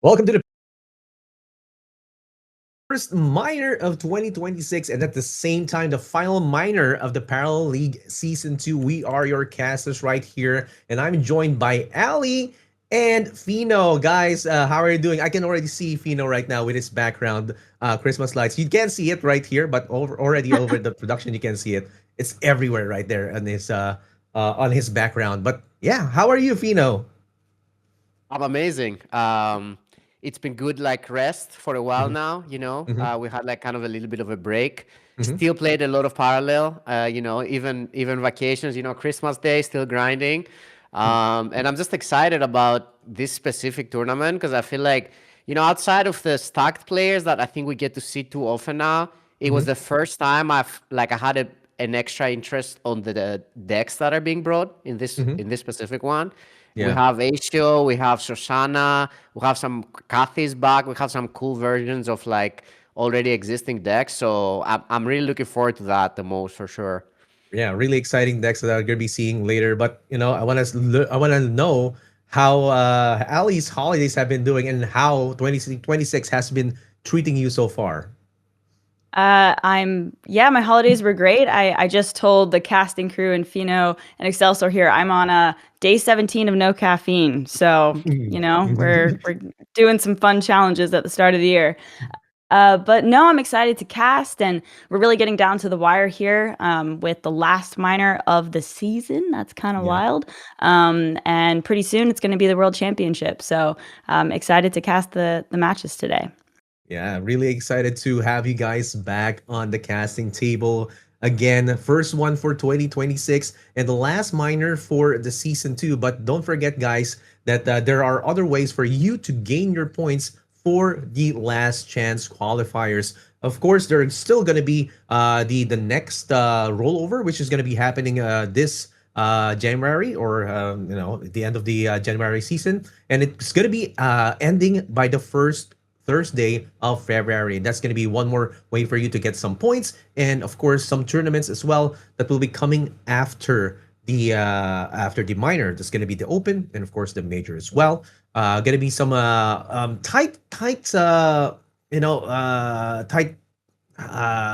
Welcome to the first minor of 2026, and at the same time, the final minor of the Parallel League Season 2. We are your casters right here, and I'm joined by Ali and Fino. Guys, how are you doing? I can already see Fino right now with his background Christmas lights. You can't see it right here, but already over the production, you can see it. It's everywhere right there on his background. But yeah, how are you, Fino? I'm amazing. It's been good, like rest for a while Hmm. now. Hmm. We had like kind of a little bit of a break. Hmm. Still played a lot of parallel. Even vacations. Christmas Day, still grinding. And I'm just excited about this specific tournament because I feel like outside of the stacked players that I think we get to see too often now, it was Hmm. the first time I had an extra interest on the decks that are being brought in this Hmm. in this specific one. We Yeah. have Aisho, we have Shoshana, we have some Kathy's back, we have some cool versions of like already existing decks. So I'm really looking forward to that the most for sure. Yeah, really exciting decks that I'm gonna be seeing later. But I want to know how Ali's holidays have been doing and how 2026 has been treating you so far. My holidays were great. I just told the casting crew and Fino and Excelsior here I'm on a day 17 of no caffeine. So, we're doing some fun challenges at the start of the year. But no, I'm excited to cast, and we're really getting down to the wire here with the last minor of the season. That's kind of Yeah. wild. And pretty soon it's going to be the World Championship. So I'm excited to cast the matches today. Yeah, really excited to have you guys back on the casting table again. First one for 2026 and the last minor for the season 2. But don't forget, guys, that there are other ways for you to gain your points for the last chance qualifiers. Of course, there's still going to be the next rollover, which is going to be happening this January or the end of the January season, and it's going to be ending by the first Thursday of February. That's going to be one more way for you to get some points, and of course some tournaments as well that will be coming after the minor. That's going to be the open and of course the major as well. Going to be some tight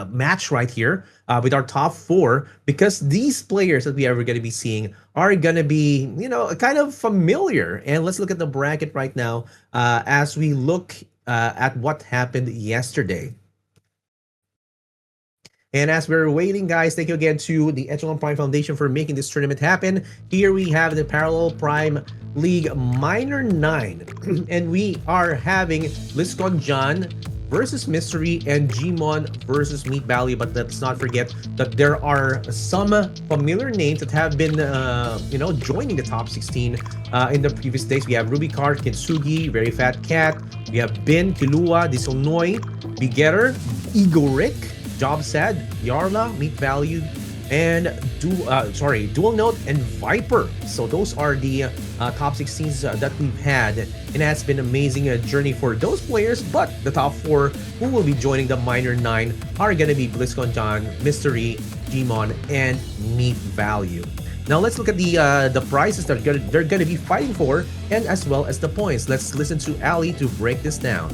match right here with our top four, because these players that we are going to be seeing are going to be, kind of familiar. And let's look at the bracket right now as we look at what happened yesterday. And as we're waiting, guys, thank you again to the Echelon Prime Foundation for making this tournament happen. Here we have the Parallel Prime League Minor 9. And we are having BlizzconJan versus Mystery and Jimon versus MeatValue. But let's not forget that there are some familiar names that have been, joining the top 16 in the previous days. We have Ruby Card, Kintsugi, Very Fat Cat. We have Bin, Kilua, Disonoy, Begetter, Igoric, Job Sad, Yarla, MeatValue, and Dual Note and Viper. So those are the top 16s that we've had, and that's been an amazing journey for those players. But the top four who will be joining the Minor 9 are going to be BlizzconJan, Mystery, Jimon, and MeatValue. Now let's look at the prizes that they're going to be fighting for, and as well as the points. Let's listen to Ali to break this down.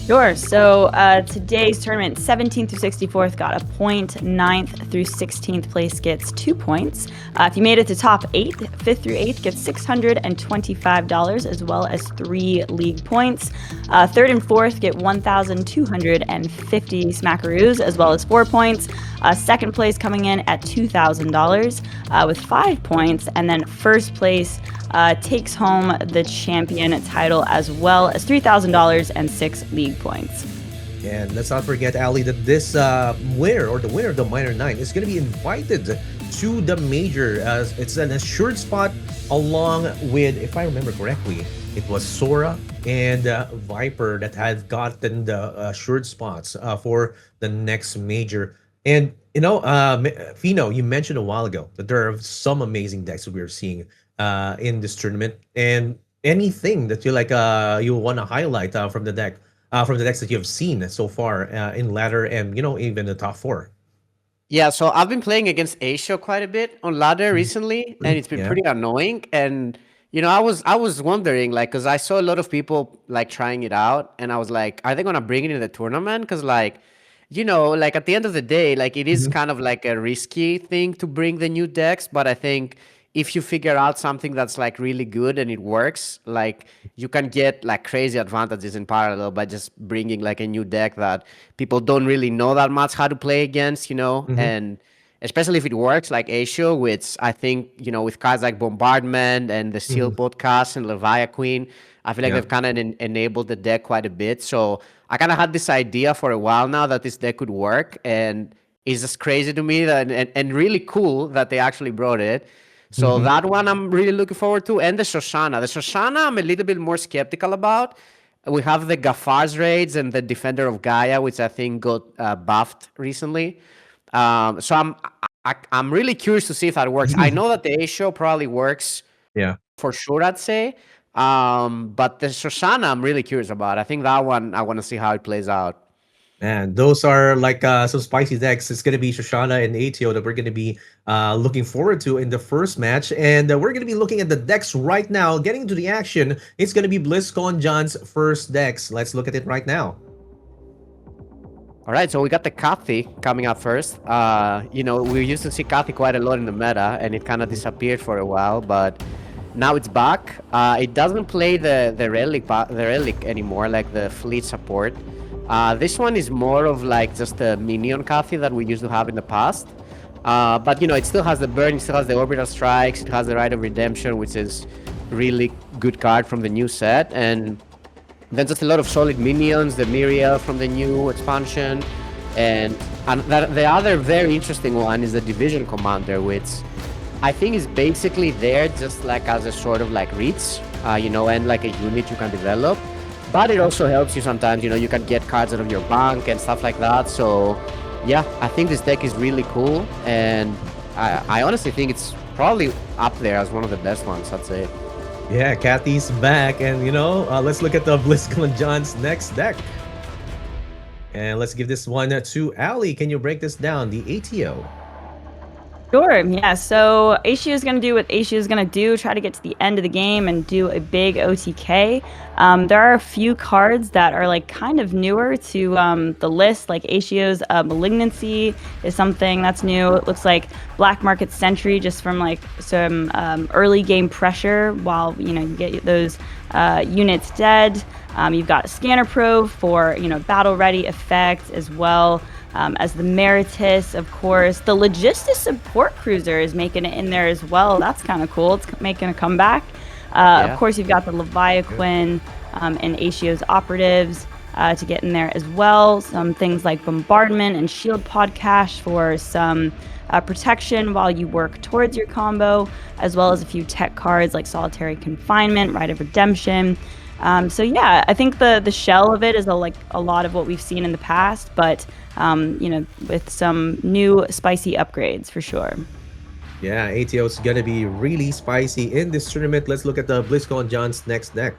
Sure. So today's tournament, 17th through 64th got a point. 9th through 16th place gets 2 points. If you made it to top 8, 5th through 8th gets $625 as well as 3 league points. 3rd and 4th get 1,250 smackaroos as well as 4 points. Second place coming in at $2,000 with 5 points. And then first place takes home the champion title as well as $3,000 and 6 league points. And let's not forget, Ali, that this winner or the winner of the Minor 9 is going to be invited to the major. It's an assured spot along with, if I remember correctly, it was Sora and Viper that had gotten the assured spots for the next major. And, Fino, you mentioned a while ago that there are some amazing decks that we're seeing in this tournament. And anything that you like, you want to highlight from the decks that you have seen so far in ladder and even the top four. Yeah, so I've been playing against Aisho quite a bit on ladder recently, and it's been Yeah. pretty annoying. And I was wondering, like, because I saw a lot of people like trying it out, and I was like, are they gonna bring it in the tournament? Because like, like at the end of the day, like it is Mhm. kind of like a risky thing to bring the new decks, but I think if you figure out something that's like really good and it works, like you can get like crazy advantages in parallel by just bringing like a new deck that people don't really know that much how to play against, Mhm. and especially if it works like Asia, which I think, with cards like Bombardment and the Seal Mhm. Podcast and Levia Queen, I feel like Yeah. they've kind of enabled the deck quite a bit. So I kind of had this idea for a while now that this deck could work, and it's just crazy to me that and really cool that they actually brought it. So Mhm. that one I'm really looking forward to, and the Shoshana. The Shoshana I'm a little bit more skeptical about. We have the Gafar's raids and the Defender of Gaia, which I think got buffed recently. So I'm really curious to see if that works. I know that the A show probably works Yeah. for sure, I'd say. But the Shoshana, I'm really curious about. I think that one I want to see how it plays out. Man, those are like some spicy decks. It's gonna be Shoshana and ATO that we're gonna be looking forward to in the first match, and we're gonna be looking at the decks right now. Getting into the action, it's gonna be BlizzconJan's first decks. Let's look at it right now. All right, so we got the Kathy coming up first. We used to see Kathy quite a lot in the meta, and it kind of disappeared for a while, but now it's back. It doesn't play the relic anymore, like the fleet support. This one is more of like just a minion Kathy that we used to have in the past. But it still has the burn, it still has the orbital strikes, it has the Rite of Redemption, which is really good card from the new set, and then just a lot of solid minions, the Miriel from the new expansion, and the other very interesting one is the Division Commander, which I think is basically there just like as a sort of like reach, and like a unit you can develop. But it also helps you sometimes, you can get cards out of your bank and stuff like that. So yeah, I think this deck is really cool, and I honestly think it's probably up there as one of the best ones, I'd say. Yeah, Kathy's back, and let's look at the BlizzconJan's next deck. And let's give this one to Ali. Can you break this down? The ATO. Sure. Yeah. So Aishu is going to do what Aishu is going to do, try to get to the end of the game and do a big OTK. There are a few cards that are like kind of newer to the list, like Aishu's Malignancy is something that's new. It looks like Black Market Sentry just from like some early game pressure while, you get those units dead. You've got Scanner Probe for, battle ready effect as well. As the Meritus, of course. The Logistis Support Cruiser is making it in there as well. That's kind of cool. It's making a comeback. Of course, you've got the Leviathan and Aishio's Operatives to get in there as well. Some things like Bombardment and Shield Podcast for some protection while you work towards your combo, as well as a few tech cards like Solitary Confinement, Rite of Redemption. So yeah, I think the shell of it is a lot of what we've seen in the past, but with some new spicy upgrades for sure. Yeah, ATO is gonna be really spicy in this tournament. Let's look at the BlizzconJan's next deck.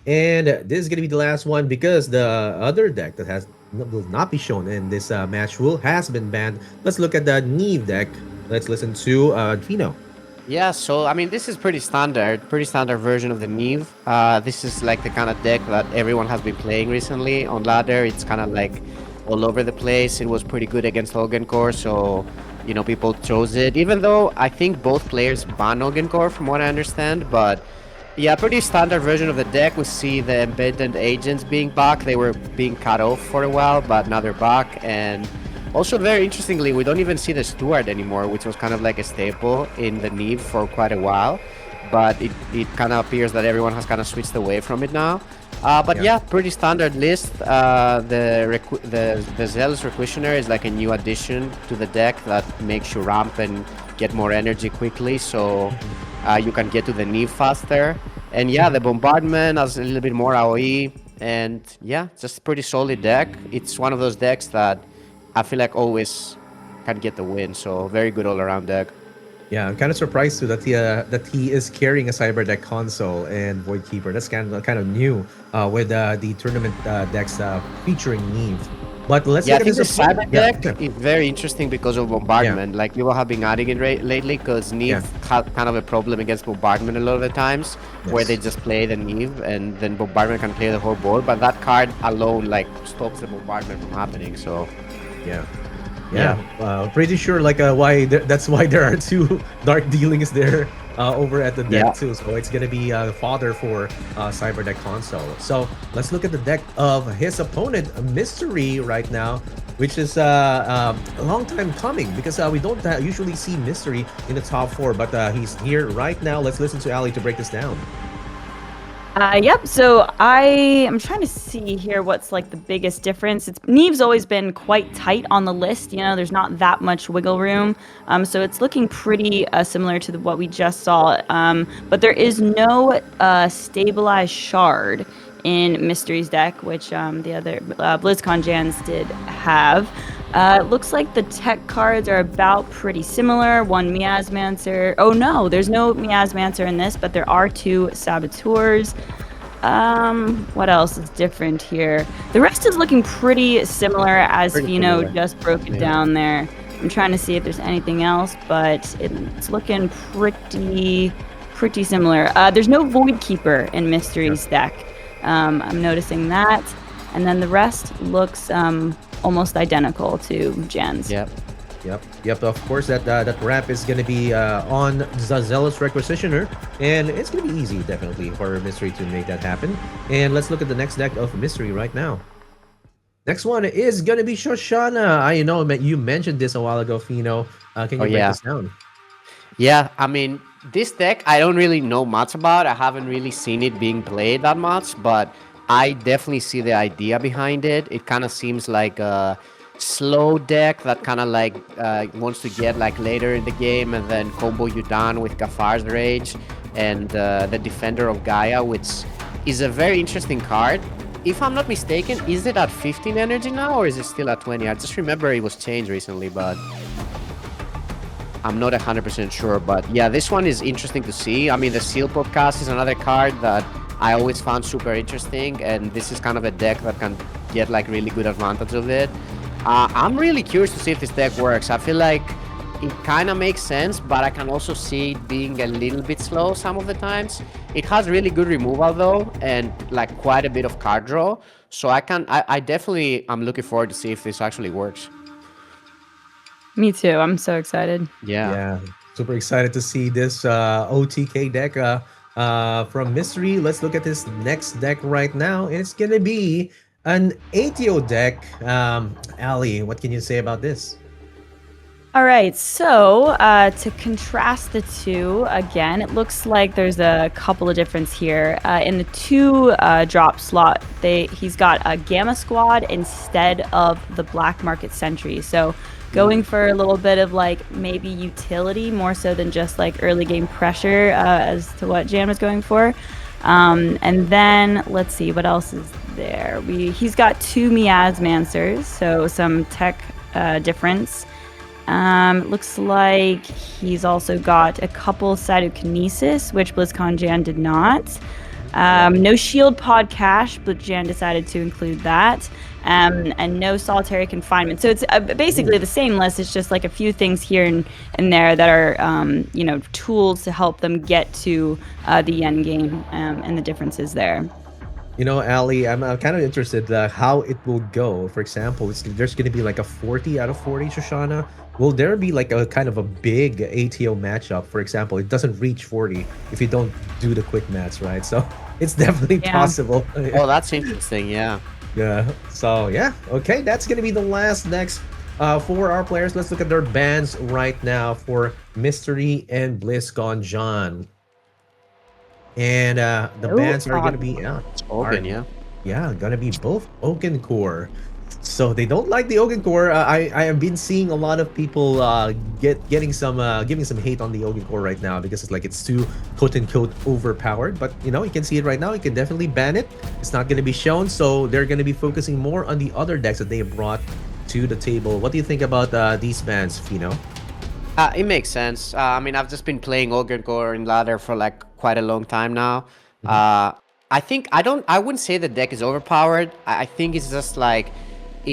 And this is gonna be the last one because the other deck that will not be shown in this match has been banned. Let's look at the Neve deck. Let's listen to Vino. Yeah, so I mean, this is pretty standard version of the Neve. This is like the kind of deck that everyone has been playing recently on ladder. It's kind of like all over the place. It was pretty good against Core, so people chose it. Even though I think both players ban Core, from what I understand, but yeah, pretty standard version of the deck. We see the Embedded Agents being back. They were being cut off for a while, but now they're back. And also, very interestingly, we don't even see the Steward anymore, which was kind of like a staple in the Neve for quite a while. But it kind of appears that everyone has kind of switched away from it now. But yeah, pretty standard list. The Zealous Requisitioner is like a new addition to the deck that makes you ramp and get more energy quickly, so you can get to the Neve faster. And yeah, the Bombardment has a little bit more AoE, and yeah, just pretty solid deck. It's one of those decks that I feel like always can get the win, so very good all-around deck. Yeah, I'm kind of surprised too that he is carrying a Cyber Deck console and Void Keeper. That's kind of new with the tournament decks featuring Neve. But let's Yeah, I look at think the this opponent. cyber Yeah, deck is very interesting because of bombardment. Like people have been adding it lately because Neve yeah, had kind of a problem against bombardment a lot of the times, where they yes. just play the Neve and then bombardment can play the whole board. But that card alone like stops the bombardment from happening. So Yeah. yeah, Yeah, pretty sure like that's why there are two dark dealings there over at the deck yeah. too. So it's gonna be fodder for Cyber Deck console. So let's look at the deck of his opponent, Mystery, right now, which is a long time coming because we don't usually see Mystery in the top four, but he's here right now. Let's listen to Ali to break this down. Yep. So I'm trying to see here what's like the biggest difference. Neve's always been quite tight on the list. You know, there's not that much wiggle room. So it's looking pretty similar to what we just saw. But there is no stabilized shard in Mystery's deck, which the other BlizzconJans did have. It looks like the tech cards are about pretty similar. One Miasmancer. Oh no, there's no Miasmancer in this, but there are two Saboteurs. What else is different here? The rest is looking pretty similar as Pretty Fino similar. just broke it down there. I'm trying to see if there's anything else, but it's looking pretty similar. There's no Void Keeper in Mystery's deck. I'm noticing that. And then the rest looks almost identical to Jan's. Yep. Yep. Of course, that wrap is gonna be on the Zealous Requisitioner, and it's gonna be easy, definitely, for Mystery to make that happen. And let's look at the next deck of Mystery right now. Next one is gonna be Shoshana. I know you mentioned this a while ago, Fino. Can you break this down? Yeah, I mean, this deck I don't really know much about. I haven't really seen it being played that much, but I definitely see the idea behind it. It kind of seems like a slow deck that kind of like wants to get like later in the game and then combo you down with Gafar's Rage and the Defender of Gaia, which is a very interesting card. If I'm not mistaken, is it at 15 energy now or is it still at 20? I just remember it was changed recently, but I'm not 100% sure. But yeah, this one is interesting to see. I mean, the Seal Podcast is another card that I always found super interesting, and this is kind of a deck that can get like really good advantage of it. I'm really curious to see if this deck works. I feel like it kind of makes sense, but I can also see it being a little bit slow some of the times. It has really good removal though, and like quite a bit of card draw. So I definitely am looking forward to see if this actually works. Me too. I'm so excited. Yeah, super excited to see this OTK deck from Mystery. Let's look at this next deck right now. It's gonna be an ATO deck. Ali, what can you say about this? All right, so to contrast the two, again, it looks like there's a couple of difference here. In the two drop slot, he's got a Gamma Squad instead of the Black Market Sentry. So going for a little bit of like maybe utility more so than just like early game pressure as to what Jan was going for. And then let's see what else is there. He's got two Miasmancers, so some tech difference. Looks like he's also got a couple Cytokinesis, which BlizzconJan did not. No Shield Pod Cache, but Jan decided to include that. And no Solitary Confinement. So it's basically the same list. It's just like a few things here and there that are, tools to help them get to the end game and the differences there. You know, Ali, I'm kind of interested how it will go. For example, there's going to be like a 40 out of 40 Shoshana. Will there be like a kind of a big ATO matchup? For example, it doesn't reach 40 if you don't do the quick mats, right? So it's definitely possible. Oh, that's interesting. Yeah. Yeah. So yeah. Okay, that's gonna be the last next for our players. Let's look at their bans right now for Mystery and BlizzconJan. And the bans are gonna be Open, gonna be both Oaken Core. So they don't like the Oaken Core. I have been seeing a lot of people giving some hate on the Oaken Core right now because it's too quote unquote overpowered. But you can see it right now. You can definitely ban it. It's not gonna be shown, so they're gonna be focusing more on the other decks that they have brought to the table. What do you think about these bans, Fino? It makes sense. I mean, I've just been playing Ogre Core in ladder for like quite a long time now. I think I wouldn't say the deck is overpowered. I think it's just like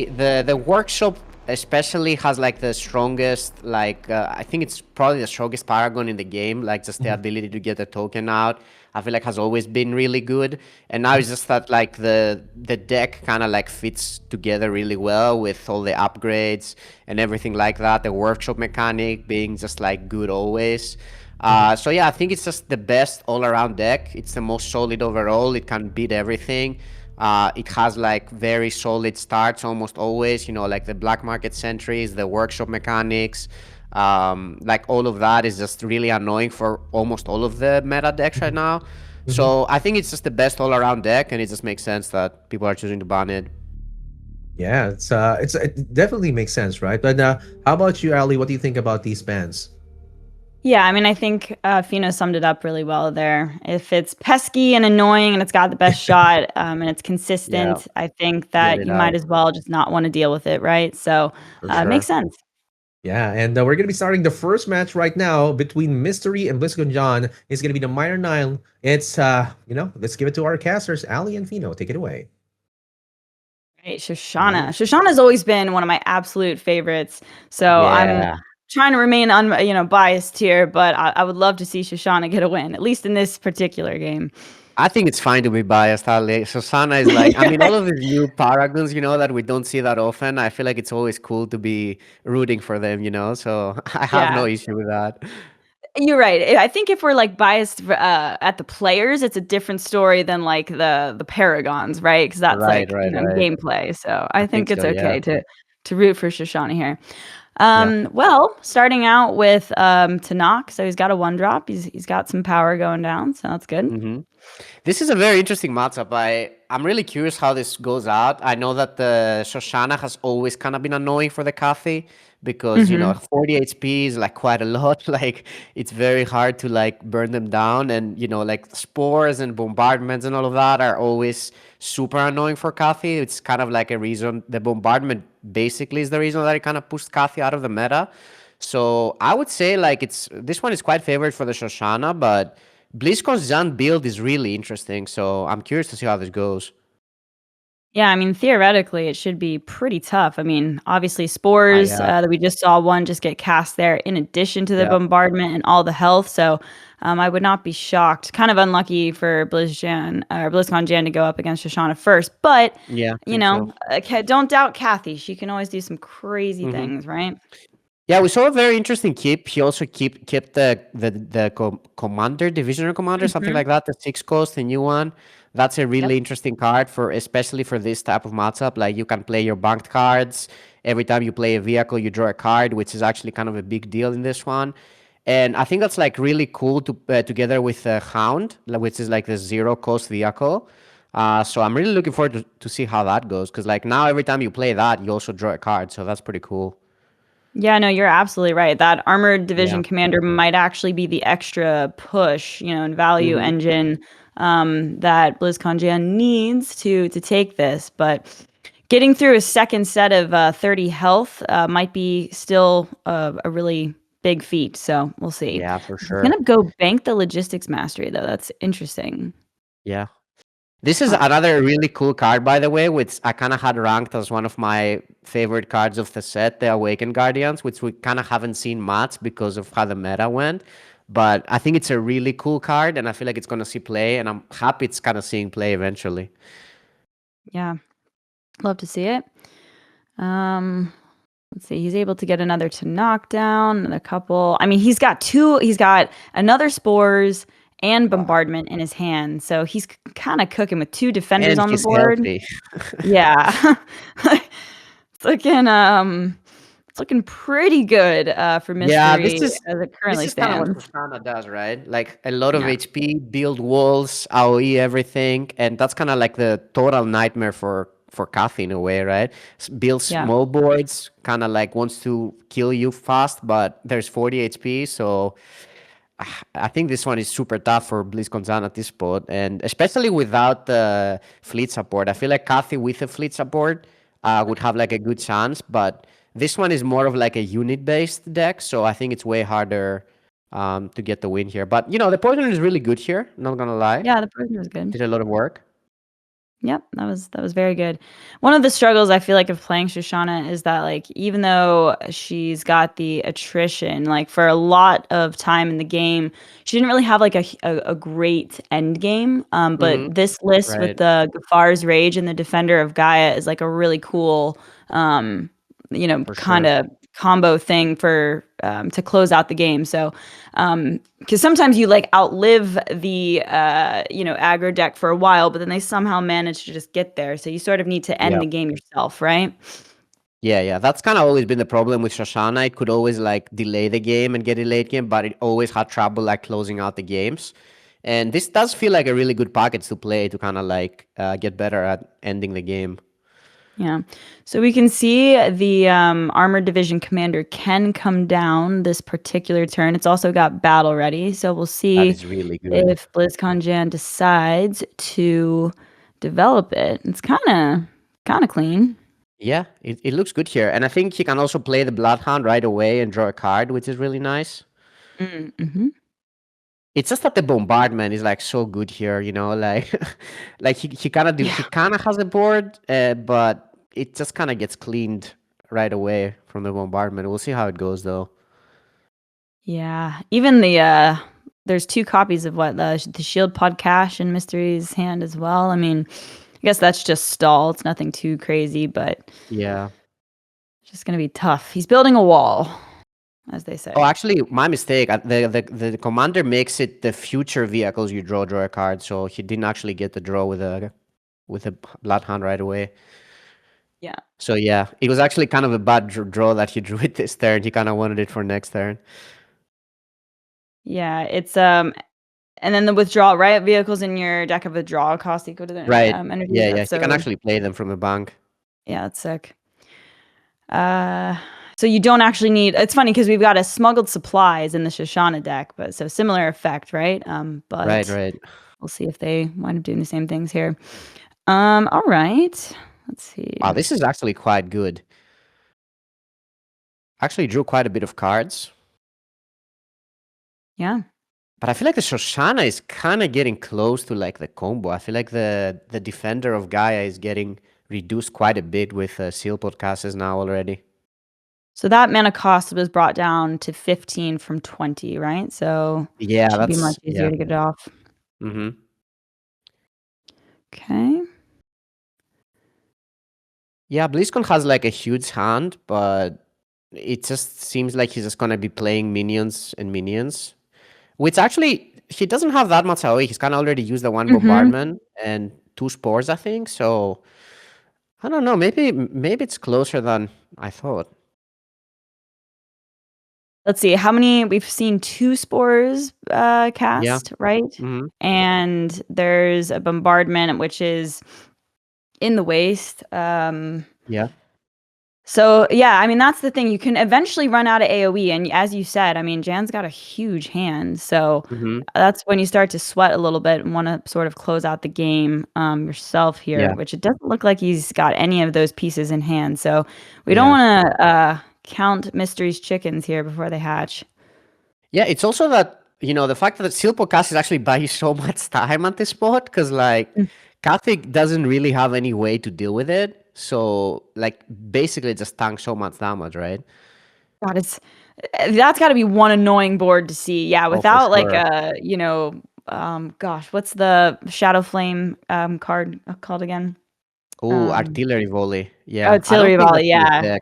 the workshop especially has like the strongest, like I think it's probably the strongest paragon in the game, like just the ability to get the token out. I feel like has always been really good, and now it's just that like the deck kind of like fits together really well with all the upgrades and everything like that. The workshop mechanic being just like good always. So yeah, I think it's just the best all-around deck. It's the most solid overall. It can beat everything. It has like very solid starts almost always, like the black market sentries, the workshop mechanics, like all of that is just really annoying for almost all of the meta decks right now. So I think it's just the best all around deck, and it just makes sense that people are choosing to ban it. Yeah, it definitely makes sense, right? But how about you, Ali? What do you think about these bans? Yeah, I mean, I think Fino summed it up really well there. If it's pesky and annoying and it's got the best shot and it's Yeah, consistent, I think get that it you might out as well just not want to deal with it, right? So for it makes sure. sense. Yeah, and we're gonna be starting the first match right now between Mystery and BlizzconJan. It's gonna be the Minor Nine. It's let's give it to our casters, Ali and Fino. Take it away. Right, All Shoshana. right. Shoshana's always been one of my absolute favorites. So I'm Yeah, trying to remain biased here, but I would love to see Shoshana get a win, at least in this particular game. I think it's fine to be biased, Ali. Susana is like, I mean, all of these new paragons, that we don't see that often. I feel like it's always cool to be rooting for them. So I have no Yeah. issue with that. You're right. I think if we're like biased at the players, it's a different story than like the paragons, right? Because that's Right, like right, right. gameplay. So I I think think so, it's yeah. okay to root for Shoshana here. Yeah. Well, starting out with Tanakh, so he's got a 1-drop. He's got some power going down, so that's good. hmm This is a very interesting matchup. I'm really curious how this goes out. I know that the Shoshana has always kind of been annoying for the Kathy because, Mm-hmm. 40 HP is like quite a lot. Like it's very hard to like burn them down. And, like spores and bombardments and all of that are always super annoying for Kathy. It's kind of like a reason the bombardment basically is the reason that it kind of pushed Kathy out of the meta. So I would say like this one is quite favored for the Shoshana, but BlizzconJan build is really interesting, so I'm curious to see how this goes. Yeah, I mean, theoretically, it should be pretty tough. I mean, obviously, spores Yeah, that we just saw one just get cast there in addition to the yeah, bombardment and all the health. So I would not be shocked. Kind of unlucky for BlizzconJan to go up against Shoshana first. But, yeah, I think so. don't doubt Kathy. She can always do some crazy hmm things, right? Yeah, we saw a very interesting keep. He also kept the commander, divisional commander, something Hmm. like that. The 6 cost, the new one. That's a Yep. really interesting card for especially for this type of matchup. Like you can play your banked cards. Every time you play a vehicle, you draw a card, which is actually kind of a big deal in this one. And I think that's like really cool to together with the Hound, which is like the 0 cost vehicle. So I'm really looking forward to see how that goes because like now every time you play that, you also draw a card. So that's pretty cool. Yeah, no, you're absolutely right. That armored Yeah. division commander might actually be the extra push, and value hmm engine that BlizzconJan needs to take this. But getting through a second set of 30 health might be still a really big feat. So we'll see. Yeah, for He's sure. gonna go bank the logistics mastery though. That's interesting. Yeah. This is Huh. another really cool card, by the way, which I kind of had ranked as one of my favorite cards of the set, the Awakened Guardians, which we kind of haven't seen much because of how the meta went. But I think it's a really cool card, and I feel like it's going to see play, and I'm happy it's kind of seeing play eventually. Yeah, love to see it. Um, Let's see. He's able to get another to knockdown and a couple. I mean, he's got two. He's got another spores and Wow. bombardment in his hand. So he's kind of cooking with two defenders And on the he's board. healthy. Yeah. It's looking it's looking pretty good for Yeah, Mystery as it this currently is kind of what stands. Tristana does, right? Like a lot of Yeah. HP, build walls, AoE, everything, and that's kind of like the total nightmare for Kathy in a way, right? Build Yeah. small boards, kind of like wants to kill you fast, but there's 40 HP, so I think this one is super tough for BlizzconZan at this spot, and especially without the fleet support. I feel like Kathy with the fleet support would have like a good chance, but this one is more of like a unit-based deck, so I think it's way harder to get the win here. But the poison is really good here. Not gonna lie, Yeah, the poison was good. did a lot of work. Yep, that was very good. One of the struggles I feel like of playing Shoshana is that like even though she's got the attrition, like for a lot of time in the game, she didn't really have like a great end game. But Mm-hmm. this list with Right. the Gafar's Rage and the Defender of Gaia is like a really cool, um, For kind sure. of combo thing for to close out the game. So because sometimes you like outlive the aggro deck for a while, but then they somehow manage to just get there. So you sort of need to end Yeah. the game yourself, right? Yeah. That's kind of always been the problem with Shoshana. It could always like delay the game and get a late game, but it always had trouble like closing out the games. And this does feel like a really good package to play to kind of like get better at ending the game. Yeah. So we can see the Armored Division Commander can come down this particular turn. It's also got Battle Ready. So we'll That see is really good. if BlizzconJan decides to develop it. It's kind of clean. Yeah, it looks good here. And I think he can also play the Bloodhound right away and draw a card, which is really nice. Mm-hmm. It's just that the bombardment is like so good here, like like he kind of he Yeah. kind of has a board, but it just kind of gets cleaned right away from the bombardment. We'll see how it goes though. Yeah. Even there's two copies of what the Shield Pod Cache in Mystery's hand as well. I mean, I guess that's just stall. It's nothing too crazy, but Yeah. it's just gonna be tough. He's building a wall, as they say. Oh, actually, my mistake. The commander makes it the future vehicles you draw a card, so he didn't actually get the draw with a Bloodhound right away. Yeah. So yeah, it was actually kind of a bad draw that he drew it this turn. He kind of wanted it for next turn. Yeah, it's and then the withdrawal, right? Vehicles in your deck of withdrawal cost equal to their Right. energy. Yeah. That's He can so actually play them from the bank. yeah, that's sick. So you don't actually need. It's funny because we've got a smuggled supplies in the Shoshana deck, but so similar effect, right? Right. But Right. we'll see if they wind up doing the same things here. All right. Let's see. Wow, this is actually quite good. Actually drew quite a bit of cards. Yeah. But I feel like the Shoshana is kind of getting close to like the combo. I feel like the Defender of Gaia is getting reduced quite a bit with Seal Podcasters now already. So that mana cost was brought down to 15 from 20, right? So Yeah, it should be much that's easier yeah. to get it off. Mm-hmm. Okay. Yeah, BlizzCon has like a huge hand, but it just seems like he's just gonna be playing minions and minions. Which actually he doesn't have that much AoE. He's kinda already used the one Mm-hmm. bombardment and 2 spores, I think. So I don't know, maybe it's closer than I thought. Let's see how many we've seen. 2 spores Yeah. cast, right? Mhm. And there's a bombardment which is in the waste. Yeah. So yeah, I mean that's the thing. You can eventually run out of AoE, and as you said, I mean Jan's got a huge hand, so Mhm. that's when you start to sweat a little bit and want to sort of close out the game yourself here, Yeah. which it doesn't look like he's got any of those pieces in hand. So we don't Yeah. want to count Mystery's chickens here before they hatch. Yeah, it's also that, the fact that Silpocast is actually buying so much time at this spot, because like Mm. Kathik doesn't really have any way to deal with it. So like basically it just tanks so much damage, right? God, it's that's got to be one annoying board to see. Yeah, Oh, for without like sure. gosh, what's the Shadow Flame card called again? Oh, Um, artillery volley. Yeah, I don't Artillery think that's volley, in his yeah. deck.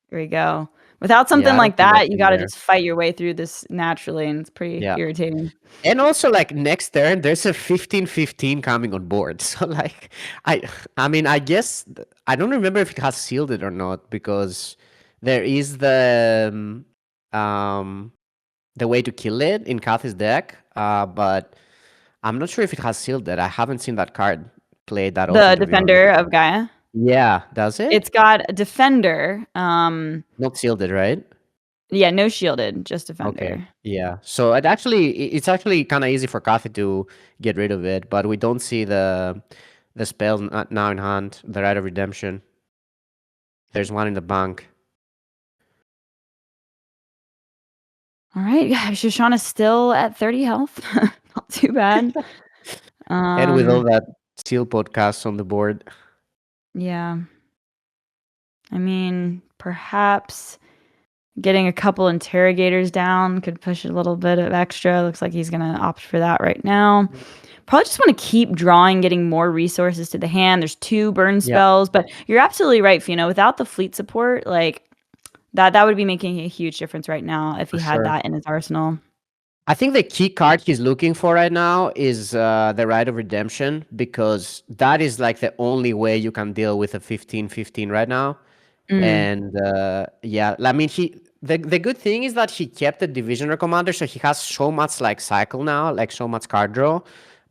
There we go. Without Yeah, something I don't like think that's that, you in gotta there. just fight your way through this naturally, and it's pretty Yeah. irritating. And also like next turn there's a 15-15 coming on board. So like I I mean I guess I don't remember if it has sealed it or not, because there is the way to kill it in Kathy's deck, but I'm not sure if it has sealed it. I haven't seen that card played that The often, to be honest. Defender of Gaia. Yeah, does It's it? got a Defender. Not sealed it, right? Yeah, no shielded, just Okay. Defender. Yeah. So it's actually kind of easy for Kathy to get rid of it, but we don't see the spell now in hand, the Rite of Redemption. There's one in the bank. All right, yeah, Shoshana's still at 30 health. Not too bad. And with all Um, that Seal podcasts on the board. Yeah. I mean, perhaps getting a couple interrogators down could push a little bit of extra. Looks like he's going to opt for that right now. Probably just want to keep drawing, getting more resources to the hand. There's 2 burn Yeah, spells, but you're absolutely right, Fino. Without the fleet support, like that would be making a huge difference right now if for he had sure. that in his arsenal. I think the key card he's looking for right now is the Rite of Redemption, because that is like the only way you can deal with a 15-15 right now. Mm. And yeah, I mean, the good thing is that he kept the divisional commander, so he has so much like cycle now, like so much card draw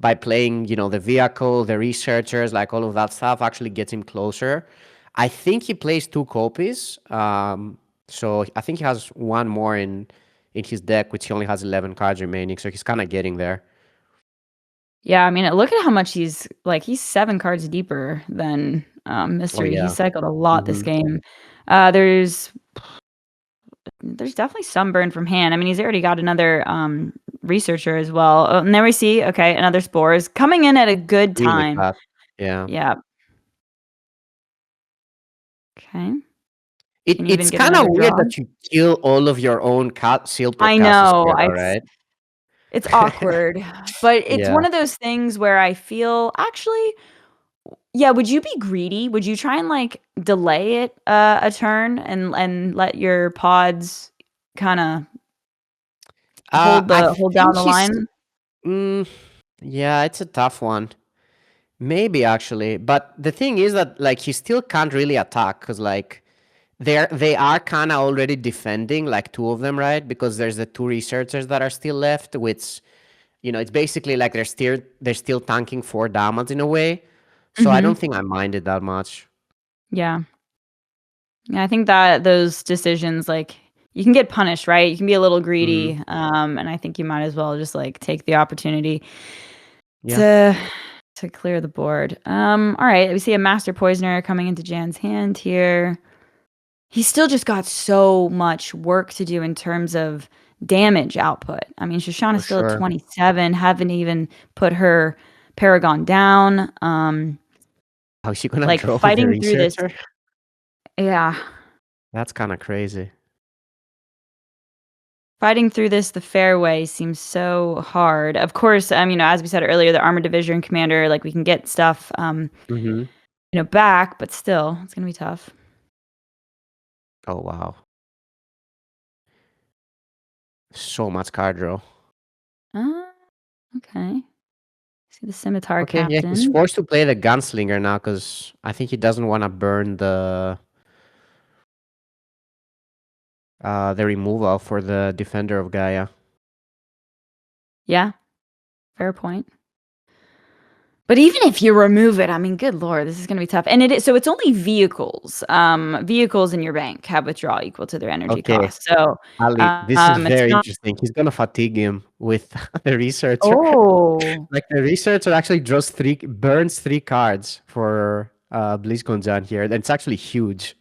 by playing, the vehicle, the researchers, like all of that stuff actually gets him closer. I think he plays 2 copies, so I think he has one more in his deck, which he only has 11 cards remaining, so he's kind of getting there. Yeah, I mean, look at how much he's 7 cards deeper than Oh Mystery. He yeah. cycled a lot this Hmm. game. There's definitely some burn from hand. I mean, he's already got another researcher as well. Oh, and there we see, okay, another spores coming in at a good Really time. fast. Yeah. Yeah. Okay. Can even It's get kind of another weird draw. that you kill all of your own seal I podcasters know. here, though, right? It's awkward, but it's Yeah. one of those things where I feel actually, yeah, would you be greedy? Would you try and delay it a turn and let your pods kind of I hold down think the he's. line? Mm, yeah, it's a tough one. Maybe actually, but the thing is that like he still can't really attack because like they are kind of already defending, like 2 of them, right? Because there's the 2 researchers that are still left, which it's basically like they're still tanking 4 damage in a way. So I Mm-hmm. don't think I minded that much. Yeah. Yeah, I think that those decisions, you can get punished, right? You can be a little Hmm. greedy, and I think you might as well just take the opportunity Yeah. to clear the board. All right, we see a Master Poisoner coming into Jan's hand here. He's still just got so much work to do in terms of damage output. I mean, For Shoshana's still at sure. 27, haven't even put her Paragon down. How is she gonna draw with the Fighting through this, researcher? yeah, That's kind of crazy. fighting through this the fair way seems so hard. Of course, as we said earlier, the Armored Division Commander, we can get stuff, Hmm. back, but still, it's gonna be tough. Oh wow, so much card draw. Uh, okay. See the Scimitar Okay, yeah, he's Captain. forced to play the gunslinger now because I think he doesn't want to burn the removal for the defender of Gaia. Yeah, fair point. But even if you remove it, I mean, good lord, this is going to be tough. And it is, so it's only vehicles. Vehicles in your bank have withdrawal equal to their energy Okay, cost. So Ali, this is it's very not. interesting. He's gonna fatigue him with the researcher. Oh, Like the researcher actually burns 3 cards for BlizzconJan here. And it's actually huge.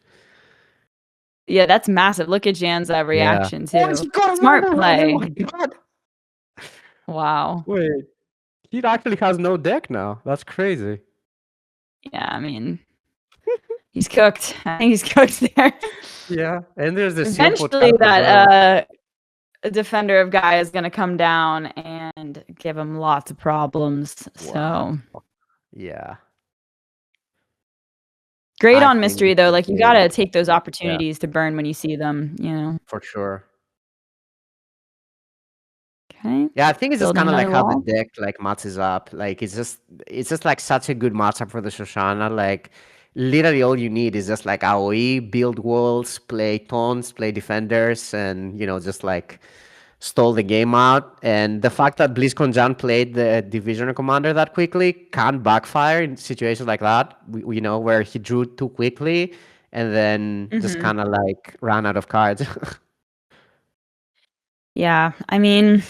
yeah, that's massive. Look at Jan's Yeah. reaction Oh, too. he got Smart another one! Oh play. my god! Wow. Wait, he actually has no deck now. That's crazy. Yeah, I mean, he's cooked. I think he's cooked there. Yeah, and there's the seal Eventually, podcast as well. that defender of Gaia is going to come down and give him lots of problems. Wow. So. Yeah. Great I on think Mystery, this though, is you good. gotta take those Yeah, opportunities to burn when you see them. for sure. Okay. Yeah, I think it's just Building kind of like another how the wall. deck like matches up. Like it's just like such a good matchup for the Shoshana. Like literally all you need is just like AoE, build walls, play taunts, play defenders, and just like stall the game out. And the fact that BlizzconJan played the divisional commander that quickly can backfire in situations like that. Where he drew too quickly and then just Mhm. kind of like ran out of cards. Yeah, I mean,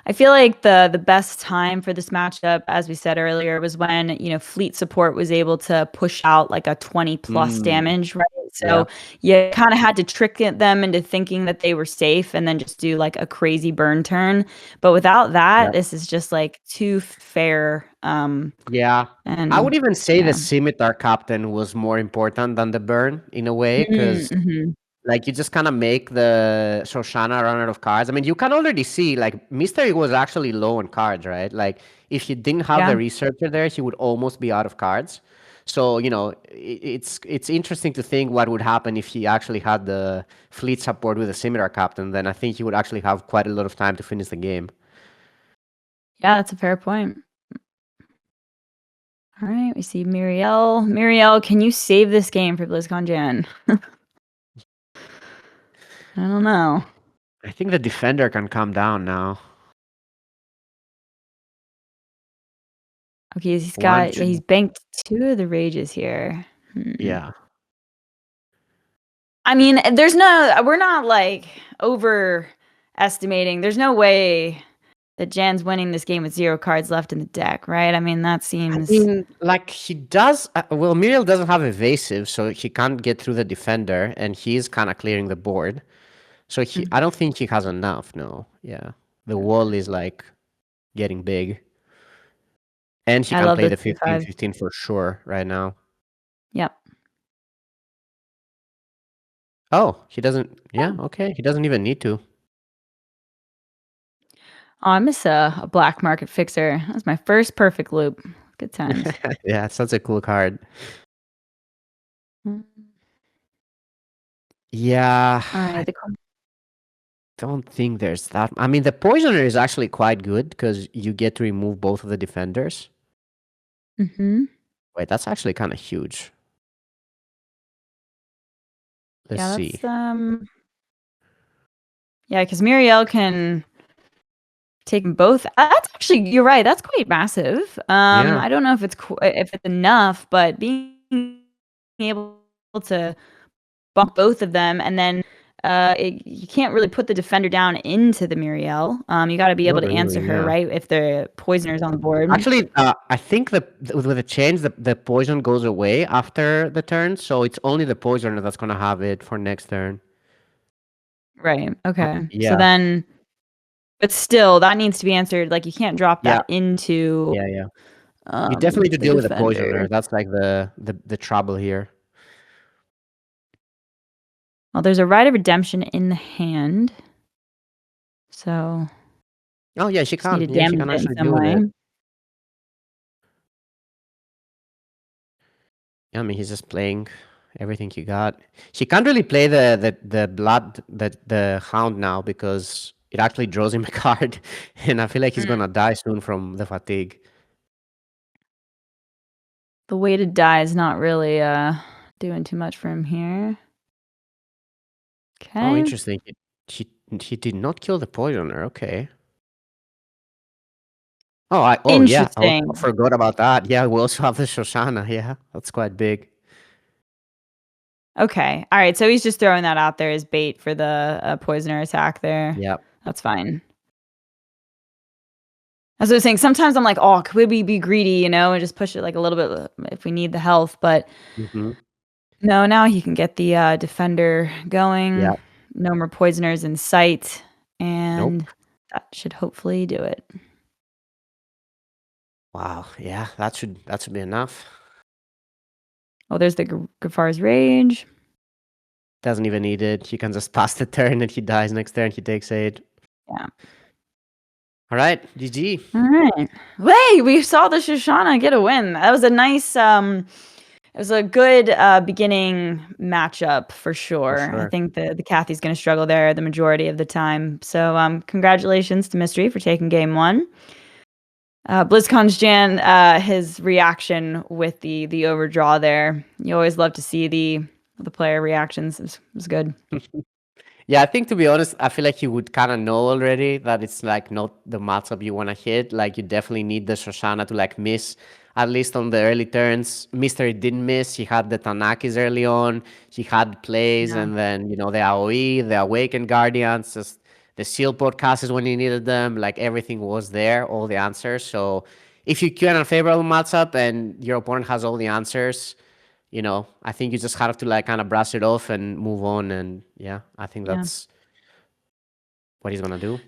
I feel like the best time for this matchup, as we said earlier, was when, fleet support was able to push out like a 20 plus Mm, damage, right? yeah, So you kind of had to trick them into thinking that they were safe and then just do like a crazy burn turn. But without that, yeah, this is just like too fair. yeah. I And would even say the yeah. scimitar captain was more important than the burn in a way, because Mm-hmm. like you just kind of make the Shoshana run out of cards. I mean, you can already see like Mystery was actually low on cards, right? Like if he didn't have Yeah. the researcher there, he would almost be out of cards. So it's interesting to think what would happen if he actually had the fleet support with a scimitar captain. Then I think he would actually have quite a lot of time to finish the game. Yeah, that's a fair point. All right, we see Muriel. Muriel, can you save this game for BlizzconJan? I don't know. I think the defender can come down now. Okay, One he's should, banked 2 of the rages here. yeah. I mean, we're not like overestimating. There's no way that Jan's winning this game with 0 cards left in the deck, right? I mean, that I seems mean, like he does. Well, Muriel doesn't have evasive, so he can't get through the defender, and he's kind of clearing the board. So I don't think he has enough. No, yeah, the wall is like getting big, and he I can love play the the 3/5. 15-15 for sure right now. Yep. Oh, he doesn't. Yeah, Oh, okay, he doesn't even need to. I miss a black market fixer. That's my first perfect loop. Good times. Yeah, it's such a cool card. Mm. Yeah, All I right. don't think there's that. I mean, the poisoner is actually quite good because you get to remove both of the defenders. Mm-hmm. Wait, that's actually kind of huge. Let's Yeah, see. that's yeah, because Muriel can take 'em both. That's actually, you're right. That's quite massive. Yeah. I don't know if it's enough, but being able to bump both of them, and then you can't really put the defender down into the Muriel. You got to be able Not to answer really, her, yeah. right? If the poisoner's on the board. Actually, I think with the change, the poison goes away after the turn, so it's only the poisoner that's gonna have it for next turn. Right. Okay. So Yeah, then, but still, that needs to be answered. Like, you can't drop yeah, that into yeah, yeah. You definitely need to the deal with the poisoner. defender. That's like the trouble here. Well, there's a Rite of Redemption in the hand, so Oh yeah, she just need can. to Yeah, she damage can it in actually some deal with way. it. Yeah, I mean, he's just playing everything he got. She can't really play the blood the hound now because it actually draws him a card, and I feel like he's Mm. gonna die soon from the fatigue. The weighted die is not really doing too much for him here. Oh, Okay. interesting. He did not kill the poisoner. Okay. Oh yeah. I also Interesting. forgot about that. Yeah, we also have the Shoshana. Yeah, that's quite big. Okay. All right. So he's just throwing that out there as bait for the poisoner attack there. Yeah. That's fine. As I was saying, sometimes I'm like, oh, could we be greedy, and just push it like a little bit if we need the health. But Hmm. no, now he can get the defender Yeah. going. No more poisoners in sight. Nope. And that should hopefully do it. Wow. Yeah, that should be enough. Oh, there's the Gafar's Rage. Doesn't even need it. He can just pass the turn and he dies next turn. He takes 8. Yeah. All right. GG. All right. Wait, we saw the Shoshana get a win. That was a nice it was a good beginning matchup for For sure. I sure. think the Kathy's going to struggle there the majority of the time. So congratulations to Mystery for taking game 1. BlizzconJan, his reaction with the overdraw there. You always love to see the player reactions. It was good. Yeah, I think to be honest, I feel like you would kind of know already that it's like not the matchup you want to hit. Like you definitely need the Shoshana to like miss, at least on the early turns. Mystery didn't miss. He had the Tanakis early on. He had plays, Yeah. and then the AOE, the Awakened Guardians. Just the seal podcasters when you needed them. Like everything was there, all the answers. So if you queue in a favorable matchup and your opponent has all the answers, I think you just have to like kind of brush it off and move on. And yeah, I think Yeah. that's what he's gonna do.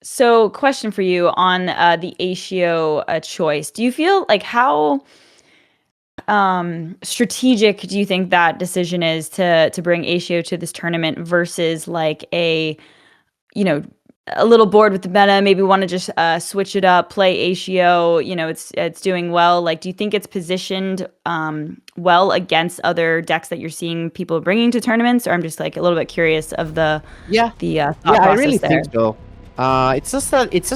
So, question for you on the Acio choice. Do you feel like how strategic do you think that decision is to bring Acio to this tournament versus like you know, a little bored with the meta, maybe want to just switch it up, play Acio, it's doing well. Like, do you think it's positioned well against other decks that you're seeing people bringing to tournaments? Or I'm just like a little bit curious of the thought process I really there. think so. It's just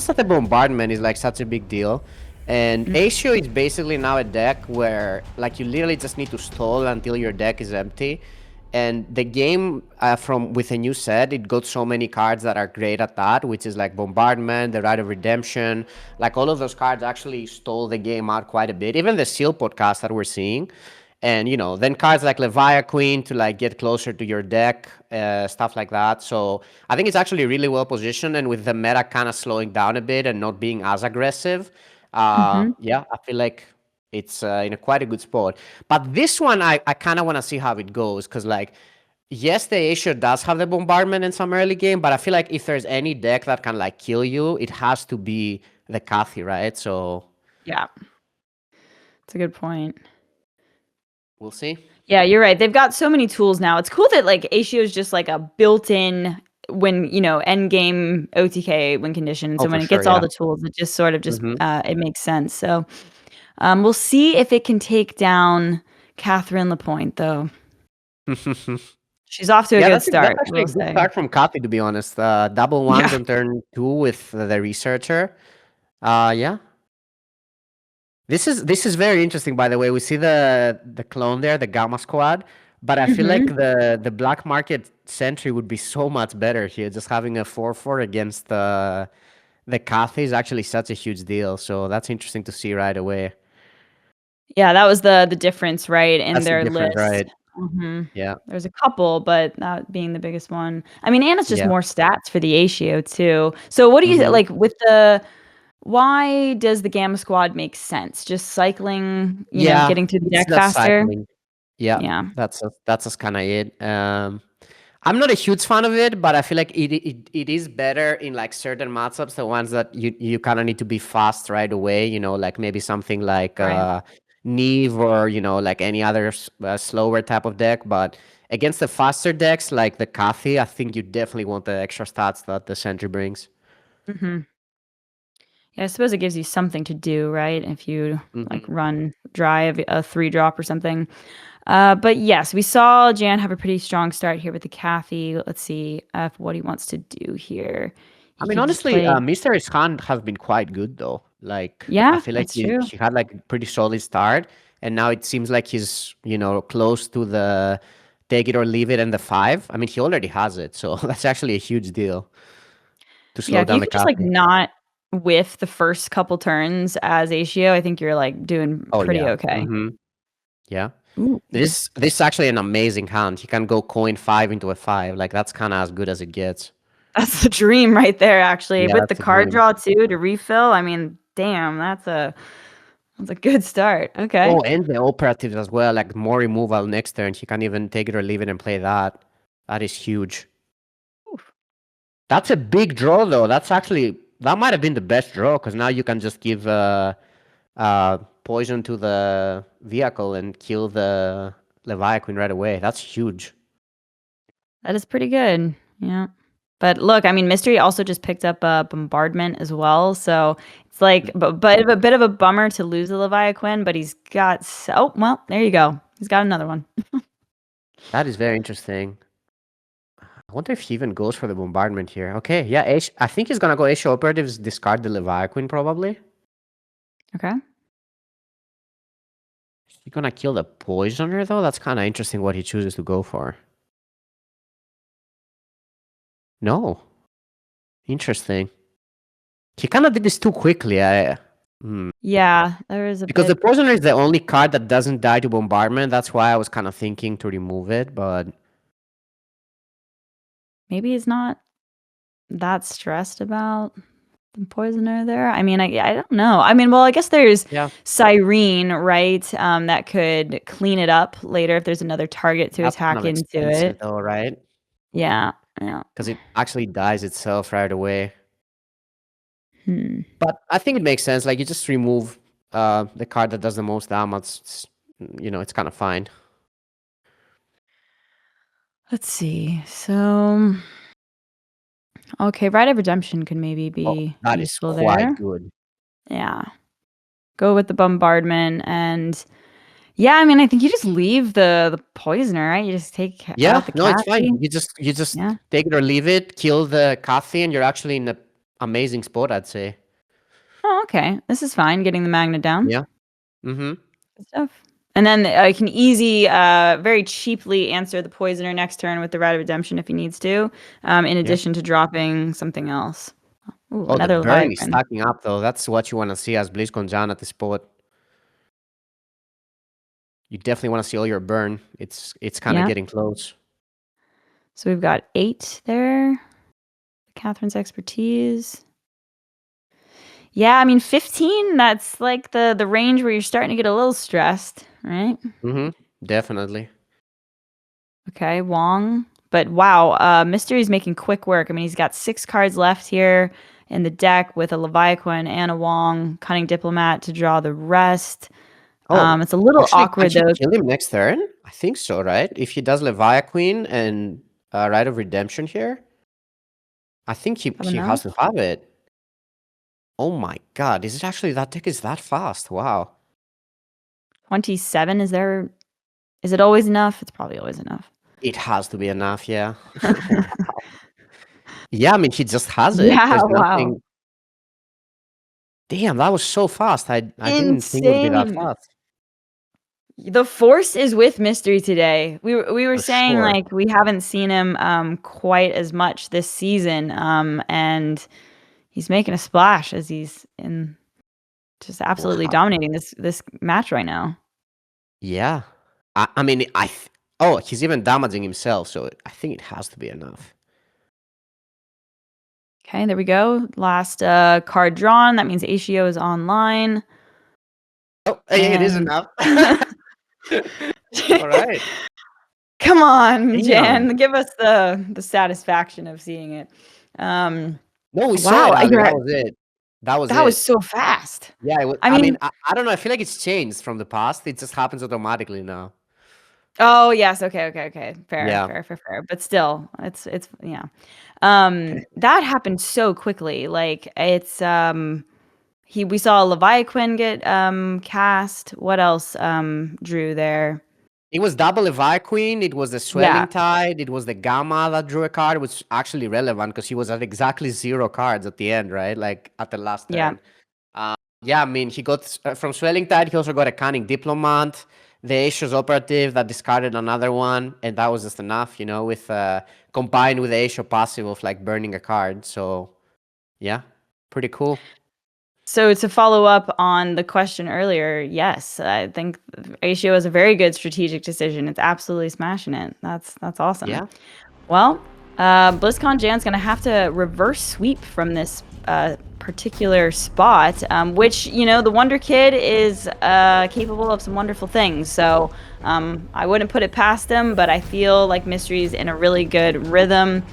that the bombardment is like such a big deal, and Acio is basically now a deck where like you literally just need to stall until your deck is empty. And the game with a new set, it got so many cards that are great at that, which is like Bombardment, the Rite of Redemption. Like all of those cards actually stole the game out quite a bit. Even the Seal podcast that we're seeing. And, then cards like Leviathan to like get closer to your deck, stuff like that. So I think it's actually really well positioned. And with the meta kind of slowing down a bit and not being as aggressive, yeah, I feel like it's in quite a good spot. But this one, I kind of want to see how it goes because, like, yes, the Asia does have the bombardment in some early game, but I feel like if there's any deck that can like kill you, it has to be the Cathy, right? So Yeah, it's a good point. we'll see. Yeah, you're right. They've got so many tools now. It's cool that like Acio is just like a built-in when end game OTK win condition. So Oh, when for it gets sure, all yeah. the tools, it just sort of just it makes sense. So we'll see if it can take down Catherine Lapointe, though. She's off to a good start. That's actually a good start from Cathy, to be honest. Double ones on turn 2 with the researcher. Yeah. This is very interesting, by the way. We see the clone there, the Gamma Squad, but I feel like the black market sentry would be so much better here. Just having a 4/4 against the Cathy is actually such a huge deal. So that's interesting to see right away. Yeah, that was the difference, right, in That's their the difference, list. right? Yeah. There's a couple, but that being the biggest one. I mean, and it's just Yeah. more stats for the Acio too. So what do you like with why does the Gamma Squad make sense? Just cycling, getting through the deck faster? Cycling. Yeah. Yeah. That's just kind of it. I'm not a huge fan of it, but I feel like it is better in like certain matchups, the ones that you kind of need to be fast right away, like maybe something like Neve or, like any other slower type of deck. But against the faster decks like the Cathy, I think you definitely want the extra stats that the Sentry brings. Yeah, I suppose it gives you something to do, right? If you like drive a 3-drop or something. But yes, we saw Jan have a pretty strong start here with the Cathy. Let's see what he wants to do here. I mean, honestly, Mystery's hand has been quite good though. Like, yeah, I feel like that's true. he had like a pretty solid start, and now it seems like he's close to the take it or leave it and the 5. I mean, he already has it, so that's actually a huge deal to slow if down you the could just like Cathy. not whiff the first couple turns as Acio, I think you're like doing pretty okay. Yeah. Ooh. This is actually an amazing hand. He can go coin 5 into a 5. Like that's kind of as good as it gets. That's the dream right there, actually. Yeah, With the that's the card dream. draw too to refill. I mean, damn, that's a good start. Okay. Oh, and the operatives as well, like more removal next turn. He can even take it or leave it and play that. That is huge. Oof. That's a big draw though. That might have been the best draw because now you can just give poison to the vehicle and kill the Leviathan right away. That's huge. That is pretty good. Yeah. But look, I mean, Mystery also just picked up a bombardment as well. So it's like, but a bit of a bummer to lose the Leviathan, but he's got, oh, well, there you go. He's got another one. That is very interesting. I wonder if he even goes for the bombardment here. Okay, yeah, I think he's gonna go Asia Operatives, discard the Leviathan probably. Okay. He's gonna kill the Poisoner though? That's kind of interesting what he chooses to go for. No. Interesting. He kind of did this too quickly. Yeah, there is a because bit. the Poisoner is the only card that doesn't die to bombardment. That's why I was kind of thinking to remove it, but Maybe he's not that stressed about the poisoner there. I mean, I don't know. I mean, well, I guess there's Yeah. Cyrene, right? That could clean it up later if there's another target to That's kind attack of into expensive it. though, right? Yeah, yeah. Because it actually dies itself right away. Hmm. But I think it makes sense. Like you just remove the card that does the most damage. It's kind of fine. Let's see. So, okay, Rite of Redemption could maybe Oh, be that is useful quite there. good. Yeah. Go with the bombardment and yeah, I mean, I think you just leave the poisoner, right? You just take Yeah, out the no, it's fine. Cassie. You just Yeah. take it or leave it, kill the Kathy, and you're actually in an amazing spot, I'd say. Oh, okay. This is fine. Getting the magnet down. Yeah. Mm-hmm. Good stuff. And then I can very cheaply answer the poisoner next turn with the Rite of Redemption if he needs to, in Yeah. addition to dropping something else. Ooh, Oh, the another burn is Leviathan. stacking up though. That's what you want to see as BlizzconJan at the spot. You definitely want to see all your burn. It's kind of Yeah. getting close. So we've got 8 there. Catherine's expertise. Yeah, I mean 15, that's like the range where you're starting to get a little stressed, right? Mm-hmm. Definitely. Okay, Wong. But wow, Mystery's making quick work. I mean, he's got 6 cards left here in the deck with a Leviathan and a Wong, Cunning Diplomat to draw the rest. Oh, It's a little actually, awkward can't you though. kill him next turn? I think so, right? If he does Leviathan and Rite of Redemption here, I think Have he enough? has to have it. Oh my god, is it actually that deck is that fast? Wow. 27, is it always enough? It's probably always enough. It has to be enough, yeah. Wow. Yeah, I mean, he just has it. Yeah, There's wow. nothing. Damn, that was so fast. I didn't think it would be that Insane. fast. The force is with Mystery today. We were For saying sure. like we haven't seen him quite as much this season, and he's making a splash as he's in just absolutely Wow. dominating this match right now. Yeah. I mean, oh, he's even damaging himself, so I think it has to be enough. Okay, there we go. Last card drawn. That means Ashio is online. Oh, hey, it is And enough. All right. come on, Damn. Jan, give us the satisfaction of seeing it. No, we saw Wow, it, Ali. you're That was it. That was that was it. so fast. Yeah, it was, I I mean, mean, I don't know. I feel like it's changed from the past. It just happens automatically now. oh yes, okay. Yeah. Fair. But still, it's yeah. That happened so quickly. Like it's we saw Leviathan get cast. What else drew there? It was double Leviathan. It was the Swelling Yeah. Tide. It was the Gamma that drew a card, which was actually relevant because he was at exactly 0 cards at the end, right? Like at the last Yeah. turn. Yeah, I mean, he got from Swelling Tide, he also got a Cunning Diplomat, the Asho's Operative that discarded another one, and that was just enough, with combined with the Asho passive of like burning a card. So, yeah, pretty cool. So to follow up on the question earlier, yes, I think Ratio is a very good strategic decision. It's absolutely smashing it. That's awesome. Yeah. Well, BlizzconJan's going to have to reverse sweep from this particular spot, which, the Wonder Kid is capable of some wonderful things. So I wouldn't put it past him, but I feel like Mystery's in a really good rhythm.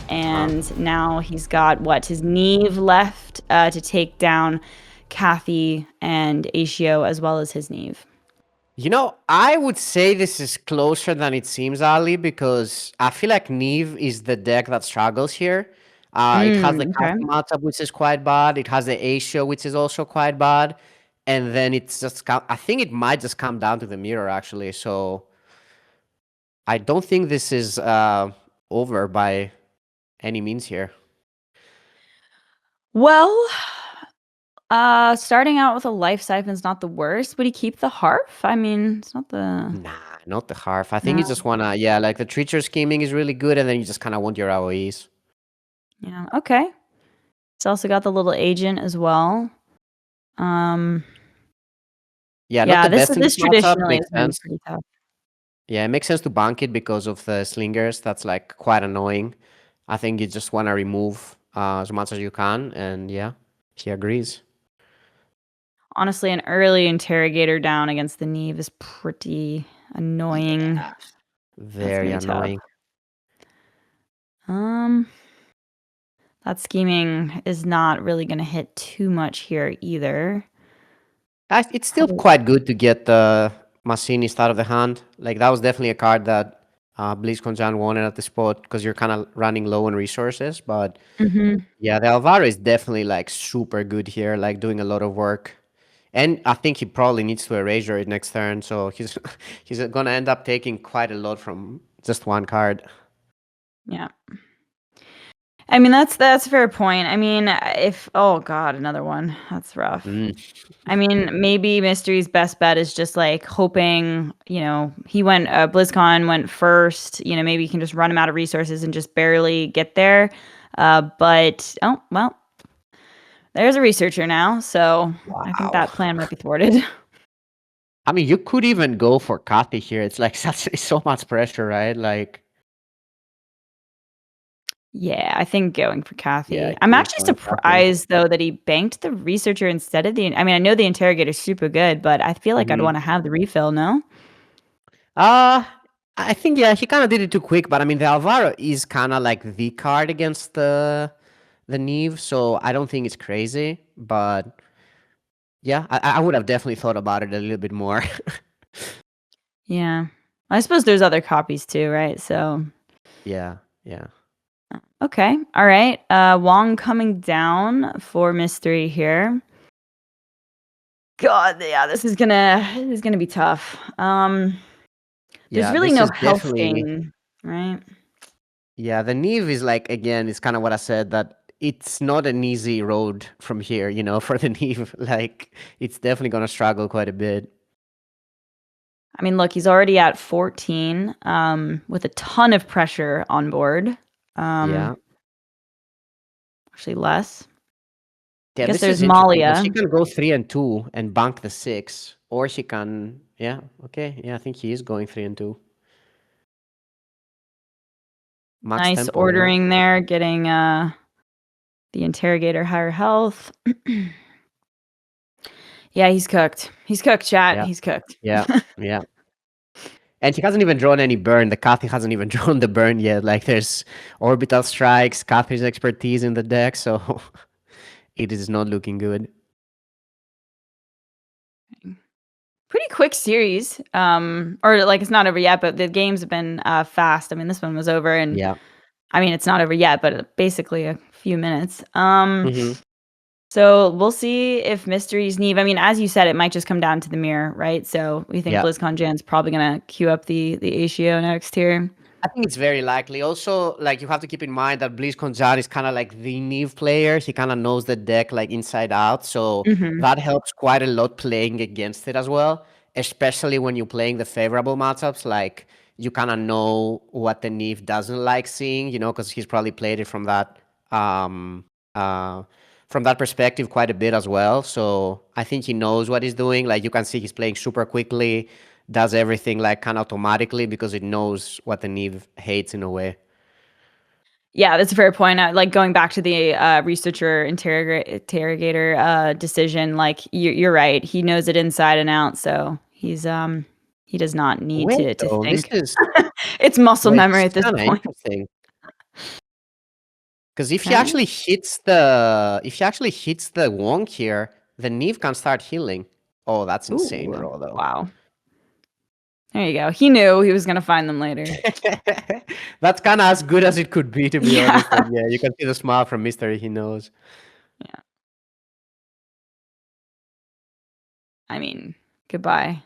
And now he's got his Neve left to take down Kathy and Ashio as well as his Neve. I would say this is closer than it seems, Ali, because I feel like Neve is the deck that struggles here. It has the Okay. Kathy matchup, which is quite bad. It has the Asho, which is also quite bad. And then it's just, I think it might just come down to the mirror, actually. So I don't think this is over by any means here. Well, starting out with a life siphon's not the worst. Would he keep the harp? I mean, it's not the... Nah, not the harp. I think you No. just want to, like the treacher scheming is really good, and then you just kind of want your AoEs. Yeah, okay. It's also got the little agent as well. Yeah, Yeah, not the this best in this matchup. traditionally Makes has been sense. pretty tough. Yeah, it makes sense to bank it because of the slingers. That's like quite annoying. I think you just want to remove as much as you can, and yeah, he agrees. Honestly, an early interrogator down against the Neve is pretty annoying. Yeah, That's very gonna be tough. annoying. That scheming is not really gonna hit too much here either. It's still Probably. quite good to get the Machinist out of the hand. Like that was definitely a card that BlizzconJan wanted at the spot because you're kind of running low on resources. But yeah, the Alvaro is definitely like super good here, like doing a lot of work. And I think he probably needs to erasure it next turn, so he's he's gonna end up taking quite a lot from just one card. Yeah. I mean, that's a fair point. I mean, if oh god, another one. That's rough. I mean, maybe Mystery's best bet is just like hoping, he went BlizzCon went first, maybe you can just run him out of resources and just barely get there. But oh, well, there's a researcher now, so I think that plan might be thwarted. I mean, you could even go for Kathy here. It's like it's so much pressure, right? Like, Yeah, I think going for Kathy. yeah, I'm he is actually going Kathy. surprised though that he banked the researcher instead of I mean, I know the interrogator's super good, but I feel like I'd want to have the refill, no? Uh, I think yeah, he kind of did it too quick. But I mean, the Alvaro is kind of like the card against the Neve, so I don't think it's crazy. But yeah, I would have definitely thought about it a little bit more. Yeah. I suppose there's other copies too, right? So, Yeah, yeah. okay. All right. Wong coming down for mystery here. God, yeah, this is gonna be tough. There's Yeah, really this no is health definitely. gain, right? Yeah, the Neve is like again, it's kind of what I said that it's not an easy road from here, for the Neve. Like it's definitely gonna struggle quite a bit. I mean, look, he's already at 14, with a ton of pressure on board. Yeah. Actually less. I Yeah, guess this is there's interesting because she Malia. can go 3 and 2 and bank the 6, or she can. Yeah, okay. Yeah, I think he is going 3 and 2. Max Nice tempo, yeah. ordering there, getting the interrogator higher health. Yeah, he's cooked. He's cooked, chat. Yeah, He's cooked. yeah, yeah. And he hasn't even drawn any burn. The Kathy hasn't even drawn the burn yet. Like there's orbital strikes, Kathy's expertise in the deck, so it is not looking good. Pretty quick series. Or like it's not over yet, but the games have been fast. I mean, this one was over, and Yeah. I mean it's not over yet, but basically a few minutes. Hmm. So we'll see if Mystery's Neve. I mean, as you said, it might just come down to the mirror, right? So we think Yeah. BlizzconJan's probably gonna queue up the Acio next here. I think it's very likely. Also, like you have to keep in mind that BlizzconJan is kind of like the Neve player. He kind of knows the deck like inside out, so that helps quite a lot playing against it as well. Especially when you're playing the favorable matchups, like you kind of know what the Neve doesn't like seeing, because he's probably played it um from that perspective quite a bit as well. So I think he knows what he's doing. Like you can see he's playing super quickly, does everything like kind of automatically because it knows what the Neve hates in a way. Yeah, that's a fair point. Like going back to the researcher interrogator decision, like you're right. He knows it inside and out, so he does not need Wait, to though, this think. is It's muscle wait, this memory at is this kind of point. interesting because if he Okay. actually hits the Wong here, the Neve can start healing. Oh, that's insane, Ooh, bro, though. wow. There you go. He knew he was gonna find them later. That's kind of as good as it could be, to be Yeah. honest. And yeah, you can see the smile from Mystery. He knows. Yeah. I mean, goodbye.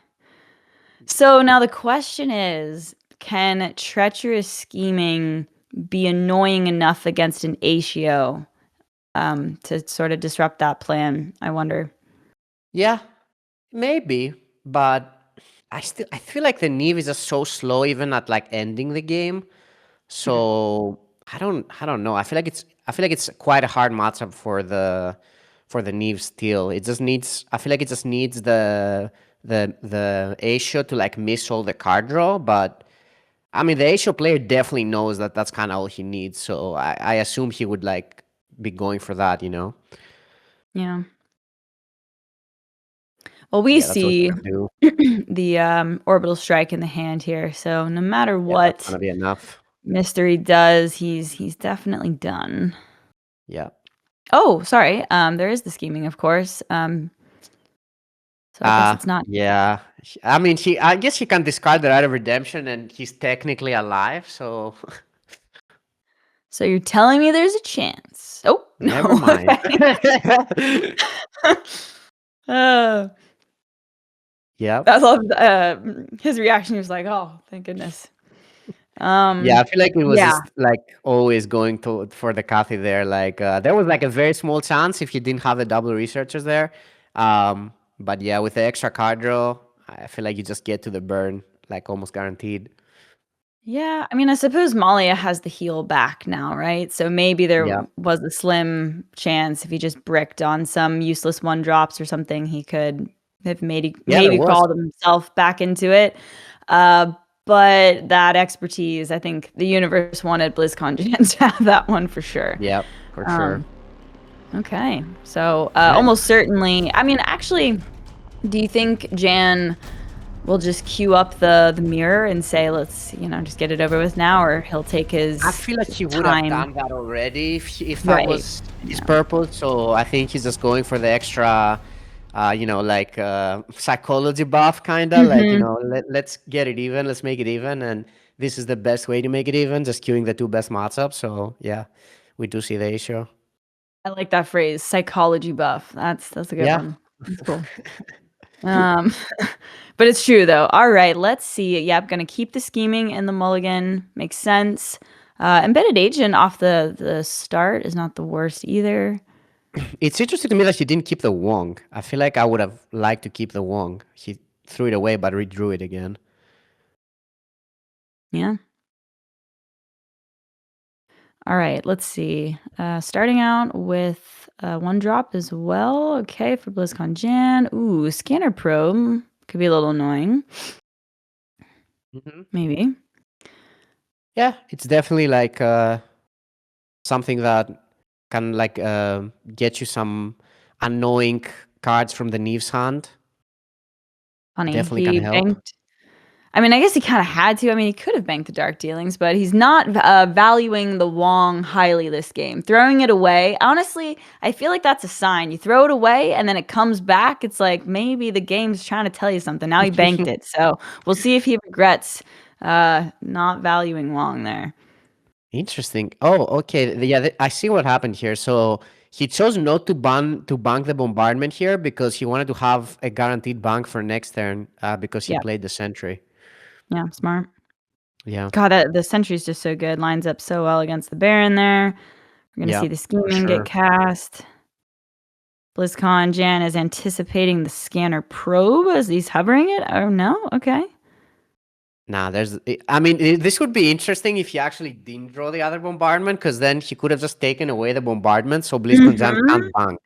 So now the question is, can treacherous scheming be annoying enough against an Acio to sort of disrupt that plan? I wonder. Yeah, maybe, but I feel like the Neve is just so slow even at like ending the game. So I don't know. I feel like it's quite a hard matchup for the Neve still. It just needs I feel like it just needs the Aisho to like miss all the card draw, but I mean the Aisho player definitely knows that that's kind of all he needs. So I assume he would like be going for that, you know? Yeah. Well, we Yeah, that's what see you can do. the orbital strike in the hand here. So no matter Yeah, that's what gonna be enough. Mystery does, he's definitely done. Yeah. Oh, sorry. There is the scheming, of course. So I guess it's not. Yeah. I mean, I guess he can discard the right of redemption, and he's technically alive. So So you're telling me there's a chance? Oh no. never mind. Okay. uh, Yep. I love his reaction. He was like, "Oh, thank goodness." Yeah, I feel like it was Yeah. just like always going to for the Cathy there. Like there was like a very small chance if you didn't have the double researchers there. But yeah, with the extra card draw, I feel like you just get to the burn like almost guaranteed. Yeah, I mean, I suppose Malia has the heal back now, right? So maybe there Yeah. was a slim chance if he just bricked on some useless one drops or something, he could have Yeah, there maybe was. crawled himself back into it. Uh, but that expertise, I think the universe wanted BlizzconJan to have that one for sure. Yep, for sure. Um, okay, so Nice. almost certainly. I mean, actually, do you think Jan will just queue up the mirror and say, let's, just get it over with now, or he'll take his I feel like he would have time. done that already if that Right. was his purpose. So I think he's just going for the extra, like psychology buff, kind of like let's get it even, let's make it even, and this is the best way to make it even, just queuing the two best matchups. So yeah, we do see the issue. I like that phrase, psychology buff. That's a good Yeah. one. That's cool. But it's true though. All right, let's see. Yep, gonna keep the scheming and the mulligan. Makes sense. Embedded agent off the start is not the worst either. It's interesting to me that he didn't keep the Wong. I feel like I would have liked to keep the Wong. He threw it away but redrew it again. Yeah. All right, let's see. Starting out with one drop as well. Okay, for BlizzconJan. Ooh, scanner probe could be a little annoying. Mm-hmm. Maybe. Yeah, it's definitely like something that can like get you some annoying cards from the Neve's hand. Funny. Definitely can He help. banked. I mean, I guess he kind of had to. I mean, he could have banked the dark dealings, but he's not valuing the Wong highly this game. Throwing it away, honestly, I feel like that's a sign. You throw it away and then it comes back. It's like maybe the game's trying to tell you something. Now he banked it. So we'll see if he regrets not valuing Wong there. Interesting. Oh, okay. Yeah, I see what happened here. So he chose not to bank the bombardment here because he wanted to have a guaranteed bank for next turn because he Yeah. played the sentry. Yeah, smart. Yeah. God, the sentry's just so good. Lines up so well against the Baron there. We're going to Yeah, see the scheming sure. get cast. BlizzconJan is anticipating the scanner probe as he's hovering it. Oh, no? Okay. Nah, this would be interesting if he actually didn't draw the other bombardment, because then he could have just taken away the bombardment, so BlizzconJan can't bank.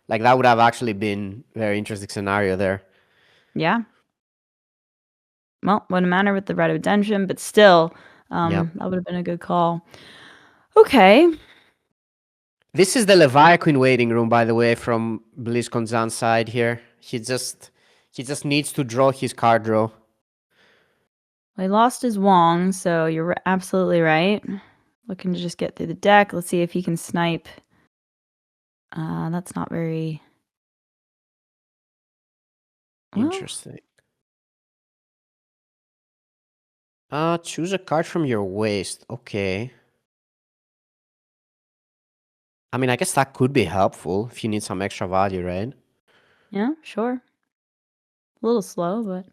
Like, that would have actually been a very interesting scenario there. Yeah. Well, wouldn't matter with the right of redemption, but still, Yep. that would have been a good call. Okay. This is the Leviathan waiting room, by the way, from BlizzconJan's side here. He just needs to draw his card draw. Well, he lost his Wong, so you're absolutely right. Looking to just get through the deck. Let's see if he can snipe. That's not very... Well, Interesting. Choose a card from your waist. Okay. I mean, I guess that could be helpful if you need some extra value, right? yeah, sure. A little slow, but...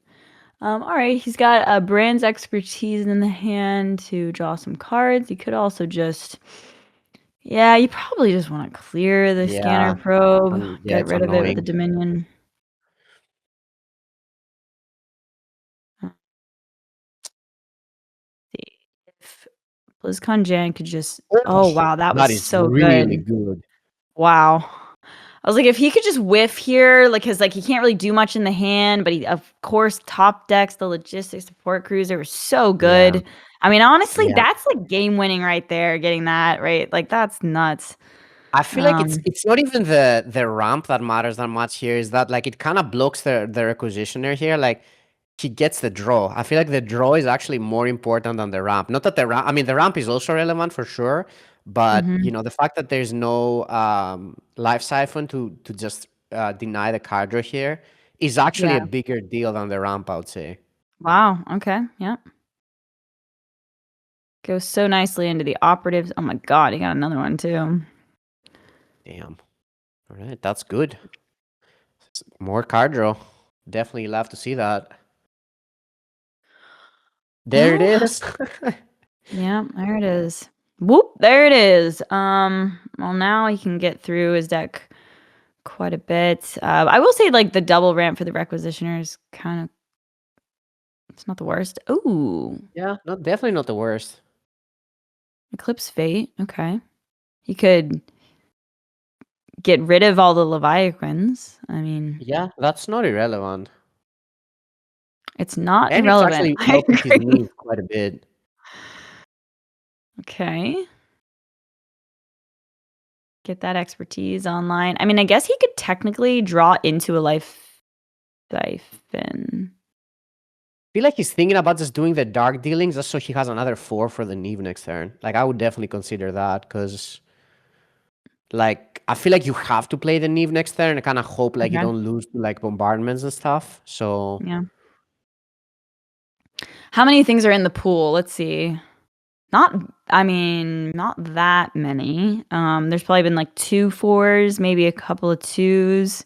all right, he's got Brand's expertise in the hand to draw some cards. He could also just... Yeah, you probably just want to clear the scanner probe, yeah, get it's rid of it with the annoying. Dominion. See if BlizzconJan could just... Oh, wow, that was is so really good. good. Wow. I was like, if he could just whiff here, like, because like he can't really do much in the hand, but he, of course, top decks the logistics support cruiser was so good. Yeah. I mean, honestly, Yeah. that's like game winning right there. Getting that right, like that's nuts. I feel like Um, it's not even the ramp that matters that much here. Is that like it kind of blocks the requisitioner here? Like he gets the draw. I feel like the draw is actually more important than the ramp. Not that the ramp. I mean, the ramp is also relevant for sure, but mhm. the fact that there's no life siphon to just deny the card draw here is actually Yeah. a bigger deal than the ramp, I would say. Wow. Okay. Yeah. Goes so nicely into the operatives. Oh my god, he got another one too. Damn. All right, that's good. More card draw. Definitely love to see that. There it Well, is. yeah, there it is. Whoop, there it is. Well, now he can get through his deck quite a bit. I will say, like, the double ramp for the requisitioners kind of, it's not the worst. Ooh, Yeah, no, definitely not the worst. Eclipse Fate. Okay. He could get rid of all the Leviathans. I mean, Yeah, that's not irrelevant. it's not And it's irrelevant. actually I helping his agree. knees quite a bit. Okay. Get that expertise online. I mean, I guess he could technically draw into a life siphon. Feel like he's thinking about just doing the dark dealings just so he has another 4 for the Neve next turn. Like, I would definitely consider that, because, like, I feel like you have to play the Neve next turn and kind of hope, like, you Okay. don't lose to, like, bombardments and stuff. So, Yeah. How many things are in the pool? Let's see. Not that many. There's probably been like 2 4s, maybe a couple of 2s.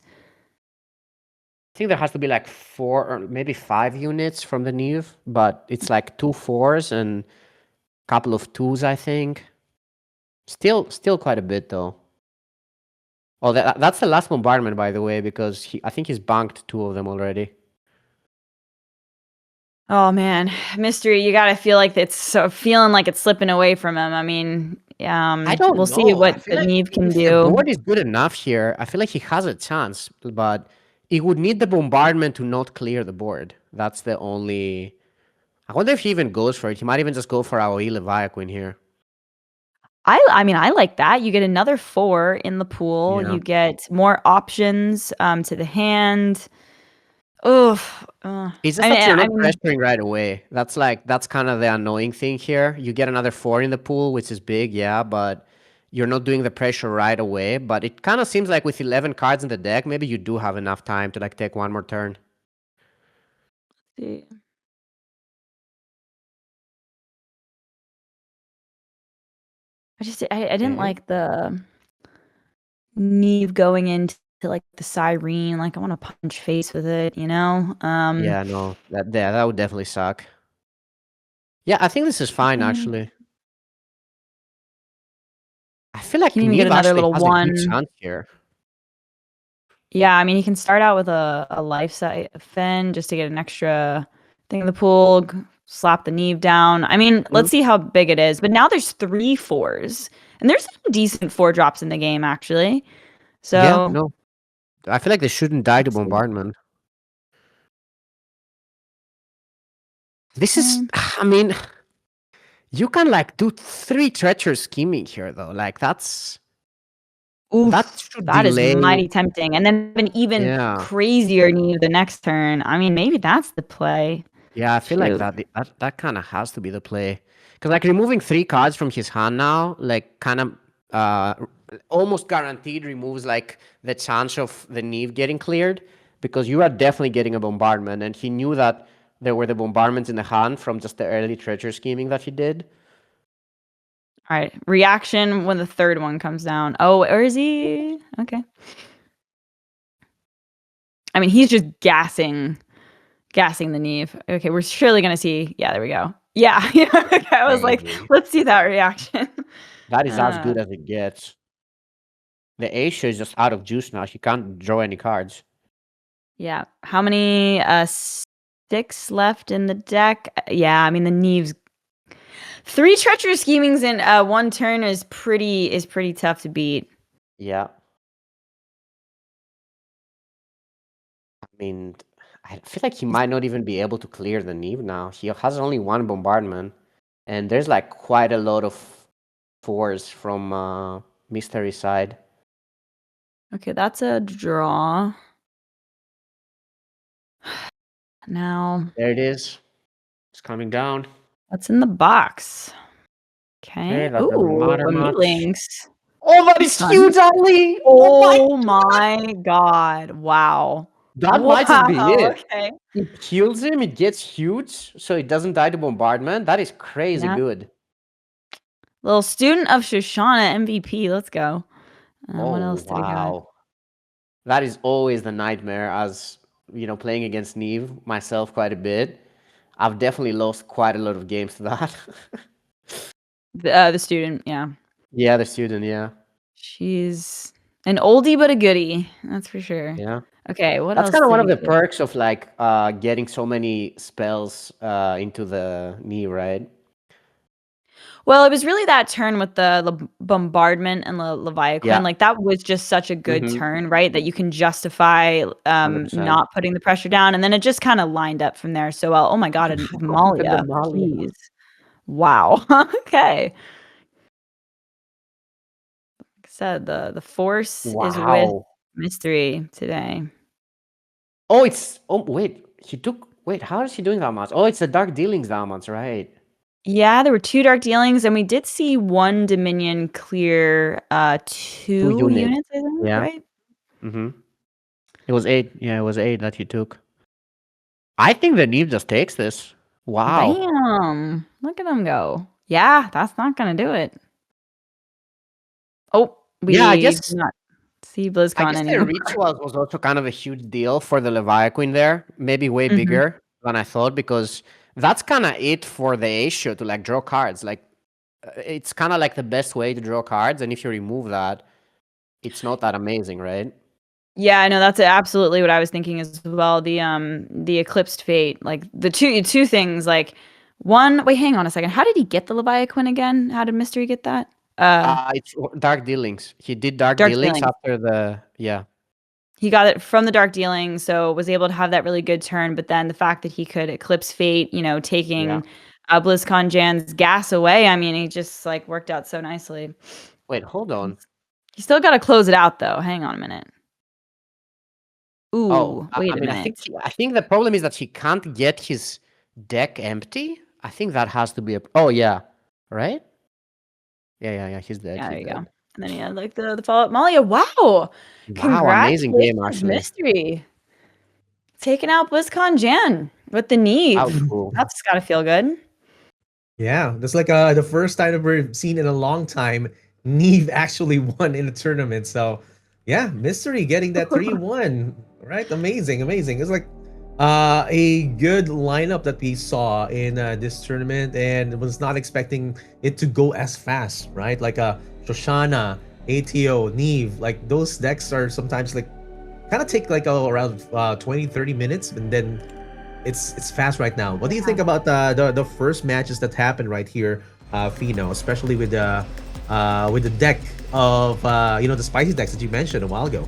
I think there has to be, like, 4 or maybe 5 units from the Neve, but it's, like, 2 4s and a couple of 2s, I think. Still quite a bit, though. Oh, that's the last bombardment, by the way, because I think he's banked 2 of them already. Oh man, mystery. You gotta feel like it's so feeling like it's slipping away from him. I mean, I we'll don't see know. I what feel the like Neve can if the do. board is good enough here, I feel like he has a chance, but he would need the bombardment to not clear the board. That's the only. I wonder if he even goes for it. He might even just go for AoE Leviathan here. I mean, I like that. You get another 4 in the pool. Yeah. You get more options to the hand. Oof. It's just I mean, that you're I not mean, pressuring right away. That's kind of the annoying thing here. You get another 4 in the pool, which is big, yeah, but you're not doing the pressure right away. But it kind of seems like with 11 cards in the deck, maybe you do have enough time to like take one more turn. see. I didn't Okay. like the Neve going into like the Cyrene. Like I want to punch face with it, you know? Yeah, no, that would definitely suck. Yeah, I think this is fine Okay. actually. I feel like Can even get Neve another actually little has a good 1. chance here. Yeah, I mean, you can start out with a life siphon just to get an extra thing in the pool, slap the Neve down. I mean, Mhm. let's see how big it is. But now there's 3 4s, and there's some decent 4 drops in the game actually. Yeah, So no. I feel like they shouldn't die to let's see. bombardment. This is, Okay. I mean, you can like do 3 treacherous scheming here though. Like that Oof, should that is delay. mighty tempting. And then an even Yeah. crazier Neve the next turn. I mean, maybe that's the play. Yeah, I feel like Shoot. that kind of has to be the play. Because like removing 3 cards from his hand now, like kind of uh almost guaranteed removes like the chance of the Neve getting cleared, because you are definitely getting a bombardment, and he knew that there were the bombardments in the hand from just the early treasure scheming that he did. All right. Reaction when the third one comes down. Oh, or is he? Okay. I mean, he's just gassing the Neve. Okay, we're surely gonna see. Yeah, there we go. Yeah, yeah. Okay, I was like, Crazy. let's see that reaction. That is as Uh, good as it gets. The Asia is just out of juice now. She can't draw any cards. yeah. How many 6 left in the deck? Yeah, I mean the Neve's 3 treacherous schemings in 1 turn is pretty tough to beat. Yeah. I mean, I feel like he might not even be able to clear the Neve now. He has only 1 bombardment, and there's like quite a lot of 4s from Mystery side. Okay, that's a draw. Now, There it is. It's coming down. what's in the box? Okay. Okay, that doesn't Ooh, matter a much. Meatlings. Oh, that That's is fun. huge, Ali! Oh my god. Wow. That might just be Wow. it. Okay. It kills him, it gets huge, so it doesn't die to bombardment. That is crazy Yeah. good. Little student of Shoshana MVP. Let's go. What Oh, else do we got? wow. That is always the nightmare as, playing against Neve myself quite a bit. I've definitely lost quite a lot of games to that. The student, yeah. Yeah, the student, yeah. She's an oldie but a goodie. That's for sure. Yeah. Okay, what That's else kind of did one of we the get? perks of getting so many spells into the knee, right? Well, it was really that turn with the bombardment and the Leviathan. Yeah. Like that was just such a good Mm-hmm. turn, right? That you can justify 100%. not putting the pressure down, and then it just kind of lined up from there so well. Oh my god, and The Malia, Malia. jeez, wow. Okay, like I said, the force is with Wow. mystery today. Oh, wait. Wait, how is he doing that much? Oh, it's the Dark Dealings that much, right? Yeah, there were 2 dark dealings, and we did see 1 Dominion clear, 2 2 units. units, I think, Yeah. right? Mm-hmm. It was 8. Yeah, it was 8 that he took. I think the Neve just takes this. Wow. Bam! Look at him go. Yeah, that's not gonna do it. Oh, Yeah, I we do guess not see I BlizzCon guess the anymore. rituals was also kind of a huge deal for the Leviathan there. Maybe way Mhm. bigger than I thought because that's kind of it for the Asia to draw cards. It's kind of like the best way to draw cards, and if you remove that, it's not that amazing, right? Yeah, I know, that's absolutely what I was thinking as well, the Eclipsed Fate, like, the two things, like, one wait, hang on a second, how did he get the Leviathan again? How did Mystery get that? It's Dark Dealings. He did Dark Dark Dealings Dealings. after yeah. He got it from the Dark Dealing, so was able to have that really good turn, but then the fact that he could Eclipse Fate, Yeah. taking, BlizzconJan's gas away, I mean, he just, like, worked out so nicely. Wait, hold on. You still gotta close it out, though. Hang on a minute. Oh, Ooh, wait a I minute. think the problem is that he can't get his deck empty. I think that has to be a. Oh yeah, right. Yeah. He's dead. Yeah, He's there you go. dead. And then he had, like, the follow-up Malia. Wow! Wow, amazing game Congratulations, actually. Mystery. Taking out BlizzconJan with the That was Neve. cool. That's gotta feel good. Yeah, that's like the first time that we've seen in a long time Neve actually won in a tournament. So yeah, Mystery getting that 3-1. Right? Amazing, amazing. It's like a good lineup that we saw in this tournament and was not expecting it to go as fast, right? Like Shoshana, ATO, Neve, like those decks are sometimes like kind of take like around 20-30 minutes and then it's fast right now. What do you think about the first matches that happened right here, Fino, especially with the deck of the spicy decks that you mentioned a while ago?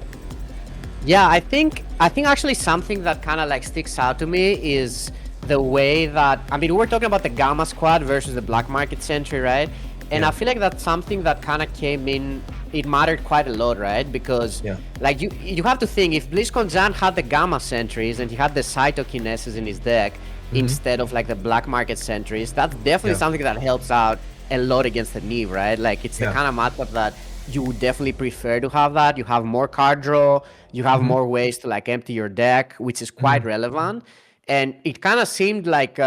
Yeah, I think actually something that kind of sticks out to me is the way that we were talking about the Gamma Squad versus the Black Market Sentry, right? And Yeah. I feel like that's something that kind of came in. It mattered quite a lot, right? Because you have to think if BlizzconJan had the Gamma Sentries and he had the Cytokinesis in his deck instead of the Black Market Sentries, that's definitely something that helps out a lot against the Neve, right? Like it's the kind of matchup that you would definitely prefer to have that. You have more card draw, you have more ways to empty your deck, which is quite relevant. And it kind of seemed like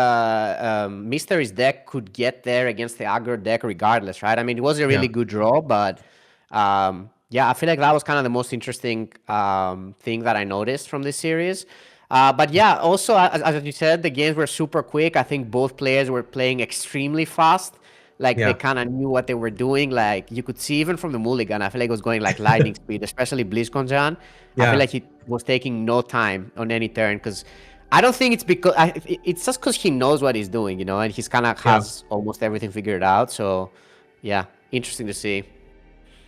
Mystery's deck could get there against the aggro deck regardless, right? I mean, it was a really good draw, but yeah, I feel like that was kind of the most interesting thing that I noticed from this series. But yeah, also, as you said, the games were super quick. I think both players were playing extremely fast. They kind of knew what they were doing. Like, you could see even from the mulligan, I feel like it was going lightning speed, especially BlizzconJan. I feel like he was taking no time on any turn because I don't think it's because it's just because he knows what he's doing, and he's kind of has almost everything figured out. So, yeah, interesting to see.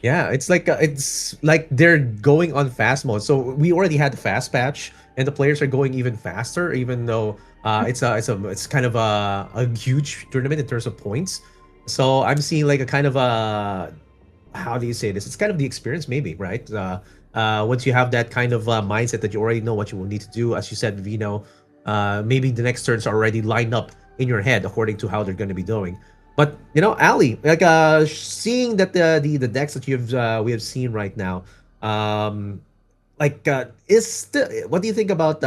Yeah, it's like they're going on fast mode. So we already had the fast patch, and the players are going even faster, even though it's kind of a huge tournament in terms of points. So I'm seeing like a kind of a how do you say this? It's kind of the experience, maybe, right? Once you have that kind of mindset that you already know what you will need to do, as you said, Vino, maybe the next turns are already lined up in your head according to how they're going to be doing. But Ali, like seeing that the decks that we have seen right now, um, what do you think about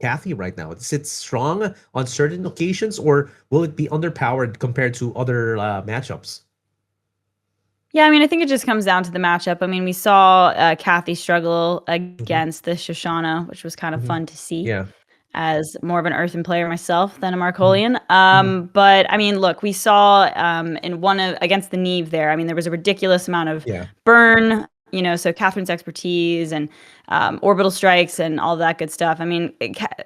Kathy right now? Is it strong on certain occasions, or will it be underpowered compared to other matchups? Yeah, I mean, I think it just comes down to the matchup. I mean, we saw Kathy struggle Hmm. against the Shoshana, which was kind of Hmm. fun to see Yeah. as more of an earthen player myself than a Hmm. Markolian. Hmm. But I mean, look, we saw in one of against the Neve there. I mean, there was a ridiculous amount of Yeah. burn. So Catherine's expertise and orbital strikes and all that good stuff. I mean,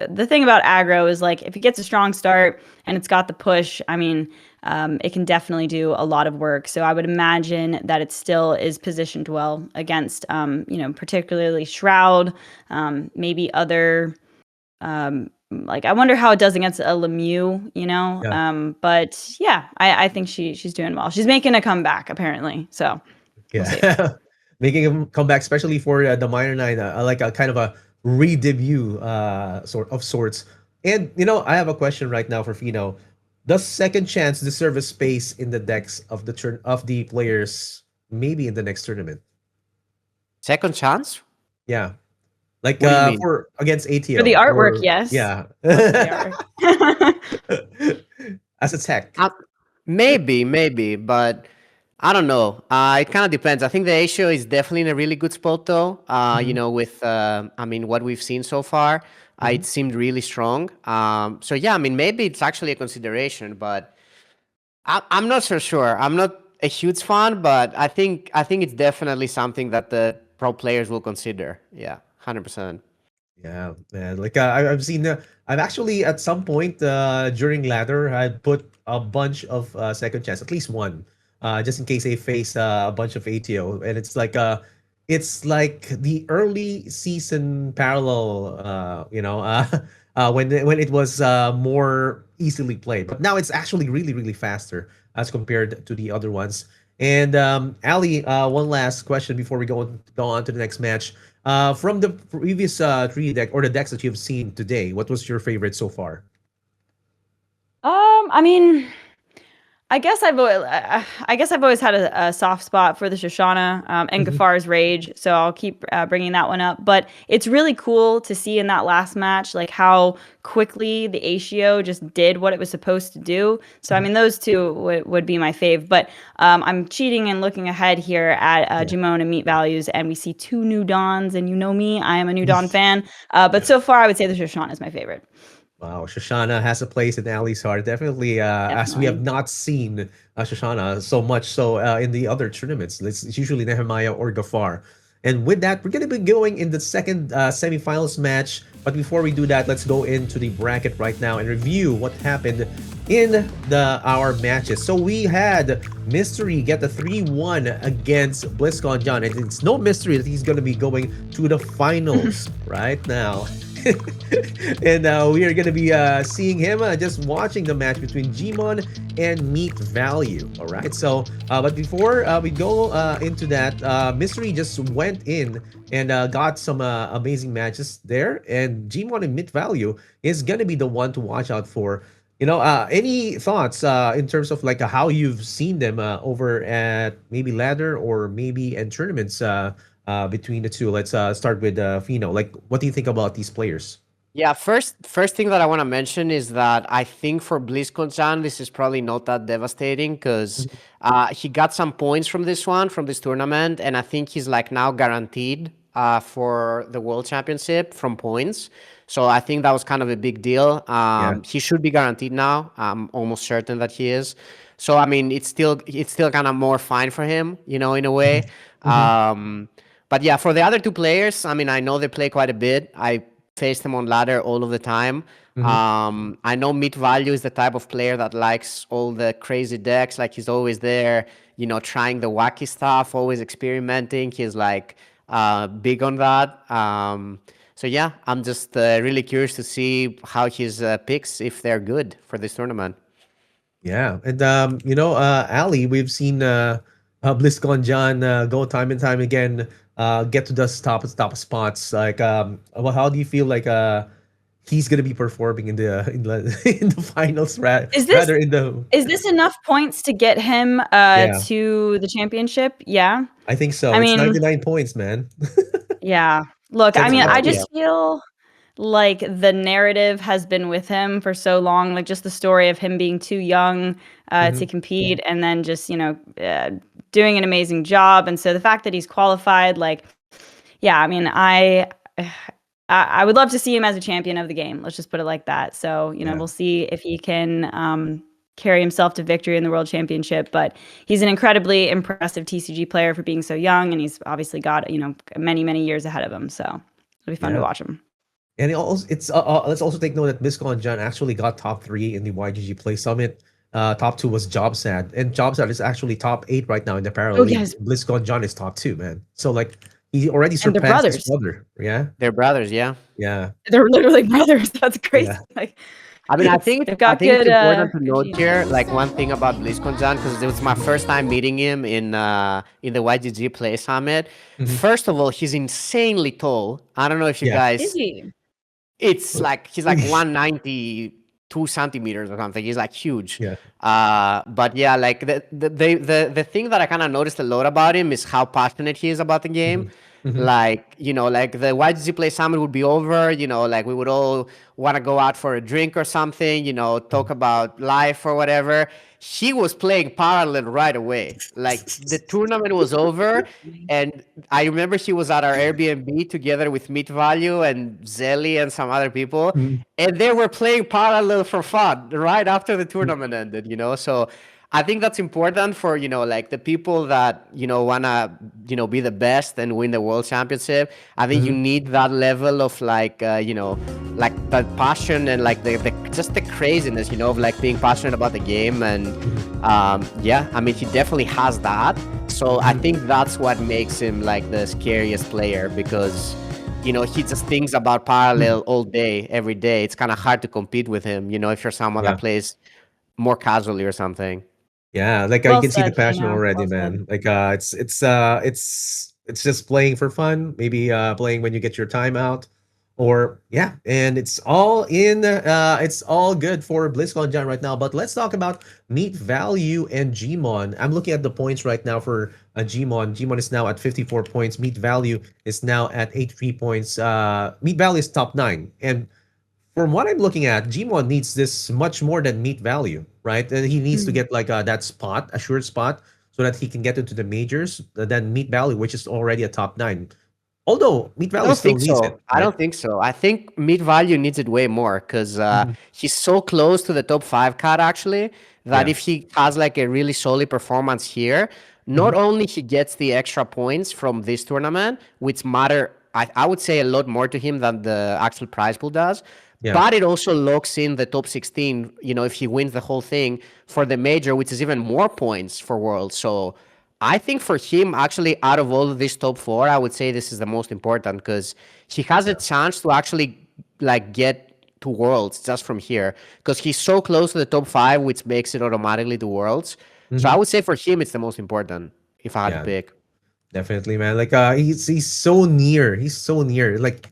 the thing about aggro is like if it gets a strong start and it's got the push. I mean, it can definitely do a lot of work. So I would imagine that it still is positioned well against, particularly Shroud, maybe other. Like I wonder how it does against a Lemieux, Yeah. But yeah, I think she's doing well. She's making a comeback apparently, so we'll see. Yeah. Making him come back, especially for the minor nine, like a kind of a re-debut of sorts. And I have a question right now for Fino. Does second chance deserve a space in the decks of the players, maybe in the next tournament? Second chance? Yeah, like What do you mean? for against For the ATO artwork, or yes. yeah, For the art. as a tech. Uh, maybe, but I don't know. It kind of depends. I think the Asia is definitely in a really good spot, though. Hmm. With I mean, what we've seen so far, Hmm. it seemed really strong. So yeah, I mean, maybe it's actually a consideration, but I'm not so sure. I'm not a huge fan, but I think it's definitely something that the pro players will consider. Yeah, 100%. Yeah, man. Like I've seen. I've actually at some point during ladder, I put a bunch of second chance, at least one, just in case they face a bunch of ATO, and it's like the early season parallel. When it was more easily played, but now it's actually really really faster as compared to the other ones. And Ali, one last question before we go on to the next match. From the previous three deck or the decks that you've seen today, what was your favorite so far? I mean, I guess I've always had a soft spot for the Shoshana and Hmm. Gafar's Rage, so I'll keep bringing that one up. But it's really cool to see in that last match, like how quickly the Acio just did what it was supposed to do. So I Hmm. mean, those two would be my fave. But I'm cheating and looking ahead here at Yeah. Jimon and Meat Values, and we see two new Dons, and you know me, I am a new Dawn fan. But so far, I would say the Shoshana is my favorite, Wow, Shoshana has a place in Ali's heart. Definitely, as we have definitely. not seen Shoshana so much so in the other tournaments. It's usually Nehemiah or Gafar. And with that, we're going to be going in the second semifinals match. But before we do that, let's go into the bracket right now and review what happened in our matches. So we had Mystery get the 3-1 against BlizzconJan. And it's no mystery that he's going to be going to the finals right now. And we are going to be seeing him just watching the match between Jimon and MeatValue. All right. So, but before we go into that, Mystery just went in and got some amazing matches there. And Jimon and MeatValue is going to be the one to watch out for. Any thoughts in terms of like how you've seen them over at maybe ladder or maybe in tournaments between the two? Let's start with Fino. Like, what do you think about these players? Yeah, first thing that I want to mention is that I think for BlizzconJan, this is probably not that devastating because he got some points from this tournament, and I think he's like now guaranteed for the World Championship from points. So I think that was kind of a big deal. Yeah. He should be guaranteed now. I'm almost certain that he is. So I mean, it's still kind of more fine for him, in a way. Hmm. But yeah, for the other two players, I mean, I know they play quite a bit. I face them on ladder all of the time. Hmm. I know Meat Value is the type of player that likes all the crazy decks. Like he's always there, trying the wacky stuff, always experimenting. He's like big on that. So yeah, I'm just really curious to see how his picks, if they're good for this tournament. Yeah, and Ali, we've seen BlizzconJan go time and time again, get to the top spots. Like, well, how do you feel like he's gonna be performing in the finals, Is this rather in the is this enough points to get him yeah? to the championship? Yeah. I think so. I It's mean, 99 points, man. yeah. Look, I That's mean, I enough. Yeah. just feel like the narrative has been with him for so long, like just the story of him being too young to Hmm. compete and then just, doing an amazing job. And so the fact that he's qualified, like, yeah, I mean, I would love to see him as a champion of the game. Let's just put it like that. So, Yeah. we'll see if he can carry himself to victory in the World Championship. But he's an incredibly impressive TCG player for being so young, and he's obviously got, many, many years ahead of him. So it'll be fun to Yeah. watch him. And it's let's also take note that BlizzconJan actually got top three in the YGG Play Summit. Top two was JobSad, and JobSad is actually top eight right now in the parallel Oh, league. yes. BlizzconJan is top two, man. So like he already And they're surpassed his brothers. brother. Yeah, They're brothers, yeah. yeah, They're literally brothers. That's crazy. yeah. Like, I mean, they've I got think it's good, important to good note genes. here, like one thing about BlizzconJan, because it was my first time meeting him in the YGG Play Summit. Mhm. First of all, he's insanely tall. I don't know if you Yeah. Is guys. he? It's like he's like 192 centimeters or something. He's like huge. Yeah. But yeah, like the thing that I kind of noticed a lot about him is how passionate he is about the game. Mhm. Mhm. Like, like the YGG Play Summit would be over, like we would all want to go out for a drink or something, talk about life or whatever. He was playing parallel right away. Like the tournament was over, and I remember he was at our Airbnb together with MeatValue and Zelly and some other people, Mhm. and they were playing parallel for fun right after the tournament ended. So I think that's important for, like the people that, wanna, be the best and win the world championship. I think you Mhm. need that level of like, like that passion and like the just the craziness, of like being passionate about the game. And yeah, I mean, he definitely has that. So I think that's what makes him like the scariest player, because he just thinks about parallel all day, every day. It's kind of hard to compete with him, if you're someone Yeah. that plays more casually or something. Yeah, like you Well can see the said, passion already, well said. man. Like it's just playing for fun, maybe playing when you get your time out, or yeah, and it's all good for BlizzconJan right now. But let's talk about MeatValue and Jimon. I'm looking at the points right now for Jimon. Jimon is now at 54 points. MeatValue is now at 83 points. MeatValue is top 9, and from what I'm looking at, Jimon needs this much more than MeatValue, right? And he needs to Mm. get like that spot, assured spot, so that he can get into the majors. Than MeatValue, which is already a top 9. Although I MeatValue don't still think needs it, so. I right? don't think so. I think MeatValue needs it way more, because Mhm. he's so close to the top 5 cut actually, that Yeah. if he has like a really solid performance here, not Mhm. only he gets the extra points from this tournament, which matter, I would say, a lot more to him than the actual prize pool does, Yeah. but it also locks in the top 16, if he wins the whole thing for the major, which is even more points for Worlds. So I think for him, actually, out of all of these top 4, I would say this is the most important, because he has a chance to actually like get to Worlds just from here, because he's so close to the top 5, which makes it automatically to Worlds. So I Mhm. would say for him, it's the most important if I had to Yeah. pick. Definitely, man. Like he's so near. He's so near. Like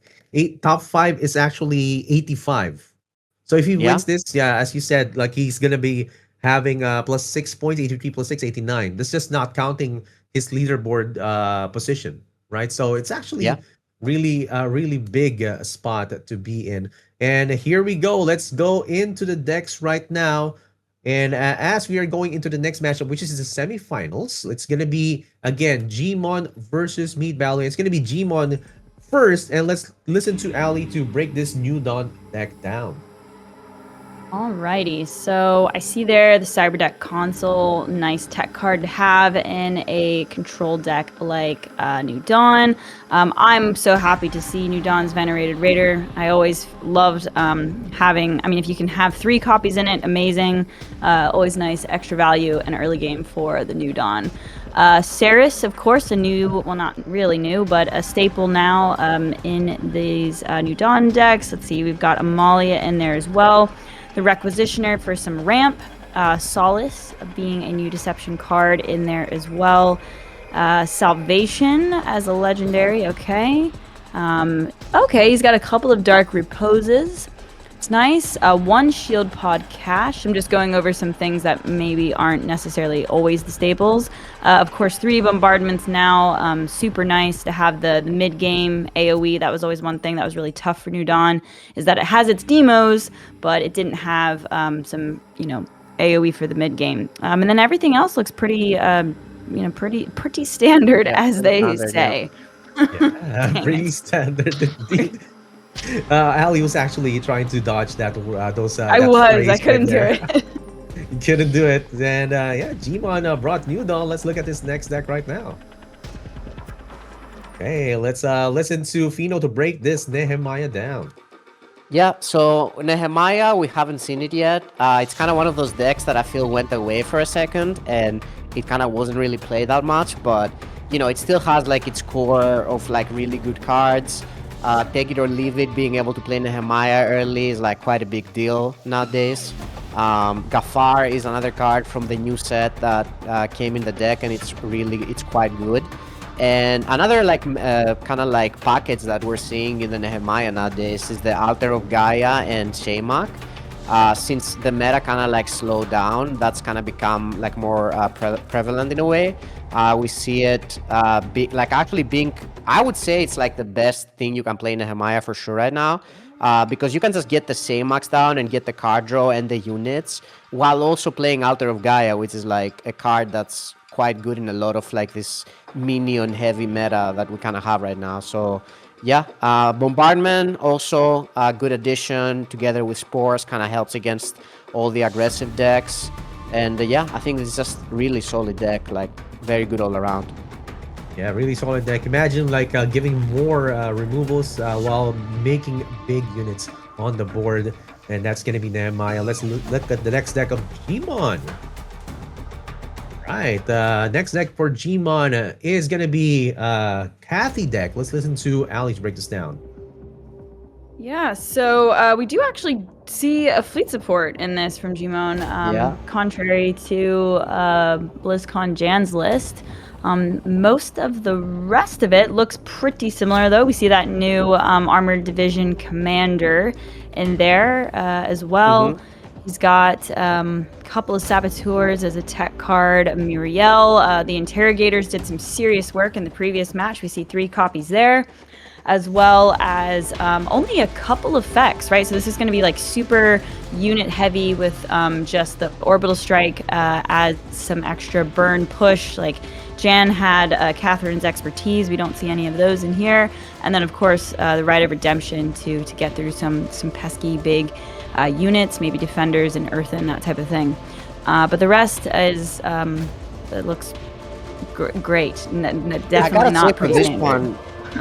top 5 is actually 85. So if he Yeah, wins this, yeah, as you said, like he's gonna be having plus 6 points, 83 plus 6, 89. That's just not counting his leaderboard position, right? So it's yeah. actually really big spot to be in. And here we go. Let's go into the decks right now. And as we are going into the next matchup, which is the semifinals, it's going to be, again, Jimon versus MeatValue. It's going to be Jimon first. And let's listen to Ali to break this New Dawn deck down. Alrighty, so I see there the Cyberdeck console, nice tech card to have in a control deck like New Dawn. I'm so happy to see New Dawn's Venerated Raider. I always loved having, I mean, if you can have 3 copies in it, amazing. Always nice extra value and early game for the New Dawn. Ceres, of course, a new, well, not really new, but a staple now in these New Dawn decks. Let's see, we've got Amalia in there as well. The Requisitioner for some ramp. Solace being a new Deception card in there as well. Salvation as a legendary, okay. Okay, he's got a couple of Dark Reposes. It's nice. One Shield Pod Cash. I'm just going over some things that maybe aren't necessarily always the staples. Of course, 3 Bombardments now. Super nice to have the mid-game AoE. That was always one thing that was really tough for New Dawn, is that it has its demos, but it didn't have some, AoE for the mid-game. And then everything else looks pretty, pretty standard, as they say. Yeah, pretty standard indeed. Ali was actually trying to dodge that. I couldn't do it. You couldn't do it. And Jimon brought New Dawn. Let's look at this next deck right now. Okay, let's listen to Fino to break this Nehemiah down. Yeah, so Nehemiah, we haven't seen it yet. It's kind of one of those decks that I feel went away for a second, and it kind of wasn't really played that much, but it still has like its core of like really good cards. Take it or leave it, being able to play Nehemiah early is like quite a big deal nowadays. Gafar is another card from the new set that came in the deck, and it's quite good. And another like kind of like package that we're seeing in the Nehemiah nowadays is the Altar of Gaia and Shamak. Since the meta kind of like slowed down, that's kind of become like more prevalent in a way. We see it being, I would say it's like the best thing you can play in Nehemiah for sure right now, because you can just get the same max down and get the card draw and the units while also playing Altar of Gaia, which is like a card that's quite good in a lot of like this minion heavy meta that we kind of have right now. So yeah, Bombardment also a good addition together with Spores, kind of helps against all the aggressive decks. And I think it's just really solid deck, like very good all around. Yeah, really solid deck. Imagine like giving more removals while making big units on the board, and that's gonna be Nehemiah. Let's look at the next deck of Jimon. Right, next deck for Jimon is gonna be Kathy deck. Let's listen to Ali to break this down. Yeah, so we do actually see a fleet support in this from Jimon, contrary to BlizzconJan's list. Most of the rest of it looks pretty similar, though. We see that new Armored Division Commander in there as well. Mm-hmm. He's got a couple of Saboteurs as a tech card. Muriel, the Interrogators did some serious work in the previous match. We see 3 copies there, as well as only a couple effects, right? So this is going to be like super unit heavy with just the Orbital Strike, adds some extra burn push. Like Jan had Catherine's Expertise. We don't see any of those in here. And then, of course, the Rite of Redemption to get through some pesky big units, maybe Defenders and Earthen, that type of thing. But the rest is, it looks great. Definitely not for this one.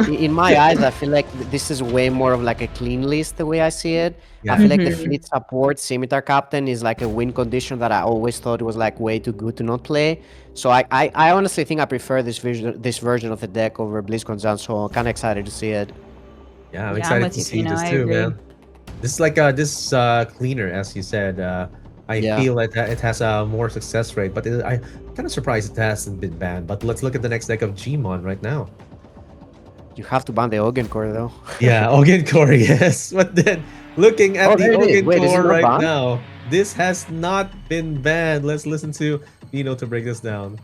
In my eyes, I feel like this is way more of like a clean list the way I see it. Yeah. I feel like the fleet support Scimitar Captain is like a win condition that I always thought was like way too good to not play. So I honestly think I prefer this version of the deck over BlizzconJan, so I'm kind of excited to see it. Yeah, I'm excited to see this too, man. This is like this cleaner, as you said. I feel like it has a more success rate, but I'm kind of surprised it hasn't been banned. But let's look at the next deck of Jimon right now. You have to ban the Ogen Core though. Yeah, Ogen Core, yes. But then looking at the Ogen Core right now, this has not been banned. Let's listen to Vino to break this down.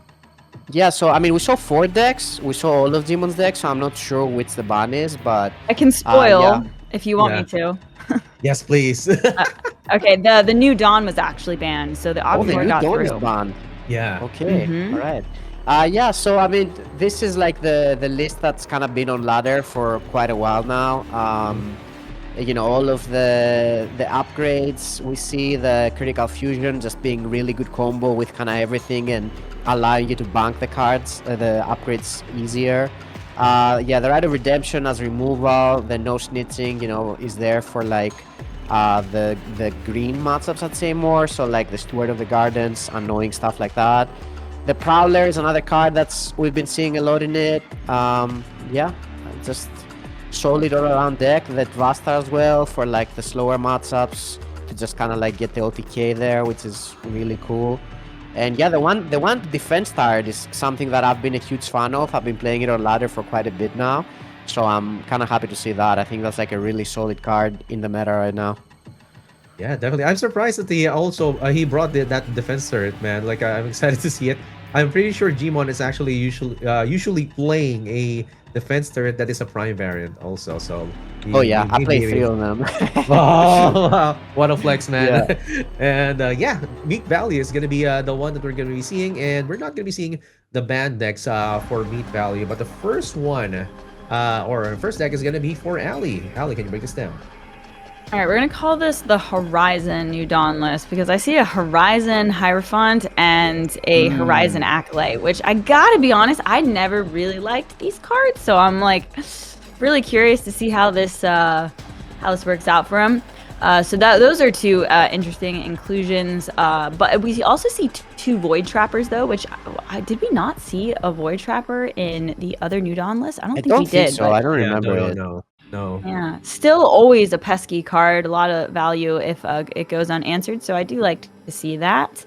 Yeah, so I mean, we saw 4 decks. We saw all of Jimon's decks, so I'm not sure which the ban is, but I can spoil if you want me to. Yes, please. Okay, the New Dawn was actually banned, so the Ogen got through. The New Dawn is banned. Yeah. Okay. All right. So I mean, this is like the list that's kind of been on ladder for quite a while now. All of the upgrades, we see the Critical Fusion just being really good combo with kind of everything and allowing you to bank the cards, the upgrades easier. The Rite of Redemption as removal, the no snitching, is there for like the green matchups, I'd say more. So like the Steward of the Gardens, annoying stuff like that. The Prowler is another card we've been seeing a lot in it. Just solid all around deck. The Dvastar as well for like the slower matchups. to just kind of like get the OTK there, which is really cool. And yeah, the one defense tired is something that I've been a huge fan of. I've been playing it on ladder for quite a bit now, so I'm kind of happy to see that. I think that's like a really solid card in the meta right now. Yeah, definitely. I'm surprised that he brought that defense turret, man. Like I'm excited to see it. I'm pretty sure Jimon is actually usually playing a defense turret that is a prime variant also. So I play 3 of them. Oh, what a flex, man. Yeah. And MeatValue is going to be the one that we're going to be seeing. And we're not going to be seeing the banned decks for MeatValue. But the first one, or first deck is going to be for Ali. Ali, can you break this down? All right, we're going to call this the Horizon New Dawn list because I see a Horizon Hierophant and a Horizon Acolyte, which I gotta be honest, I never really liked these cards. So I'm like really curious to see how this works out for him. So those are two interesting inclusions. But we also see 2 Void Trappers though, which did we not see a Void Trapper in the other New Dawn list? I don't think we did. So. I don't remember it. No. Yeah, still always a pesky card. A lot of value if it goes unanswered. So I do like to see that.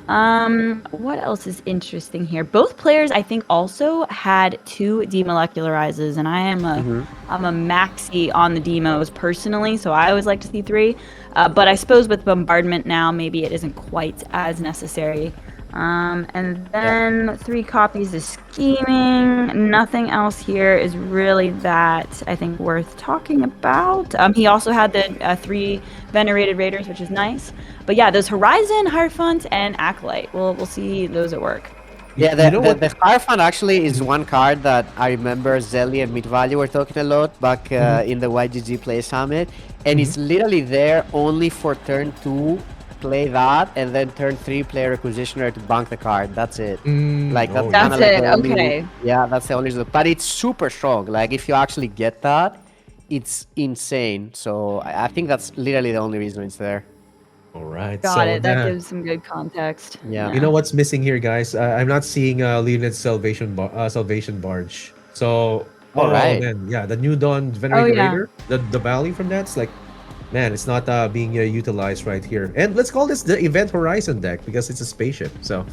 What else is interesting here? Both players, I think, also had 2 demolecularizes, and I am I'm a maxi on the demos personally, so I always like to see 3. But I suppose with bombardment now, maybe it isn't quite as necessary. And then 3 copies of scheming. Nothing else here is really that I think worth talking about. He also had the 3 venerated raiders, which is nice. But yeah, those Horizon, Hierophant, and Acolyte. We'll see those at work. Yeah, the Hierophant actually is one card that I remember Zelly and MeatValue were talking a lot back in the YGG Play Summit, and it's literally there only for turn 2. Play that, and then turn 3 play Requisitioner to bank the card. That's it. Like that's That's like it. Okay. Yeah, that's the only. But it's super strong. Like if you actually get that, it's insane. So I think that's literally the only reason it's there. All right. Got it. That gives some good context. Yeah. You know what's missing here, guys? I'm not seeing Leonid's Salvation Barge. So, man, yeah, the New Dawn Venerated Raider, the value from that's like, man, it's not being utilized right here. And let's call this the Event Horizon deck because it's a spaceship. So,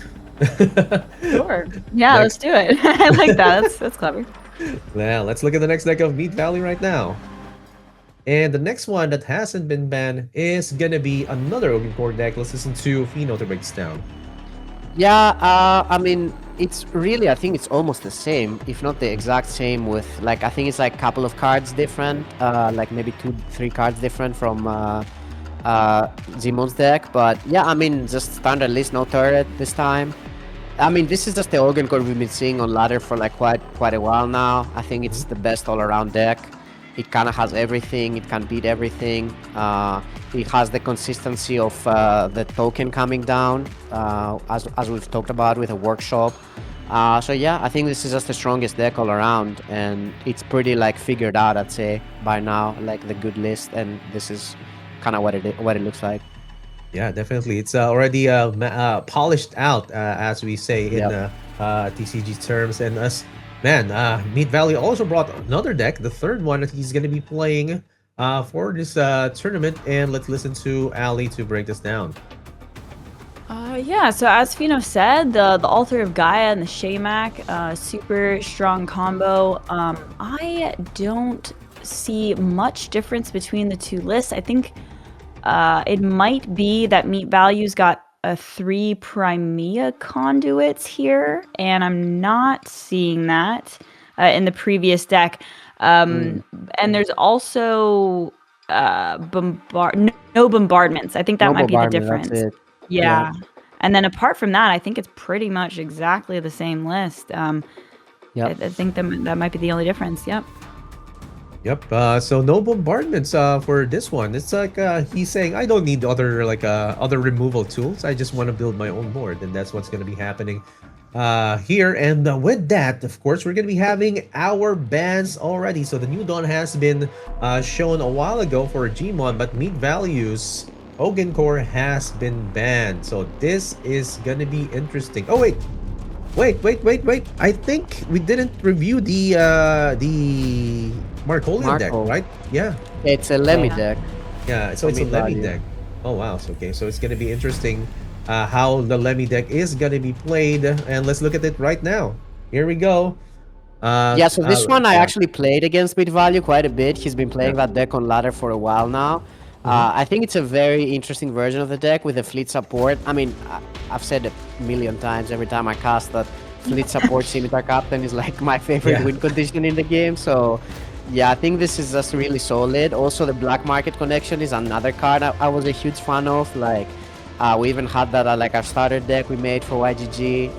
sure. Yeah, let's do it. I like that. That's clever. Well, let's look at the next deck of MeatValue right now. And the next one that hasn't been banned is gonna be another Ogun Core deck. Let's listen to Fino to break this down. Yeah, I mean, it's really, I think it's almost the same, if not the exact same with, like, I think it's like a couple of cards different, like maybe 2-3 cards different from Jimon's deck. But yeah, I mean, just standard list, no turret this time. I mean, this is just the Ogun Core we've been seeing on ladder for like quite a while now. I think it's the best all-around deck. It kind of has everything. It can beat everything. It has the consistency of the token coming down, as we've talked about with a workshop. So yeah, I think this is just the strongest deck all around, and it's pretty like figured out, I'd say, by now, like the good list, and this is kind of what it looks like. Yeah, definitely. It's already polished out, as we say in TCG terms, and us. Man, MeatValue also brought another deck, the third one that he's going to be playing for this tournament. And let's listen to Ali to break this down. Yeah, so as Fino said, the Altar of Gaia and the Shamak, super strong combo. I don't see much difference between the 2 lists. I think it might be that MeatValue's got 3 Primea conduits here, and I'm not seeing that in the previous deck. And there's also no bombardments. I think that might be the difference. Yeah. And then apart from that, I think it's pretty much exactly the same list. I think that might be the only difference. Yep. So no bombardments for this one. It's like he's saying, I don't need other other removal tools. I just want to build my own board, and that's what's going to be happening here. And with that, of course, we're going to be having our bans already. So the New Dawn has been shown a while ago for Jimon, but MeatValue's Ogun Core has been banned. So this is going to be interesting. Oh wait. I think we didn't review the Markolian deck, right? Yeah. It's a Lemmy deck. Yeah, so it's a Lemmy deck. Oh wow. So, okay, so it's gonna be interesting how the Lemmy deck is gonna be played, and let's look at it right now. Here we go. Yeah, so this one I Yeah. actually played against MeatValue quite a bit. He's been playing Yeah. that deck on ladder for a while now. I think it's a very interesting version of the deck with the fleet support. I mean, I've said it a million times every time I cast that fleet support Scimitar Captain is like my favorite Yeah. win condition in the game. So yeah, I think this is just really solid. Also, the Black Market Connection is another card I was a huge fan of. Like, we even had that like our starter deck we made for YGG.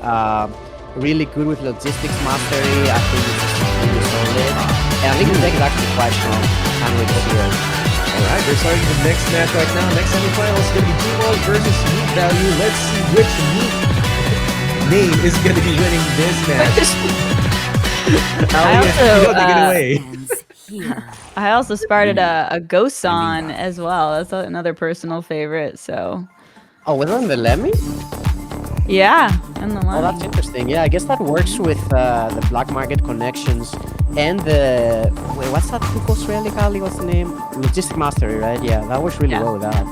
Really good with logistics mastery. I think it's really solid. And I think the deck is actually quite strong. Can't wait to see it. Alright, we're starting the next match right now. Next semifinal is going to be Jimon versus MeatValue. Let's see which meat name is going to be winning this match. I also started a Gosan as well. That's another personal favorite. So. Oh, was that in the Lemmy? Yeah, and the Oh, that's interesting. Yeah, I guess that works with the black market connections and the wait, what's that Tukos Relic Ali? What's the name? Logistic Mastery, right? Yeah, that works really well with that.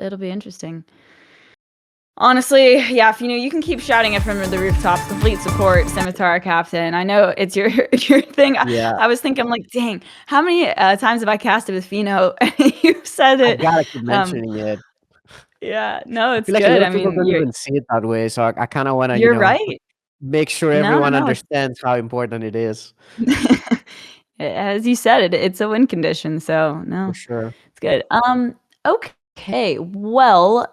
It'll be interesting. Honestly, yeah, if you can keep shouting it from the rooftops, the fleet support, Scimitar Captain. I know it's your thing. Yeah. I was thinking, I'm like, dang, how many times have I cast it with Fino? And you said it. I gotta keep mentioning it. Yeah, no, it's I feel like good. a lot of people don't even see it that way, so I kind of want to, You're right. make sure everyone understands how important it is. As you said, it's a win condition, so no, for sure, it's good. Okay, well,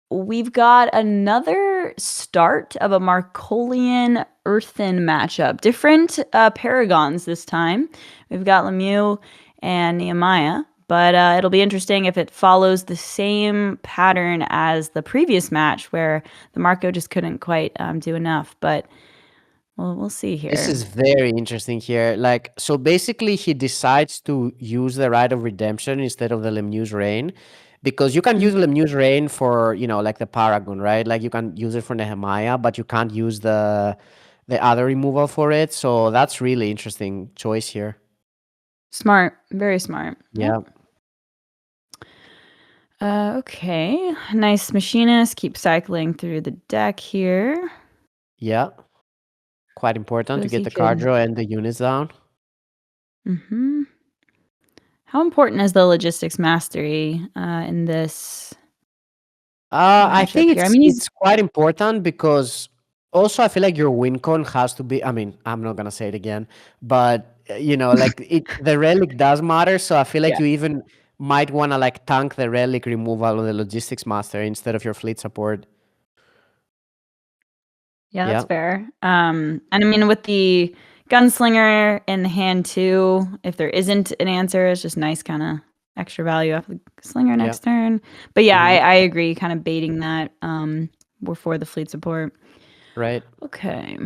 we've got another start of a Markolian Earthen matchup. Different Paragons this time. We've got Lemieux and Nehemiah, but it'll be interesting if it follows the same pattern as the previous match where the Marco just couldn't quite do enough, but we'll see here. This is very interesting here. Like, so basically he decides to use the Rite of Redemption instead of the Lemieux's Reign. Because you can use Lemieux's Reign for, like the Paragon, right? Like you can use it for Nehemiah, but you can't use the other removal for it. So that's really interesting choice here. Smart. Very smart. Yeah. Okay. Nice Machinist. Keep cycling through the deck here. Yeah. Quite important to get the card draw and the units down. Mm-hmm. How important is the logistics mastery in this? I think it's quite important because also I feel like your win con has to be. I mean, I'm not gonna say it again, but like the relic does matter. So I feel like you even might wanna like tank the relic removal on the logistics master instead of your fleet support. Yeah, that's fair. And I mean, with the gunslinger in the hand too, if there isn't an answer, it's just nice kind of extra value off the slinger next turn. But yeah, I agree, kind of baiting that before the fleet support. Right. Okay.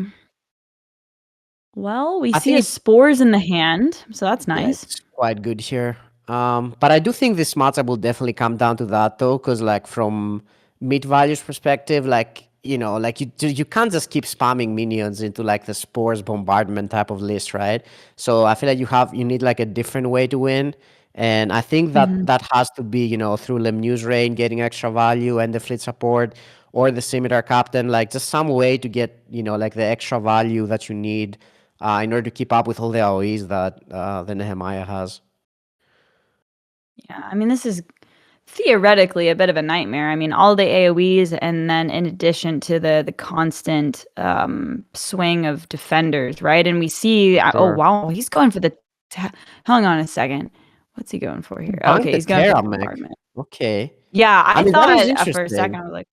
Well, we see spores in the hand, so that's nice. Yeah, it's quite good here. But I do think this matchup will definitely come down to that though, because like from MeatValue's perspective, like like you can't just keep spamming minions into like the spores bombardment type of list, right? So I feel like you need like a different way to win. And I think that has to be, through Lemieux's Reign, getting extra value and the fleet support, or the Scimitar Captain, like just some way to get, like the extra value that you need in order to keep up with all the AoEs that the Nehemiah has. Yeah, I mean, this is theoretically a bit of a nightmare. I mean, all the AoEs, and then in addition to the constant swing of defenders, right? And we see, oh wow, he's going for the. Hang on a second, what's he going for here? Okay, he's going for the bombardment. Okay. Yeah, I thought for a second I was like,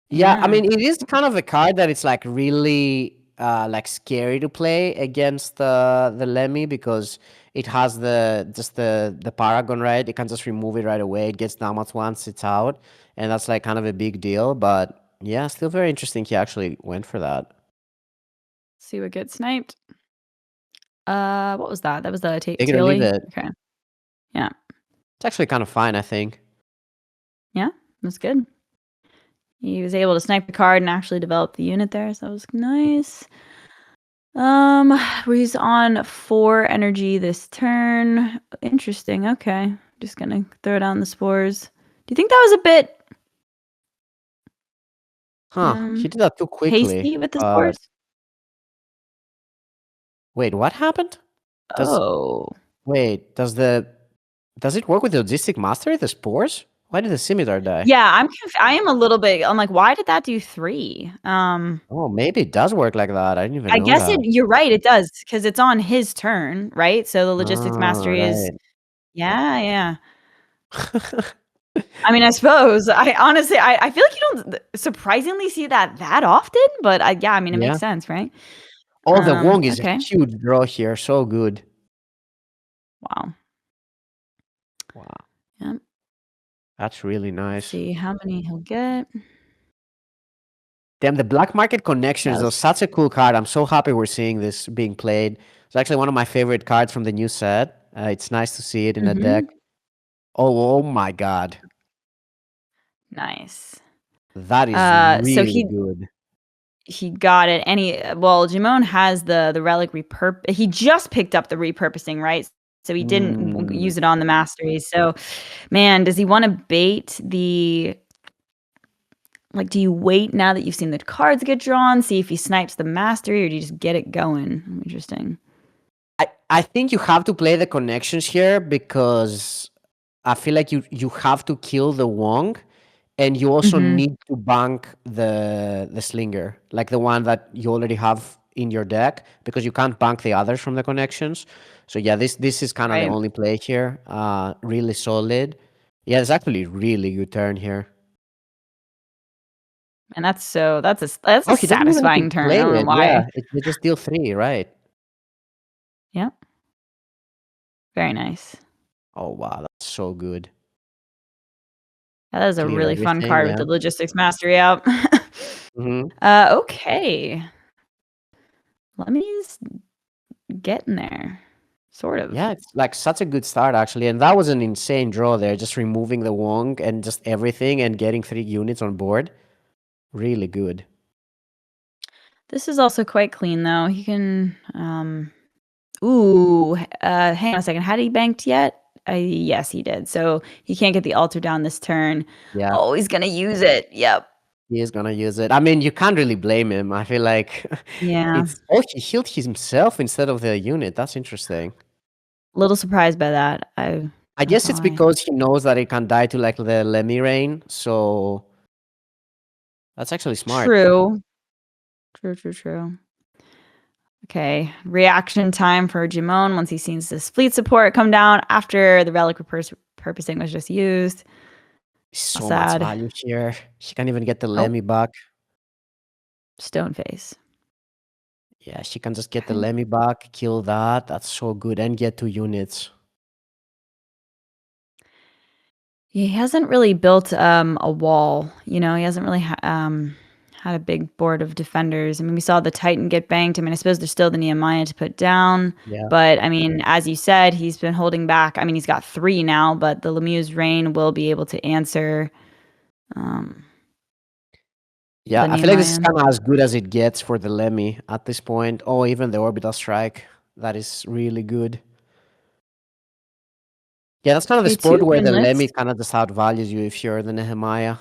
yeah, I mean, it is kind of a card that it's like really like scary to play against the Lemmy because it has the Paragon, right? It can just remove it right away. It gets damaged once it's out, and that's like kind of a big deal. But yeah, still very interesting. He actually went for that. See what gets sniped. What was that? That was the Take it or leave it. Okay. Yeah. It's actually kind of fine, I think. Yeah, that's good. He was able to snipe the card and actually develop the unit there, so that was nice. He's on 4 energy this turn. Interesting. Okay. Just gonna throw down the spores. Do you think that was a bit Huh, he did that too quickly. hasty with the spores? Wait, what happened? Does Oh. Wait, does it work with the Logistic Mastery, the spores? Why did the Scimitar die? Yeah, I am a little bit I'm like, why did that do 3? Oh, maybe it does work like that. I didn't even I know guess that. you're right, it does, because it's on his turn, right? So the Logistics Ah, Mastery is right. yeah. I mean, I suppose. I honestly I feel like you don't surprisingly see that often, but yeah, I mean, it Yeah. makes sense, right? Oh, the Wong is a Okay. huge draw here. So good. Wow. Wow. Yep. That's really Let's nice. see how many he'll get. Damn, the Black Market Connections That are was such a cool card. I'm so happy we're seeing this being played. It's actually one of my favorite cards from the new set. It's nice to see it in a deck. mhm. Oh my god. Nice. That is So really good. he got it. And Jimon has the relic he just picked up the repurposing, right? So he didn't Mm. use it on the mastery. So, man, does he want to bait the like? Do you wait now that you've seen the cards get drawn, see if he snipes the mastery, or do you just get it going? Interesting. I think you have to play the connections here because I feel like you have to kill the Wong, and you also Mm-hmm. need to bank the Slinger, like the one that you already have in your deck, because you can't bank the others from the connections. So yeah, this is kind of the Right. only play here. Really solid. Yeah, it's actually really good turn here. And that's a Oh, he doesn't even need to satisfying turn. I play don't know it. why. Yeah, they just deal 3, right? Yep. Very nice. Oh wow, that's so good. That is a Clear really fun everything. card with Yeah. the logistics mastery out. Hmm. Okay. Let me just get in there. Sort of. Yeah, it's like such a good start actually, and that was an insane draw there. Just removing the Wong and just everything and getting 3 units on board. Really good. This is also quite clean though. He can ooh, hang on a second. Had he banked yet? Yes, he did. So he can't get the altar down this turn. Yeah, Oh, he's gonna use it. Yep. he is gonna use it. I mean, you can't really blame him. I feel like Yeah. he healed himself instead of the unit. That's interesting. Little surprised by that. I Not guess gonna it's lie. because he knows that it can die to like the Lemmy Rain, so that's actually smart. True. True. Okay. Reaction time for Jimon once he sees this fleet support come down after the relic repurposing was just used. How So much sad. value here. She can't even get the Oh, Lemmy back. stone face. Yeah, she can just get the Okay. Lemmy back, kill that. That's so good, and get 2 units. He hasn't really built a wall. He hasn't really had a big board of defenders. I mean, we saw the Titan get banked. I mean, I suppose there's still the Nehemiah to put down. Yeah. But I mean, as you said, he's been holding back. I mean, he's got 3 now, but the Lemieux's Reign will be able to answer um, Yeah, the I feel like this is Nehemiah. kinda as good as it gets for the Lemmy at this point. Oh, even the Orbital Strike. That is really good. Yeah, that's kind of the Okay, sport 2 where the winlets. Lemmy kinda just outvalues you if you're the Nehemiah.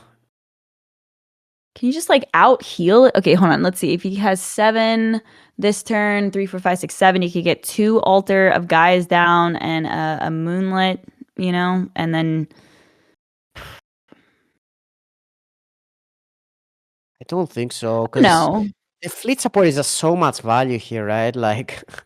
Can you just like out heal it? Okay, hold on. Let's see. If he has 7 this turn, 3, 4, 5, 6, 7, he could get 2 altar of guys down and a moonlit, and then I don't think so, because no. the fleet support is just so much value here, right? Like, it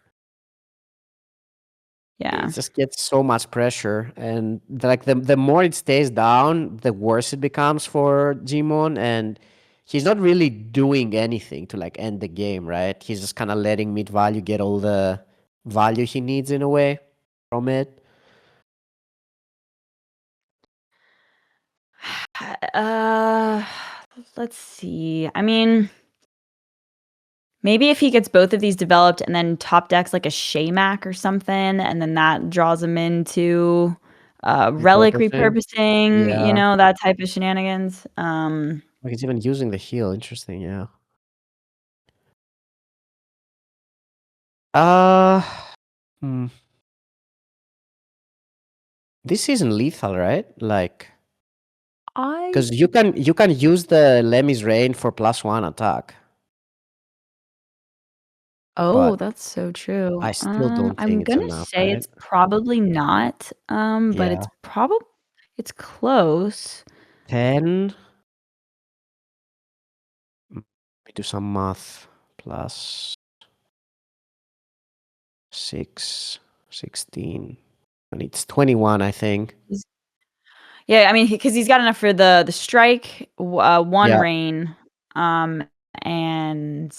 Yeah. just gets so much pressure, and the more it stays down, the worse it becomes for Jimon, and he's not really doing anything to like end the game, right? He's just kind of letting MeatValue get all the value he needs in a way from it. Uh, let's see. I mean, maybe if he gets both of these developed and then top decks like a Shaymak or something, and then that draws him into relic Repurposing. repurposing, Yeah. that type of shenanigans. Like he's even using the heal. Interesting, yeah. Uh, hmm. This isn't lethal, right? Like, I because you can use the Lemmy's Rain for +1 attack, Oh, but that's so true. I still don't think I'm it's gonna enough, say right? it's probably not, but Yeah. it's close. 10. Let me do some math. Plus 6, 16. And it's 21, I think. Yeah, I mean, because he's got enough for the strike, one Yeah. rain, and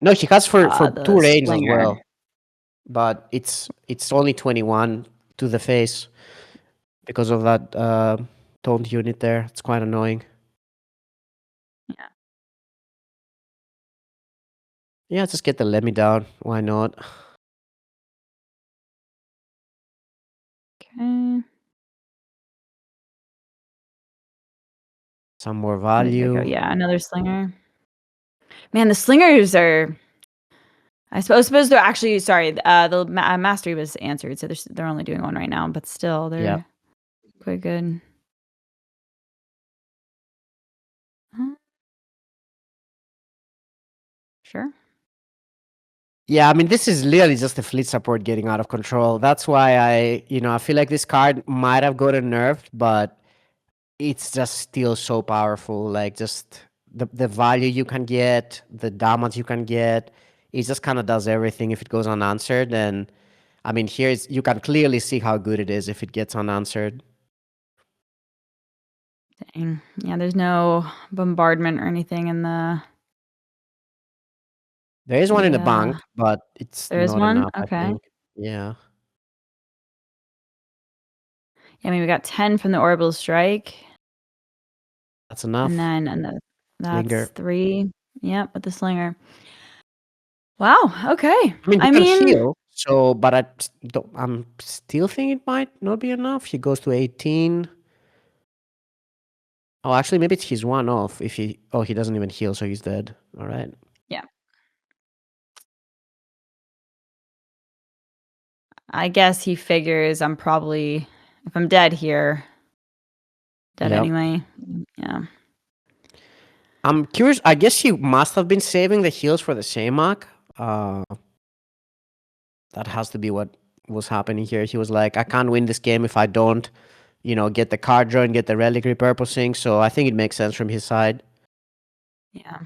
No, he has for the 2 rains as slinger. well, but it's only 21 to the face because of that toned unit there. It's quite annoying. Yeah. Yeah, just get the Lemmy down. Why not? Okay. Some more Where did it go? value. Yeah, another slinger. Man, the slingers are. I suppose they're actually sorry. The mastery was answered, so they're only doing one right now, but still Yeah. they're quite good. Huh? Sure. Yeah, I mean, this is literally just the fleet support getting out of control. That's why I feel like this card might have gotten nerfed, but it's just still so powerful. Like, just the value you can get, the damage you can get, it just kind of does everything if it goes unanswered. And I mean, you can clearly see how good it is if it gets unanswered. Dang. Yeah, there's no bombardment or anything in the. There is one in the Yeah, bank, but it's there is not one. enough, I Okay. think. Yeah. Yeah, I mean we got 10 from the orbital strike, That's and enough. then that's Slinger. 3. Yep, with the slinger. Wow. Okay. I mean, you I can mean, heal. But I'm still think it might not be enough. He goes to 18. Oh, actually, maybe he's one off. He doesn't even heal, so he's dead. All right. yeah. I guess he figures I'm probably if I'm dead here, dead Yep. anyway. Yeah. I'm curious. I guess he must have been saving the heals for the Shamak. Uh, that has to be what was happening here. He was like, I can't win this game if I don't, get the card draw and get the relic repurposing. So I think it makes sense from his side. Yeah.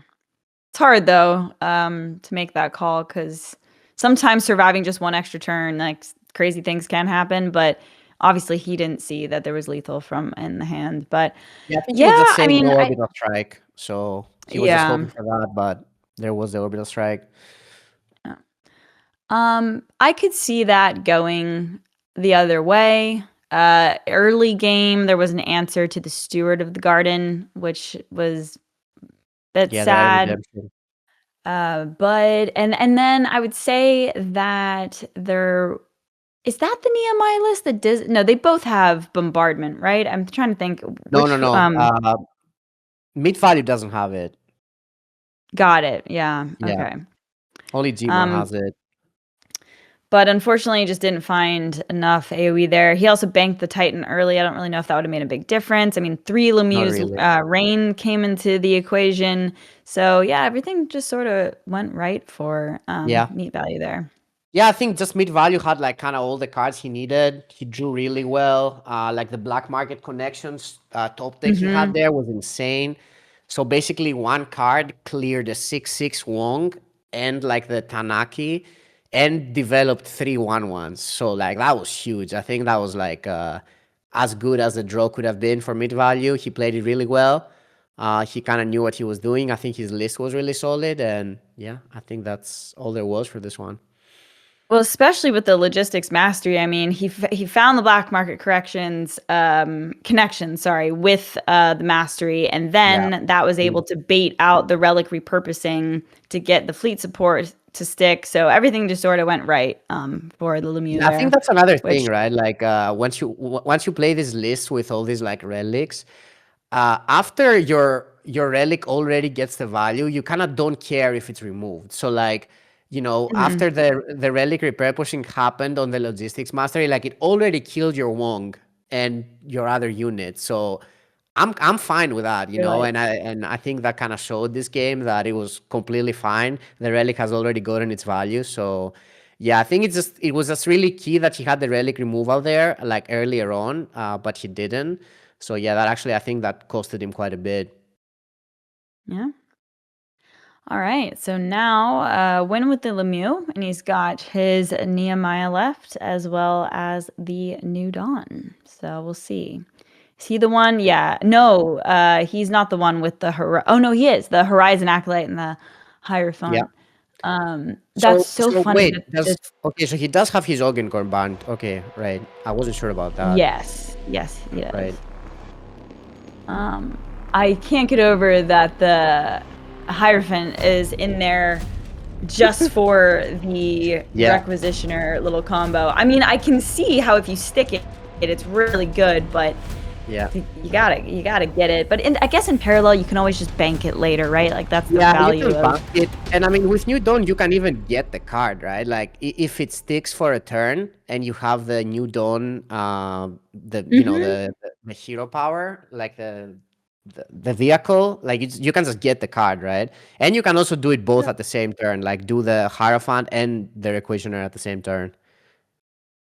It's hard though, to make that call because sometimes surviving just one extra turn, like crazy things can happen. But obviously, he didn't see that there was lethal from in the hand. But Yeah, I think he was just yeah, I saying mean, no orbital strike. So he was just yeah. hoping for that, but there was the orbital strike. Yeah. I could see that going the other way. Early game, there was an answer to the steward of the garden, which was a bit Yeah, that sad. redemption. But and then I would say that there is that the Nehemiah list that does no, they both have bombardment, right? I'm trying to think No, which no, no. MeatValue doesn't have it. got it. Yeah. Yeah, Okay. only Jimon Um has it. But unfortunately, just didn't find enough AoE there. He also banked the Titan early. I don't really know if that would have made a big difference. I mean, 3 Not Lemieux's really. rain came into the equation. So, yeah, everything just sort of went right for Yeah. MeatValue there. Yeah, I think just MeatValue had like kind of all the cards he needed. He drew really well. Like the black market connections top deck he had there was insane. So basically, one card cleared a 6/6 Wong and like the Tanaki, and developed 3/1/1s. So like that was huge. I think that was like as good as the draw could have been for MeatValue. He played it really well. He kind of knew what he was doing. I think his list was really solid, and yeah, I think that's all there was for this one. Well, especially with the logistics mastery, I mean, he found the black market connection, sorry, with the mastery, and Yeah. then that was able to bait out the relic repurposing to get the fleet support to stick. So everything just sort of went right for the Lemieux Yeah, I think there, that's another thing, which right? Like once you play this list with all these like relics, after your relic already gets the value, you kind of don't care if it's removed. So like, Mhm. after the relic repurposing happened on the logistics mastery, like it already killed your Wong. and your other unit. So I'm fine with that, you know, Right. and I think that kind of showed this game that it was completely fine. The relic has already gotten its value, so yeah, I think it was just really key that he had the relic removal there like earlier on, but he didn't. So yeah, that actually I think that costed him quite a bit. Yeah. All right. So now, win with the Lemieux, and he's got his Nehemiah left as well as the New Dawn. So we'll see. Is he the one? Yeah. No, he's not the one with the oh no, he is the Horizon Acolyte and the Yeah. Hierophant. That's so So funny. wait, does okay? So he does have his Ogenkorn band. Okay, right. I wasn't sure about that. Yes, he Right. does. I can't get over that the Hierophant is in there just for the Yeah. Requisitioner little combo. I mean, I can see how if you stick it, it's really good, but Yeah. you gotta get it. But I guess in parallel, you can always just bank it later, right? Like that's the Yeah, you value can of. bank it, and I mean with New Dawn you can even get the card, right? Like if it sticks for a turn and you have the New Dawn, the you know Mhm. the hero power, like the vehicle, like you can just get the card, right? And you can also do it both at the same turn, like do the Hierophant and the Requisitioner at the same turn.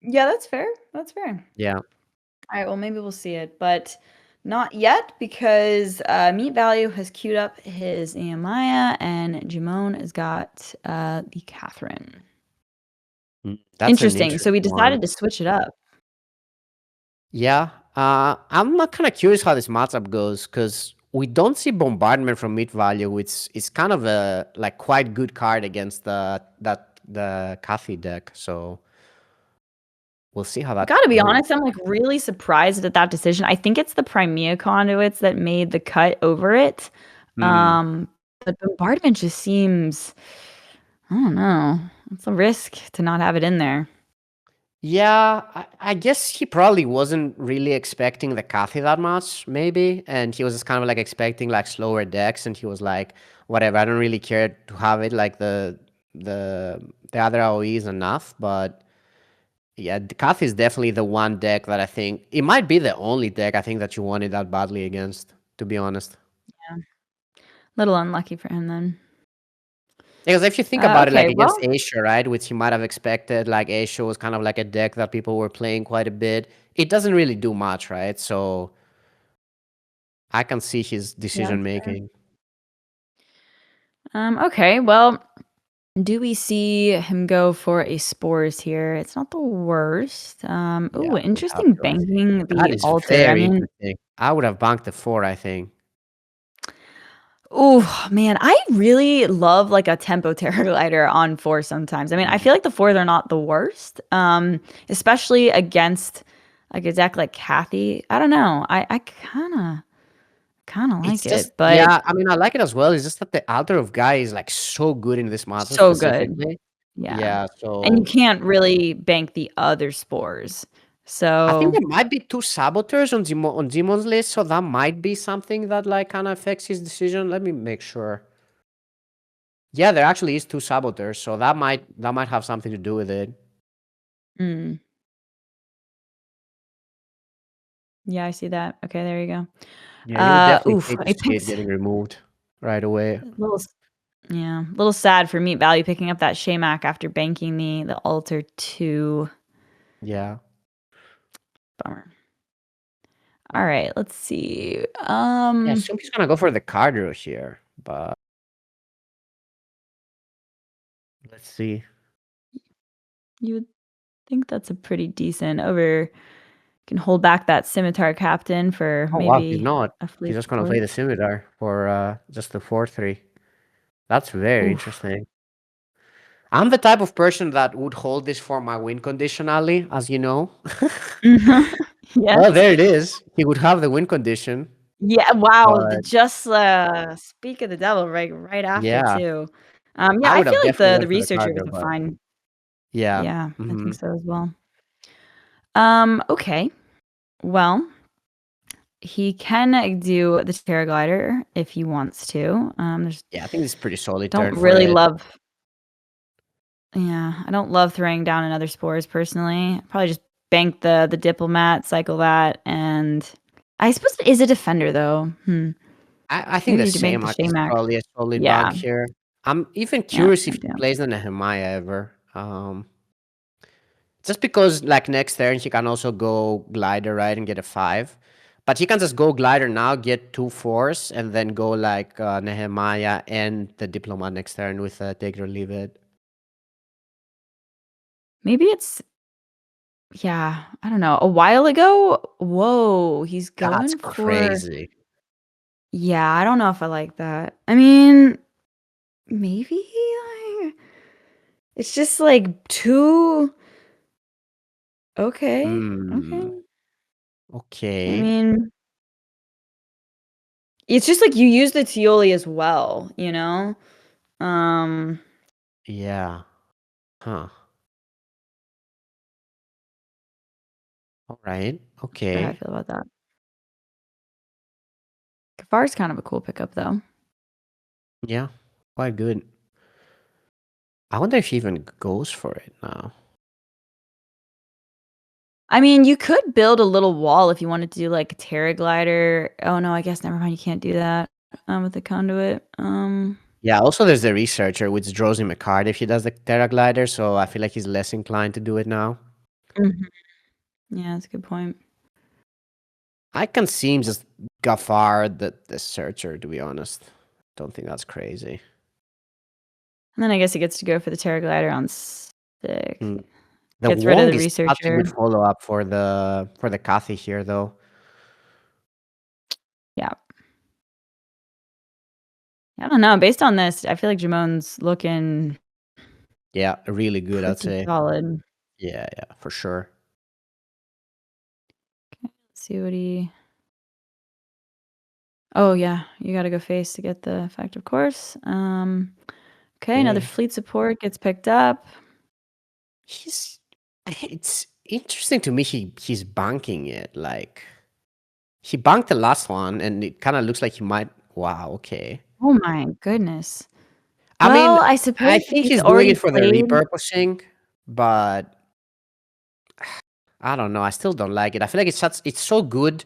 Yeah, that's fair. That's fair. Yeah. All right, well, maybe we'll see it, but not yet because MeatValue has queued up his Nehemiah and Jimon has got the Catherine. That's an Interesting. So we interesting one. decided to switch it up. Yeah, I'm kind of curious how this matchup goes because we don't see bombardment from MeatValue, which is kind of a like quite good card against the Cathy deck. So we'll see how that Gotta be goes. honest, I'm like really surprised at that decision. I think it's the Crimea conduits that made the cut over it. Hmm. But bombardment just seems, I don't know. It's a risk to not have it in there. Yeah, I guess he probably wasn't really expecting the Cathy that much, maybe, and he was just kind of like expecting like slower decks, and he was like, whatever, I don't really care to have it. Like the other AOE is enough, but. Yeah, the Kath is definitely the one deck that I think it might be the only deck I think that you wanted that badly against, to be honest. Little unlucky for him then. Because if you think about it, like Okay, against well, Asia, right, which you might have expected, like Asia was kind of like a deck that people were playing quite a bit. It doesn't really do much, right? So I can see his yeah, decision that's fair. making. Okay, well, do we see him go for a spores here? It's not the worst. Yeah, Ooh, we have interesting to, I think. banking That the is altar. I very mean, interesting. I would have banked the 4, I think. oh man, I really love like a tempo terror glider on four sometimes. I mean, I Mm. feel like the four they're not the worst. Especially against like a deck like Kathy. I don't know. I kinda It's like just, it, but yeah, I mean, I like it as well. It's just that the Altar of Guy is like so good in this matchup so good. specifically. Yeah. Yeah, And you so can't really bank the other spores. I think So there might be 2 saboteurs on Jimon's list, so that might be something that like kind of affects his decision. Let me make sure. Yeah, there actually is 2 saboteurs, so that might have something to do with it. mm, yeah, I see that. Okay, there you go. Yeah, you would definitely Oof, hate to see it Apex. getting removed right away. A little, yeah, a little sad for Meat Value picking up that Shamak after banking the altar 2. Yeah. Bummer. All right, let's see. Yeah, I assume he's gonna go for the cardio here, but let's see. You would think that's a pretty decent over. Can hold back that Scimitar Captain for Oh wow, he's maybe not. a He's fleet just gonna support. play the scimitar for just the 4-3. That's very Oof. interesting. I'm the type of person that would hold this for my win conditionally, as you know. Well, Yes. there it is. He would have the win condition, Yeah, wow, but just, speak of the devil right after yeah, too. Yeah, I I would feel have like definitely the went for the researcher was cardio, a but fine. yeah. Yeah, I Hmm. think so as well. Okay. Well, he can do the Terraglider if he wants to. There's Yeah, I think this is pretty solid don't turn for really it. love. Yeah, I don't love throwing down another spores personally. Probably just bank the diplomat, cycle that, and I suppose it is a defender though. I think the Maybe to make the Shamak is Shamak. probably a solid Yeah, bug here. I'm even yeah, curious if yeah, he yeah. plays the Nehemiah ever. Just because like next turn he can also go glider, right, and get a 5. But he can just go glider now, get 2 4s, and then go like Nehemiah and the diplomat next turn with take it or leave it. Maybe it's yeah. I don't know. A while ago, whoa, he's That's going for crazy. yeah. I don't know if I like that. I mean, maybe like, it's just like too okay. Hmm. Okay. I Okay. mean, it's just like you use the Tioli as well, you know? Um, Yeah. Huh. All right. not sure how I Okay. feel about that. Kafar's kind of a cool pickup though. Yeah. Quite good. I wonder if he even goes for it now. I mean, you could build a little wall if you wanted to do like a Terra glider. Oh no, I guess never mind. You can't do that with the conduit. Yeah, also there's the researcher, which draws him a card if he does the Terra Glider, so I feel like he's less inclined to do it now. Mhm. Yeah, that's a good point. I can see him just Gaffar the searcher, to be honest. Don't think that's crazy. And then I guess he gets to go for the Terra glider on 6. Hmm. The Gets rid of Wong the is such a researcher. good follow-up for the Kathy here, though. Yeah. I don't know. Based on this, I feel like Jimon's looking Yeah, really good, I'd pretty say. solid. Yeah, yeah, for sure. Let's see what he. Oh yeah, you got to go face to get the effect, of course. Okay, another Okay. fleet support gets picked up. He's it's interesting to me he's banking it. Like he banked the last one and it kind of looks like he might wow, okay. Oh my goodness. I Well, mean, I I suppose if think he's he's doing already it for the played. repurposing, but I don't know. I still don't like it. I feel like it's so good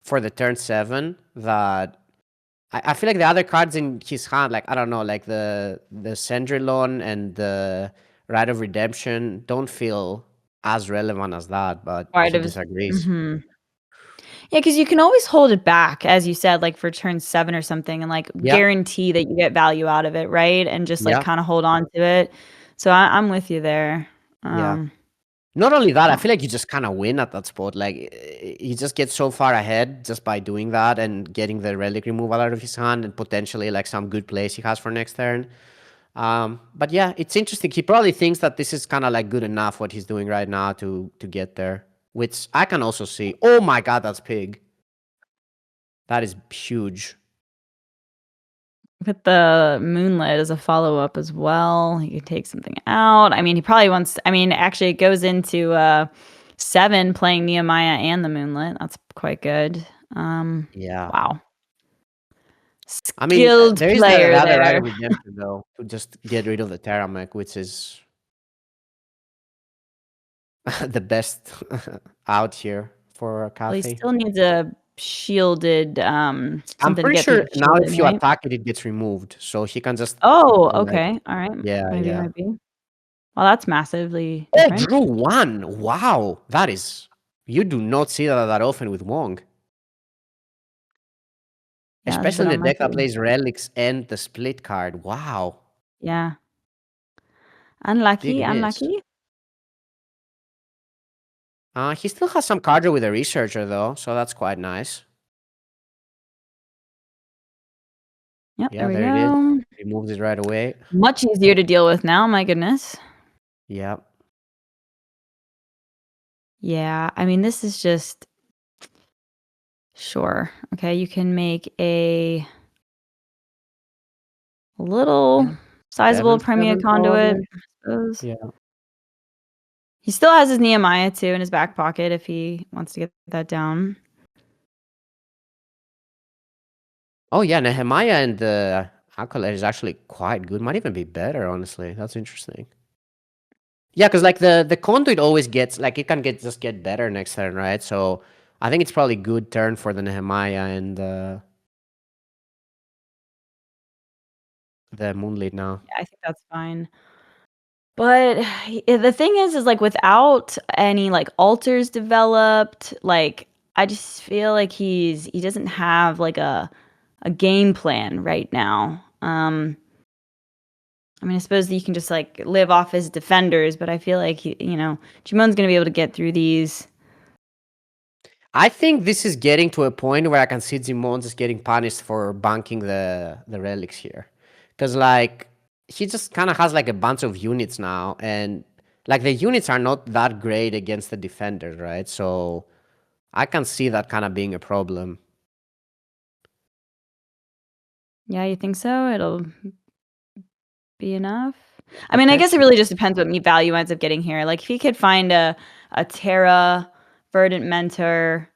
for the turn 7 that I feel like the other cards in his hand, like I don't know, like the Sendrilon and the Rite of Redemption don't feel as relevant as that, but Right, he it was. disagrees. Mhm. Yeah, because you can always hold it back, as you said, like for turn 7 or something, and like Yeah, guarantee that you get value out of it, right? And just like yeah, kind of hold on to it. So I'm with you there. yeah. Um, Not only that, I wow. feel like you just kind of win at that spot. Like you just get so far ahead just by doing that and getting the relic removal out of his hand and potentially like some good plays he has for next turn. But yeah, it's interesting. He probably thinks that this is kind of like good enough what he's doing right now to get there, which I can also see. Oh my god, that's pig. That is huge. With the moonlit as a follow-up as well. He could take something out. I mean, he probably wants. I mean, actually, it goes into 7 playing Nehemiah and the moonlit. That's quite good. Yeah. Wow, I mean, skilled there is the player other right there. of redemption though to just get rid of the Terramech, which is the best out here for Well, he Kathy. still needs a shielded I'm something to pretty get through sure the now shielding, if you right? attack it, it gets removed. So he can just Oh, like, okay. All right. yeah, Maybe, yeah. maybe. Well, that's massively Oh, different. drew one. Wow, that is. You do not see that often with Wong, Yeah, that's a bit especially in a deck that unlucky. plays relics and the split card. Wow, Yeah. big Unlucky, miss. unlucky. He still has some card draw with a researcher though, so that's quite nice. Yep, there Yeah, we there it is. go. Removes it right away. Much easier to deal with now, my goodness. Yeah. Yeah, I mean, this is just sure. Okay, you can make a little Yeah. sizable Seven Premiere seven conduit, probably. I suppose. Yeah. He still has his Nehemiah too in his back pocket if he wants to get that down. Oh yeah, Nehemiah and the Acolyte is actually quite good. Might even be better, honestly. That's interesting. Yeah, because like the conduit always gets like it can get better next turn, right? So I think it's probably good turn for the Nehemiah and the Moonlit now. Yeah, I think that's fine. But the thing is like without any like altars developed, like I just feel like he doesn't have like a game plan right now. I mean, I suppose you can just like live off his defenders, but I feel like Jimon's gonna be able to get through these. I think this is getting to a point where I can see Jimon just getting punished for banking the relics here, because like he just kind of has like a bunch of units now, and like the units are not that great against the defenders, right? So I can see that kind of being a problem. Yeah, you think so? It'll be enough. I mean, I guess it Potentially. really just depends what MeatValue ends up getting here. Like if he could find a Terra, Verdant Mentor,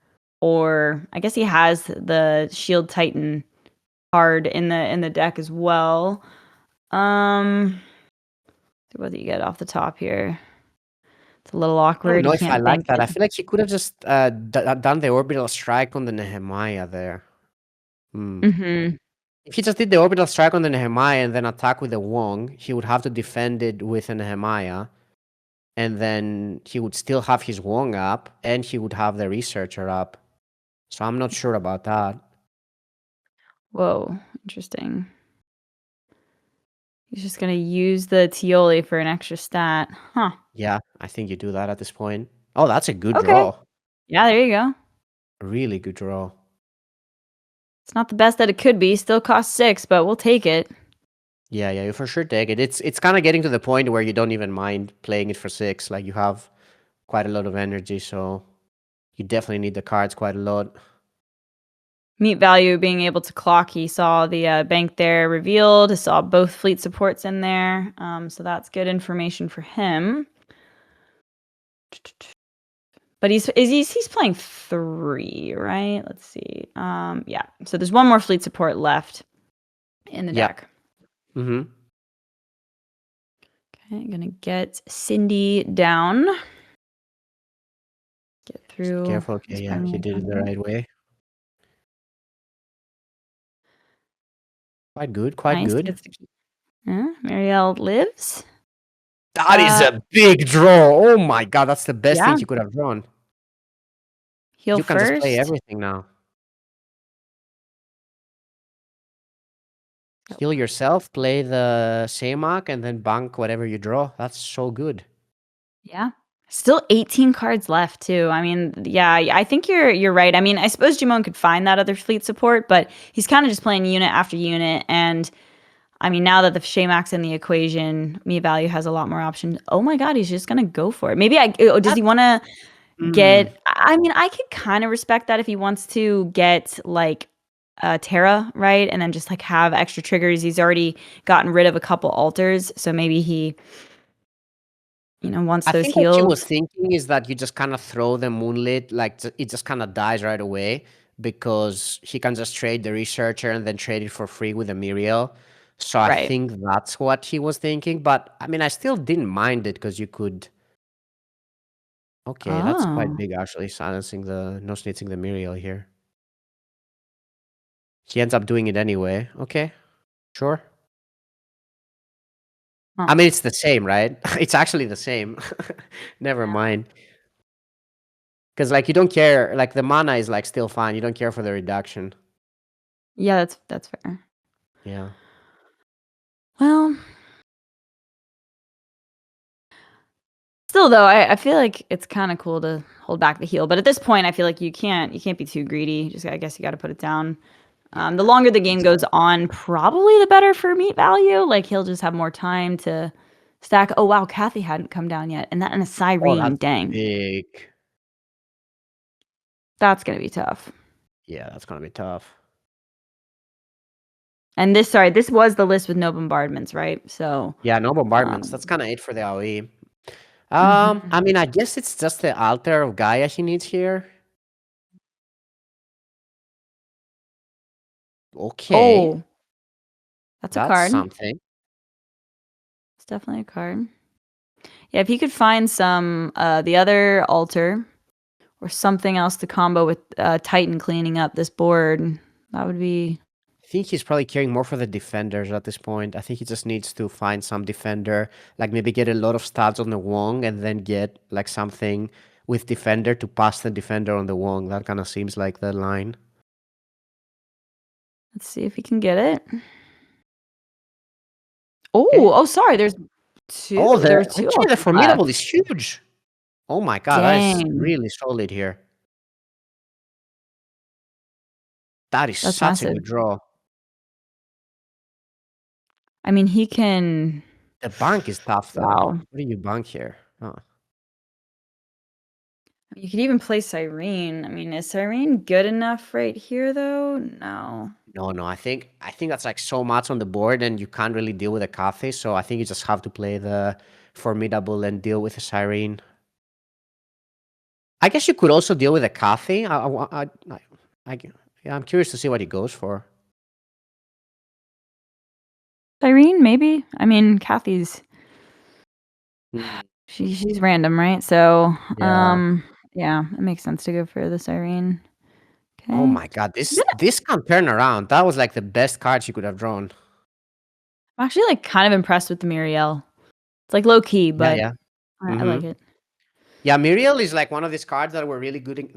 or I guess he has the Shield Titan card in the deck as well. See what do you get off the top here? It's a little I don't awkward. know You if I can't like bank that. it. I feel like he could have just done the orbital strike on the Nehemiah there. Hmm. Mm-hmm. If he just did the orbital strike on the Nehemiah and then attack with the Wong, he would have to defend it with a Nehemiah, and then he would still have his Wong up, and he would have the Researcher up. So I'm not sure about that. Whoa, interesting. He's just gonna use the Tioli for an extra stat. Huh. Yeah, I think you do that at this point. Oh, that's a good Okay. draw. Yeah, there you go. Really good draw. It's not the best that it could be. Still costs 6, but we'll take it. Yeah, you for sure take it. It's kind of getting to the point where you don't even mind playing it for 6. Like you have quite a lot of energy, so you definitely need the cards quite a lot. MeatValue being able to clock. He saw the bank there revealed. He saw both fleet supports in there. So that's good information for him. But he's playing 3, right? Let's see. Yeah. So there's one more fleet support left in the deck. Mm-hmm. Okay, gonna get Cindy down. Get through. Careful. Okay, yeah, he did it the right way. Quite good, quite Nice. good. Gets to keep. Marielle lives. That is a big draw. Oh my god, that's the best Yeah. thing you could have drawn. Heal You can just play first. everything now. Heal yourself, play the Shamak, and then bank whatever you draw. That's so good. Yeah. Still 18 cards left too. I mean, yeah, I think you're right. I mean, I suppose Jimon could find that other fleet support, but he's kind of just playing unit after unit. And I mean, now that the Shamak's in the equation, MeatValue has a lot more options. Oh my god, he's just gonna go for it. Maybe does he want to get? I mean, I could kind of respect that if he wants to get like Terra, right, and then just like have extra triggers. He's already gotten rid of a couple altars, so maybe he wants I those think what he was heals. thinking is that you just kind of throw the Moonlit, like it just kind of dies right away because he can just trade the Researcher and then trade it for free with the Muriel. So I Right. think that's what he was thinking. But I mean, I still didn't mind it because you could. Okay, that's quite Oh. big actually, silencing the no snitching the Muriel here. He ends up doing it anyway. Okay, sure. Huh. I mean, it's the same, right? It's actually the same. Never mind. Because like you don't care, like the mana is like still fine. You don't care for the reduction. Yeah, that's fair. Yeah. Well, still though, I feel like it's kind of cool to hold back the heal, but at this point, I feel like you can't be too greedy. Just I guess you got to put it down. The longer the game goes on, probably the better for MeatValue. Like he'll just have more time to stack. Oh wow, Kathy hadn't come down yet, and a Oh, Cyrene. that's Dang, big. that's gonna be tough. Yeah, that's gonna be tough. And this was the list with no bombardments, right? So, Yeah, no bombardments. um, That's kind of it for the AoE. mhm. I mean, I guess it's just the altar of Gaia he needs here. Okay, Oh, that's a that's card. something. It's definitely a card. Yeah, if you could find some the other altar or something else to combo with Titan cleaning up this board, that would be. I think he's probably caring more for the defenders at this point. I think he just needs to find some defender, like maybe get a lot of stats on the Wong and then get like something with defender to pass the defender on the Wong. That kind of seems like the line. Let's see if he can get it. Oh, sorry. There's two. Oh, There were two actually the altars formidable left. is huge. Oh my god, that is Dang, really solid here. That is that's such a massive. good draw. I mean, he can. The bank is tough though. Wow. What do you bank here? Oh. You could even play Cyrene. I mean, is Cyrene good enough right here though? No. No, I think that's like so much on the board and you can't really deal with a Cathay, so I think you just have to play the formidable and deal with the Cyrene. I guess you could also deal with a Cathay. Yeah, I'm curious to see what he goes for. Cyrene, maybe. I mean, Kathy's Mm, she's random, right? So, yeah. yeah, it makes sense to go for the Cyrene. Oh Okay. my god, this can turn around. That was like the best card you could have drawn. I'm actually like kind of impressed with the Muriel. It's like low key, Yeah, but yeah. I like it. Yeah, Muriel is like one of these cards that were really good.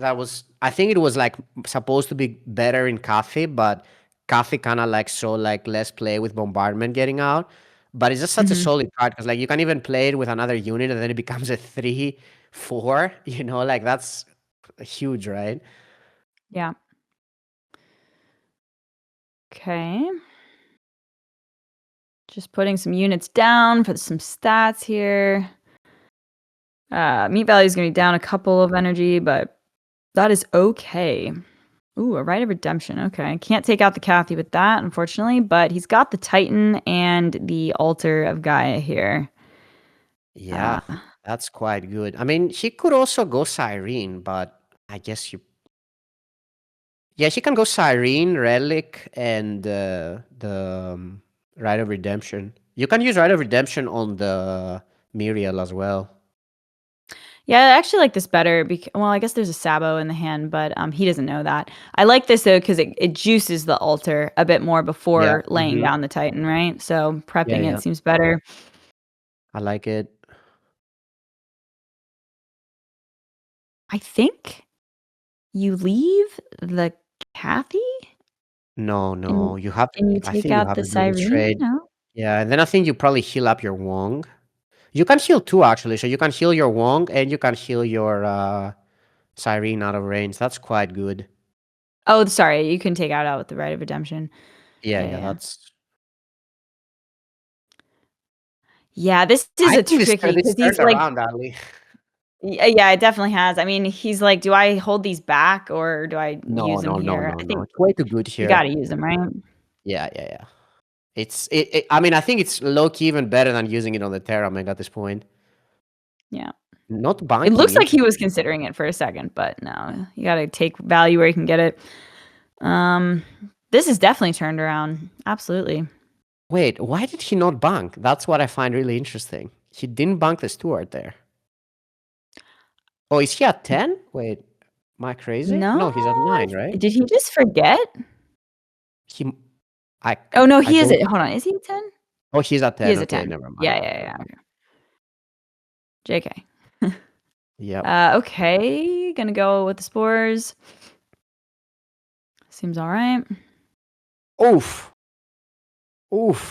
I think it was like supposed to be better in Cathay, but Cathay kind of like saw like less play with Bombardment getting out. But it's just such a Mhm. solid card because like you can even play it with another unit and then it becomes a 3/4. You know, like that's huge, right? Yeah. Okay. Just putting some units down for some stats here. MeatValue is going to be down a couple of energy, but that is okay. Ooh, a Rite of Redemption. Okay. Can't take out the Cathy with that, unfortunately, but he's got the Titan and the Altar of Gaia here. Yeah, that's quite good. I mean, she could also go Cyrene, but I guess yeah, she can go Cyrene, Relic, and the Rite of Redemption. You can use Rite of Redemption on the Muriel as well. Yeah, I actually like this better because, well, I guess there's a Sabo in the hand, but he doesn't know that. I like this though because it juices the altar a bit more Yeah. before laying down the Titan, right? So Yeah, prepping yeah. it seems better. I like it. I think you leave the Cathy No, and you have to. and you I take think you out have the to do the Cyrene. trade. No. Yeah, and then I think you probably heal up your Wong. You can heal two actually, so you can heal your Wong and you can heal your Cyrene out of range. That's quite good. Oh, sorry. You can take out with the Rite of Redemption. Yeah, Yeah. that's. Yeah, this is I a think tricky this because he's turned like, around, Ali. yeah, it definitely has. I mean, he's like, do I hold these back or do I No, use them no, no, here? no, I no. think It's way too good you got to here. use them, right? Yeah. I mean, I think it's low key even better than using it on the Terra Meg at this point. Yeah. Not It banking, looks like he interesting. was considering it for a second, but no, you got to take value where you can get it. This is definitely turned around. Absolutely. Wait, why did he not bank? That's what I find really interesting. He didn't bank the Steward there. Oh, is he at 10? Wait, am I crazy? No, No, he's at 9, right? did he just forget? He, I, Oh no, I he is don't. it. Hold on, is he a 10? Oh, he's at He 10. is a Okay, 10. never mind. Yeah. Okay. JK. Yep. Okay, gonna go with the spores. Seems all right. Oof.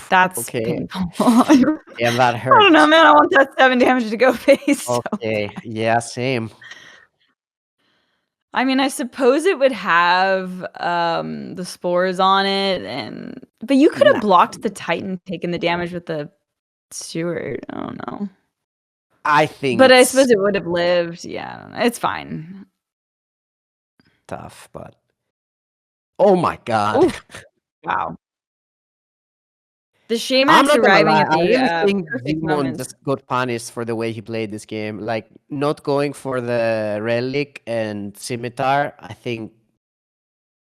That's Okay. painful. Yeah, that I don't know, hurts. man. I want that 7 damage to go face. So Okay. bad. Yeah, same. I mean, I suppose it would have the spores on it, but you could have Nah, blocked the Titan taking the damage with the Steward. I don't know. I think But I it's suppose it would have lived. Yeah, I don't know. It's fine. tough, but oh my god. Oof. Wow. The I'm Shaymax not gonna arriving lie, at I the really think perfect Jimon moments. just got punished for the way he played this game. Like, not going for the Relic and Scimitar, I think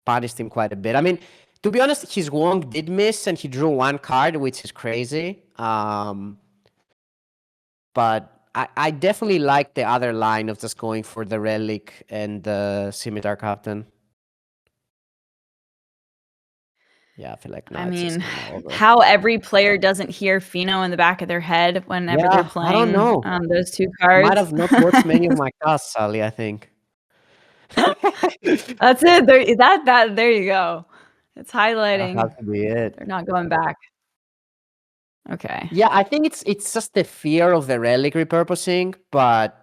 punished him quite a bit. I mean, to be honest, his Wong did miss and he drew one card, which is crazy. But I definitely like the other line of just going for the relic and the scimitar captain. Yeah, I feel like I it's just mean, kind of over. how every player doesn't hear Fino in the back of their head whenever they're Yeah, I don't playing know. those two Might cards. have not watched many of my casts, Sally, I think. That's it. There you go. It's That highlighting. has to be it. They're not going back. Okay. Yeah, I think it's just the fear of the relic repurposing, but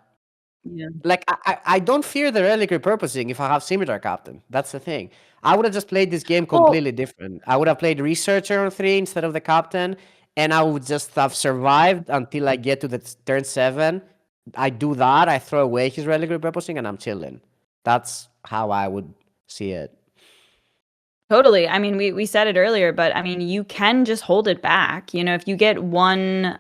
Yeah. like I don't fear the relic repurposing if I have scimitar captain. That's the thing. I would have just played this game Well, completely different. I would have played researcher on 3 instead of the captain, and I would just have survived until I get to the turn 7. I do that, I throw away his relic repurposing, and I'm chilling. That's how I would see it. totally. I mean, we said it earlier, but I mean, you can just hold it back. You know, if you get one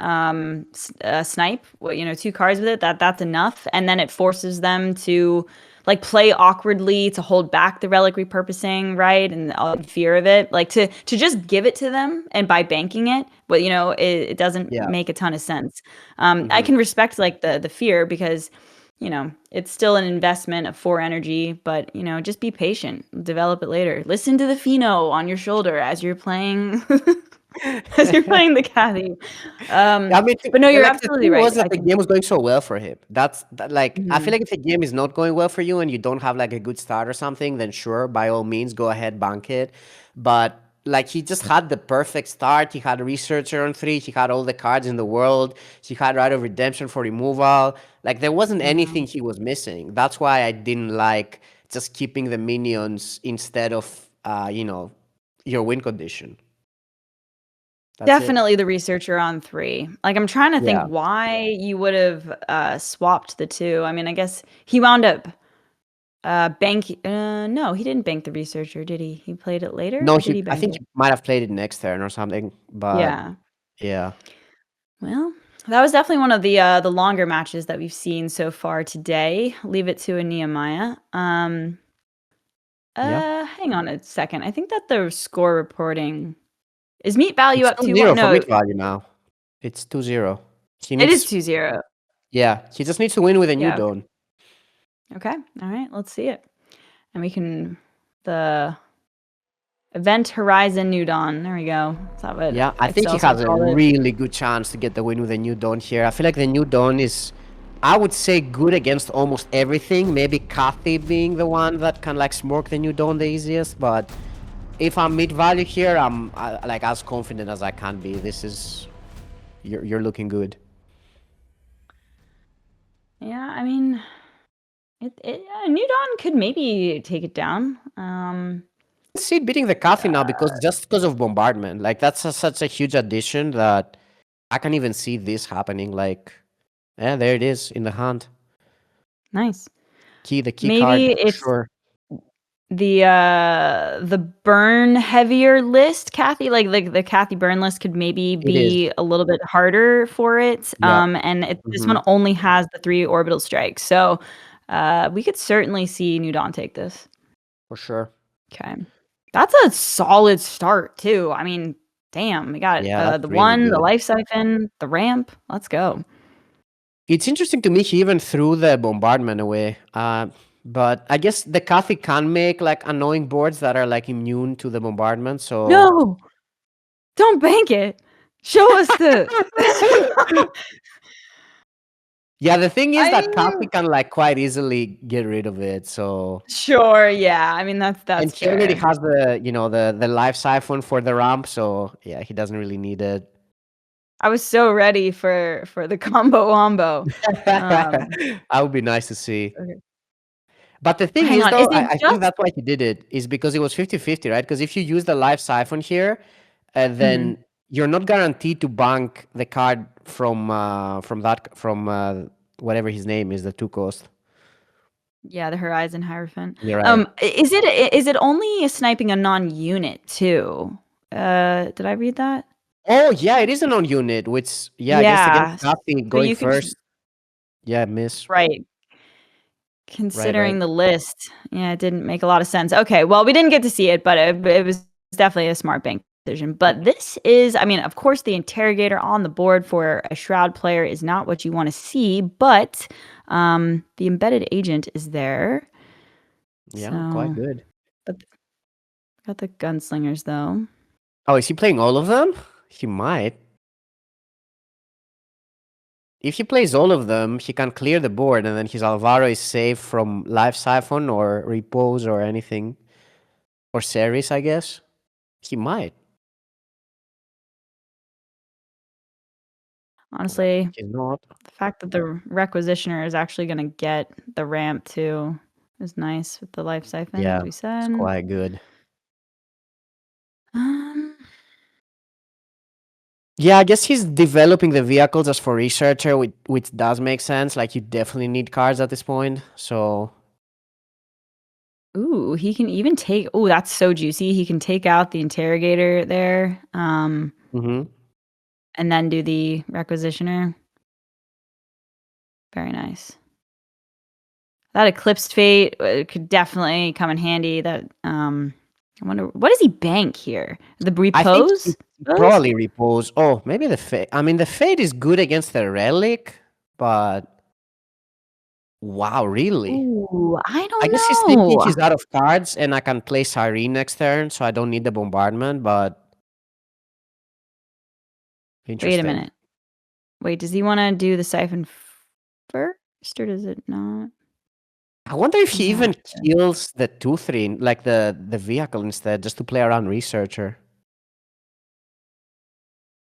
snipe, 2 cards with it, that's enough, and then it forces them to like play awkwardly to hold back the relic repurposing, right? And all the fear of it, like to just give it to them, and by banking it, but it doesn't Yeah. make a ton of sense. I can respect like the fear because it's still an investment of 4 energy, but just be patient, develop it later. Listen to the Pheno on your shoulder as you're playing the Cathy. I mean, But no, you're like the absolutely thing right. was that the game was going so well for him. Like I feel Mhm. like if the game is not going well for you and you don't have like a good start or something, then sure, by all means, go ahead, bank it. But like he just had the perfect start. He had researcher on 3. He had all the cards in the world. He had Rite of Redemption for removal. Like there wasn't anything he was missing. That's why I didn't like just keeping the minions instead of your win condition. That's it. Definitely the researcher on 3. Like I'm trying to think Yeah. why you would have swapped the 2. I mean, I guess he wound up no, he didn't bank the researcher, did he? He played it later, No, or did he I bank think it? he might have played it next turn or something, but Yeah. yeah. Well, that was definitely one of the longer matches that we've seen so far today. Leave it to a Nehemiah. Yeah. Hang on a second. I think that the score reporting is MeatValue It's up 2-0 2-1. for No, MeatValue now. It's 2-0. He it is needs 2-0. Yeah, he just needs to win with a new Yeah. Dawn. Okay. All right. Let's see it. And we can the Event Horizon New Dawn. There we go. Is that what Yeah, I think he Excelsior has a called it? really good chance to get the win with a new Dawn here. I feel like the new Dawn is, I would say, good against almost everything. Maybe Cathy being the one that can like smoke the new Dawn the easiest, but if I'm MeatValue here, I'm like as confident as I can be. This is, you're looking good. Yeah, I mean, New Dawn could maybe take it down. See it beating the Cathy now because of bombardment. Like that's such a huge addition that I can't even see this happening. Like, yeah, there it is in the hand. Nice. The key Maybe card for it's sure. the burn heavier list, Cathy. Like the Cathy burn list could maybe It is. be a little bit harder for it. Yeah. And this one only has the 3 orbital strikes, so we could certainly see New Dawn take this. For sure. Okay, that's a solid start too. I mean, damn, we got Yeah, that's the really 1, the good. life siphon, the ramp. Let's go. It's interesting to me he even threw the bombardment away. But I guess the Cathy can make like annoying boards that are like immune to the bombardment. So No, don't bank it. Show us the. yeah, the thing is I that Cathy mean, can like quite easily get rid of it. So sure, yeah. I mean, that's and he already fair. has the life siphon for the ramp. So yeah, he doesn't really need it. I was so ready for the combo wombo. That would be nice to see. Okay. But the thing Hang is, on, is though, it I think just that's why he did it, is because it was 50-50, right? Because if you use the life siphon here, Mhm. then you're not guaranteed to bank the card from whatever his name is, the 2 cost. Yeah, the Horizon Hierophant. You're right. Is it only sniping a non-unit too? Did I read that? Oh, yeah, it is a non-unit, which, yeah, I guess Yeah. against Cathy So going you could first. Yeah, miss. right. Right. Considering the list, yeah, it didn't make a lot of sense. Okay, well, we didn't get to see it, but it was definitely a smart bank decision. But this is, I mean, of course, the interrogator on the board for a Shroud player is not what you want to see, but the embedded agent is there. Yeah, quite good. But got the gunslingers though. Oh, is he playing all of them? He might. If he plays all of them, he can clear the board, and then his Alvaro is safe from Life Siphon or Repose or anything. Or Ceres, I guess. He might. Honestly, He's not. the fact that the Requisitioner is actually going to get the ramp too is nice with the Life Siphon, Yeah, as we said. it's quite good. Yeah, I guess he's developing the vehicles as for researcher, which does make sense. Like, you definitely need cards at this point. So, Ooh, he can even take. Oh, that's so juicy. He can take out the interrogator there, mhm. and then do the Requisitioner. Very nice. That Eclipsed Fate could definitely come in handy. That I wonder what does he bank here? The I think Repose? he probably Repose. Oh, maybe the Fate. I mean, the Fate is good against the Relic, but wow, really? Ooh, I I don't guess he's thinking know. he's out of cards, and I can play Cyrene next turn, so I don't need the bombardment. But Wait a interesting. minute. Wait, does he want to do the Siphon first, or does it not? I wonder if he Yeah. even kills the 2/3, like the vehicle instead, just to play around researcher.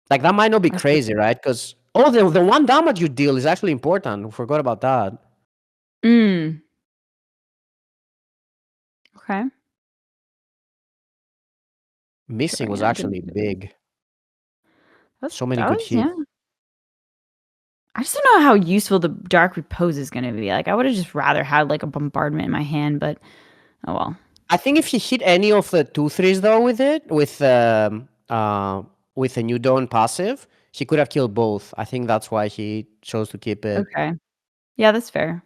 Like, that might not be I see. crazy, right? Because the 1 damage you deal is actually important. We forgot about that. Okay. Missing Sure, was yeah, actually big. So many that good was, hits. yeah. I just don't know how useful the Dark Repose is going to be. Like, I would have just rather had like a bombardment in my hand, but oh well. I think if he hit any of the 2/3s though with it, with a New Dawn passive, he could have killed both. I think that's why he chose to keep it. Okay. Yeah, that's fair.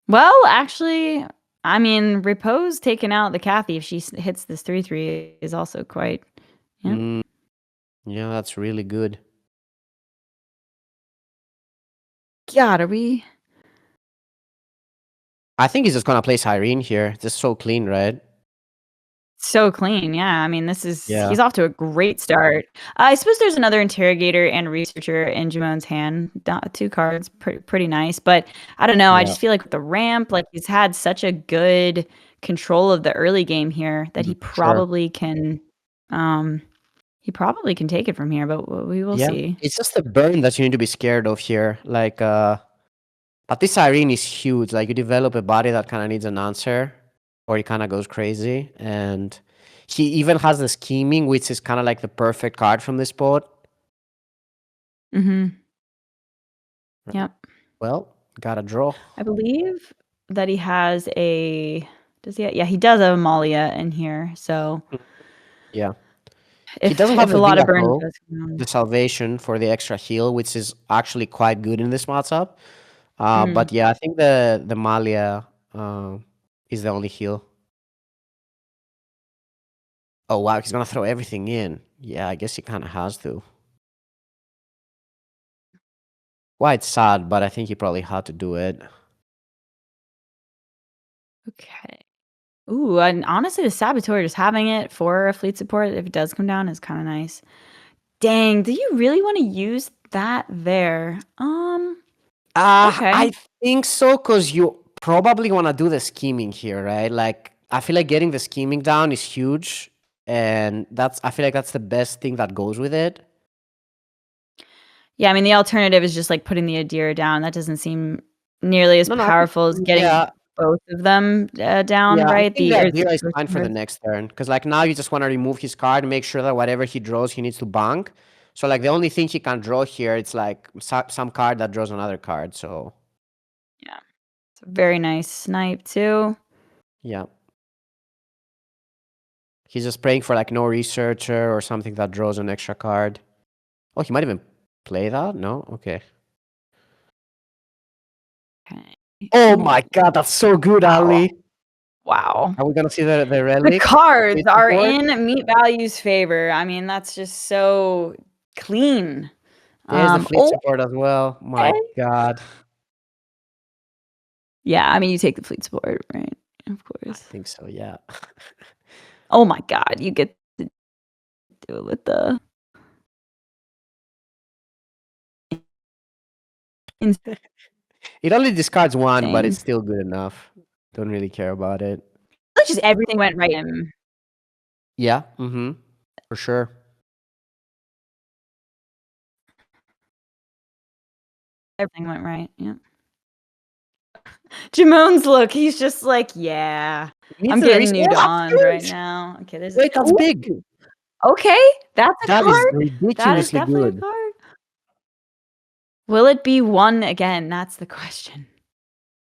Well, actually, I mean, Repose taking out the Kathy if she hits this 3/3 is also quite. Yeah. Yeah, that's really good. God, are we? I think he's just gonna play Cyrene here. Just so clean, right? So clean, yeah. I mean, Yeah. he's off to a great start. I suppose there's another interrogator and researcher in Jimon's hand. 2 cards, pretty nice. But I don't know. I Yeah. just feel like with the ramp, like he's had such a good control of the early game here that he Sure. probably can. He probably can take it from here, but we will Yeah. see. It's just the burn that you need to be scared of here. Like, but this Cyrene is huge. Like, you develop a body that kind of needs an answer, or he kind of goes crazy. And he even has the scheming, which is kind of like the perfect card from this spot. Mm-hmm. Yep. Well, gotta draw. I believe that he has a. Does he? Yeah, he does have Amalia in here. So Yeah. if He doesn't have a the lot of burn vehicle, does come on. the salvation for the extra heal, which is actually quite good in this matchup. But yeah, I think the Malia is the only heal. Oh wow, he's gonna throw everything in. Yeah, I guess he kind of has to. Quite sad, but I think he probably had to do it. Okay. Ooh, and honestly, the Saboteur just having it for a fleet support, if it does come down, is kind of nice. Dang, do you really want to use that there? Okay. I think so, because you probably want to do the scheming here, right? Like, I feel like getting the scheming down is huge, and I feel like that's the best thing that goes with it. Yeah, I mean, the alternative is just like putting the Adira down. That doesn't seem nearly as No, powerful as getting both of them down, yeah, I right? think the Or idea is fine for the next turn, because like now you just want to remove his card and make sure that whatever he draws, he needs to bank. So like the only thing he can draw here, it's like some card that draws another card. So yeah, it's a very nice snipe too. yeah, he's just praying for like no researcher or something that draws an extra card. Oh, he might even play that. No, okay. Okay. Oh my god, that's so good, Wow. Ali. Wow. Are we gonna see the The relic? cards Fleet are support? in MeatValue's favor. I mean, that's just so clean. There's the fleet Oh, support as well. My okay. God. Yeah, I mean, you take the fleet support, right? Of I course. think so, yeah. Oh my God, you get to do it with the It only discards one, but insane. it's still good enough. Don't really care about it. Like just everything went right. Yeah, for sure. Everything went right. Yeah. Jimon's look, he's just like, yeah, Needs I'm the getting new Oh, that's dawns right huge! now. Okay, there's Wait, that's big. Ooh, okay, that's a That is card. That is ridiculously definitely a good. card. Will it be one again? That's the question.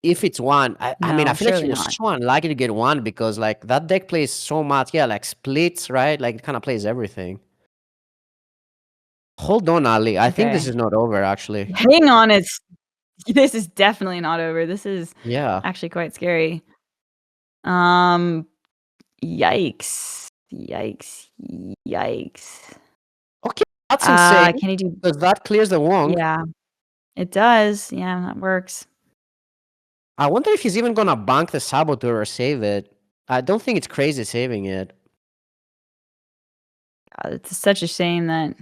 If it's one, I mean, I No, feel like surely he was not. so unlucky to get one because, like, that deck plays so much. Yeah, like splits, right? Like, it kind of plays everything. Hold on, Ali. I think this Okay. is not over, actually. Hang on, this is definitely not over. This is Yeah. actually quite scary. Yikes. Yikes. Yikes. Okay, that's insane. Can he do Because that clears the Wong. Yeah, it does. Yeah, that works. I wonder if he's even gonna bank the Saboteur or save it. I don't think it's crazy saving it. It's such a shame that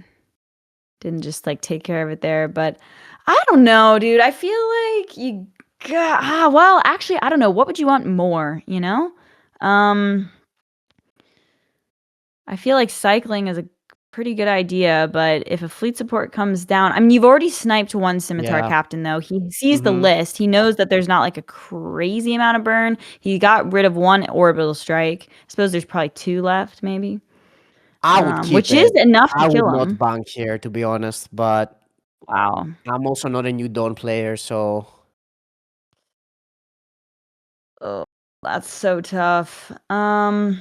didn't just like take care of it there, but I don't know, dude. I feel like you got well, actually, I don't know. What would you want more, you know? I feel like cycling is a pretty good idea, but if a fleet support comes down, I mean, you've already sniped one scimitar Yeah. captain though. He sees the list. He knows that there's not like a crazy amount of burn. He got rid of one orbital strike. I suppose there's probably 2 left, maybe. I would keep Which is it. enough to I would kill not him. bank here, to be honest, but Wow. I'm also not a new Dawn player, so Oh, that's so tough. I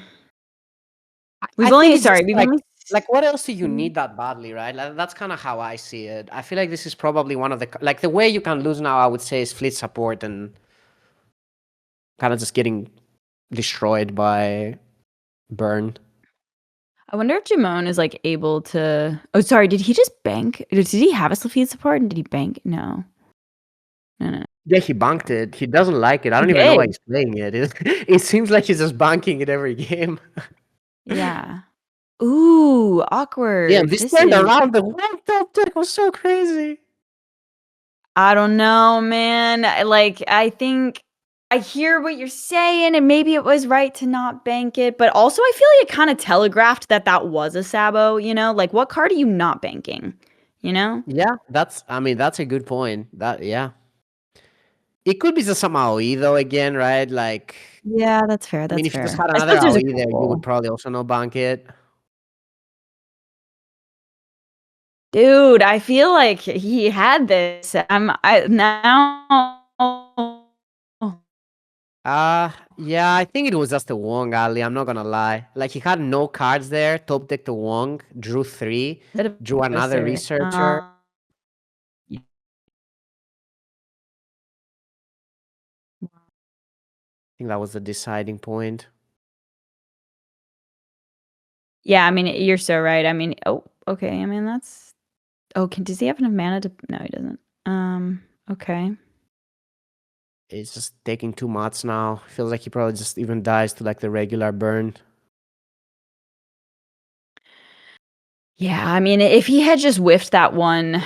think it's just We've like only what else do you seen need that badly, right? Like, that's kind of how I see it. I feel like this is probably one of the like the way you can lose now, I would say, is fleet support and kind of just getting destroyed by burn. I wonder if Jimon is like able to. Oh, sorry. Did he just bank? Did he have a feed support and did he bank? No. No. Yeah, he banked it. He doesn't like it. I He don't even know why did. he's playing it. It seems like he's just banking it every game. Yeah. Ooh, Yeah, awkward. this This turned is. around. The one top deck was so crazy. I don't know, man. I think I hear what you're saying, and maybe it was right to not bank it, but also I feel like it kind of telegraphed that that was a Sabo, you know? Like, what card are you not banking? You know? Yeah, I mean, that's a good point. Yeah. It could be just some AoE though, again, right? Like, Yeah, that's fair. I mean, That's if you just fair. had I another suppose there's a AoE there, you would couple. probably also not bank it. Dude, I feel like he had this. Now. Yeah, I think it was just a Wong, Ali. I'm not gonna lie. Like, he had no cards there. Top decked the Wong, drew 3, Bit of drew another closer. Researcher. I think that was the deciding point. Yeah, I mean, you're so right. I mean, oh, okay. I mean, that's. Oh, does he have enough mana to? No, he doesn't. Okay. It's just taking too much now. Feels like he probably just even dies to like the regular burn. Yeah, I mean, if he had just whiffed that one,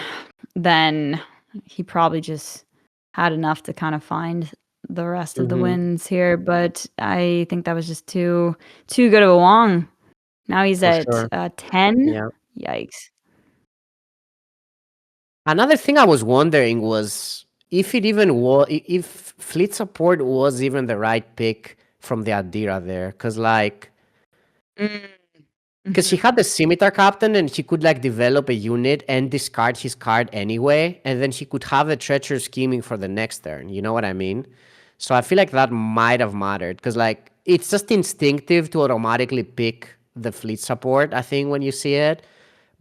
then he probably just had enough to kind of find the rest of the wins here. But I think that was just too good of a Wong. Now he's For at sure. 10. Yeah. Yikes. Another thing I was wondering was if it even was, if fleet support was even the right pick from the Adira there, because like, because he had the scimitar captain and he could like develop a unit and discard his card anyway, and then he could have the treacherous scheming for the next turn. You know what I mean? So I feel like that might have mattered because like it's just instinctive to automatically pick the fleet support. I think when you see it.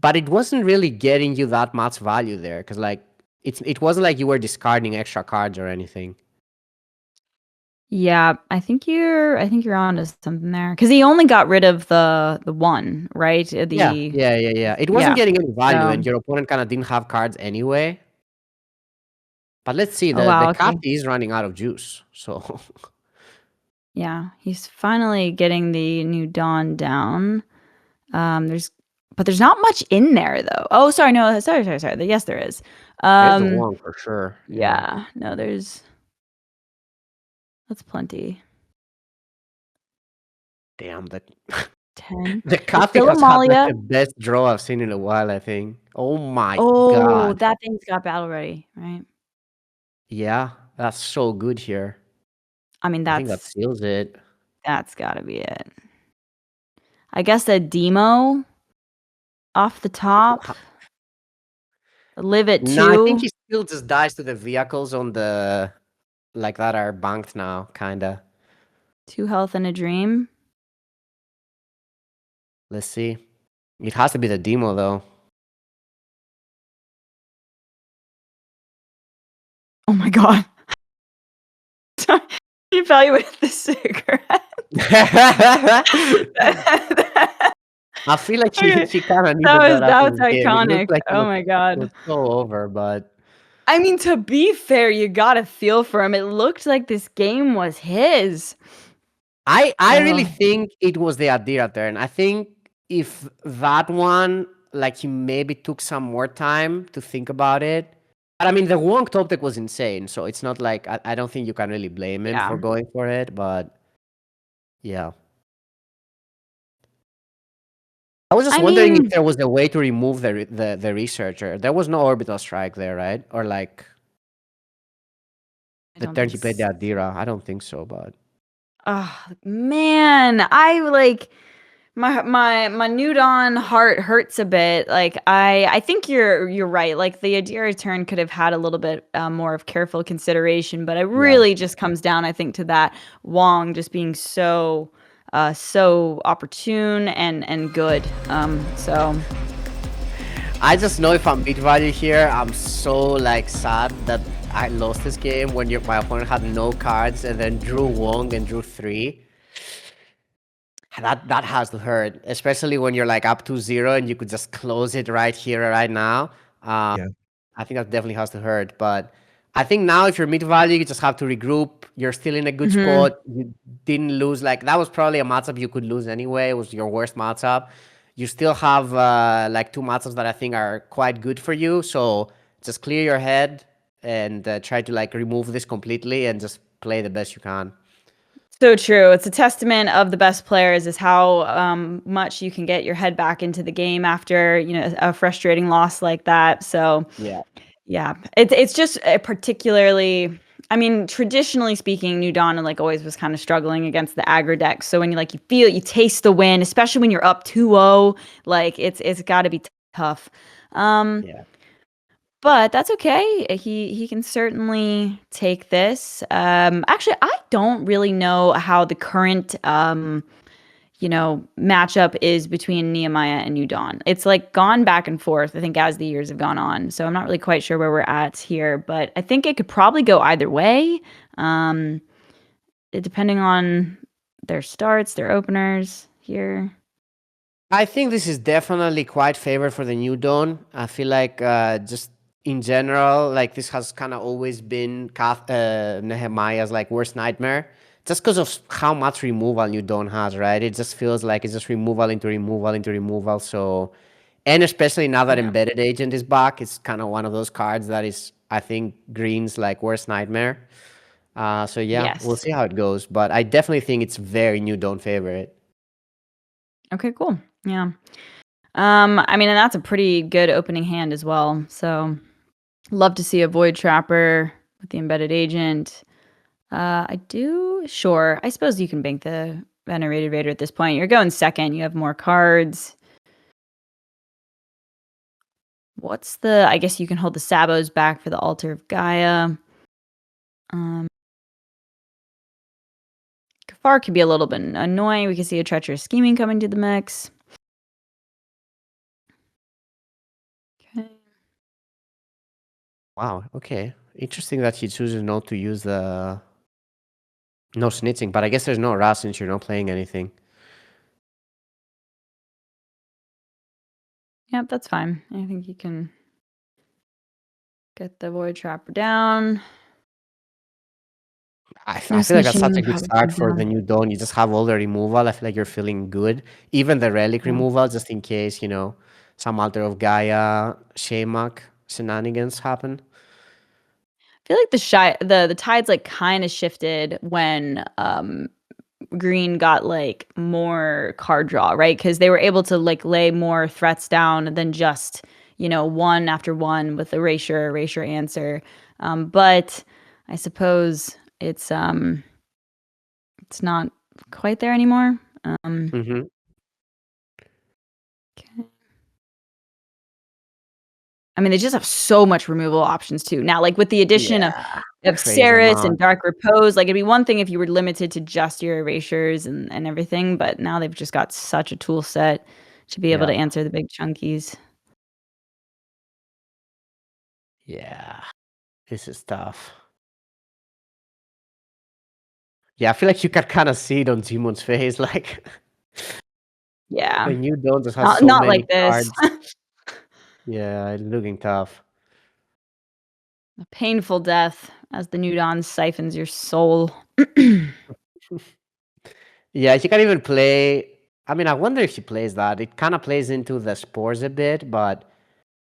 But it wasn't really getting you that much value there because like it wasn't like you were discarding extra cards or anything. Yeah, I think you're onto something there because he only got rid of the one, right? Yeah, The yeah, yeah, yeah. It wasn't yeah. getting any value, So and your opponent kind of didn't have cards anyway. But let's see, oh the wow, cat okay. is running out of juice. So Yeah, he's finally getting the new Dawn down. There's but there's not much in there though. Oh, sorry, no, sorry. Yes, there is. there's the Um, one for sure. Yeah. yeah, no, that's plenty. Damn, that 10. the It's coffee still has had like Amalia. the best draw I've seen in a while, I think. Oh my Oh, god. that thing's got battle ready, right? Yeah, that's so good here. I mean, I think that seals it. that's gotta be it. I guess a demo off the top. Live at No, I think 2. he still just dies to the vehicles on the like that are banked now, kinda. 2 health and a dream. Let's see. It has to be the demo though. Oh my god. Evaluate the cigarette. I feel like he Okay. he kinda That needed was that that after was this game. It iconic. looked like Oh my it god. was so over, but I mean, to be fair, you gotta feel for him. It looked like this game was his. I really Oh, think it was the Adira turn. I think if that one, like he maybe took some more time to think about it. But I mean, the Wong top deck was insane, so it's not like I don't think you can really blame him yeah. for going for it. But yeah, I was just I wondering if mean, there was a way to remove the researcher. There was no orbital strike there, right? Or like I the don't turn think he played the Adira. I don't think so, but oh, man, I like my Nudon heart hurts a bit. Like I think you're right. Like the Adira turn could have had a little bit more of careful consideration, but it yeah. really just comes down, I think, to that Wong just being so opportune and good. So I just know if I'm BlitzconJan here, I'm so like sad that I lost this game when my opponent had no cards and then drew Wong and drew 3. That has to hurt, especially when you're like up 2-0 and you could just close it right here, right now. Uh, Yeah. I think that definitely has to hurt. But I think now if you're MeatValue, you just have to regroup. You're still in a good mhm. spot. You didn't lose. Like that was probably a matchup you could lose anyway. It was your worst matchup. You still have like 2 matchups that I think are quite good for you. So just clear your head and try to like remove this completely and just play the best you can. So true. It's a testament of the best players is how much you can get your head back into the game after a frustrating loss like that. So Yeah. yeah, it's just particularly. I mean, traditionally speaking, New Dawn like always was kind of struggling against the aggro decks. So when you taste the win, especially when you're up 2-0, like it's got to be tough. Um, Yeah. but that's okay. He can certainly take this. Actually, I don't really know how the current matchup is between Nehemiah and New Dawn. It's like gone back and forth, I think, as the years have gone on. So I'm not really quite sure where we're at here, but I think it could probably go either way. Um, depending on their starts, their openers here. I think this is definitely quite favored for the new Dawn. I feel like just in general, like this has kind of always been Nehemiah's like worst nightmare, just because of how much removal New Dawn has, right? It just feels like it's just removal into removal into removal. So, and especially now that Yeah. Embedded Agent is back, it's kind of one of those cards that is, I think, Green's like worst nightmare. So yeah, we'll Yes. see how it goes, but I definitely think it's very New Dawn favorite. Okay, cool. Yeah. I mean, and that's a pretty good opening hand as well. So love to see a Void Trapper with the embedded agent. I do. Sure. I suppose you can bank the Venerated Raider at this point. You're going second. You have more cards. I guess you can hold the Sabos back for the Altar of Gaia. Um, Kafar could be a little bit annoying. We can see a Treacherous Scheming coming to the mix. Okay. Wow. Okay. Interesting that he chooses not to use No snitching, but I guess there's no rush since you're not playing anything. Yep, that's fine. I think you can get the Void Trapper down. I No feel like that's such a snitching, good probably start come for the down. new Dawn. You just have all the removal. I feel like you're feeling good. Even the relic Yeah. removal, just in case, some Altar of Gaia, Shamak shenanigans happen. I feel like the tides like kind of shifted when green got like more card draw, right? Because they were able to like lay more threats down than just, one after one with erasure answer. But I suppose it's not quite there anymore. Mm-hmm. Okay. I mean, they just have so much removal options too. Now, like with the addition of Yeah, crazy Ceres and amount. Dark Repose, like it'd be one thing if you were limited to just your erasures and everything, but now they've just got such a tool set to be able Yeah, to answer the big chunkies. yeah, this is tough. Yeah, I feel like you can kind of see it on Jimon's face. Like, Yeah. the new Dawn just has Not so not like many this. cards. Yeah, it's looking tough. A painful death as the new dawn siphons your soul. Yeah, he can even play. I mean, I wonder if he plays that. It kind of plays into the spores a bit, but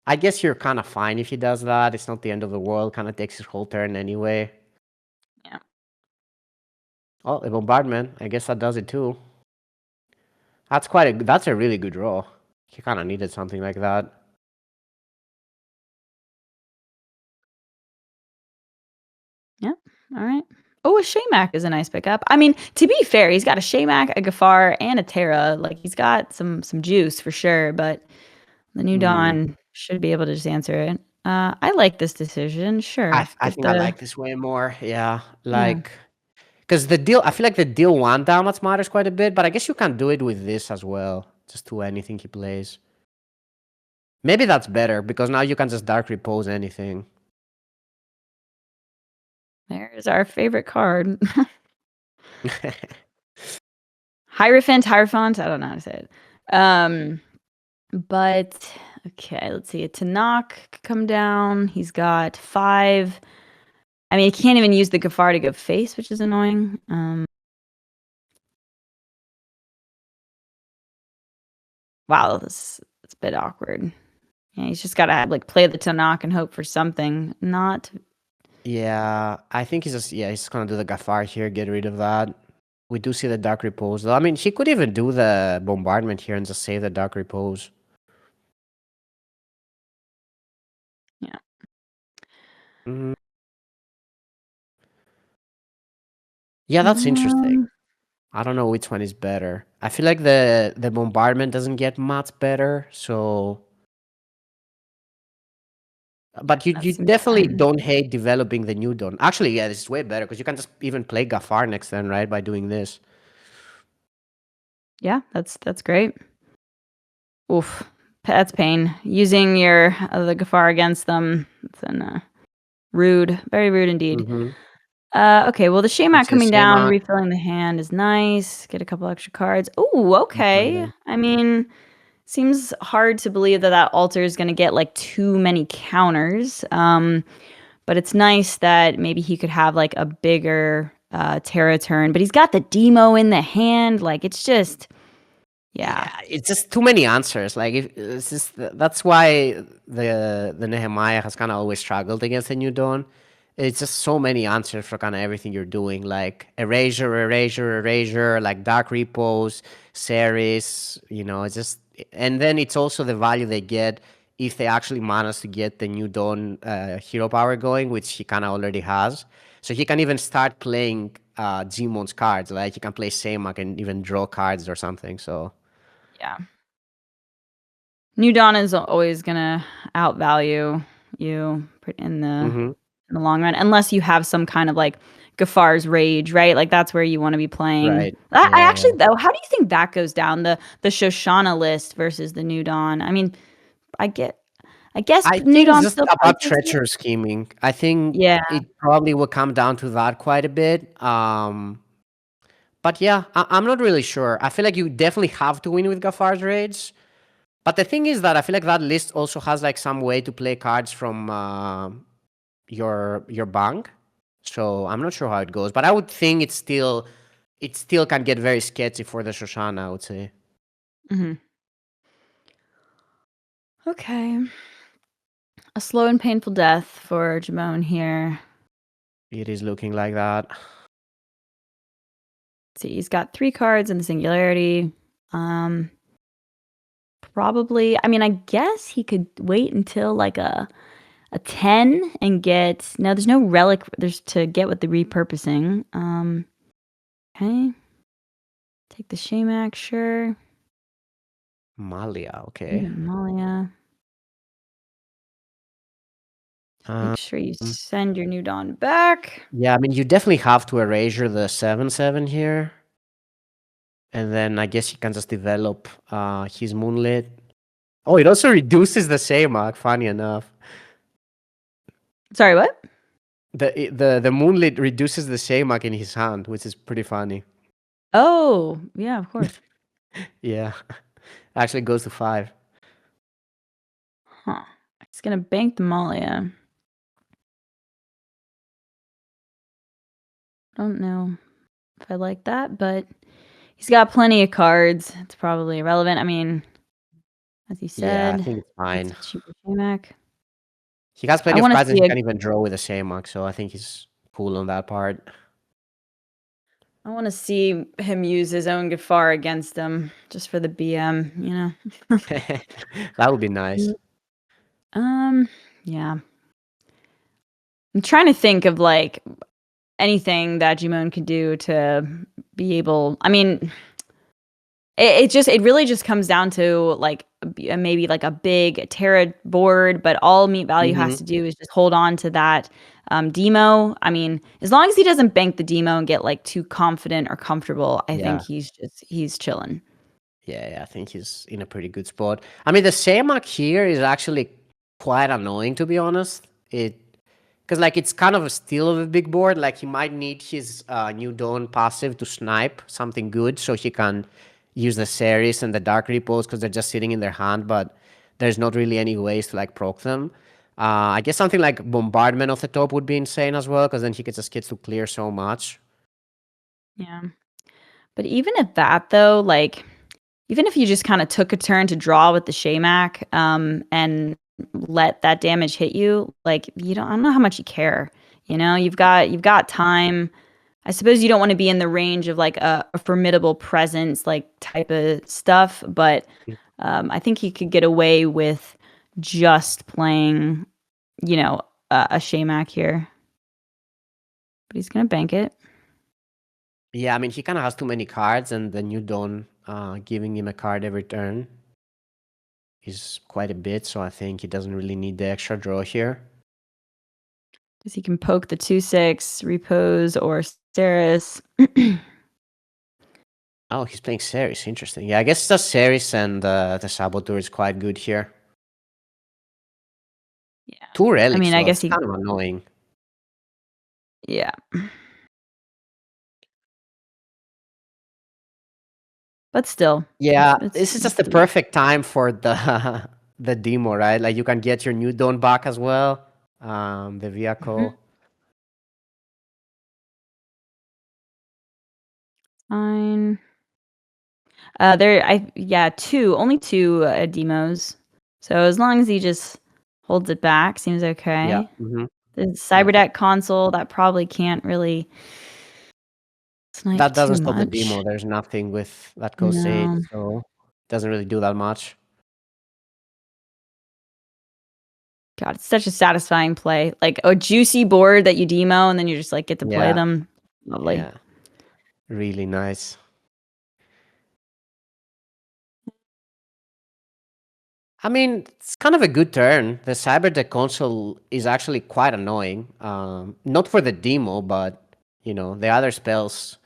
I guess you're kind of fine if he does that. It's not the end of the world. Kind of takes his whole turn anyway. Yeah. Oh, the bombardment. I guess that does it too. That's a really good draw. He kind of needed something like that. Yeah. All right. Oh, a Shamak is a nice pickup. I mean, to be fair, he's got a Shamak, a Gafar, and a Terra. Like he's got some juice for sure, but the new Hmm. dawn should be able to just answer it. I like this decision. Sure. I Get think I the like this way more. Yeah, yeah. like because the deal. I feel like the deal one damage matters quite a bit, but I guess you can do it with this as well. Just do anything he plays. Maybe that's better because now you can just dark repose anything. There's our favorite card. Hierophant. I don't know how to say it. But okay, let's see. A Tanakh could come down. He's got 5. I mean, he can't even use the Gafar to go face, which is annoying. Wow, that's a bit awkward. Yeah, he's just gotta like play the Tanakh and hope for something. Not Yeah, I think he's gonna do the Gafar here, get rid of that. We do see the Dark Repose though. I mean, he could even do the bombardment here and just save the Dark Repose. yeah. Mm, yeah, that's interesting. Um, I don't know which one is better. I feel like the bombardment doesn't get much better, so but you that you seems definitely fine. don't hate developing the new Dawn. Actually, yeah, this is way better because you can just even play Gafar next turn, right? By doing this. Yeah, that's great. Oof, that's pain. Using your the Gafar against them. It's rude, very rude indeed. Mm-hmm. Okay, well, the Which Shamak is coming down, Shamak. refilling the hand is nice. Get a couple extra cards. Ooh, okay. I mean, seems hard to believe that that altar is going to get like too many counters. But it's nice that maybe he could have like a bigger Terra turn. But he's got the demo in the hand. Like it's just, yeah, Yeah, it's just too many answers. Like if it's just that's why the Nehemiah has kind of always struggled against the New Dawn. It's just so many answers for kind of everything you're doing, like erasure, like dark repos, series. It's just and then it's also the value they get if they actually manage to get the New Dawn hero power going, which he kind of already has. So he can even start playing Jimon's cards. Like he can play Samak and even draw cards or something. So. yeah. New Dawn is always gonna outvalue you Mhm. in the long run, unless you have some kind of like Gafar's Rage, right? Like that's where you want to be playing. Right. I Yeah, actually yeah. though, how do you think that goes down the Shoshana list versus the New Dawn? I mean, I get, I guess I New think it's Dawn just still probably about takes it. treacherous scheming. I think Yeah, it probably will come down to that quite a bit. But yeah, I'm not really sure. I feel like you definitely have to win with Gafar's raids. But the thing is that I feel like that list also has like some way to play cards from your bank. So I'm not sure how it goes, but I would think it still can get very sketchy for the Shoshana, I would say. Hmm. Okay. A slow and painful death for Jimon here. It is looking like that. Let's see, he's got 3 cards in the Singularity. Probably, I mean, I guess he could wait until like a 10 and get. No, there's no relic. There's to get with the repurposing. Okay. Take the Shamak, sure. Malia, okay. Malia. Make sure you send your New Dawn back. Yeah, I mean, you definitely have to erasure the 7/7 here. And then I guess he can just develop his Moonlit. Oh, it also reduces the Shamak, funny enough. Sorry, what? The Moonlit reduces the Shamak in his hand, which is pretty funny. Oh, yeah, of course. Yeah. Actually goes to 5. Huh. He's gonna bank the Malia. Don't know if I like that, but he's got plenty of cards. It's probably irrelevant. I mean, as you Yeah, I said, think it's fine. it's a cheaper Shamak. He has plenty I of want to cards that see he a. can even draw with a Shamak, so I think he's cool on that part. I want to see him use his own Gafar against him, just for the BM. You know. That would be nice. Yeah. I'm trying to think of like anything that Jimon could do to be able. I mean, it really just comes down to like maybe like a big Terra board, but all MeatValue has to do is just hold on to that demo. I mean, as long as he doesn't bank the demo and get like too confident or comfortable, I think Yeah. he's chilling. Yeah, I think he's in a pretty good spot. I mean, the Shamak here is actually quite annoying, to be honest. Because like it's kind of a steal of a big board. Like he might need his New Dawn passive to snipe something good, so he can use the Ceres and the Dark Repos because they're just sitting in their hand. But there's not really any ways to like proc them. I guess something like Bombardment off the top would be insane as well, because then he just gets to clear so much. Yeah. But even at that though, like even if you just kind of took a turn to draw with the Shamak, and let that damage hit you, like I don't know how much you care. You know, you've got time. I suppose you don't want to be in the range of like a formidable presence like type of stuff, but I think he could get away with just playing, a Shamak here. But he's gonna bank it. Yeah, I mean, he kind of has too many cards, and the New Dawn giving him a card every turn is quite a bit, so I think he doesn't really need the extra draw here. Because he can poke the 2/6, repose, or Steris. Oh, he's playing Ceres. Interesting. Yeah, I guess the Ceres and the Saboteur is quite good here. Yeah. 2 relics, I mean, I though. guess It's kind of annoying. Yeah. But still. Yeah, it's this is just the perfect time for the the demo, right? Like you can get your New Dawn back as well. The vehicle. Fine. Only two demos. So as long as he just holds it back, seems okay. Yeah. The Cyberdeck console, that probably can't really snipe That doesn't too stop the much. demo. There's nothing with that goes 8, No. so it doesn't really do that much. God, it's such a satisfying play. Like a juicy board that you demo and then you just like get to play Yeah. them. Lovely. Yeah. Really nice. I mean, it's kind of a good turn. The Cyberdeck console is actually quite annoying. Not for the demo, but the other spells,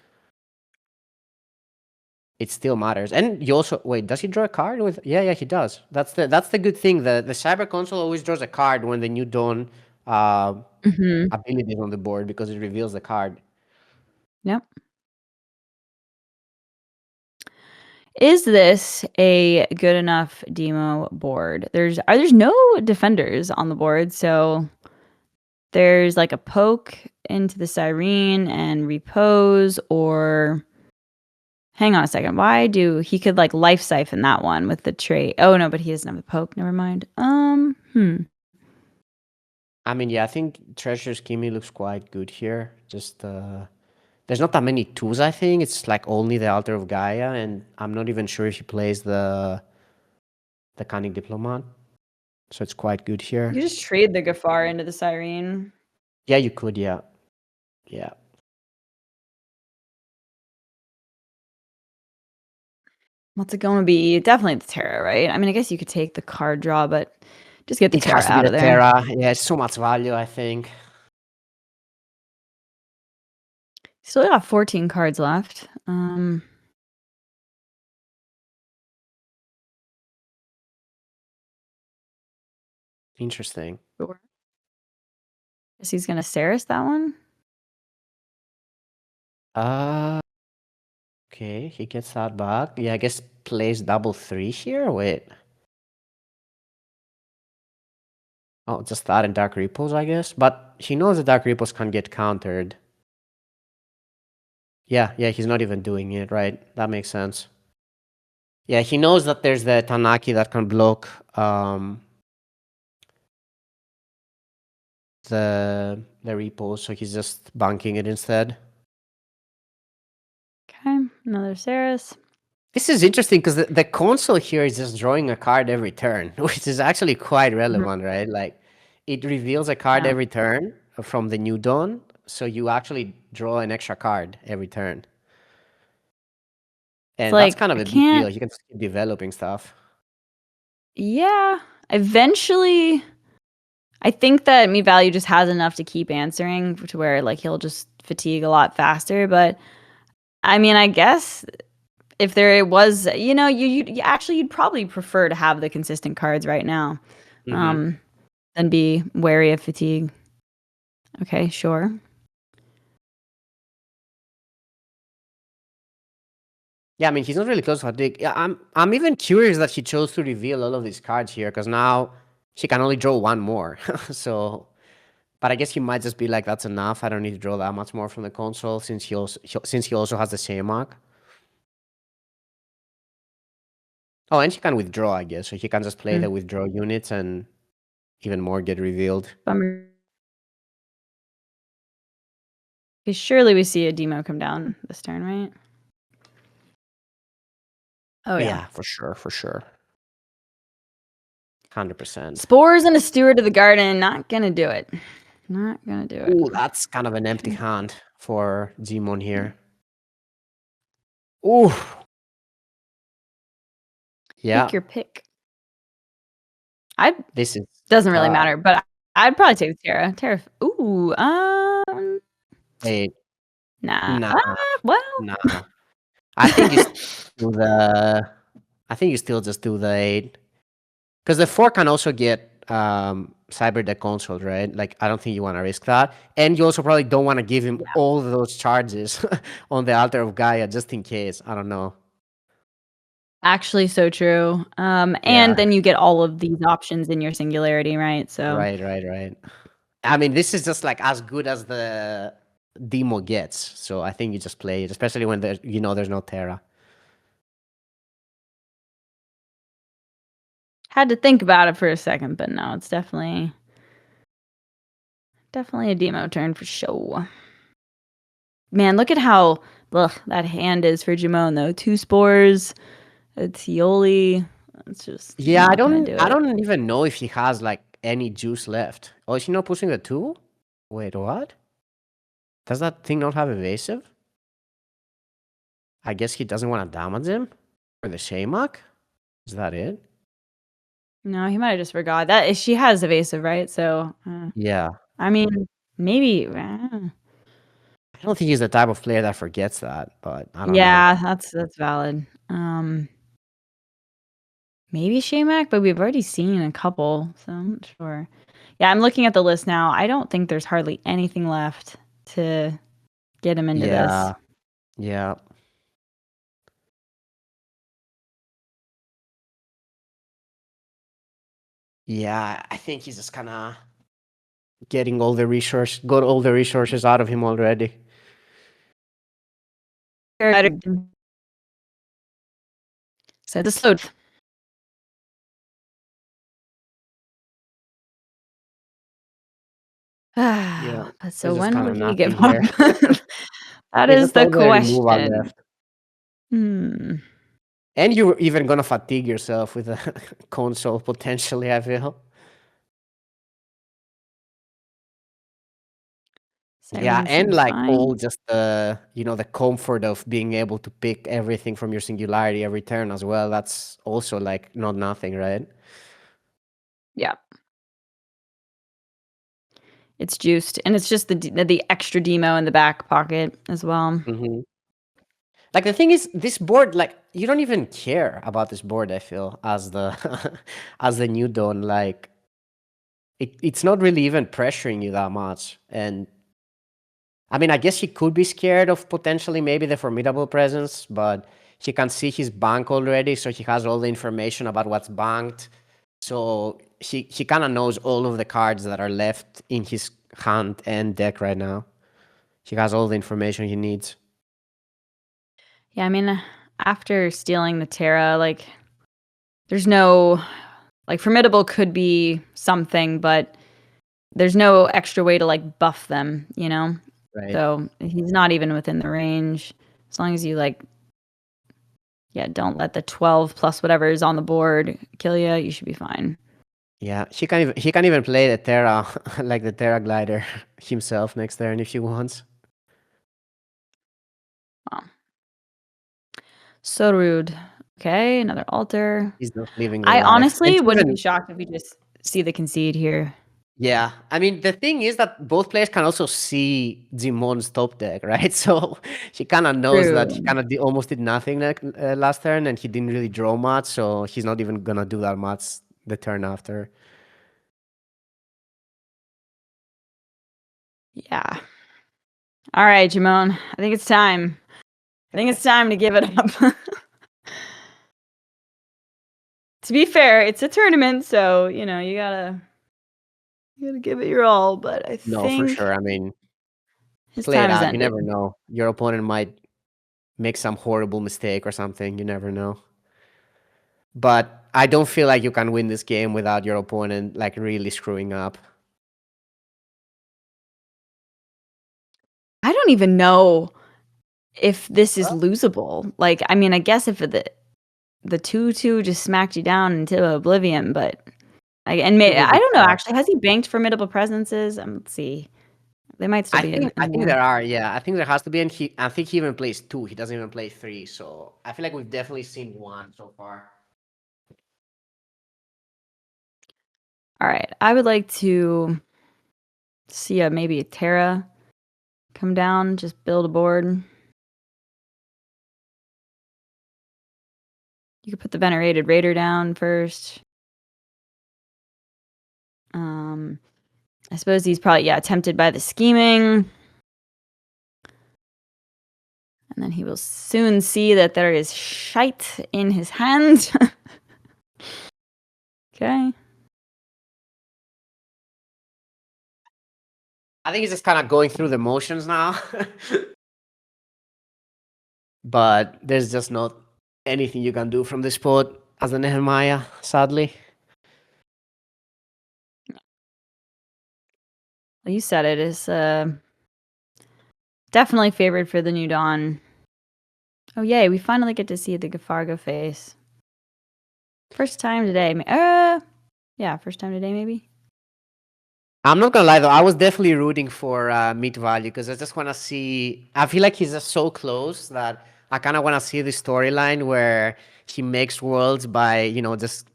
it still matters. And you also wait. Does he draw a card with? Yeah, he does. That's the good thing. The Cyber console always draws a card when the New Dawn ability is on the board because it reveals the card. Yep. Is this a good enough demo board? There's no defenders on the board, so there's like a poke into the Cyrene and repose, or hang on a second. He could like life siphon that one with the trait? Oh no, but he doesn't have a poke. Never mind. I mean, yeah, I think Treasure's Kimi looks quite good here. Just there's not that many twos, I think. It's like only the Altar of Gaia, and I'm not even sure if he plays the Cunning Diplomat. So it's quite good here. You just trade the Gafar into the Cyrene. Yeah, you could, yeah. Yeah. What's it going to be? Definitely the Terra, right? I mean, I guess you could take the card draw, but just get the It Terra has to be out the of there. Terra. Yeah, it's so much value, I think. Still got 14 cards left. Interesting. Sure. Guess he's gonna Saris that one. Okay, he gets that back. Yeah, I guess plays double 3 here. Wait. Oh, just that and Dark Ripples, I guess. But he knows the Dark Ripples can get countered. Yeah, he's not even doing it, right? That makes sense. Yeah, he knows that there's the Tanaki that can block the repos, so he's just banking it instead. Okay, another Saris. This is interesting because the console here is just drawing a card every turn, which is actually quite relevant, right? Like, it reveals a card Yeah. every turn from the New Dawn, so you actually draw an extra card every turn. And like, that's kind of I a big deal. can't- You can just keep developing stuff. Yeah, eventually, I think that MeatValue just has enough to keep answering to where like he'll just fatigue a lot faster. But I mean, I guess if there was, you'd probably prefer to have the consistent cards right now, than be wary of fatigue. Okay, sure. Yeah, I mean, he's not really close to fatigue. Yeah, I'm even curious that he chose to reveal all of these cards here, because now he can only draw one more. So, but I guess he might just be like, that's enough. I don't need to draw that much more from the console, since he also has the same mark. Oh, and he can withdraw, I guess. So he can just play the withdraw units and even more get revealed. Bummer. Okay, surely we see a demo come down this turn, right? Oh yeah. For sure. 100%. Spores and a Steward of the Garden, not gonna do it. Not gonna do it. Ooh, that's kind of an empty hand for Jimon here. Ooh. Yeah. Pick your pick. This is doesn't really matter, but I'd probably take Terra. Terra. Ooh, Wait. nah. Well, nah. I think you still just do the 8, because the 4 can also get Cyber the console, right? Like, I don't think you want to risk that, and you also probably don't want to give him all of those charges on the Altar of Gaia just in case. I don't know. Actually, so true. And then you get all of these options in your Singularity, right? So Right. I mean, this is just like as good as the demo gets. So I think you just play it, especially when there's no Terra. Had to think about it for a second, but no, it's definitely a demo turn for sure. Man, look at how that hand is for Jimon though. 2 spores, a Tioli. It's just I don't even know if he has like any juice left. Oh, is he not pushing the 2? Wait, what? Does that thing not have evasive? I guess he doesn't want to damage him for the Shamak. Is that it? No, he might have just forgot that she has evasive, right? So Yeah. I mean, maybe. I don't think he's the type of player that forgets that, but I don't know. Yeah, that's valid. Maybe Shamak, but we've already seen a couple, so I'm not sure. Yeah, I'm looking at the list now. I don't think there's hardly anything left to get him into this. Yeah. Yeah, I think he's just kind of getting all the got all the resources out of him already. So the slow. Yeah, So there's just when kind will of he give nothing up? here. That There's is just the all the removal question. left. Hmm. And you're even gonna fatigue yourself with a console potentially, I feel. So Yeah, everything and seems like fine. all just the the comfort of being able to pick everything from your singularity every turn as well. That's also like not nothing, right? Yeah. It's juiced, and it's just the extra demo in the back pocket as well. Hmm. Like the thing is, this board, like you don't even care about this board. I feel as the as the new Dawn, like it's not really even pressuring you that much. And I mean, I guess he could be scared of potentially maybe the formidable presence, but he can see his bank already, so he has all the information about what's banked. So he kind of knows all of the cards that are left in his hand and deck right now. He has all the information he needs. Yeah, I mean, after stealing the Terra, like, there's no like formidable could be something, but there's no extra way to like buff them, you know? Right. So he's not even within the range. As long as you like, yeah, don't let the 12 plus whatever is on the board kill you, you should be fine. Yeah, he can even play the Terra like the Terra glider himself next turn if he wants. Wow. So rude. Okay, another altar. He's not living the I life. And honestly wouldn't be even shocked if we just see the concede here. yeah, I mean the thing is that both players can also see Jimon's top deck, right? So he kind of knows that he True. kind of almost did nothing like last turn, and he didn't really draw much, so he's not even gonna do that much the turn after. Yeah. All right, Jimon. I think it's time. I think it's time to give it up. To be fair, it's a tournament, so you gotta give it your all. But I No, for think sure. I mean, his play it time has out. You ended. never know. Your opponent might make some horrible mistake or something. You never know. But I don't feel like you can win this game without your opponent like really screwing up. I don't even know if this is losable. Like, I mean, I guess if the 2/2 just smacked you down into oblivion, but It would I be don't know. tough. Actually, has he banked formidable presences? Let's see. They might still I be think I in think there. there are, yeah. I think there has to be, and I think he even plays two. He doesn't even play three. So I feel like we've definitely seen one so far. All right, I would like to see maybe a Terra come down, just build a board. You could put the Venerated Raider down first. I suppose he's probably, tempted by the scheming. And then he will soon see that there is shite in his hand. Okay. I think he's just kind of going through the motions now. But there's just not anything you can do from this spot as a Nehemiah, sadly. Well, you said it is definitely favored for the New Dawn. Oh, yay. We finally get to see the Gafargo face. First time today. Yeah, first time today, maybe. I'm not gonna lie though, I was definitely rooting for MeatValue because I just want to see. I feel like he's just so close that I kind of want to see the storyline where he makes worlds by just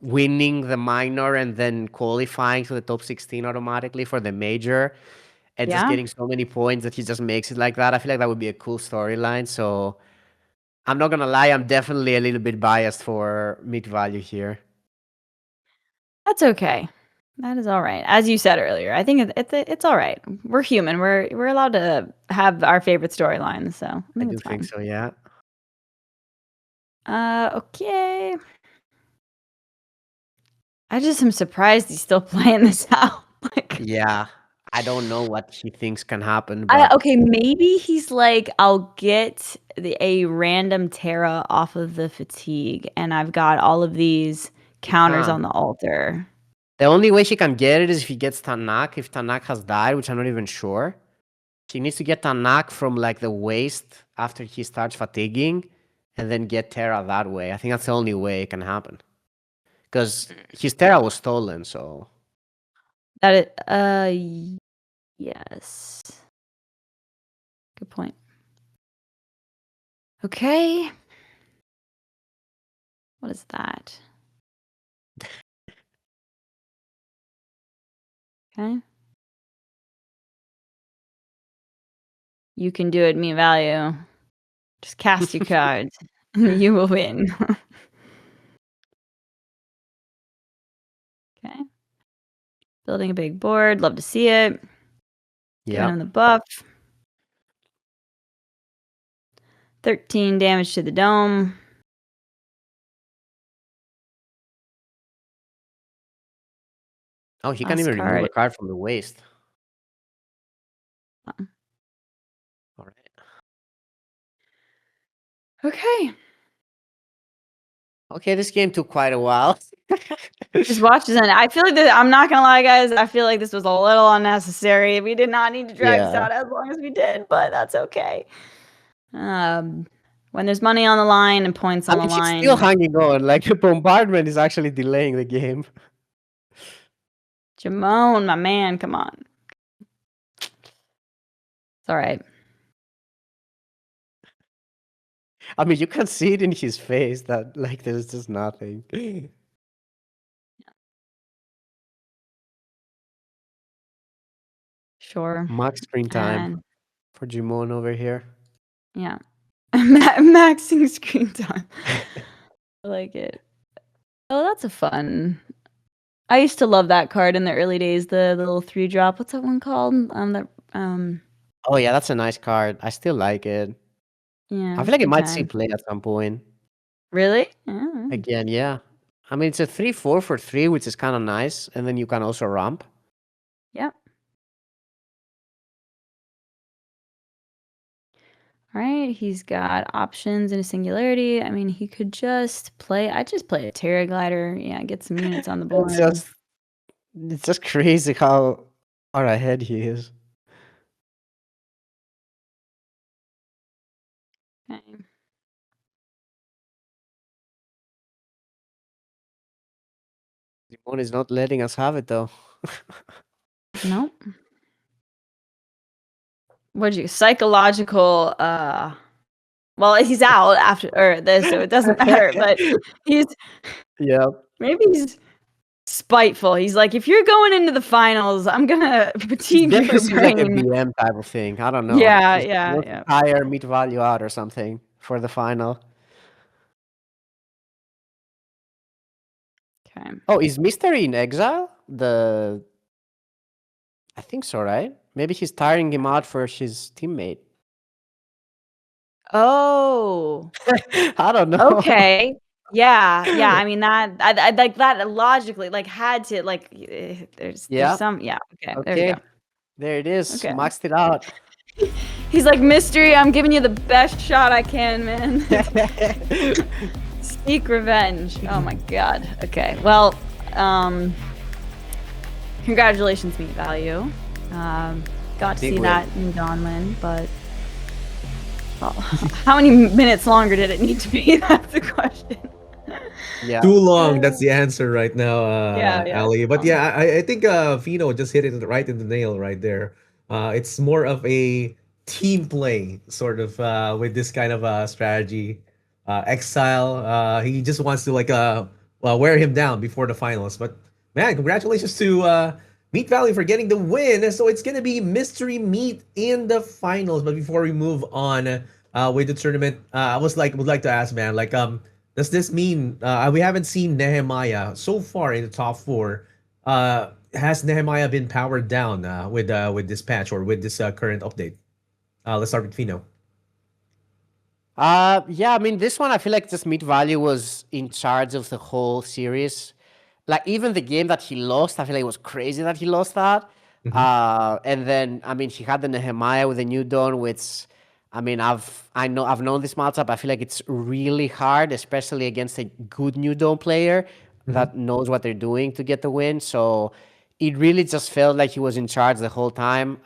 winning the minor and then qualifying to the top 16 automatically for the major and just Yeah, getting so many points that he just makes it like that. I feel like that would be a cool storyline. So I'm not gonna lie, I'm definitely a little bit biased for MeatValue here. that's okay. That is all right. As you said earlier, I think it's all right. We're human. We're allowed to have our favorite storylines, so I I think do it's think fine. so, yeah. Okay. I just am surprised he's still playing this out. Like, Yeah, I don't know what he thinks can happen, but okay, maybe he's like, I'll get a random Terra off of the fatigue, and I've got all of these he counters can't. on the altar. The only way she can get it is if he gets Tanak. If Tanak has died, which I'm not even sure. She needs to get Tanak from like the waist after he starts fatiguing, and then get Terra that way. I think that's the only way it can happen. Because his Terra was stolen, so That yes. Good point. Okay. What is that? Okay. You can do it, MeatValue. Just cast your cards. You will win. Okay. Building a big board. Love to see it. Giving yeah. him the buff. 13 damage to the dome. Oh, he can Last even remove a card. card from the waist. Oh. All right. Okay. Okay, this game took quite a while. Just watch this. And I feel like I'm not gonna lie, guys. I feel like this was a little unnecessary. We did not need to drag this Yeah. out as long as we did, but that's okay. When there's money on the line and points I on mean, the she's still line, hanging on. Like, the bombardment is actually delaying the game. Jimon, my man, come on. It's all right. I mean, you can see it in his face that, like, there's just nothing. Sure. Max screen time And for Jimon over here. yeah. Maxing screen time. I like it. Oh, that's a fun. I used to love that card in the early days, the little 3-drop. What's that one called? Oh, yeah, that's a nice card. I still like it. Yeah. I feel like it might see Okay. play at some point. Really? Yeah. Again, yeah. I mean, it's a 3/4 for 3, which is kind of nice. And then you can also ramp. Yep. All right. He's got options in a singularity. I mean, he could just play. I'd just play a Terra Glider. Yeah, get some units on the board. It's just crazy how far ahead he is. Okay. Simone is not letting us have it though. Nope. What'd you psychological well, he's out after or this, so it doesn't matter, but he's Yeah. maybe he's spiteful. He's like, if you're going into the finals, I'm gonna It fatigue your definitely seems like a brain. BM type of thing. I don't know. Yeah, Just yeah, wants to yeah. tire MeatValue out or something for the final. Okay. Oh, is Mystery in exile? I think so, right? Maybe he's tiring him out for his teammate. Oh, I don't know. okay. Yeah, yeah. I mean I like that logically, like had to like there's Yeah. some yeah. Okay, there we Okay. go. There it is. Okay. Maxed it out. He's like, mystery. I'm giving you the best shot I can, man. Seek revenge. Oh my god. Okay. Well, congratulations, MeatValue. Got to Big see win. that in Donlin, but well, how many minutes longer did it need to be? That's the question. Yeah. Too long. That's the answer right now, Yeah. Ali. But yeah, I think Fino just hit it right in the nail right there. It's more of a team play sort of with this kind of strategy. Exile, he just wants to like well, wear him down before the finals. But man, congratulations to Meat Valley for getting the win. So it's gonna be Mystery Meat in the finals. But before we move on with the tournament, I would like to ask, man, like does this mean we haven't seen Nehemiah so far in the top four? Has Nehemiah been powered down with this patch or with this current update? Let's start with Fino. Yeah, I mean, this one I feel like just MeatValue was in charge of the whole series. like even the game that he lost, I feel like it was crazy that he lost that. Mhm. And then I mean he had the Nehemiah with the new dawn, which I mean I've known this matchup. I feel like it's really hard, especially against a good new dawn player Mhm. that knows what they're doing to get the win. So it really just felt like he was in charge the whole time.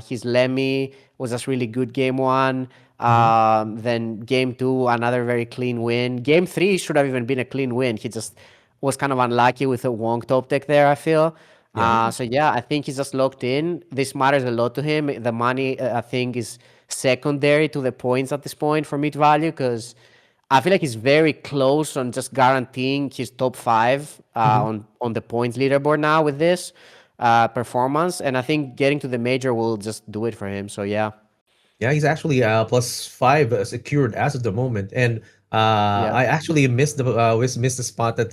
His Lemmy was just really good game one. Mhm. Then game two, another very clean win. Game three should have even been a clean win. He just was kind of unlucky with a Wong top deck there, I feel. Yeah. So yeah, I think he's just locked in. This matters a lot to him. The money, I think, is secondary to the points at this point for MeatValue because I feel like he's very close on just guaranteeing his top five Mhm. on the points leaderboard now with this performance, and I think getting to the major will just do it for him. So yeah, Yeah, he's actually +5 secured as of the moment, and yeah, I actually missed the spot that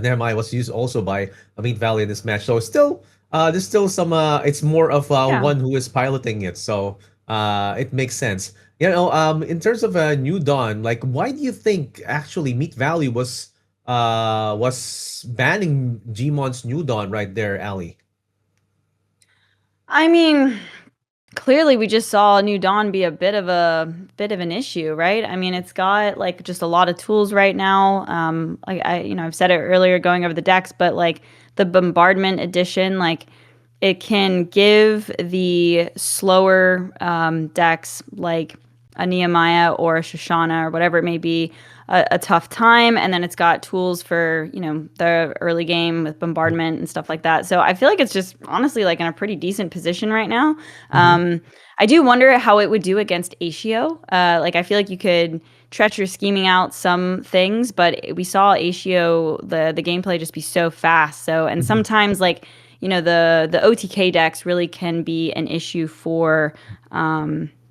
Nehemiah was used also by Amit Valley in this match. So still, there's still some. It's more of Yeah. one who is piloting it, so it makes sense. In terms of New Dawn, like, why do you think actually Meat Valley was banning Jimon's New Dawn right there, Ali? I mean, clearly we just saw New Dawn be a bit of an issue, right? I mean, it's got like just a lot of tools right now. Like I've said it earlier going over the decks, but like the bombardment edition, like it can give the slower decks like a Nehemiah or a Shoshana or whatever it may be a tough time, and then it's got tools for the early game with bombardment and stuff like that. So I feel like it's just honestly like in a pretty decent position right now. Mm-hmm. I do wonder how it would do against Asio. Like I feel like you could treacherous scheming out some things, but we saw Asio the gameplay just be so fast. So and Mm-hmm. sometimes like the OTK decks really can be an issue for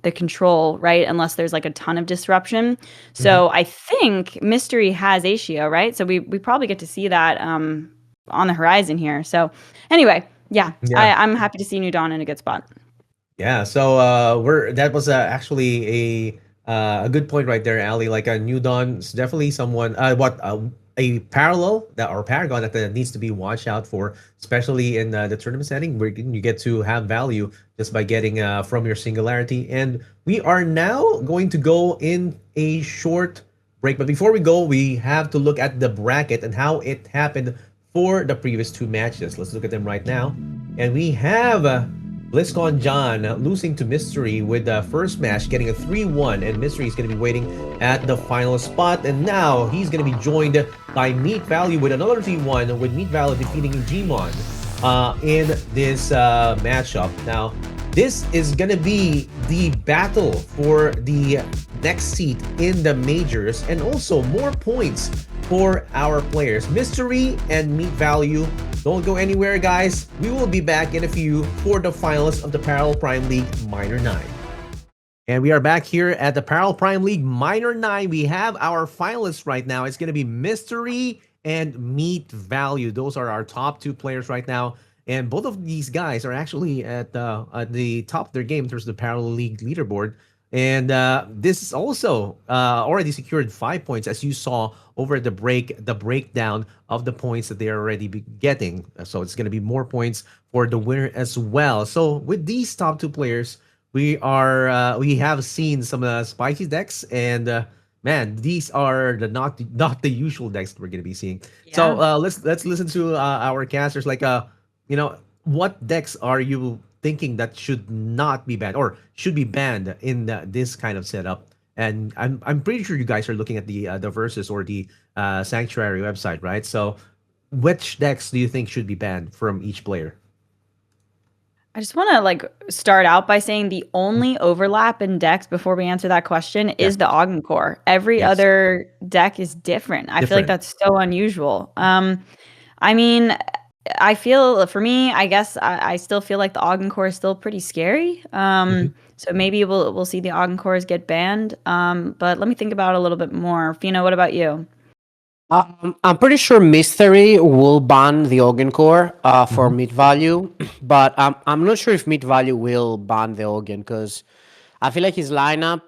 the control, right? Unless there's like a ton of disruption. Mm-hmm. So I think Mystery has Asio, right? So we probably get to see that on the horizon here. So anyway, yeah, Yeah. I'm happy to see New Dawn in a good spot. Yeah, so we're that was actually a good point right there, Ali. Like New Dawn is definitely someone a parallel that or paragon that needs to be watched out for, especially in the tournament setting where you get to have value just by getting from your singularity. And we are now going to go in a short break, but before we go, we have to look at the bracket and how it happened for the previous two matches. Let's look at them right now, and we have. BlizzconJan losing to Mystery with the first match, getting a 3-1, and Mystery is going to be waiting at the final spot. And now he's going to be joined by MeatValue with another 3-1, with MeatValue defeating Jimon in this matchup. Now, this is going to be the battle for the next seat in the majors and also more points for our players. Mystery and MeatValue. Don't go anywhere, guys. We will be back in a few for the finalists of the Parallel Prime League Minor 9. And we are back here at the Parallel Prime League Minor 9. We have our finalists right now. It's going to be Mystery and MeatValue. Those are our top two players right now. And both of these guys are actually at the top of their game in terms of the Parallel League leaderboard. And this is also already secured 5 points, as you saw over the breakdown of the points that they're already getting. So it's going to be more points for the winner as well. So with these top two players, we have seen some spicy decks, and man, these are not the usual decks that we're going to be seeing. So Yeah. let's listen to our casters. Like what decks are you thinking that should not be banned or should be banned in this kind of setup? And I'm pretty sure you guys are looking at the Versus or the Sanctuary website, right? So, which decks do you think should be banned from each player? I just want to like start out by saying the only overlap in decks before we answer that question Yeah. is the Ogden Core. Every Yes. other deck is different. I feel like Different. that's so unusual. I mean, I feel for me, I guess I still feel like the Ogden Core is still pretty scary. Mhm. So maybe we'll see the Ogden Cores get banned. But let me think about it a little bit more. Fino, what about you? I'm pretty sure Mystery will ban the Organ Core for Mhm. MeatValue, but I'm not sure if MeatValue will ban the Organ because I feel like his lineup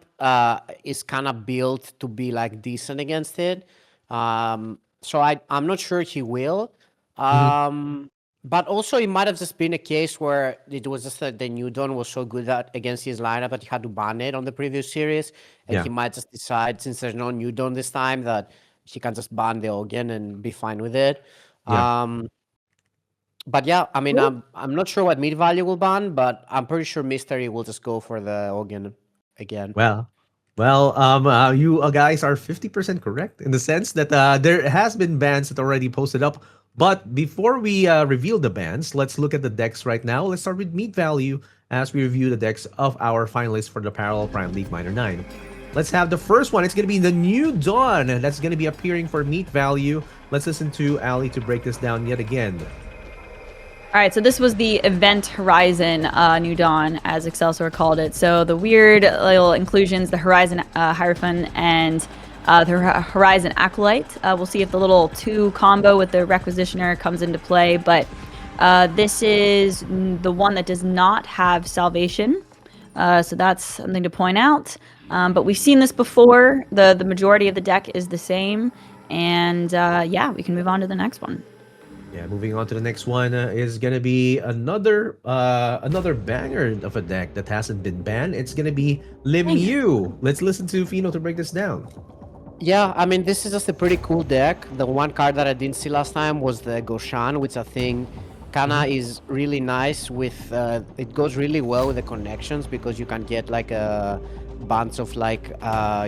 is kind of built to be like decent against it. So I'm not sure he will. But also, it might have just been a case where it was just that the new Dawn was so good against his lineup that he had to ban it on the previous series, and Yeah. he might just decide, since there's no new Dawn this time, that he can just ban the Ogen and be fine with it. Yeah. But yeah, I mean, I'm not sure what MeatValue will ban, but I'm pretty sure Mystery will just go for the Ogen again. You guys are 50% correct in the sense that there has been bans that already posted up. But before we reveal the bans, let's look at the decks right now. Let's start with Meat Value as we review the decks of our finalists for the Parallel Prime League Minor 9. Let's have the first one. It's going to be the New Dawn that's going to be appearing for Meat Value. Let's listen to Ali to break this down yet again. All right, so this was the Event Horizon New Dawn, as Excelsior called it. So the weird little inclusions, the Horizon Hierophant and the Horizon Acolyte. We'll see if the little 2 combo with the Requisitioner comes into play, but this is the one that does not have Salvation. So that's something to point out. But we've seen this before. The majority of the deck is the same. And yeah, we can move on to the next one. Yeah, moving on to the next one is gonna be another banger of a deck that hasn't been banned. It's gonna be Lemieux. Let's listen to Fino to break this down. Yeah, I mean, this is just a pretty cool deck. The one card that I didn't see last time was the Goshan, which I think kinda is really nice with, it goes really well with the connections because you can get like a bunch of like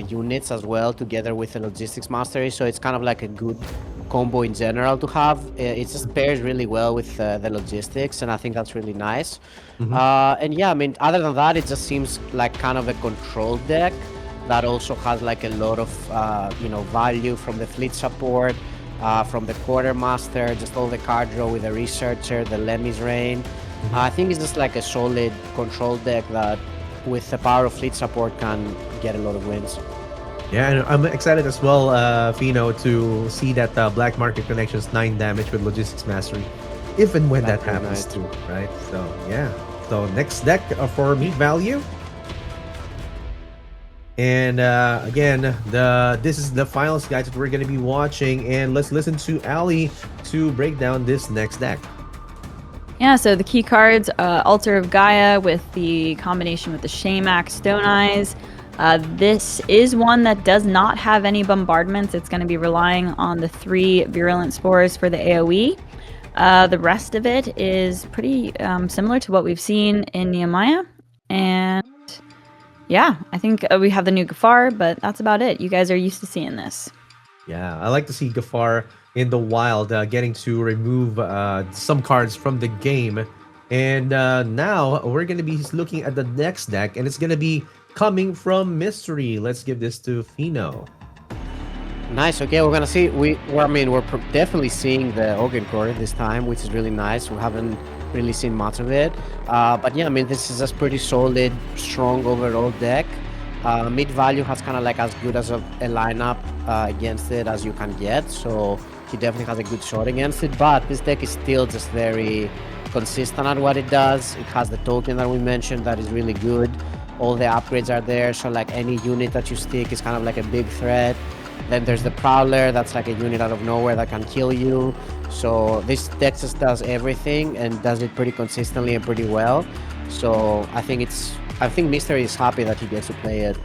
units as well together with the Logistics Mastery, so it's kind of like a good combo in general to have. It just pairs really well with the Logistics, and I think that's really nice. And yeah, I mean, other than that, it just seems like kind of a control deck that also has like a lot of value from the fleet support, from the Quartermaster, just all the card draw with the Researcher, the Lemmy's Reign. I think it's just like a solid control deck that with the power of fleet support can get a lot of wins. Yeah, and I'm excited as well, Fino, to see that Black Market Connections 9 damage with Logistics Mastery, if and when that happens too, right? So yeah. So next deck for Meat Value. And again, this is the finals, guys, that we're going to be watching. And let's listen to Ali to break down this next deck. Yeah, so the key cards, Altar of Gaia with the combination with the Shamak Stone Eyes. This is one that does not have any bombardments. It's going to be relying on the 3 Virulent Spores for the AoE. The rest of it is pretty similar to what we've seen in Nehemiah. And yeah, I think we have the new Gafar, but that's about it. You guys are used to seeing this. Yeah, I like to see Gafar in the wild, getting to remove some cards from the game. And now we're going to be looking at the next deck, and it's going to be coming from Mystery. Let's give this to Fino. Nice. Okay, we're gonna see. We're definitely seeing the Ogen Core this time, which is really nice. We haven't really seen much of it, but yeah, I mean, this is a pretty solid, strong overall deck. Mid value has kind of like as good as a lineup against it as you can get, so he definitely has a good shot against it. But this deck is still just very consistent at what it does. It has the token that we mentioned that is really good. All the upgrades are there, so like any unit that you stick is kind of like a big threat. Then there's the Prowler, that's like a unit out of nowhere that can kill you. So this deck just does everything and does it pretty consistently and pretty well. So I think Mystery is happy that he gets to play it.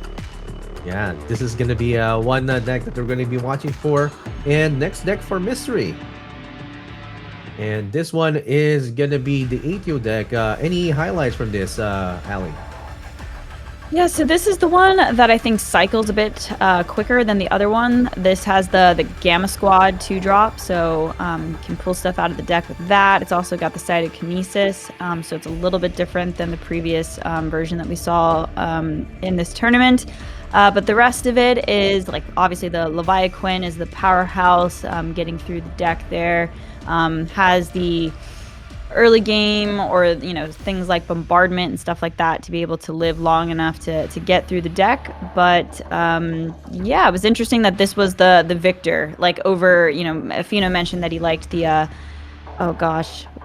Yeah, this is going to be one deck that we're going to be watching for. And next deck for Mystery. And this one is going to be the Aetio deck. Any highlights from this, Ali? Yeah, so this is the one that I think cycles a bit quicker than the other one. This has the Gamma Squad 2-drop, so you can pull stuff out of the deck with that. It's also got the Sighted Kinesis, so it's a little bit different than the previous version that we saw in this tournament. But the rest of it is, like, obviously the Leviathan is the powerhouse, getting through the deck there. Has the early game or things like bombardment and stuff like that to be able to live long enough to get through the deck. But yeah, it was interesting that this was the victor, like over Fino mentioned that he liked the the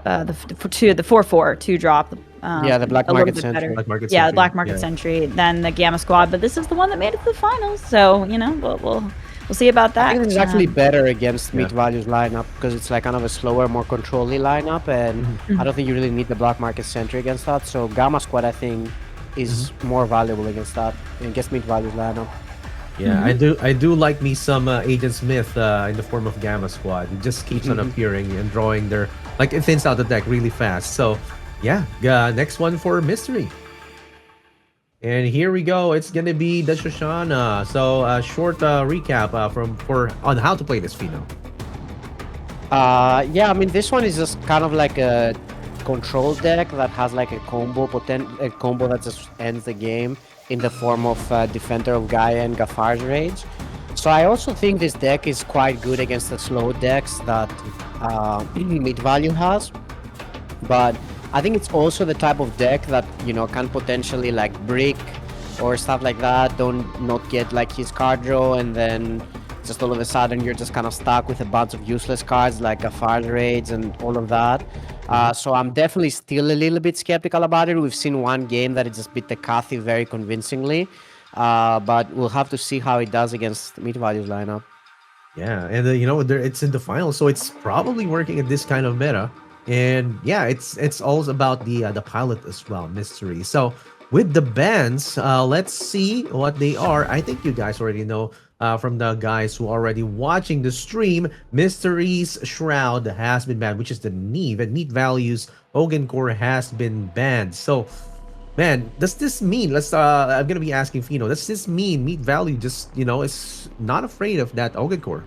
4/4 2-drop. Yeah, the Black Market Sentry. Yeah, the Black Market Sentry, then the Gamma Squad. But this is the one that made it to the finals, so we'll we'll see about I that. think this is actually better against Yeah. MeatValue's lineup because it's like kind of a slower, more control-y lineup, and I don't think you really need the Black Market Sentry against that. So Gamma Squad, I think, is more valuable against that, against MeatValue's lineup. Yeah, I do like me some Agent Smith in the form of Gamma Squad. It just keeps on appearing and drawing their like it thins out the deck really fast. So yeah, next one for Mystery. And here we go. It's gonna be the Shoshana. So short recap on how to play this Pheno. Yeah, I mean, this one is just kind of like a control deck that has like a combo that just ends the game in the form of Defender of Gaia and Gafar's Rage. So I also think this deck is quite good against the slow decks that MeatValue has, but I think it's also the type of deck that, you know, can potentially like brick or stuff like that, don't not get like his card draw, and then just all of a sudden you're just kind of stuck with a bunch of useless cards like Gafar's Rage and all of that. So I'm definitely still a little bit skeptical about it. We've seen one game that it just beat the Cathy very convincingly, but we'll have to see how it does against MeatValue's lineup. Yeah, and you know it's in the final, so it's probably working at this kind of meta. And yeah, it's all about the pilot as well, Mystery. So with the bans, let's see what they are. I think you guys already know from the guys who are already watching the stream. Mystery's Shroud has been banned, which is the Neve, and MeatValue's Ogan Core has been banned. So man, does this mean, I'm gonna be asking Pheno, does this mean MeatValue just, you know, is not afraid of that Ogan Core?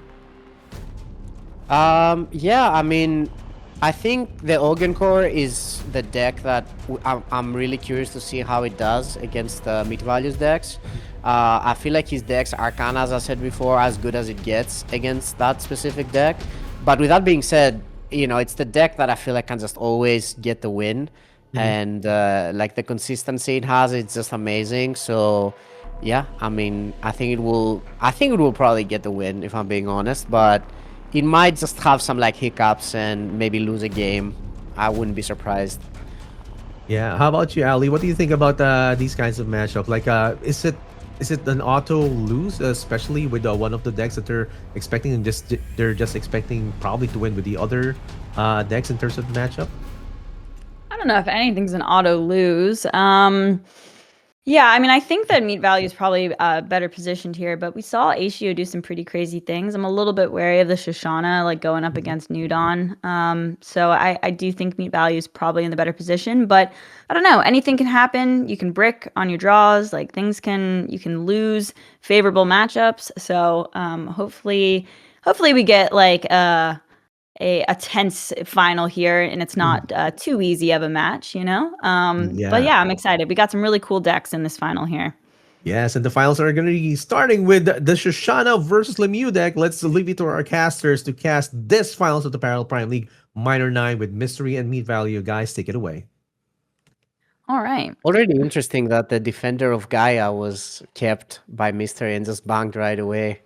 Yeah, I mean, I think the Ogan Core is the deck that I'm really curious to see how it does against the MeatValue's decks. I feel like his decks are kind of, as I said before, as good as it gets against that specific deck. But with that being said, you know, it's the deck that I feel like can just always get the win. And like the consistency it has, it's just amazing. So yeah, I mean, I think it will probably get the win, if I'm being honest, but it might just have some like hiccups and maybe lose a game. I wouldn't be surprised. Yeah, how about you, Ali? What do you think about these kinds of matchups? Like, is it an auto lose, especially with one of the decks that they're expecting, and they're just expecting probably to win with the other decks in terms of the matchup? I don't know if anything's an auto lose. Yeah, I mean, I think that MeatValue is probably better positioned here, but we saw Ashio do some pretty crazy things. I'm a little bit wary of the Shoshana, like going up against New Dawn. So I do think MeatValue is probably in the better position, but I don't know. Anything can happen. You can brick on your draws. Like you can lose favorable matchups. So hopefully we get like a tense final here, and it's not too easy of a match, you know? But yeah, I'm excited. We got some really cool decks in this final here. Yes, and the finals are going to be starting with the Shoshana versus Lemieux deck. Let's leave it to our casters to cast this finals of the Parallel Prime League Minor 9 with Mystery and MeatValue. Guys, take it away. All right. Already interesting that the Defender of Gaia was kept by Mystery and just banged right away.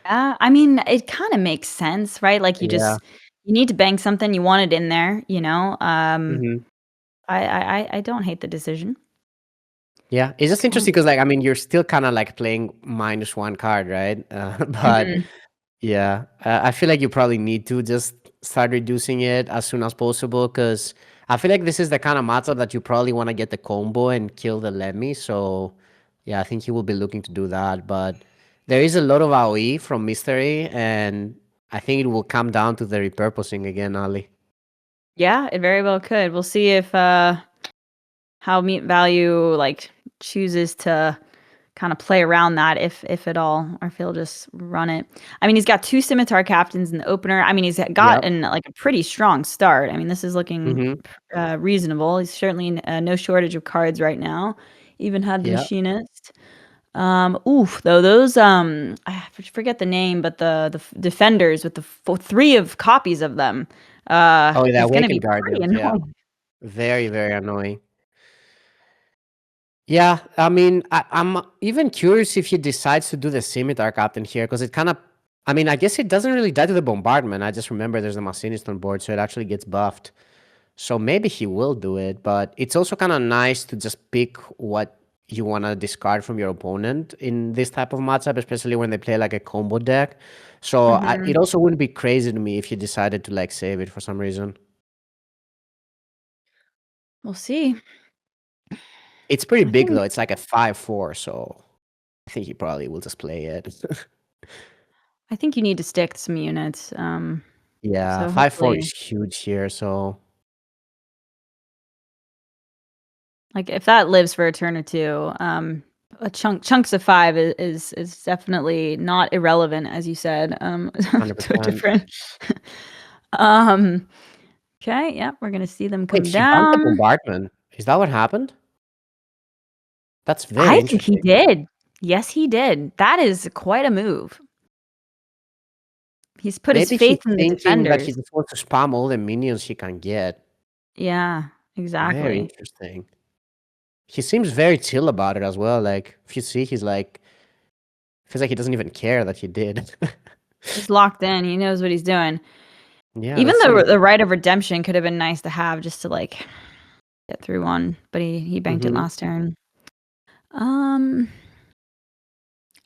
I mean, it kind of makes sense, right? Like you need to bang something, you want it in there, you know? I don't hate the decision. Yeah, it's just interesting because, like, I mean, you're still kind of like playing -1 card, right? But yeah, I feel like you probably need to just start reducing it as soon as possible because I feel like this is the kind of matchup that you probably want to get the combo and kill the Lemmy. So yeah, I think he will be looking to do that. But there is a lot of AoE from Mystery, and I think it will come down to the repurposing again, Ali. Yeah, it very well could. We'll see if how MeatValue like chooses to kind of play around that, if at all, or if he'll just run it. I mean, he's got 2 Scimitar Captains in the opener. I mean, he's got like a pretty strong start. I mean, this is looking reasonable. He's certainly no shortage of cards right now. Even had the Machinist. Though those I forget the name, but the defenders with the 3 of copies of them. Oh, yeah, It's gonna be Awakened Guardians, pretty annoying. Very, very annoying. Yeah, I mean, I'm even curious if he decides to do the Scimitar Captain here, because it kind of, I mean, I guess it doesn't really die to the Bombardment. I just remember there's a Machinist on board, so it actually gets buffed. So maybe he will do it, but it's also kind of nice to just pick what you want to discard from your opponent in this type of matchup, especially when they play like a combo deck. So it also wouldn't be crazy to me if you decided to like save it for some reason. We'll see. It's pretty big though. It's like a 5/4, so I think he probably will just play it. I think you need to stick to some units. Yeah, So 5/4 hopefully, is huge here. So like if that lives for a turn or two, chunks of 5 is definitely not irrelevant, as you said. To a 100%. different. Okay, yeah, we're gonna see them come Wait, he bumped the down. bombardment. Is that what happened? That's very I think he interesting. did. Yes, he did. That is quite a move. He's put his Maybe he's faith in the thinking that he defenders. just wants to spam all the minions he can get. Yeah, Very exactly. interesting. He seems very chill about it as well. Like, if you see, he's like, feels like he doesn't even care that he did. He's locked in. He knows what he's doing. Yeah, Even that's though really the right of redemption could have been nice to have just to like get through one, but he banked it last turn.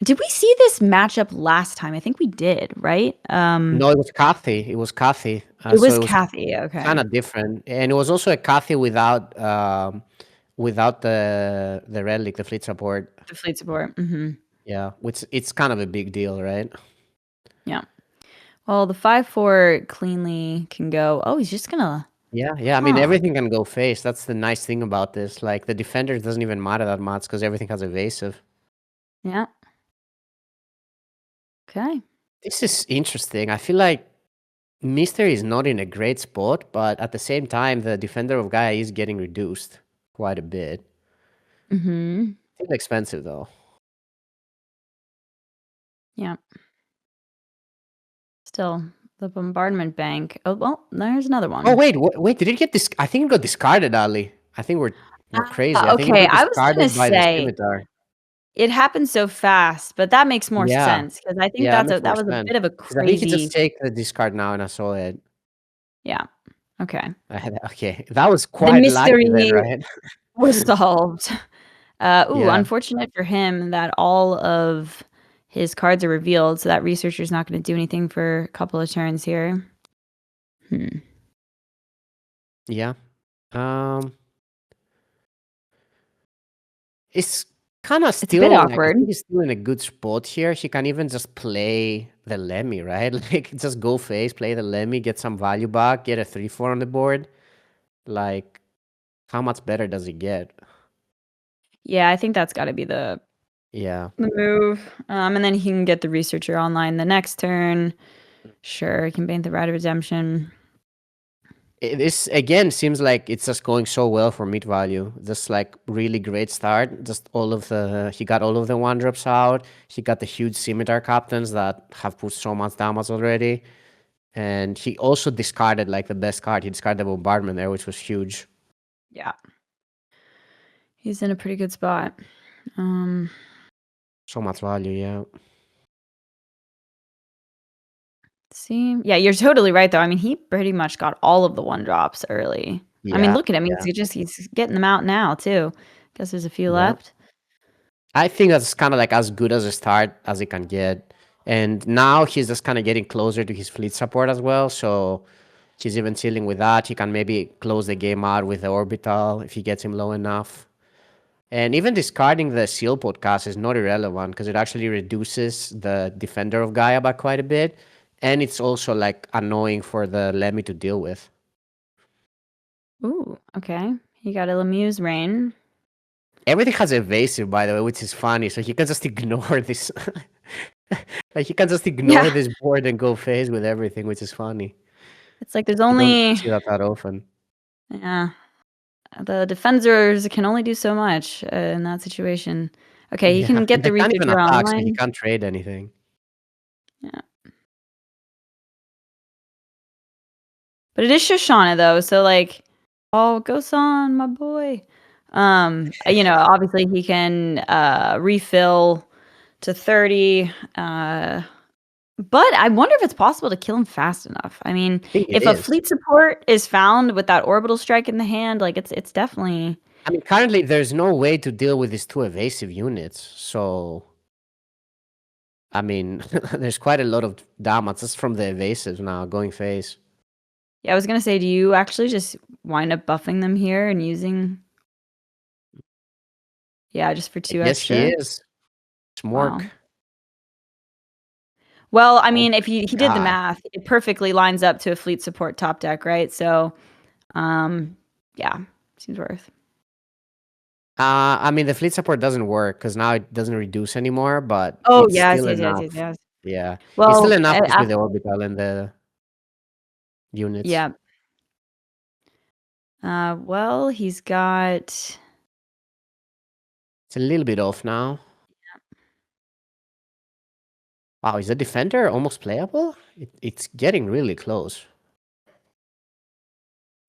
Did we see this matchup last time? I think we did, right? No, it was Kathy. It was Kathy. It was So it was Kathy. Okay. kind of different, and it was also a Kathy without the relic, the fleet support. The fleet support. Yeah, which it's kind of a big deal, right? Yeah. Well, the 5/4 cleanly can go. Oh, he's just gonna. Yeah, yeah. I mean, everything can go face. That's the nice thing about this. Like, the defender doesn't even matter that much because everything has evasive. Yeah. Okay. This is interesting. I feel like Mister is not in a great spot, but at the same time, the defender of Gaia is getting reduced quite a bit. Still expensive though. Yeah. Still, the bombardment bank. Oh well, there's another one. Oh wait, wait! Did it get this? I think it got discarded, Ali. I think we're crazy. I think it Okay, got I was gonna discarded by the say scimitar. it happened so fast, but that makes more Yeah, sense because I think yeah, it that makes more was a sense. bit of a Because I think he just crazy. take the discard now, and I saw it. Yeah. Okay. Okay, that was The quite lucky then, mystery right? was solved. Yeah, Unfortunate for him that all of his cards are revealed, so that researcher's not going to do anything for a couple of turns here. yeah. It's kind of It's a bit still like I awkward. think he's still in a good spot here. He can even just play the Lemmy, right? Like just go face, play the Lemmy, get some value back, get a 3/4 on the board. Like, how much better does he get? Yeah, I think that's got to be the Yeah. move. And then he can get the researcher online the next turn. Sure, he can bank the right of redemption. This again seems like it's just going so well for MeatValue. Just like really great start. Just he got all of the 1-drops out. He got the huge scimitar captains that have put so much damage already. And he also discarded like the best card. He discarded the bombardment there, which was huge. Yeah. He's in a pretty good spot. So much value, yeah. See, yeah, you're totally right though. I mean, he pretty much got all of the 1-drops early. I mean, Yeah, look at him. yeah, He's getting them out now too. Guess there's a few yeah. left. I think that's kind of like as good as a start as he can get. And now he's just kind of getting closer to his fleet support as well. So he's even chilling with that. He can maybe close the game out with the orbital if he gets him low enough. And even discarding the seal podcast is not irrelevant because it actually reduces the defender of Gaia by quite a bit. And it's also like annoying for the Lemmy to deal with. Ooh, okay. He got a Lemieux's Rain. Everything has evasive, by the way, which is funny. So he can just ignore this. Like he can just ignore this board and go face with everything, which is funny. It's like there's You only don't see that often. yeah. The defenders can only do so much in that situation. Okay, he can get They the can't even researcher attack, so he online. can't trade anything. Yeah. But it is Shoshana though, so like, oh, Gosan, my boy. Obviously he can refill to 30. But I wonder if it's possible to kill him fast enough. I mean, I think if it a is. fleet support is found with that orbital strike in the hand, like it's definitely I mean, currently there's no way to deal with these two evasive units, so I mean, there's quite a lot of damage just from the evasives now going face. Yeah, I was gonna say, do you actually just wind up buffing them here and using? Yeah, just for I 2 guess he extra? is. Smork. Wow. Well, I Oh mean, if my he did the god. math, it perfectly lines up to a fleet support top deck, right? So, yeah, seems worth. I mean, the fleet support doesn't work because now it doesn't reduce anymore, but Oh, it's yes, still yes, yes, enough. yes, yes. Yeah, it's still Well, enough just with the orbital and the units. yeah. Well, he's got. It's a little bit off now. Wow, is the defender almost playable? It's getting really close.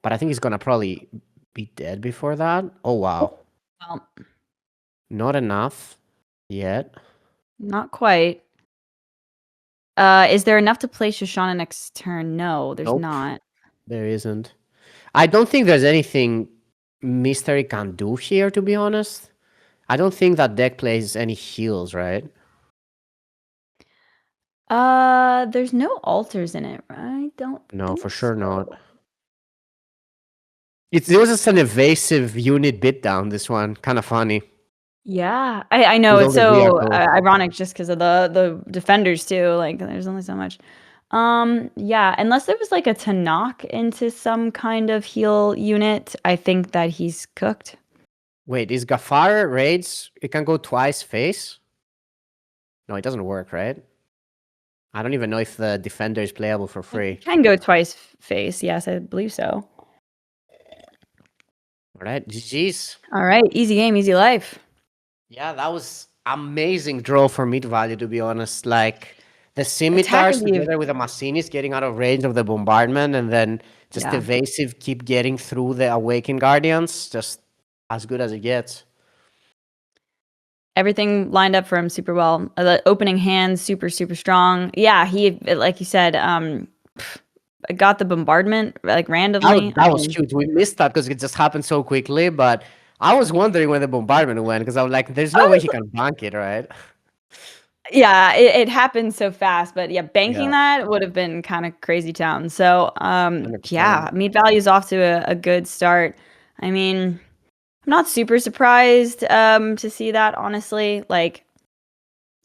But I think he's gonna probably be dead before that. Oh wow. Well, Not enough yet. not quite. Is there enough to play Shoshana next turn? No, there's Nope, not. there isn't. I don't think there's anything Mystery can do here, to be honest. I don't think that deck plays any heals, right? There's no altars in it, right? Don't No, for think sure not. so. It was just an evasive unit bit down, this one. Kind of funny. Yeah, I know, With all it's the so, vehicles. ironic just 'cause of the defenders too, like, there's only so much. Yeah, unless there was, like, a to knock into some kind of heal unit, I think that he's cooked. Wait, is Gafar raids? It can go twice face? No, it doesn't work, right? I don't even know if the defender is playable for free. Can go twice face, yes, I believe so. Alright, GG's. Alright, easy game, easy life. Yeah, that was amazing draw for MeatValue, to be honest. Like, the Attack scimitars of the together with the Massinis getting out of range of the bombardment, and then just Yeah. evasive keep getting through the Awakened Guardians. Just as good as it gets. Everything lined up for him super well. The opening hand, super, super strong. Yeah, he, like you said, got the bombardment, like, randomly. That was huge. We missed that because it just happened so quickly, but I was wondering where the bombardment went because I was like, there's no way he can bank it, right? Yeah, it happened so fast, but yeah, banking Yeah, that would have been kind of crazy town. So, yeah, 100%. MeatValue is off to a good start. I mean, I'm not super surprised to see that, honestly. Like,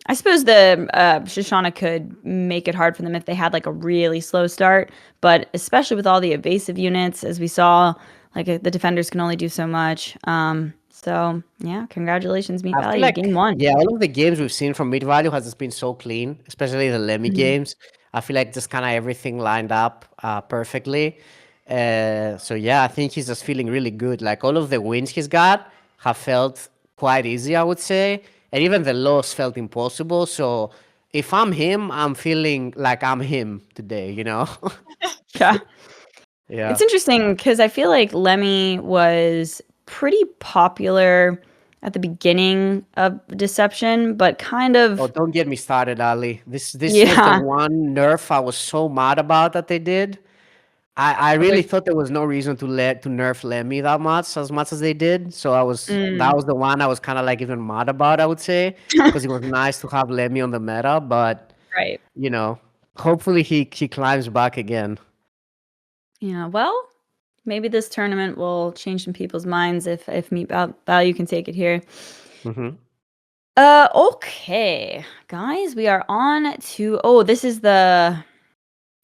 I suppose the Shoshana could make it hard for them if they had like a really slow start, but especially with all the evasive units, as we saw, like the defenders can only do so much. So yeah, congratulations, I feel MeatValue, game like, one. yeah, all of the games we've seen from MeatValue has just been so clean, especially the Lemmy Mhm. games. I feel like just kind of everything lined up perfectly. So yeah, I think he's just feeling really good. Like all of the wins he's got have felt quite easy, I would say, and even the loss felt impossible. So if I'm him, I'm feeling like I'm him today, you know? Yeah. Yeah. It's interesting because I feel like Lemmy was pretty popular at the beginning of Deception, but kind Oh, of, don't get me started, Ali. This was the yeah, one nerf I was so mad about that they did. I really which, thought there was no reason to nerf Lemmy that much as they did. So that mm, was the one I was kind of like even mad about, I would say, because it was nice to have Lemmy on the meta, but right. you know, hopefully he climbs back again. Yeah, well, maybe this tournament will change some people's minds if MeatValue can take it here. Hmm. Okay, guys, we are on to, oh, this is the,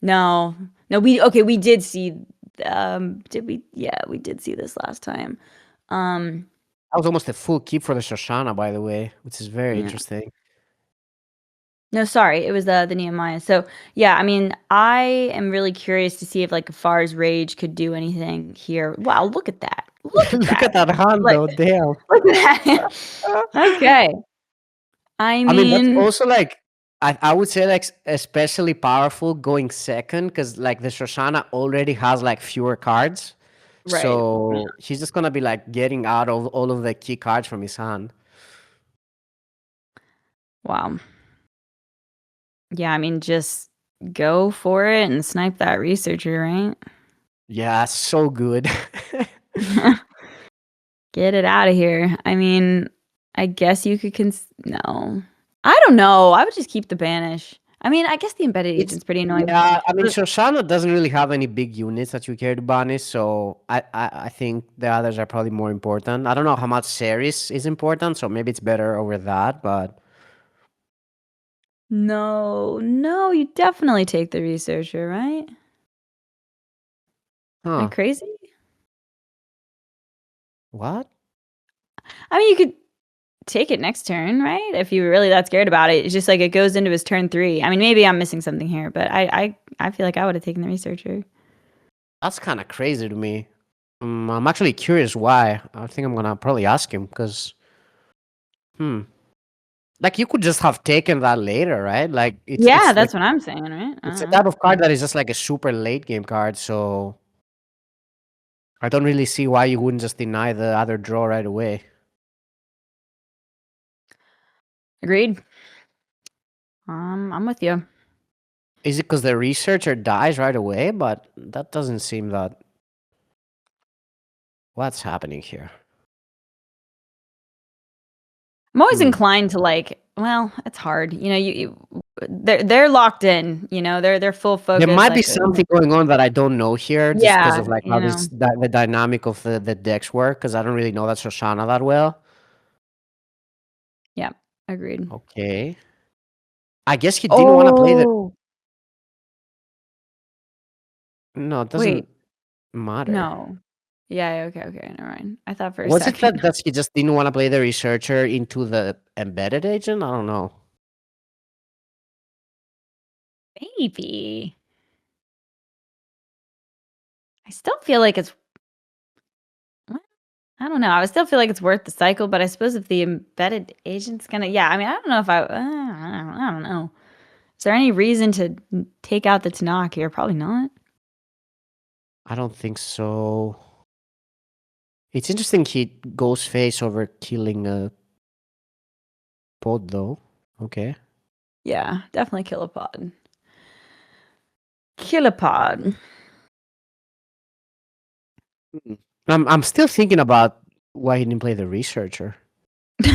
no, no, we did see, did we? Yeah, we did see this last time. Um, That was almost a full keep for the Shoshana, by the way, which is very yeah. interesting. No, sorry, it was the Nehemiah. So yeah, I mean, I am really curious to see if like Far's Rage could do anything here. Wow, look at that! Look at Look that! at that hand, Like, though. Damn. look at that! Okay, I I mean, that's mean, also like I would say like especially powerful going second because like the Shoshana already has like fewer cards, right? so he's just gonna be like getting out of all of the key cards from his hand. Wow. Yeah, I mean, just go for it and snipe that researcher, right? Yeah, so good. Get it out of here. I mean, I guess you could no. I don't know. I would just keep the banish. I mean, I guess the embedded It's agent's pretty annoying. yeah. I mean, But Shoshana doesn't really have any big units that you care to banish, so I think the others are probably more important. I don't know how much Ceres is important, so maybe it's better over that. But no, you definitely take the researcher, right? Am I huh? crazy? What? I mean, you could take it next turn, right? If you were really that scared about it. It's just like it goes into his turn 3. I mean, maybe I'm missing something here, but I feel like I would have taken the researcher. That's kind of crazy to me. I'm actually curious why. I think I'm gonna probably ask him because, like you could just have taken that later, right? Like Yeah, it's like that's what I'm saying, right? I it's a don't know. type of card that is just like a super late game card, so I don't really see why you wouldn't just deny the other draw right away. Agreed. I'm with you. Is it because the researcher dies right away? But that doesn't seem that. What's happening here? I'm always inclined to like, well, it's hard. You know, they're locked in, you know, they're full There focus might be like something going on that I don't know here, just because yeah, of like you how know. the dynamic of the decks work. Because I don't really know that Shoshana that well. Yeah, agreed. Okay, I guess he didn't want to play the. Oh, No, it wait, doesn't matter. no. Yeah, okay, never mind. I thought for a Was it second. that he just didn't want to play the researcher into the embedded agent? I don't know. Maybe. I still feel like it's well, I don't know. I still feel like it's worth the cycle, but I suppose if the embedded agent's gonna yeah, I mean, I don't know if I don't know. Is there any reason to take out the Tanakh here? Probably not. I don't think so. It's interesting he goes face over killing a pod though. Okay. Yeah, definitely kill a pod. Kill a pod. Mm. I'm still thinking about why he didn't play the researcher.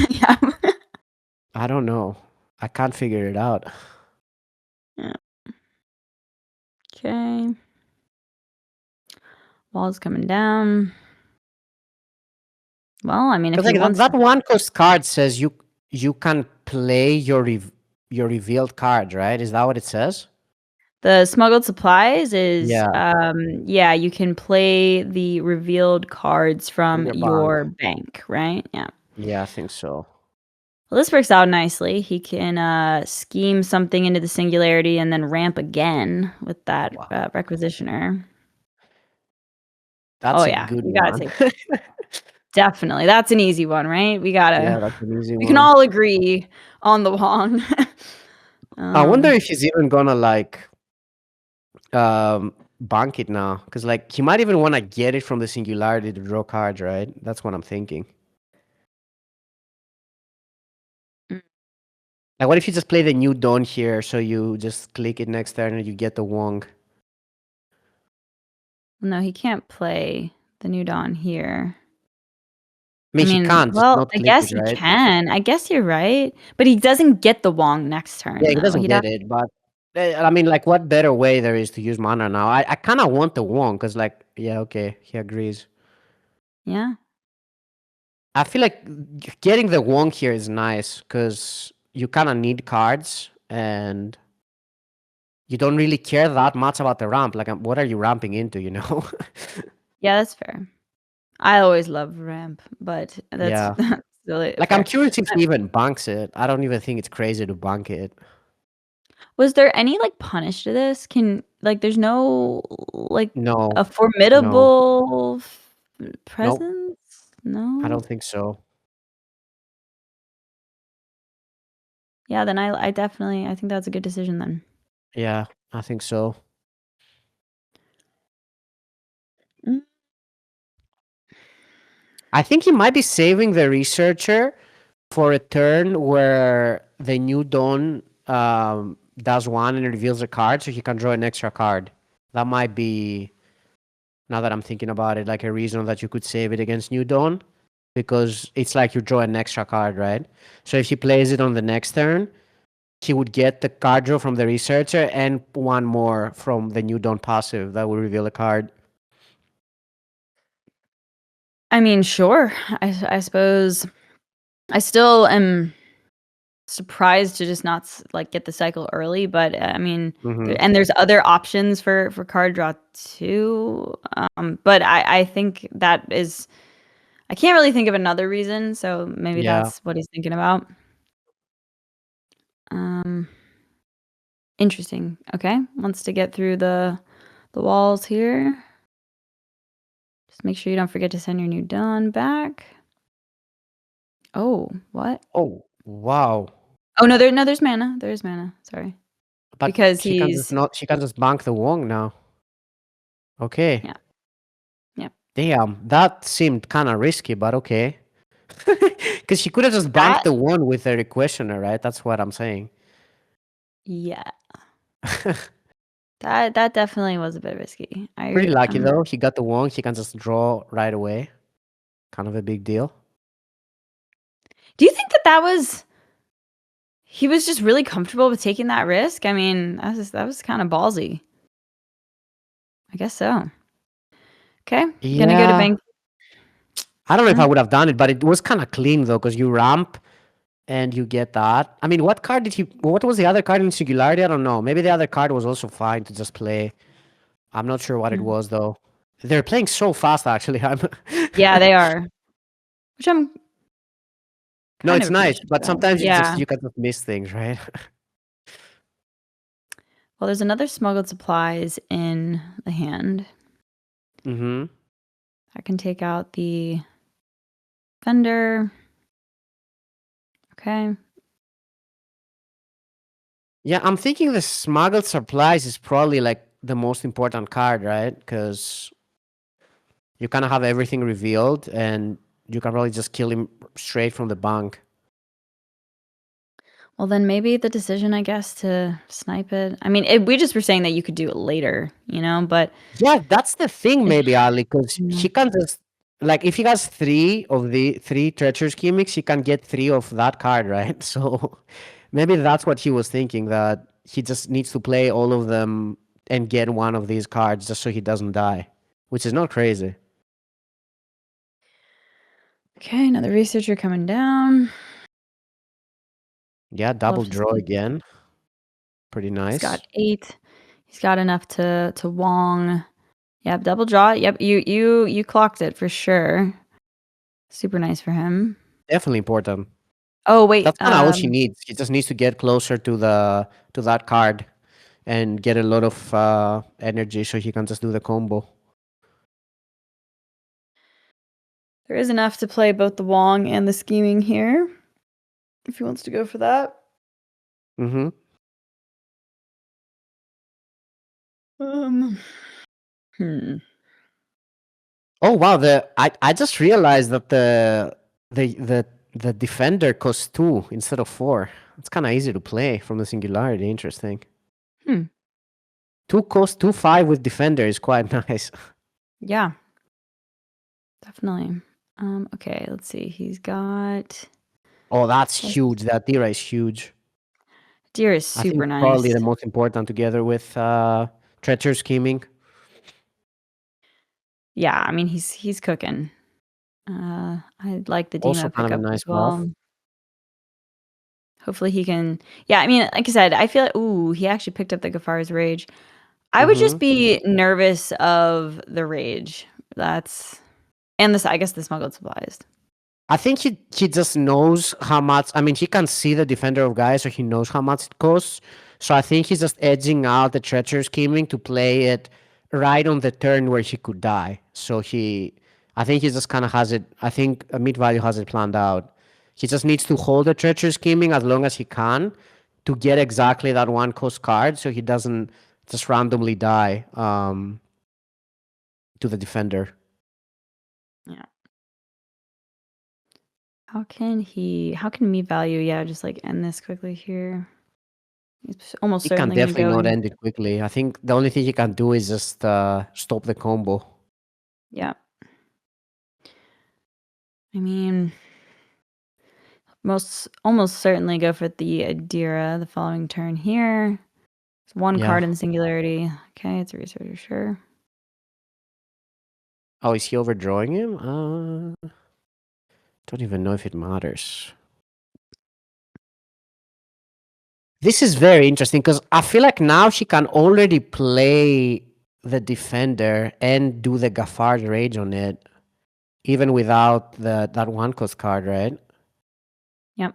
Yeah. I don't know. I can't figure it out. Yeah. Okay. Wall's coming down. Well, I mean, if Because he like wants that one cost card says you can play your revealed card, right? Is that what it says? the smuggled supplies is, Yeah, yeah, you can play the revealed cards from from your bank. your bank, right? Yeah. Yeah, I think so. Well, this works out nicely. He can scheme something into the singularity and then ramp again with that Wow, requisitioner. Oh that's a yeah, good you gotta one. take definitely. That's an easy one, right? Yeah, that's an easy We can one. all agree on the Wong. I wonder um, if he's even gonna like bank it now, because like he might even want to get it from the singularity to draw cards, right? That's what I'm thinking. mm, Like, what if you just play the new dawn here, so you just click it next turn and you get the Wong? no, he can't play the New Dawn here. I I mean, he mean, can't just well, not I click guess it, he right? can. I guess you're right, but he doesn't get the Wong next Yeah, turn, he though. doesn't He'd have get it, but I mean, like, what better way there is to use mana now? I kind of want the Wong, because, like, yeah, okay, he agrees. yeah. I feel like getting the Wong here is nice, because you kind of need cards, and you don't really care that much about the ramp. Like, what are you ramping into, you know? Yeah, that's fair. I always love ramp, but that's Yeah. that's really Like, I'm fair. curious if Uh, he even banks it. I don't even think it's crazy to bank it. Was there any, like, punish to this? There's no, like, No, a no, formidable nope. presence? I No? don't think so. Yeah, then I definitely I think that's a good decision then. Yeah, I think so. Mm. I think he might be saving the researcher for a turn where the new dawn does one and reveals a card, so he can draw an extra card. That might be, now that I'm thinking about it, like a reason that you could save it against new dawn. because it's like you draw an extra card, right? So if he plays it on the next turn, he would get the card draw from the researcher and one more from the new Dawn passive that will reveal a card. I mean, sure. I suppose I still am surprised to just not like get the cycle early, but I mean, and there's other options for card draw too. But I think that is, I can't really think of another reason, so maybe that's what he's thinking about. Interesting. Okay, wants to get through the walls here. Just make sure you don't forget to send your new Dawn back. Oh, what? Oh, wow. Oh no, there's mana. There's mana. Sorry. But because she can just bank the Wong now. Okay. Yeah. Yeah. Damn, that seemed kind of risky, but okay. Because she could have just banked the one with the questioner, right? That's what I'm saying. Yeah. that definitely was a bit risky. Pretty lucky though. He got the Wong. He can just draw right away. Kind of a big deal. Do you think that was? He was just really comfortable with taking that risk? I mean, that was kind of ballsy. I guess so. Okay. Yeah. Gonna go to bank. I don't know if I would have done it, but it was kind of clean though, because you ramp and you get that. I mean, what was the other card in Singularity? I don't know. Maybe the other card was also fine to just play. I'm not sure what it was though. They're playing so fast actually. Yeah, they are. Which I'm No, it's nice, but sometimes you can just miss things, right? Well, there's another smuggled supplies in the hand. I can take out the Fender. Okay. Yeah, I'm thinking the smuggled supplies is probably like the most important card, right? Because you kind of have everything revealed and you can probably just kill him straight from the bank. Well, then maybe the decision, I guess, to snipe it. I mean, we just were saying that you could do it later, but... Yeah, that's the thing, maybe, Ali, because he can just... Like, if he has 3 of the 3 treacherous gimmicks, he can get 3 of that card, right? So maybe that's what he was thinking, that he just needs to play all of them and get one of these cards just so he doesn't die, which is not crazy. Okay, another researcher coming down. Yeah, double draw again. Pretty nice. He's got 8. He's got enough to Wong. Yep, double draw. Yep, you clocked it for sure. Super nice for him. Definitely important. Oh wait, that's kind of all she needs. She just needs to get closer to that card and get a lot of energy so he can just do the combo. There is enough to play both the Wong and the scheming here, if he wants to go for that. Oh wow! I just realized that the defender costs 2 instead of 4. It's kind of easy to play from the Singularity. Interesting. 2 cost 2/5 with defender is quite nice. Yeah, definitely. Okay, let's see. He's got... Oh, that's huge. That Dira is huge. Deer is super nice. Probably the most important together with treacherous scheming. Yeah, I mean he's cooking. I like the Also Demo kind pickup of a nice as well. buff. Hopefully he can... Yeah, I mean, like I said, I feel like... Ooh, he actually picked up the Gafar's Rage. I would just be nervous of the Rage. That's... And this, I guess, the smuggled supplies. I think he just knows how much... I mean, he can see the Defender of Gaia, so he knows how much it costs. So I think he's just edging out the treacherous scheming to play it right on the turn where he could die. So I think he just kind of has it... I think MeatValue has it planned out. He just needs to hold the treacherous scheming as long as he can to get exactly that 1 cost card so he doesn't just randomly die to the defender. Yeah. How can MeatValue, just like end this quickly here? He's almost certainly He can definitely not end it quickly. I think the only thing he can do is just stop the combo. Yeah. I mean, almost certainly go for the Adira the following turn here. It's one card in the Singularity. Okay, it's a researcher, sure. Oh, is he overdrawing him? Don't even know if it matters. This is very interesting because I feel like now she can already play the defender and do the Gaffard Rage on it, even without that one cost card, right? Yep.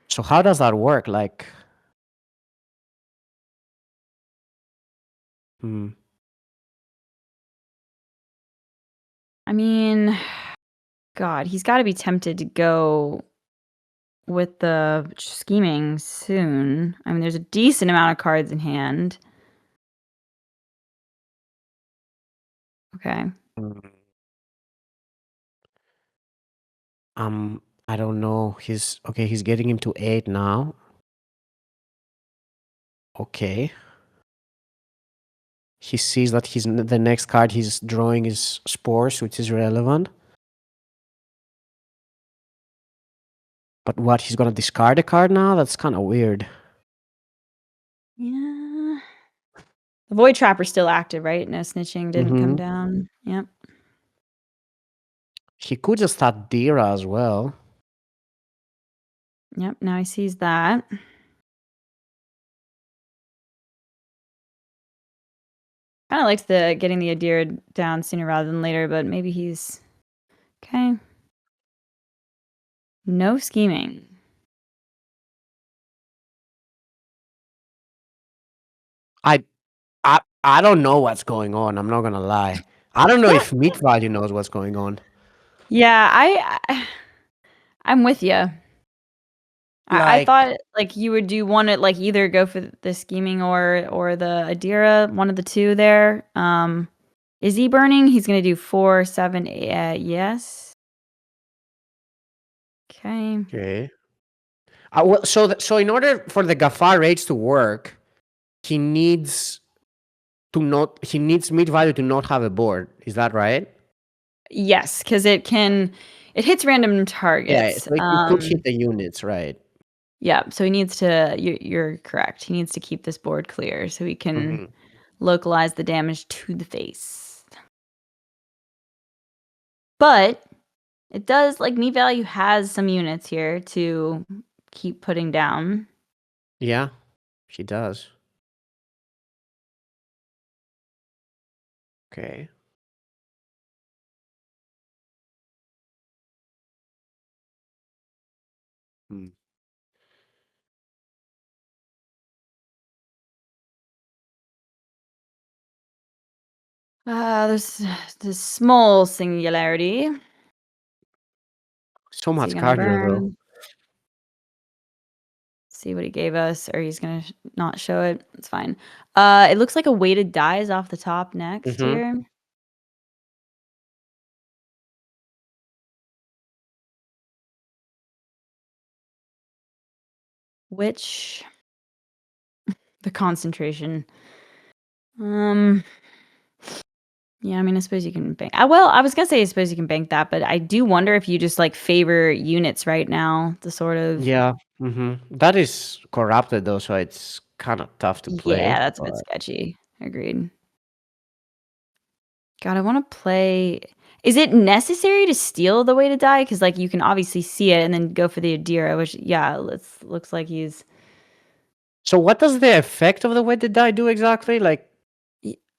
So how does that work? Like, I mean, God, he's got to be tempted to go with the scheming soon. I mean, there's a decent amount of cards in hand. Okay. I don't know. He's getting him to 8 now. Okay. He sees that the next card he's drawing is Spores, which is relevant. But what, he's gonna discard a card now? That's kind of weird. Yeah. The Void Trapper's still active, right? No snitching didn't come down. Yep. He could just start Dira as well. Yep, now he sees that. Kind of likes getting the Adira down sooner rather than later, but maybe he's okay. No scheming. I don't know what's going on. I'm not gonna lie. I don't know if MeatValue knows what's going on. Yeah, I'm with you. I thought like you would do one at like either go for the scheming or the Adira, one of the two there. Is he burning? He's gonna do 4, 7, yes. Okay. Okay. Well, so in order for the Gaffar Rage to work, he needs MeatValue to not have a board. Is that right? Yes, because it hits random targets. Yeah, so it could hit the units, right? Yeah, so he needs to. You're correct. He needs to keep this board clear so he can localize the damage to the face. But it does, like, MeatValue has some units here to keep putting down. Yeah, she does. Okay. There's this small singularity. So Is he much gonna cardio, though. burn? See what he gave us, or he's gonna not show it. It's fine. It looks like a weighted die is off the top next here. Which the concentration. Yeah, I mean, I suppose you can bank. Well, I was gonna say I suppose you can bank that, but I do wonder if you just like favor units right now. The sort of Yeah. That is corrupted though, so it's kind of tough to play. Yeah, that's a bit sketchy. Agreed. God, I want to play. Is it necessary to steal the way to die? Because like you can obviously see it and then go for the Adira, which looks like he's. So what does the effect of the weighted die do exactly? Like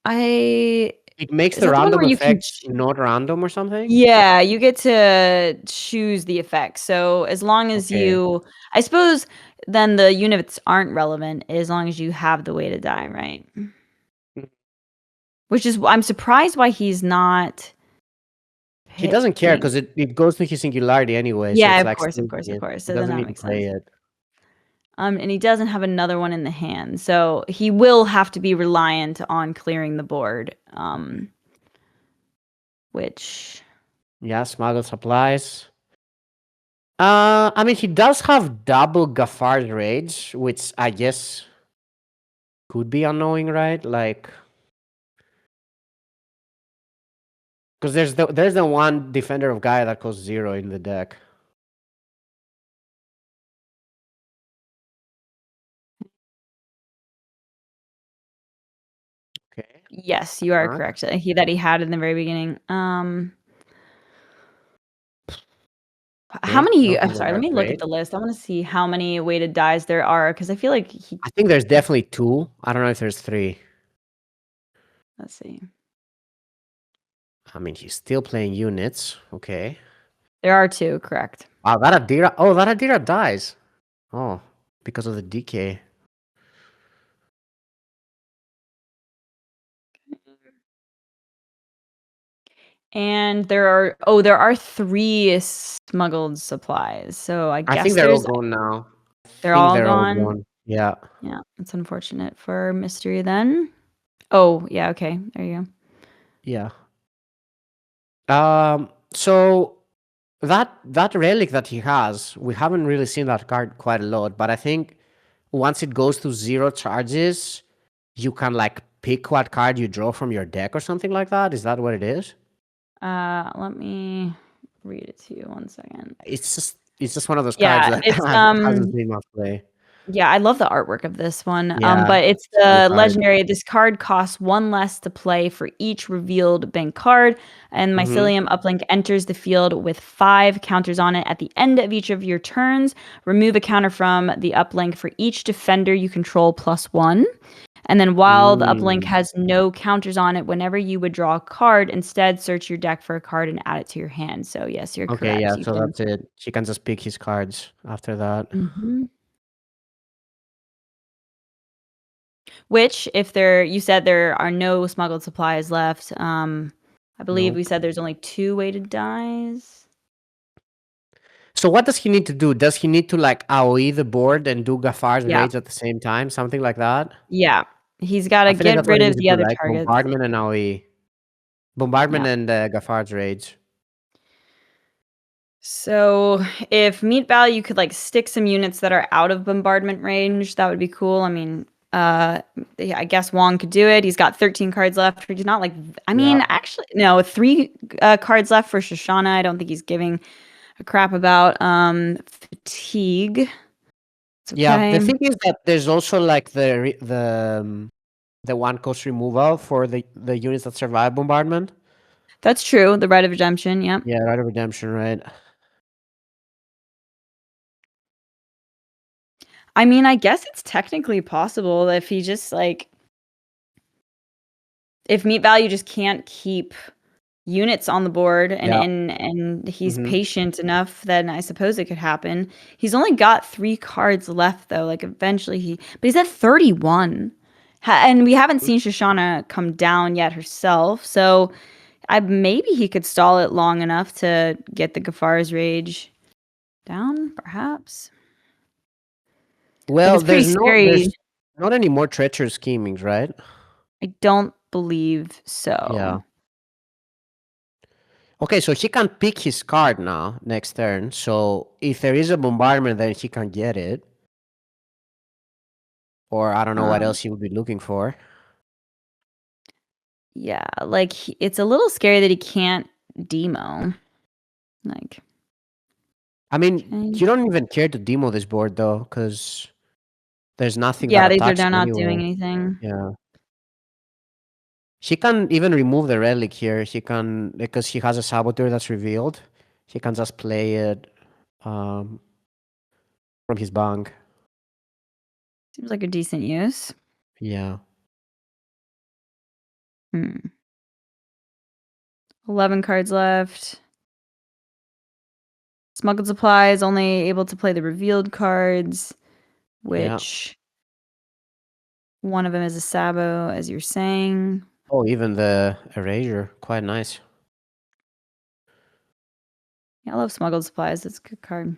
I. it makes Is the that the one random where you can effects not random or something? Yeah, you get to choose the effect. So as long as Okay. I suppose then the units aren't relevant as long as you have the way to die, right? Which is I'm surprised why he's not He doesn't care picking. because it goes to his singularity anyway. So Yeah, it's of like course. saving it. So He then doesn't that need to makes play sense. it. And he doesn't have another one in the hand, so he will have to be reliant on clearing the board. Which Yeah, smuggle supplies. I mean, he does have double Gaffard Rage, which I guess could be annoying, right? Like, Because there's the one defender of Gaia that costs 0 in the deck. Okay. Yes, you are Alright. correct. He had in the very beginning. How Okay. many? Don't think those Sorry, let are me look at great. the list. I want to see how many weighted dies there are because I feel like he. I think there's definitely 2. I don't know if there's 3. Let's see. I mean, he's still playing units. Okay. There are 2, correct. Wow, that Adira. Oh, that Adira dies. Oh, because of the decay. And there are 3 smuggled supplies. So I I guess think they're all gone now. I they're think all they're all gone. gone. Yeah. Yeah, it's unfortunate for Mystery then. Oh, yeah, okay. There you go. Yeah. So that relic that he has, we haven't really seen that card quite a lot, but I think once it goes to 0 charges, you can like pick what card you draw from your deck or something like that. Is that what it is? Let me read it to you 1 second. It's just one of those cards Yeah, that it's hasn't seen much play. yeah, I love the artwork of this one. Yeah, But it's it's a cool the card. legendary. This card costs 1 less to play for each revealed bank card, and Mm-hmm. Mycelium Uplink enters the field with 5 counters on it at the end of each of your turns. Remove a counter from the uplink for each defender you control +1. And then while the uplink Mm. has no counters on it, whenever you would draw a card, instead search your deck for a card and add it to your hand. So yes, you're Okay, correct. yeah, You so can. that's it. She can just pick his cards after that. Mhm. Which, if you said there are no smuggled supplies left. I believe we Nope. said there's only 2 weighted dies. So what does he need to do? Does he need to like AoE the board and do Gafar's Yeah, raids at the same time? Something like that? yeah. He's got I to feel like get that's what rid he of needs to the do, other right? targets. Bombardment and AoE. Bombardment Yeah. and Gafar's raids. So if MeatValue could like stick some units that are out of bombardment range, that would be cool. I mean, yeah, I guess Wong could do it. He's got 13 cards left. He's not like, I Yeah. mean, actually, no, 3 cards left for Shoshana. I don't think he's giving a crap about fatigue. It's Yeah. The okay. thing is that there's also like the 1 cost removal for the units that survive bombardment. That's true. The right of redemption. Yep. Yeah, right of redemption, right? I mean, I guess it's technically possible if he just like if MeatValue just can't keep units on the board and Yeah. and he's Mm-hmm. patient enough, then I suppose it could happen. He's only got 3 cards left though. Like eventually but he's at 31. And we haven't seen Shoshana come down yet herself. So maybe he could stall it long enough to get the Gafar's Rage down, perhaps. Like Well, it's pretty there's scary. not any more treacherous schemings, right? I don't believe Yeah. so. Okay, so he can pick his card now next turn. So if there is a bombardment, then he can get it. Or I don't know what Um, else he would be looking for. yeah, like it's a little scary that he can't demo. Like, I mean, okay. you don't even care to demo this board though, because there's nothing that Yeah, they're attacks not doing anyway. anything. Yeah. She can even remove the relic here. She can, because he has a saboteur that's revealed. He can just play it from his bank. Seems like a decent use. Yeah. 11 cards left. Smuggled supplies only able to play the revealed cards, Yeah. which one of them is a Sabo, as you're saying. Oh, even the erasure. Quite nice. Yeah, I love smuggled supplies. That's a good card.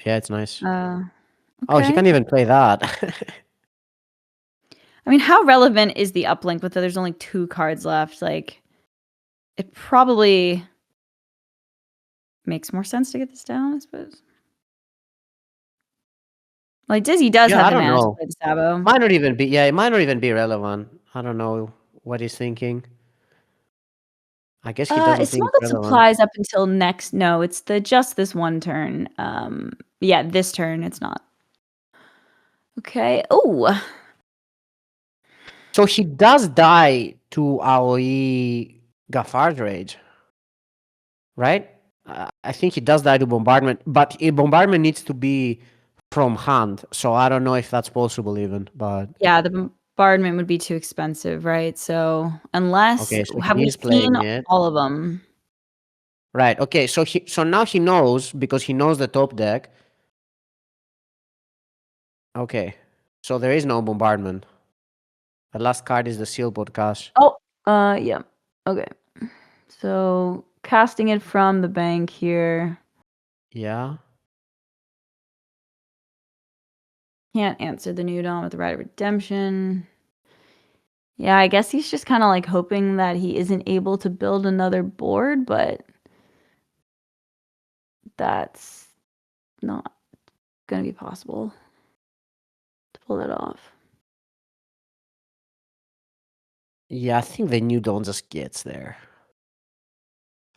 Yeah, it's nice. Okay. Oh, he can't even play that. I mean, how relevant is the uplink with there's only 2 cards left? Like, it probably makes more sense to get this down, I suppose. Like, Dizzy does Yeah, have I the don't mana to know. play the Sabo. Might not even be. Yeah, it might not even be relevant. I don't know what he's thinking. I guess he doesn't It think it's smuggled relevant. supplies up until next. No, it's just this one turn. Yeah, this turn it's not. Okay. Oh, So he does die to AoE Gafar's Rage, right? I think he does die to Bombardment, but Bombardment needs to be from hand, so I don't know if that's possible even, but... yeah, the bombardment would be too expensive, right? So unless Okay, so have he we is playing seen it. all of them? Right, okay, so now he knows, because he knows the top deck. Okay, so there is no Bombardment. The last card is the Seal Podcast. Oh, yeah. Okay. So casting it from the bank here. Yeah. Can't answer the new Dawn with the Rite of Redemption. Yeah, I guess he's just kind of like hoping that he isn't able to build another board, but that's not going to be possible to pull it off. Yeah, I think the New Dawn just gets there.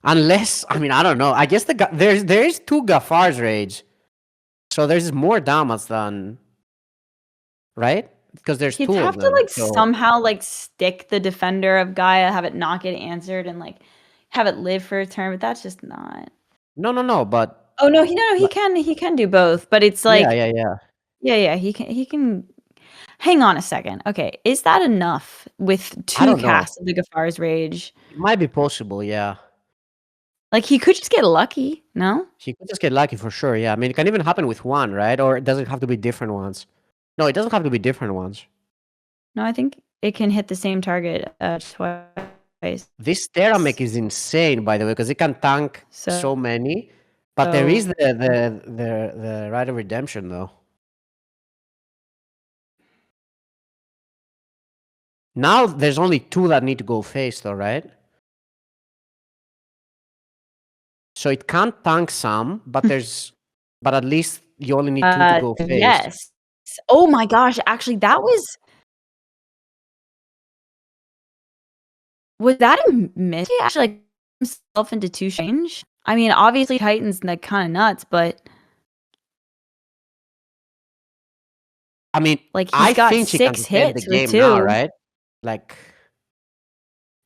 Unless, I mean, I don't know. I guess there is 2 Gafar's Rage. So there's more damage than... Right? Because there's He'd 2 of have to them. like So... somehow like stick the Defender of Gaia, have it not get answered, and like have it live for a turn, but that's just not. No, but... Oh no, he can do both, but it's like Yeah. he can. Hang on a second. Okay, is that enough with I 2 don't know. casts of the Gafar's Rage? It might be possible, yeah. Like he could just get lucky, no? He could just get lucky for sure, yeah. I mean, it can even happen with 1, right? Or does it have to be different ones? No, it doesn't have to be different ones. No, I think it can hit the same target twice. This Teramech is insane, by the way, because it can tank so many. But there is the Rite of Redemption, though. Now there's only 2 that need to go face, though, right? So it can't tank some, but but at least you only need 2 to go face. Yes. Oh my gosh, actually that was that a miss? He actually like himself into 2 change? I mean, obviously Titan's like kind of nuts, but I mean, like I he's got think he can 6 defend the hits with game 2. now, right? Like,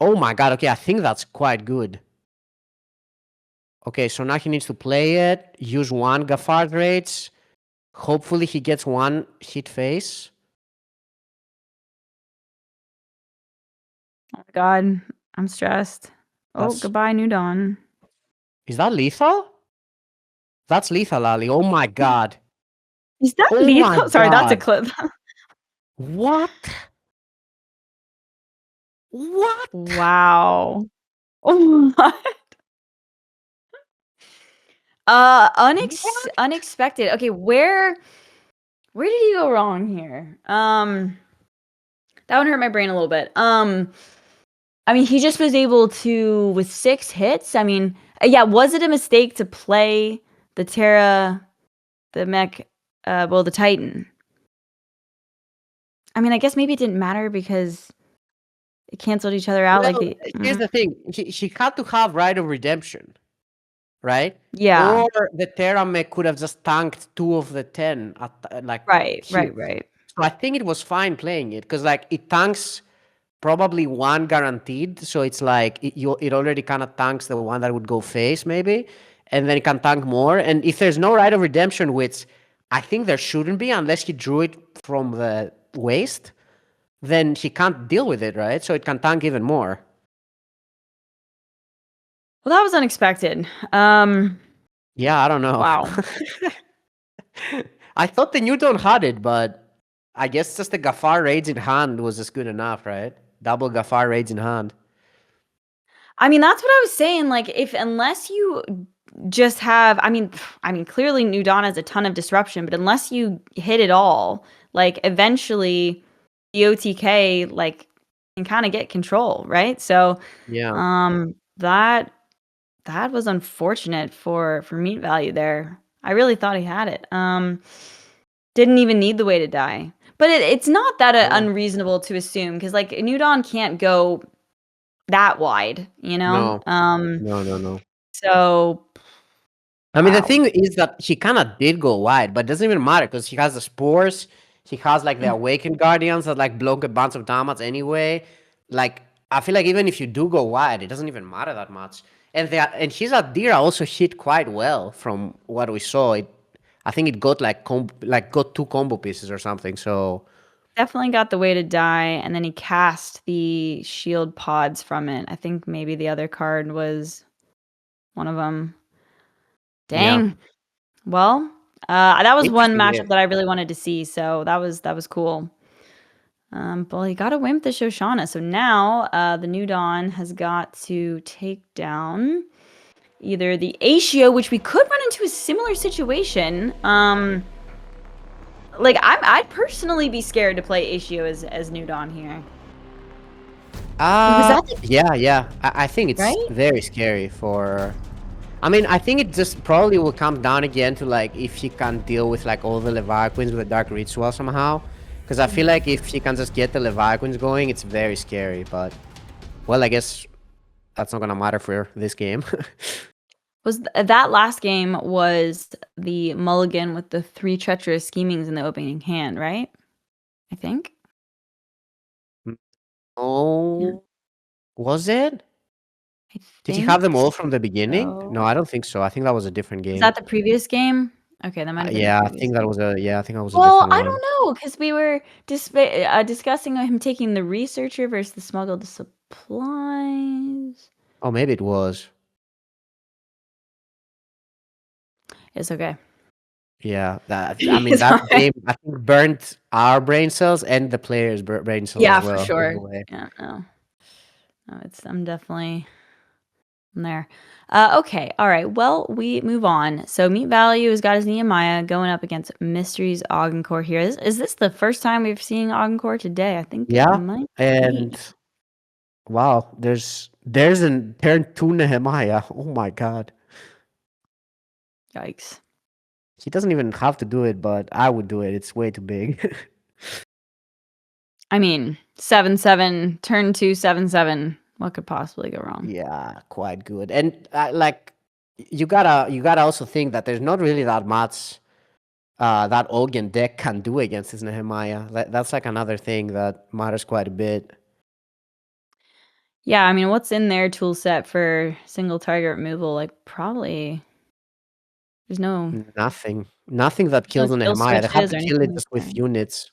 oh my god, okay, I think that's quite good. Okay, so now he needs to play it, use 1 Gaffard rates. Hopefully he gets 1 hit face. Oh my god, I'm stressed. Oh, goodbye, New Dawn. Is that lethal? That's lethal, Ali. Oh my god. Is that lethal? Sorry, that's a clip. What? What? Wow. What? Unexpected. Okay, where did he go wrong here? That would hurt my brain a little bit. I mean, he just was able to with 6 hits. I mean, yeah, was it a mistake to play the Terra, the mech, the Titan? I mean, I guess maybe it didn't matter because it canceled each other out. Well, here's the thing. She had to have Rite of Redemption, right? Yeah. Or the Teramech could have just tanked 2 of the 10 at like Right. So I think it was fine playing it because like it tanks probably 1 guaranteed. So it's like it already kind of tanks the one that would go face maybe, and then it can tank more. And if there's no Rite of Redemption, which I think there shouldn't be unless he drew it from the waste, then he can't deal with it, right? So it can tank even more. Well, that was unexpected. Yeah, I don't know. Wow. I thought the New Dawn had it, but I guess just the Gaffar raids in hand was just good enough, right? Double Gaffar raids in hand. I mean, that's what I was saying. Like, unless you just have, I mean, clearly New Dawn has a ton of disruption, but unless you hit it all, like, eventually the OTK like can kind of get control, right? So, yeah, that was unfortunate for MeatValue there. I really thought he had it. Didn't even need the way to die. But it's not that unreasonable to assume because like New Dawn can't go that wide, you know? No. So I mean, the wow. thing is that she kind of did go wide, but it doesn't even matter because she has the spores. She has like the Mm, awakened guardians that like block a bunch of damage anyway. Like I feel like even if you do go wide, it doesn't even matter that much. And his Adira also hit quite well from what we saw. I think it got like got 2 combo pieces or something. So Definitely got the way to die, and then he cast the shield pods from it. I think maybe the other card was one of them. yeah, Dang. Well, that was one interesting matchup game. that I really wanted to see, so that was cool. But he got a win with the Shoshana, so now the New Dawn has got to take down either the Ashio, which we could run into a similar situation. Like I'd personally be scared to play Ashio as New Dawn here. Was that the, Yeah. I think it's right? very scary for. I mean, I think it just probably will come down again to like if she can deal with like all the Leviaquins with the Dark Ritual somehow. Because I feel like if she can just get the Leviaquins going, it's very scary. But, well, I guess that's not going to matter for this game. That last game was the mulligan with the 3 treacherous schemings in the opening hand, right? I think. Yeah, Oh, was it? I Did you have think them all from the beginning? No, so. I don't think so. I think that was a different Was game. that the previous game? Okay, that might have been the Yeah, I previous think that game. was a yeah, I think that was a Well, different I one. don't know because we were discussing him taking the researcher versus the smuggled supplies. Oh, maybe it was. It's okay. Yeah, that I mean It's that alright. game I think burnt our brain cells and the players' brain cells as Yeah, for well in sure. a way. Yeah, no. No, I'm definitely there. Okay, all right. Well, we move on. So MeatValue has got his Nehemiah going up against Mysteries Augencore here. Is this the first time we've seen Augencore today? I think it Yeah, might and be. wow, there's an turn 2 Nehemiah. Oh my god. Yikes. He doesn't even have to do it, but I would do it. It's way too big. I mean, 7/7, turn 2, 7/7. What could possibly go wrong? Yeah, quite good. And like you gotta also think that there's not really that much that Olgin deck can do against his Nehemiah. That's like another thing that matters quite a bit. Yeah, I mean, what's in their tool set for single target removal? Like, probably there's Nothing that no kills the kill Nehemiah. They have switches to or kill anything it like just with that. units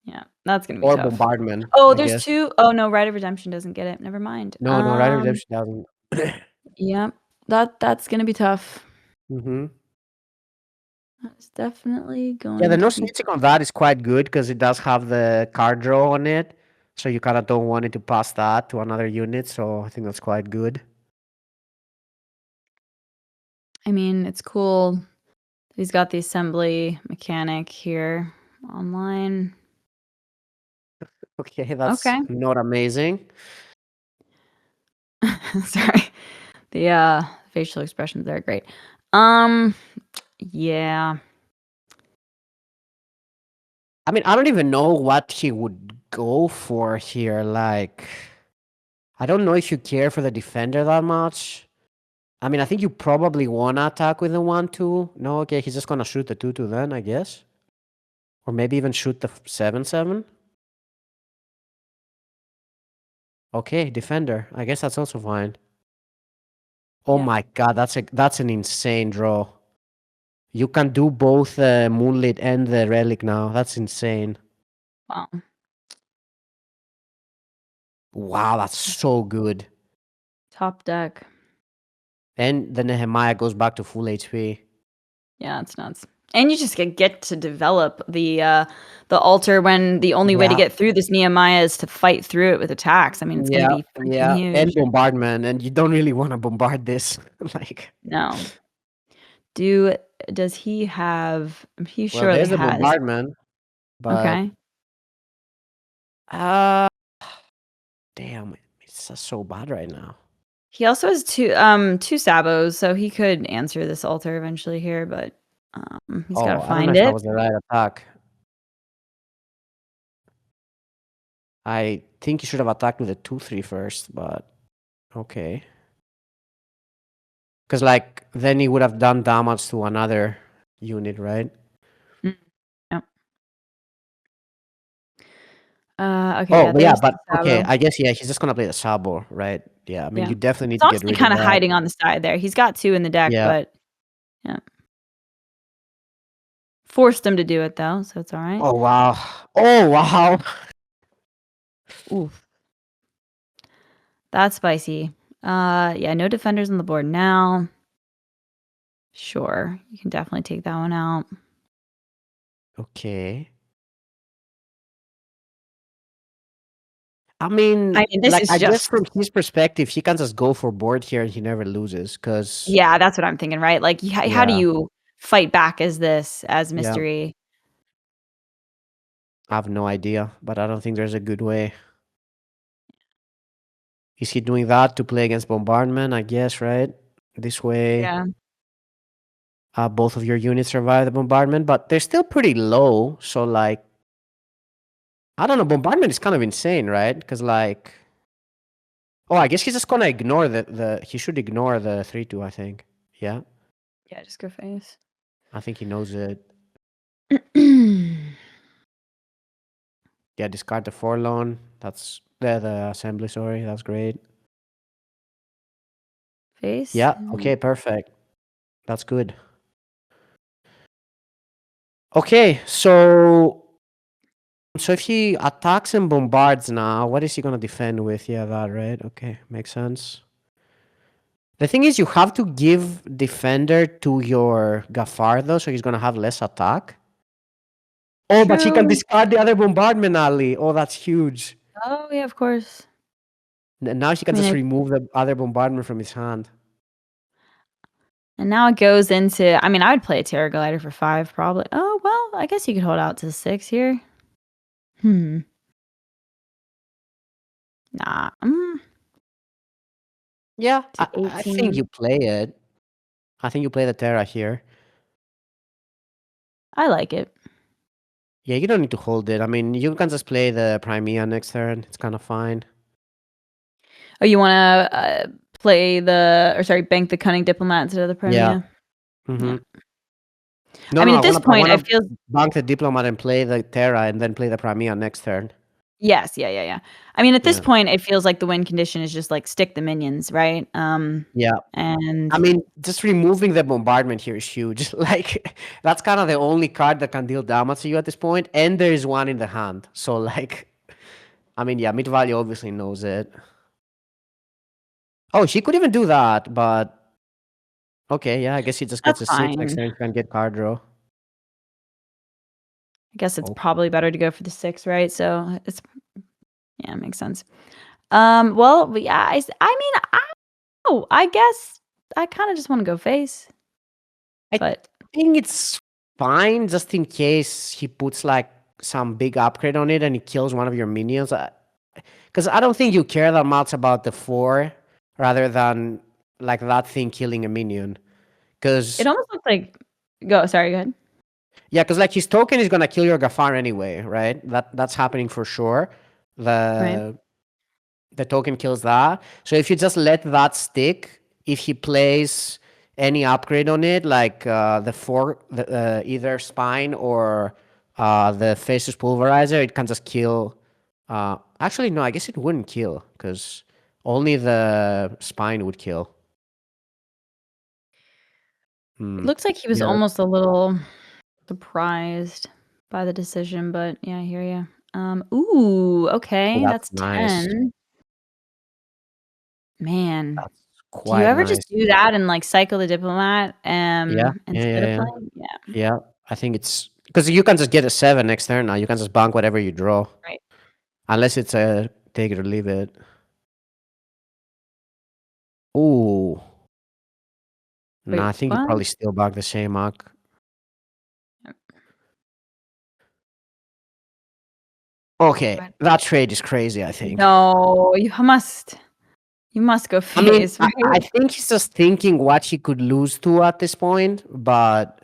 Yeah, that's gonna be or tough. bombardment, Oh, I there's guess. 2. Oh no, Rite of Redemption doesn't get it. Never mind. No, Rider Redemption doesn't. Yep. That's gonna be tough. hmm That's definitely Yeah, the going no to be snitching on that is quite good because it does have the card draw on it. So you kind of don't want it to pass that to another unit. So I think that's quite good. I mean, it's cool. He's got the assembly mechanic here online. Okay, that's Okay. not amazing. Sorry. The facial expressions there are great. Um yeah. I mean, I don't even know what he would go for here. Like, I don't know if you care for the defender that much. I mean, I think you probably want to attack with the 1-2. No, okay, he's just going to shoot the 2-2 then, I guess. Or maybe even shoot the 7-7. Okay, defender. I guess that's also fine. Oh Yeah. my god, that's an insane draw. You can do both the Moonlit and the Relic now. That's insane. Wow. Wow, that's so good. Top deck. And the Nehemiah goes back to full HP. Yeah, it's nuts. And you just get to develop the altar when the only way to Yeah, get through this Nehemiah is to fight through it with attacks. I mean, it's gonna yeah, be freaking yeah. And huge. bombardment, and you don't really want to bombard this. Like, No. Does he have he well, surely there's the has. bombardment, but Okay. uh damn, it's just so bad right now. He also has two sabos, so he could answer this altar eventually here, but he's got to Oh, I don't know find if that it. was the right attack. I think he should have attacked with a 2-3 first, but okay. Because like then he would have done damage to another unit, right? Mm, yep. Okay, Oh, yeah, but they yeah, have but okay, Sabo. I guess yeah, he's just gonna play the Sabo, right? Yeah, I mean Yeah. you definitely It's need to get honestly rid of kind of that. hiding on the side there. He's got 2 in the deck, Yeah. but yeah. Forced him to do it though, so it's all right. Oh wow. Oh wow. Oof. That's spicy. Yeah, no defenders on the board now. Sure, you can definitely take that one out. Okay. I mean, This like is I guess just from his perspective, he can just go for board here and he never loses because yeah, that's what I'm thinking, right? Like, how do yeah, you fight back as yeah, mystery? I have no idea, but I don't think there's a good way. Is he doing that to play against bombardment? I guess, right? This way, Yeah. both of your units survive the bombardment, but they're still pretty low. So like, I don't know. Bombardment is kind of insane, right? Because like, oh, I guess he's just gonna ignore the. He should ignore the 3-2. I think. Yeah, Yeah, just go face. I think he knows it. Yeah, discard the forlorn. That's the assembly. Sorry, that's great. Face. Yeah. Okay. Perfect. That's good. Okay. So if he attacks and bombards now, what is he gonna defend with? Yeah, that right. Okay, makes sense. The thing is, you have to give defender to your Gafar though, so he's gonna have less attack. Oh, but he can True. discard the other bombardment alley. Oh, that's huge. Oh yeah, of course. Now she can I mean, just remove the other bombardment from his hand. and now it goes into. I mean, I would play a Terror Glider for 5, probably. Oh well, I guess you could hold out to 6 here. Hmm. Nah. Yeah, To I think 18. you play it. I think you play the Terra here. I like it. Yeah, you don't need to hold it. I mean, you can just play the Crimea next turn. It's kind of fine. Oh, you want to play bank the Cunning Diplomat instead of the Yeah. Premier? Mm-hmm. Yeah. No, I mean, no, at this I point, I wanna feel bank the Diplomat and play the Terra and then play the Crimea next turn. yes, yeah. I mean, at this Yeah. point, it feels like the win condition is just like stick the minions, right? Yeah. And I mean, just removing the bombardment here is huge. Like, that's kind of the only card that can deal damage to you at this point, and there is one in the hand. So, like, I mean, yeah, MeatValue obviously knows it. Oh, she could even do that, but okay, yeah, I guess he just gets that's a 6 next fine. turn. He can get card draw. I guess it's Oh. probably better to go for the 6, right? So it's yeah, makes sense. Well, but yeah, I guess I kind of just want to go face, I but think it's fine just in case he puts like some big upgrade on it and he kills one of your minions. Because I don't think you care that much about the 4 rather than like that thing killing a minion. Because it almost looks like go. Sorry, go ahead. yeah, because like his token is gonna kill your Gafar anyway, right? That's happening for sure. Right. The token kills that. So if you just let that stick, if he plays any upgrade on it, like either spine or the faceless pulverizer, it can just kill. Actually, no, I guess it wouldn't kill because only the spine would kill. It looks like he was Yeah. almost a little surprised by the decision, but yeah, I hear you. Ooh, Oh, okay, that's that's nice. 10. Man, That's do you quite ever just nice. do that and, like, cycle the diplomat, Yeah, yeah, instead yeah, of yeah. playing? Yeah, Yeah, I think it's because you can just get a 7 next turn now. You can just bank whatever you draw. right. Unless it's a take it or leave it. Ooh. Wait, Nah, I think you what? probably still bank the same arc. Okay, What? that trade is crazy, I think. No, you must go I mean, face, I right? think he's just thinking what he could lose to at this point, but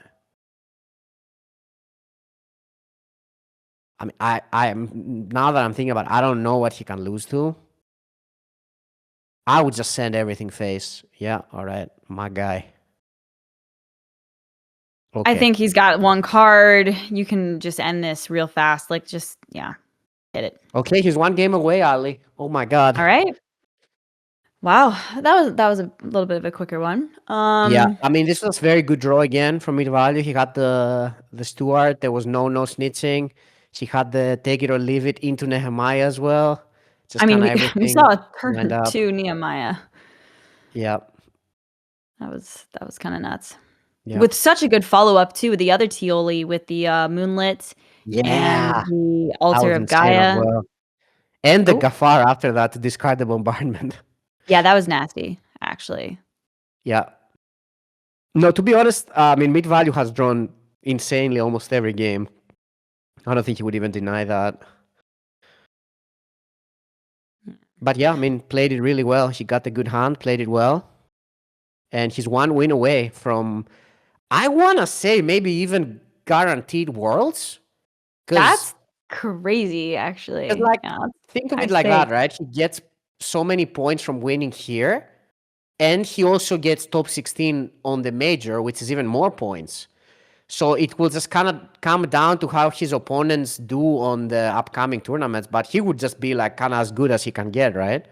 I mean, I am now that I'm thinking about it, I don't know what he can lose to. I would just send everything face. Yeah, all right, my guy. I Okay. think he's got one card. You can just end this real fast. Like, just, yeah, hit it. Okay, he's one game away, Ali. Oh my God. All right. Wow, that was a little bit of a quicker one. Yeah, I mean, this was very good draw again from MeatValue. He had the Stuart. There was no snitching. He had the take it or leave it into Nehemiah as well. I Just mean, kind of we everything saw a lined turn up. to Nehemiah. Yeah, That was kind of nuts. yeah, With such a good follow up too, the other Tioli with the Moonlit and yeah. the That Altar was of insane as Gaia. well. And the Oh, Gafar after that to discard the bombardment. yeah, that was nasty, actually. Yeah. No, to be honest, I mean, MeatValue has drawn insanely almost every game. I don't think he would even deny that. But yeah, I mean, played it really well. He got a good hand, played it well. And he's one win away from, I want to say, maybe even guaranteed worlds. Because, That's crazy, actually. like, Yeah, think of high it like that, stakes. right? He gets so many points from winning here. And he also gets top 16 on the major, which is even more points. So it will just kind of come down to how his opponents do on the upcoming tournaments. But he would just be like kind of as good as he can get, right?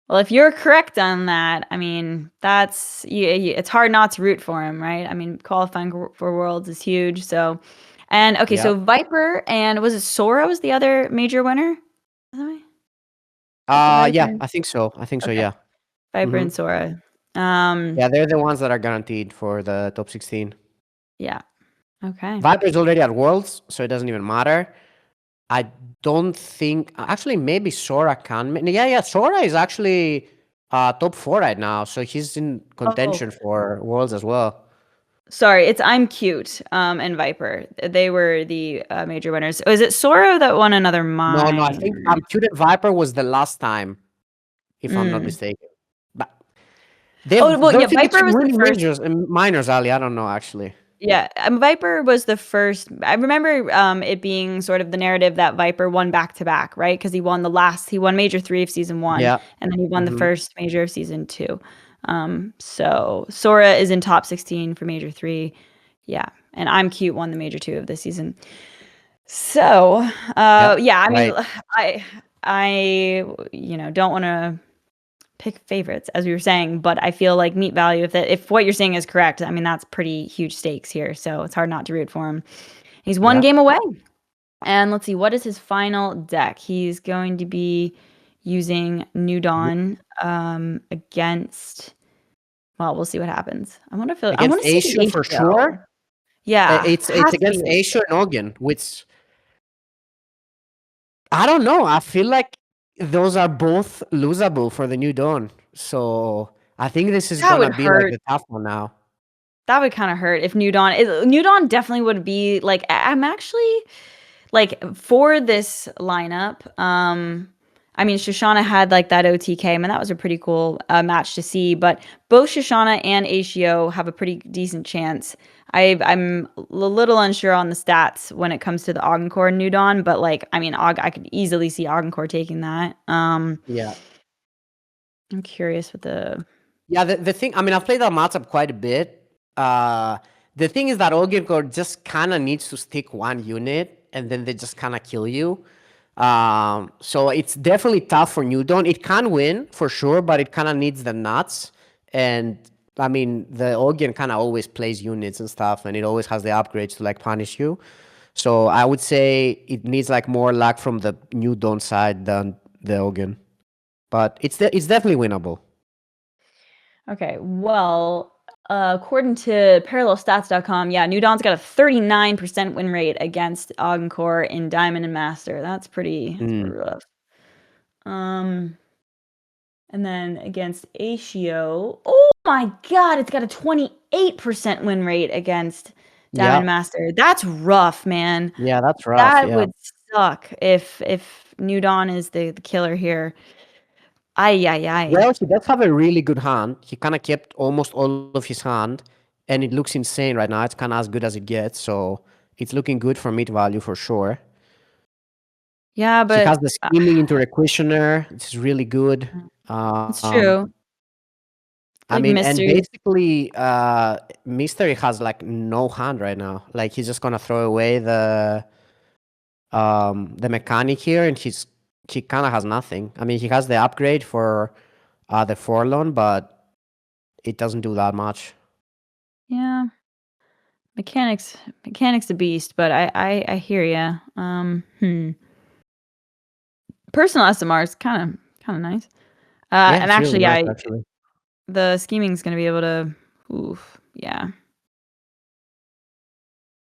Well, if you're correct on that, I mean, that's it's hard not to root for him, right? I mean, qualifying for Worlds is huge. So, and okay, Yeah. so Viper and was it Sora was the other major winner? Is that right? Yeah, Viper? I think so. I think so. Okay, Yeah. Viper Hmm. and Sora. Yeah, they're the ones that are guaranteed for the top 16. Yeah. Okay. Viper is already at Worlds, so it doesn't even matter. I don't think. Actually, maybe Sora can. Yeah. Sora is actually top 4 right now, so he's in Oh, contention for Worlds as well. sorry, it's I'm Cute and Viper. They were the major winners. Was it Sora that won another No, I think minor? Student Viper was the last time, if I'm not Mm. mistaken. But Oh, well, those yeah, teams Viper keep was the winning first. majors and minors, Ali. I don't know actually. Yeah, Viper was the first. I remember it being sort of the narrative that Viper won back to back, right? Because he won Major 3 of Season 1, Yeah. and then he won the Hmm. first Major of Season 2. So Sora is in top 16 for Major 3. Yeah, and I'm Cute won the Major 2 of this season. So, Yep. yeah, I mean, Right. I don't want to pick favorites, as we were saying, but I feel like MeatValue, if what you're saying is correct, I mean, that's pretty huge stakes here. So it's hard not to root for him. He's one Yeah. game away. And let's see, what is his final deck? He's going to be using New Dawn against, well, we'll see what happens. I want Against to see the Asia for HO. sure. Yeah, It's has to against be Asia and Ogun, which I don't know. I feel like those are both losable for the New Dawn. So I think this is that gonna would be like hurt. the tough one now. That would kind of hurt if New Dawn definitely would be like I'm actually like for this lineup. I mean, Shoshana had like that OTK, and that was a pretty cool match to see. But both Shoshana and Ashio have a pretty decent chance. I'm a little unsure on the stats when it comes to the Augencore and New Dawn, but like I mean, I could easily see Augencore taking that. Yeah. I'm curious with the Yeah, the thing, I mean, I've played that matchup quite a bit. The thing is that Ogirgor just kind of needs to stick one unit, and then they just kind of kill you. So it's definitely tough for New Dawn. It can win for sure, but it kind of needs the nuts. And I mean, the Ogier kind of always plays units and stuff, and it always has the upgrades to like punish you. So I would say it needs like more luck from the New Dawn side than the Ogier. But it's definitely winnable. Okay, well, according to parallelstats.com, yeah, New Dawn's got a 39% win rate against Augencore in Diamond and Master. That's pretty rough. And then against Ashio, oh my god, it's got a 28% win rate against Diamond Yeah. and Master. That's rough, man. Yeah, that's rough. That Yeah. would suck if New Dawn is the killer here. Ay, ay, ay. Well, he does have a really good hand. He kind of kept almost all of his hand, and it looks insane right now. It's kind of as good as it gets. So it's looking good for MeatValue for sure. Yeah, He has but the scheming into a questioner. It's really good. it's Um, true. I Like mean, and mysteries. basically, Mystery has like no hand right now. Like he's just gonna throw away the mechanic here, and he kind of has nothing. I mean, he has the upgrade for the Forlorn, but it doesn't do that much. Yeah. Mechanics a beast, but I hear ya. Personal SMR is kind of nice. Yeah, And it's really actually, nice I actually. the scheming's gonna be able to. Oof. Yeah.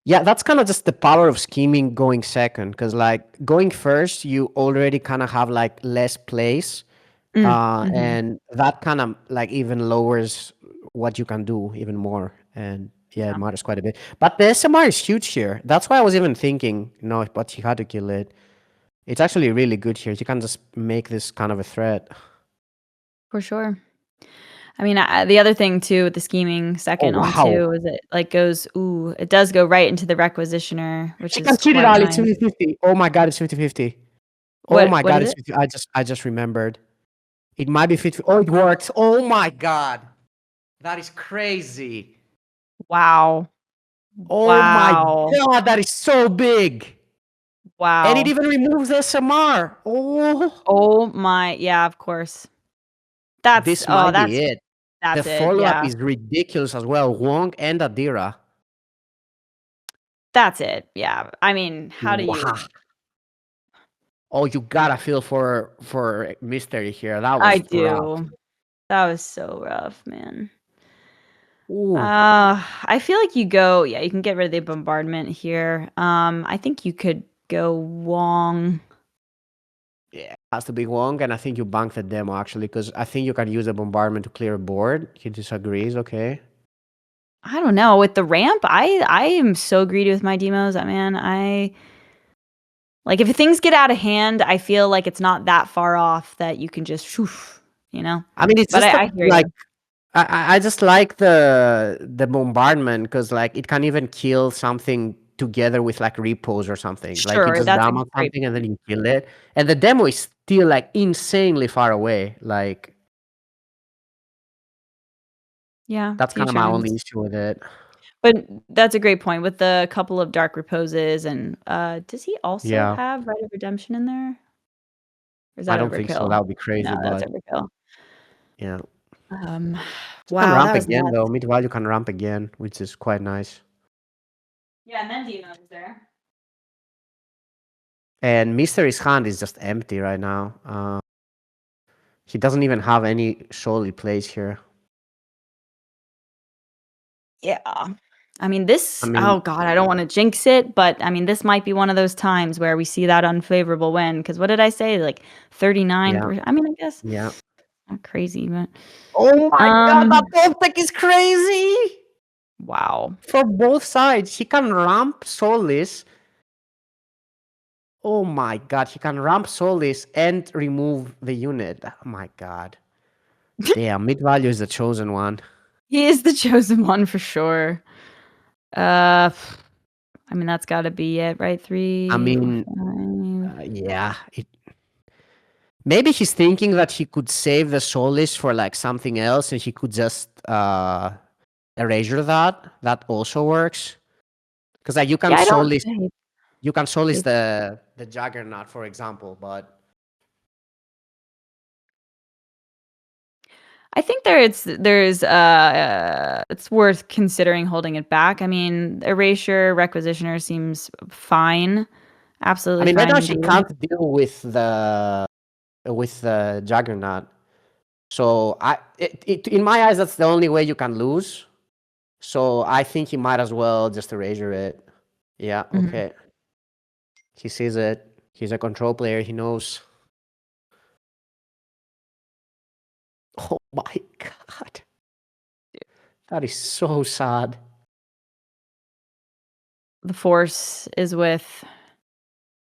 Yeah, that's kind of just the power of scheming going second, because like going first, you already kind of have like less plays, Mm-hmm. and that kind of like even lowers what you can do even more. And yeah, it Yeah, matters quite a bit. But the SMR is huge here. That's why I was even thinking, but you had to kill it. It's actually really good here. You can just make this kind of a threat. for sure. I mean, the other thing too with the scheming Oh second wow! onto is it like goes. Ooh, it does go right into the requisitioner, which She can is cheat it quite out. It's nice. 50-50. Oh my god, it's 50-50. Oh What my what god, is it's it? 50. I just remembered. It might be 50. Oh, it works. Oh my god. That is crazy. Wow. Oh my Wow. god, that is so big. And it Wow. even removes SMR. Oh, Oh my. Yeah, of course. That's this oh, might be it. The that's it. follow-up Yeah. is ridiculous as well. Wong and Adira. That's it. Yeah. I mean, how do Wow. you Oh, you gotta feel for Mystery here. That I was rough. do. That was so rough, man. Ooh. I feel like yeah, you can get rid of the bombardment here. I think you could go Wong. Yeah, it has to be Wong, and I think you bank the demo actually, because I think you can use the bombardment to clear a board. He disagrees, okay. I don't know. With the ramp, I am so greedy with my demos. Man, I like if things get out of hand, I feel like it's not that far off that you can just shoof, you know. I mean, it's But just I hear like you. I just like the bombardment because like it can even kill something together with like repos or something. Like you Sure, just that's a dam on great something and then point. you kill it. And the demo is still like insanely far away. Like Yeah, that's two kind of my only shrines. issue with it. But that's a great point with the couple of dark reposes and does he also Yeah, have Rite of Redemption in there? Or is I that don't think so. overkill? That would be crazy, No, that's but overkill. yeah. Um, You can wow, ramp that was again though. nuts. Mid value can ramp again, which is quite nice. Yeah, and then Dino is there. And Mystery's hand is just empty right now. He doesn't even have any solid plays here. Yeah. I mean, I this mean, oh god, I don't wanna jinx it, but, I mean, this might be one of those times where we see that unfavorable win. Because what did I say? Like, 39 yeah, per I mean, I guess yeah. not crazy, but, Oh my god, that um, top deck is crazy! wow. For both sides. He can ramp Solis. Oh my god, he can ramp Solis and remove the unit. Oh my god. Damn, mid value is the chosen one. He is the chosen one for sure. Uh, I mean, that's gotta be it, right? I 3, 4, mean, 5. yeah. Maybe he's thinking that he could save the Solis for like something else and he could just erasure that. That also works. Because like Yeah, I don't you can Solis hate the Juggernaut, for example, but I think it's worth considering holding it back. I mean, Erasure, Requisitioner seems fine. I Absolutely mean right fine now she indeed. can't deal with the Juggernaut. So in my eyes, that's the only way you can lose. So I think he might as well just erasure it. Yeah, Mhm. okay. He sees it. He's a control player. He knows. Oh my god. That is so sad. The Force is with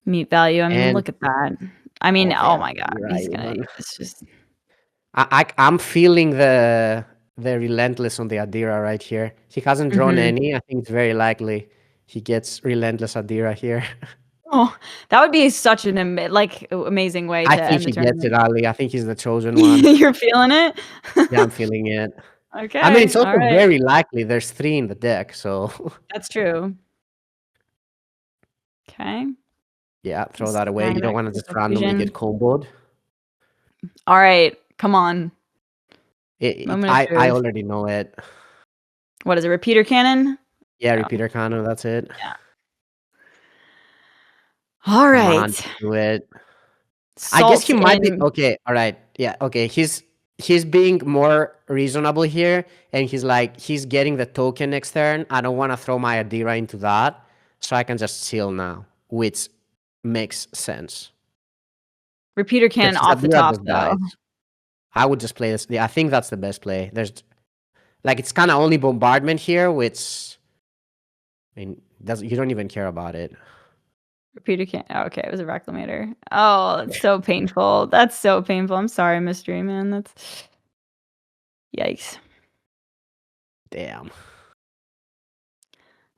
MeatValue. I mean, And look at that. I mean, okay, oh I my think god, you're right, he's gonna man. it's just I'm feeling the relentless on the Adira right here. He hasn't drawn Mhm. any. I think it's very likely he gets relentless Adira here. Oh, that would be such an amazing way I to think end he the gets it, tournament. Ali. I think he's the chosen one. You're feeling it? Yeah, I'm feeling it. Okay. I mean, it's also all right. very likely there's 3 in the deck, so That's true. Okay. yeah, throw Just that away. going You don't back want to to just the randomly fusion. get comboed. All right. Come on. Moment of I truth. already know it. What is it? Repeater cannon? Yeah, No. repeater cannon, that's it. Yeah. All Come right. on, just do it. I guess he Salt might be in. okay. All right, yeah, okay. He's being more reasonable here, and he's like he's getting the token next turn. I don't want to throw my Adira into that, so I can just seal now, which makes sense. Repeater cannon Because off the Adira top, just though. dies. I would just play this. Yeah, I think that's the best play. There's like it's kind of only bombardment here, which I mean you don't even care about it. Repeater cannon. Oh, okay, it was a reclamator. Oh, it's so painful. That's so painful. I'm sorry, Mystery Man. That's yikes. Damn.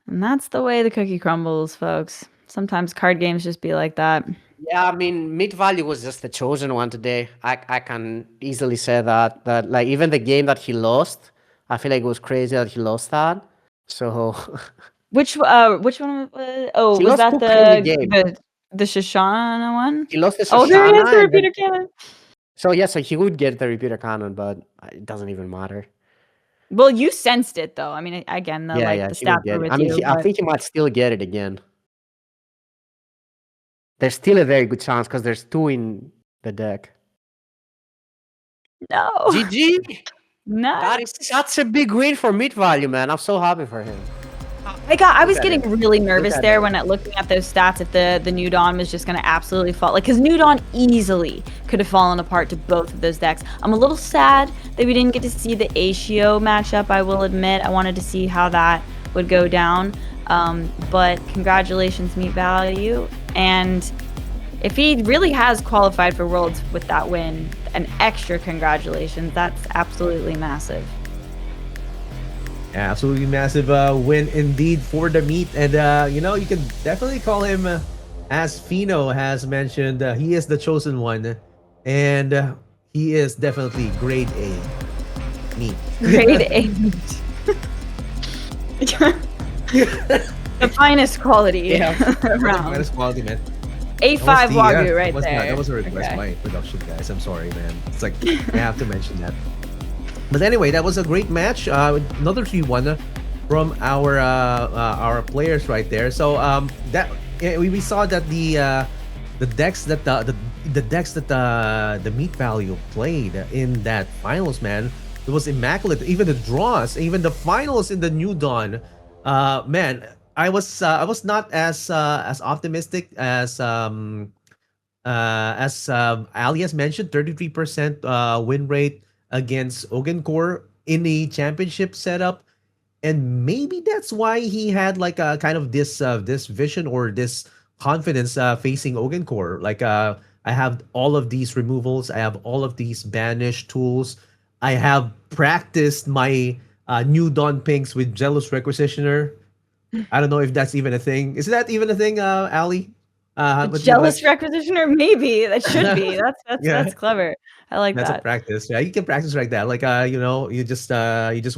And that's the way the cookie crumbles, folks. Sometimes card games just be like that. Yeah, I mean, MeatValue was just the chosen one today. I can easily say that like even the game that he lost, I feel like it was crazy that he lost that. So Which one was? Oh, he was lost that 2 crazy games. the Shoshana one? He lost the Oh, there it is, the Shoshana, and then repeater cannon. so yeah, so he would get the repeater cannon, but it doesn't even matter. Well, you sensed it though. I mean, again, the Yeah, yeah, the he would stats get were it. with I mean, you, I but think he might still get it again. There's still a very good chance because there's 2 in the deck. no, GG! no. That is such a big win for MeatValue, man. I'm so happy for him. I Look was at getting it. really nervous at there it. when looking at those stats if the New Dawn was just going to absolutely fall. Like, because New Dawn easily could have fallen apart to both of those decks. I'm a little sad that we didn't get to see the Ashio matchup, I will admit. I wanted to see how that would go down. But congratulations, MeatValue. And if he really has qualified for Worlds with that win, an extra congratulations. That's absolutely massive. Absolutely massive win indeed for the meat. And, you can definitely call him, as Fino has mentioned, he is the chosen one. And he is definitely grade A meat. Grade A meat. The finest quality Yeah, around. minus quality, man. A5 That was the, Wagyu right there. That was a request Okay. by production, guys. I'm sorry, man. It's like, I have to mention that. But anyway, that was a great match. Another 3-1 from our players right there. So that we saw that the decks that the decks that the MeatValue played in that finals, man, it was immaculate. Even the draws, even the finals in the New Dawn, man, I was not as optimistic as Ali has mentioned, 33% win rate against Ogenkor in a championship setup, and maybe that's why he had like a kind of this vision or this confidence facing Ogenkor. Like I have all of these removals, I have all of these banish tools, I have practiced my New Dawn pinks with Jealous Requisitioner. I don't know if that's even a thing. Is that even a thing, Ali? A But you know, jealous requisitioner? Maybe. That should be. yeah, That's clever. I like that's a that. practice. Yeah, you can practice like that. Like you just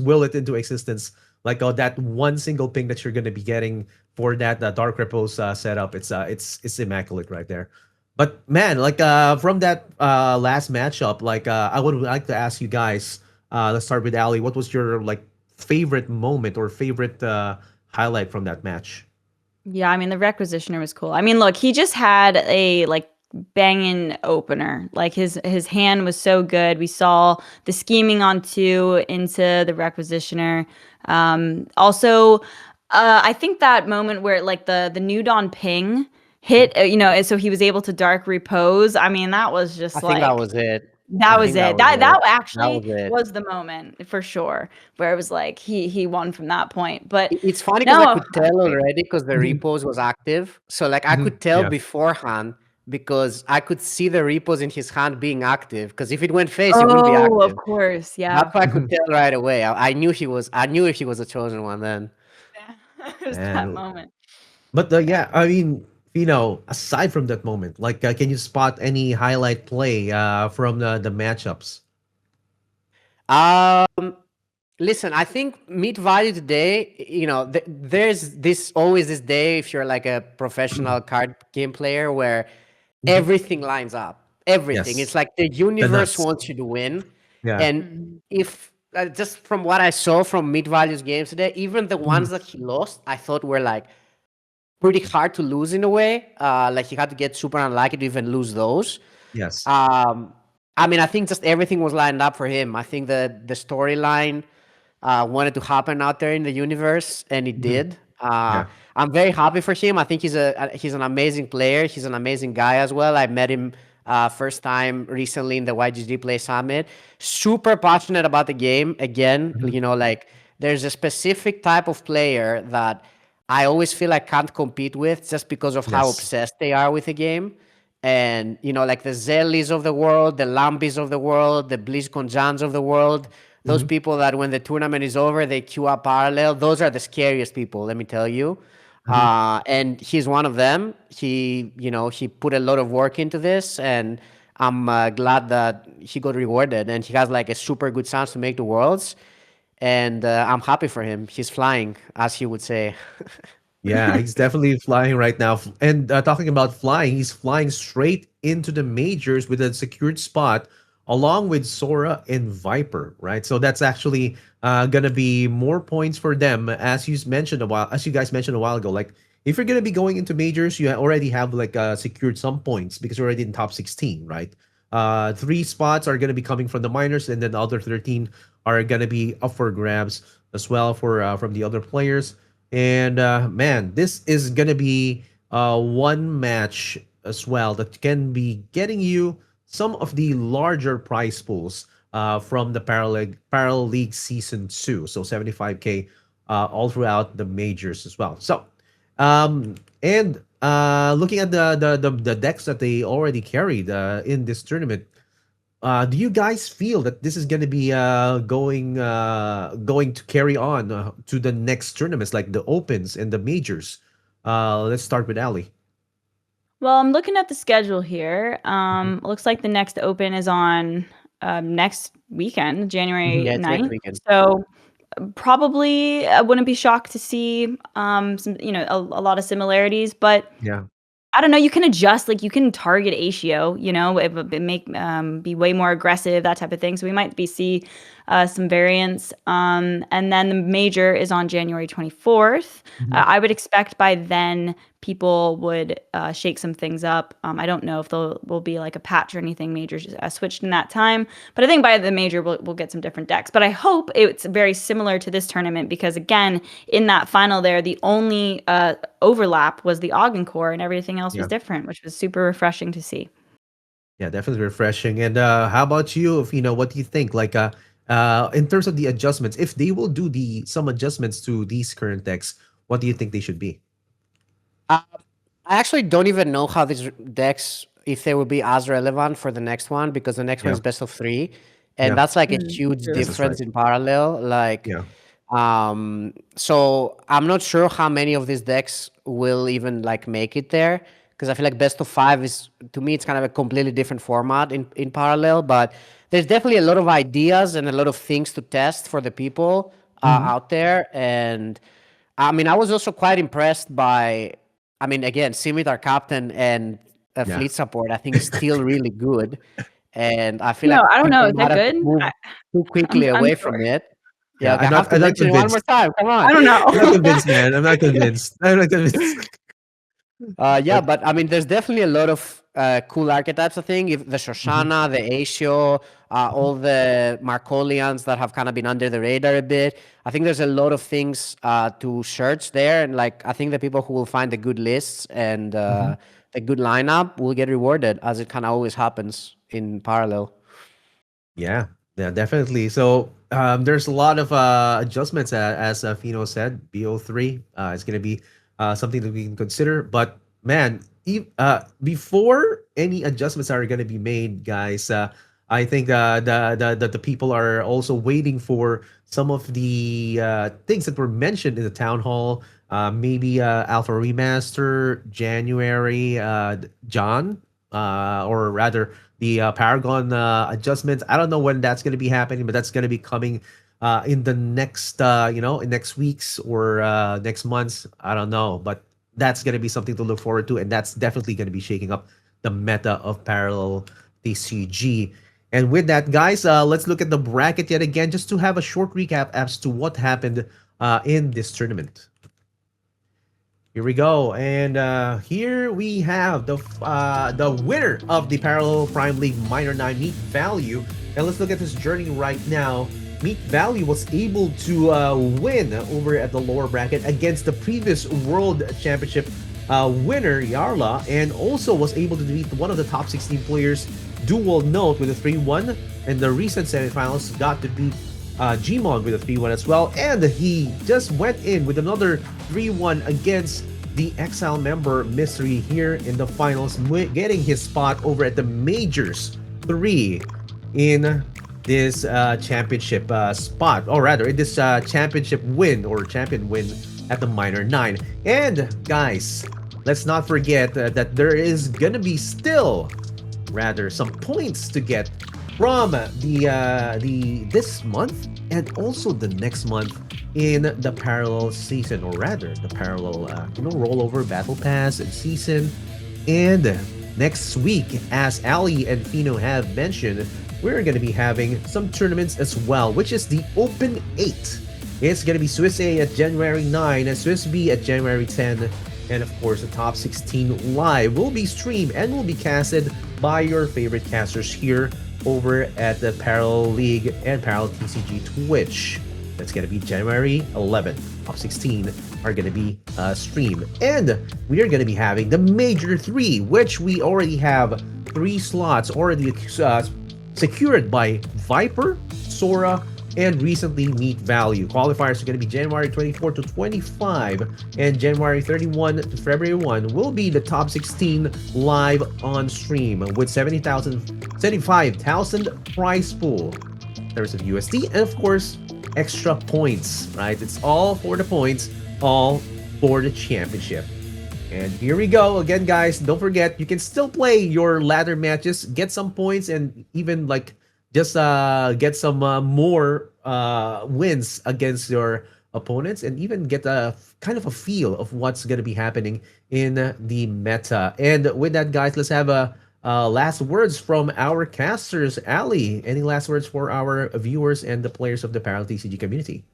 will it into existence. Like that one single ping that you're gonna be getting for that Dark Repos setup. It's immaculate right there. But man, like from that last matchup, like I would like to ask you guys. Let's start with Ali. What was your like favorite moment or favorite highlight from that match? Yeah, I mean the requisitioner was cool. I mean, look, he just had a banging opener. Like his hand was so good. We saw the scheming on 2 into the requisitioner. Also, I think that moment where like the New Dawn ping hit, so he was able to dark repose. I mean, that was I just think that like was it. that I was think that it. was That it. That actually was it. was the moment for sure where it was like he won from that point. But It's funny because I no, could tell already because the repos was active. So like I could tell Yeah. beforehand because I could see the repos in his hand being active. Because if it went face, it wouldn't be oh, of active. course, yeah. That's why I could tell right away. I knew he was. I knew if he was a chosen one then. Yeah, it was that And moment. But yeah, I mean, aside from that moment, like, can you spot any highlight play from the matchups? Um, Listen, I think meat value today, there's this always this day if you're like a professional card game player where Mhm. everything lines up. Everything. It's Yes, like the the universe nuts. wants you to win. Yeah. And Mhm. if just from what I saw from meat value's games today, even the Mhm. ones that he lost, I thought were like pretty hard to lose in a way. Like he had to get super unlucky to even lose those. Yes. Um, I mean, I think just everything was lined up for him. I think the storyline wanted to happen out there in the universe, and it Mhm. did. Yeah. I'm very happy for him. I think he's an amazing player. He's an amazing guy as well. I met him first time recently in the YGG Play Summit. Super passionate about the game. Again, Mhm. like there's a specific type of player that I always feel I can't compete with just because of how Yes. obsessed they are with the game. And like the Zellies of the world, the Lambis of the world, the BlizzconJans of the world, those Mhm. people that when the tournament is over they queue up parallel. Those are the scariest people, let me tell you. Mhm. And he's one of them. He put a lot of work into this, and I'm glad that he got rewarded. And he has like a super good chance to make the worlds. And I'm happy for him. He's flying, as he would say. Yeah, he's definitely flying right now. And talking about flying, he's flying straight into the majors with a secured spot, along with Sora and Viper, right? So that's actually gonna be more points for them, as you guys mentioned a while ago. Like, if you're gonna be going into majors, you already have like secured some points because you're already in top 16, right? Three spots are gonna be coming from the minors, and then the other 13 are gonna be up for grabs as well for from the other players. And man, this is gonna be one match as well that can be getting you some of the larger prize pools from the Parallel League Season 2. So 75K all throughout the majors as well. So and looking at the decks that they already carried in this tournament, do you guys feel that this is going to be going to carry on to the next tournaments like the opens and the majors? Let's start with Ali. Well, I'm looking at the schedule here. Mhm. Looks like the next open is on next weekend, Mhm. January Yeah, it's next 9th. weekend. So probably I wouldn't be shocked to see some, a lot of similarities, but Yeah. I don't know, you can adjust, like, you can target Aitio, make be way more aggressive, that type of thing. So we might be see some variance. And then the major is on January 24th. Mhm. I would expect by then people would shake some things up. I don't know if there will be like a patch or anything major switched in that time, but I think by the major we'll get some different decks. But I hope it's very similar to this tournament because again, in that final there, the only overlap was the Ogden core and everything else was Yeah. different, which was super refreshing to see. Yeah, definitely refreshing. And how about you? If what do you think? Like in terms of the adjustments, if they will do the some adjustments to these current decks, what do you think they should be? Uh, I actually don't even know how these decks, if they will be as relevant for the next one, because the next one Yeah. is best of three, and Yeah. that's like a Mm, huge true. Yes, that's right. difference in parallel. Like, Yeah. so I'm not sure how many of these decks will even like make it there, because I feel like best of five is, to me, it's kind of a completely different format in parallel. But there's definitely a lot of ideas and a lot of things to test for the people Mhm. out there, and I mean, I was also quite impressed by, I mean, again, Scimitar captain and Yeah. fleet support, I think is still really good. And I feel No, like I don't know. people Is might that have good? moved too I'm quickly away unsure. from it. Yeah, Yeah. okay, I have to I'm not mention it one more convinced. time. Come on. I don't I'm not know. convinced, man. I'm not convinced. I'm not convinced. Yeah, But but I mean, there's definitely a lot of cool archetypes. I think if the mhm. Shoshana, the Aisho, Mhm. all the Markolians that have kind of been under the radar a bit. I think there's a lot of things to search there, and like I think the people who will find the good lists and Mhm. the good lineup will get rewarded, as it kind of always happens in parallel. Yeah, yeah, definitely. So there's a lot of adjustments, as Fino said. BO3 is going to be something that we can consider. But man, before any adjustments are going to be made, guys, I think the people are also waiting for some of the things that were mentioned in the town hall. maybe Alpha Remaster, January, John, or rather the Paragon adjustments. I don't know when that's going to be happening, but that's going to be coming in the next, in next weeks or next months. I don't know, but that's going to be something to look forward to, and that's definitely going to be shaking up the meta of parallel TCG. And with that, guys, let's look at the bracket yet again, just to have a short recap as to what happened in this tournament. Here we go, and here we have the winner of the Parallel Prime League Minor 9 MeatValue. And let's look at this journey right now. MeatValue was able to win over at the lower bracket against the previous World Championship winner, Yarla, and also was able to defeat one of the top 16 players, Dual Note, with a 3-1. And the recent semifinals got to beat Jimon with a 3-1 as well, and he just went in with another 3-1 against the Exile member Mystery here in the finals, getting his spot over at the Majors 3 in this championship spot, or rather in this championship win or champion win at the Minor 9. And guys, let's not forget that there is gonna be still rather some points to get from the this month and also the next month in the parallel season, or rather the parallel rollover battle pass and season. And next week, as Ali and Fino have mentioned, we're going to be having some tournaments as well, which is the Open 8. It's going to be Swiss A at January 9 and Swiss B at January 10. And of course, the top 16 live will be streamed and will be casted by your favorite casters here over at the Parallel League and Parallel TCG Twitch. That's going to be January 11th. Top 16 are going to be streamed. And we are going to be having the Major 3, which we already have 3 slots already secured by Viper, Sora, and recently MeatValue. Qualifiers are going to be January 24 to 25, and January 31 to February 1 will be the top 16 live on stream with 75,000 prize pool. There's a USD, and of course, extra points, right? It's all for the points, all for the championship. And here we go again, guys. Don't forget, you can still play your ladder matches, get some points, and even like just get some more wins against your opponents, and even get a kind of a feel of what's going to be happening in the meta. And with that, guys, let's have a last words from our casters. Ali, any last words for our viewers and the players of the Parallel TCG community?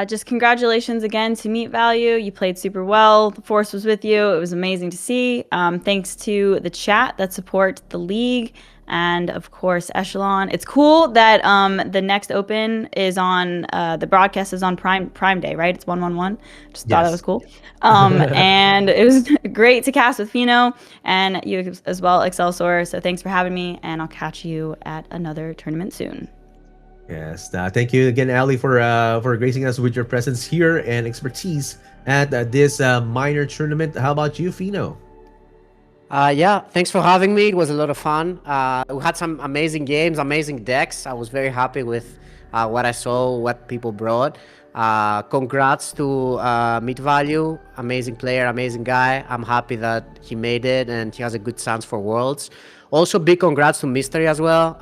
Just congratulations again to MeatValue. You played super well. The force was with you. It was amazing to see. Thanks to the chat that support the league, and of course Echelon. It's cool that the next Open is on the broadcast is on Prime Day, right? It's 111. Just thought that was cool. And it was great to cast with Fino and you as well, Excelsior. So thanks for having me, and I'll catch you at another tournament soon. Yes, thank you again, Ali, for gracing us with your presence here and expertise at this minor tournament. How about you, Fino? Yeah, thanks for having me. It was a lot of fun. We had some amazing games, amazing decks. I was very happy with what I saw, what people brought. Congrats to MeatValue, amazing player, amazing guy. I'm happy that he made it and he has a good chance for Worlds. Also, big congrats to Mystery as well.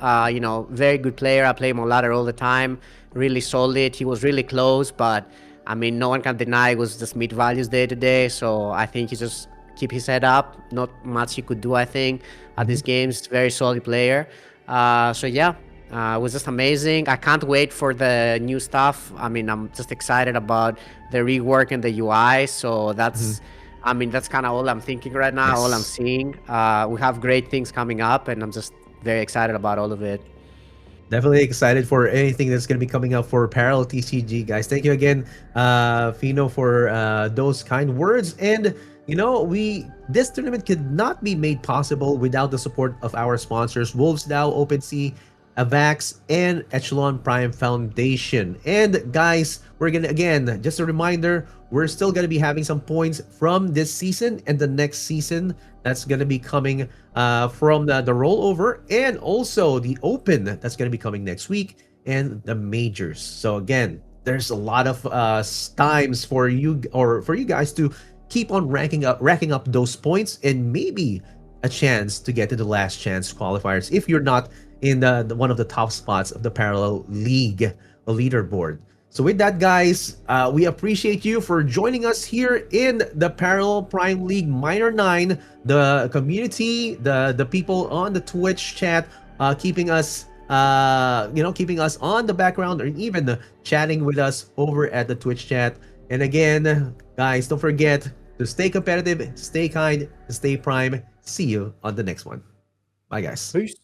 Very good player. I play him on ladder all the time. Really solid. He was really close, but I mean, no one can deny it was just MeatValue's day today. So I think he just keep his head up. Not much he could do, I think, at these games. Very solid player. So yeah, it was just amazing. I can't wait for the new stuff. I mean, I'm just excited about the rework and the UI. So that's... I mean, that's kind of all I'm thinking right now, all I'm seeing. We have great things coming up, and I'm just very excited about all of it. Definitely excited for anything that's going to be coming up for Parallel TCG, guys. Thank you again, Fino, for those kind words. And, this tournament could not be made possible without the support of our sponsors, Wolves DAO, OpenSea, Avax, and Echelon Prime Foundation. And guys, we're gonna, again, just a reminder, we're still gonna be having some points from this season and the next season that's gonna be coming from the rollover, and also the Open that's gonna be coming next week, and the Majors. So again, there's a lot of times for you guys to keep on racking up those points, and maybe a chance to get to the last chance qualifiers if you're not in the one of the top spots of the parallel league leaderboard. So with that, guys, we appreciate you for joining us here in the Parallel Prime League Minor 9. The community, the people on the Twitch chat, keeping us keeping us on the background, or even chatting with us over at the Twitch chat. And again, guys, don't forget to stay competitive, stay kind, stay prime. See you on the next one. Bye, guys. Peace.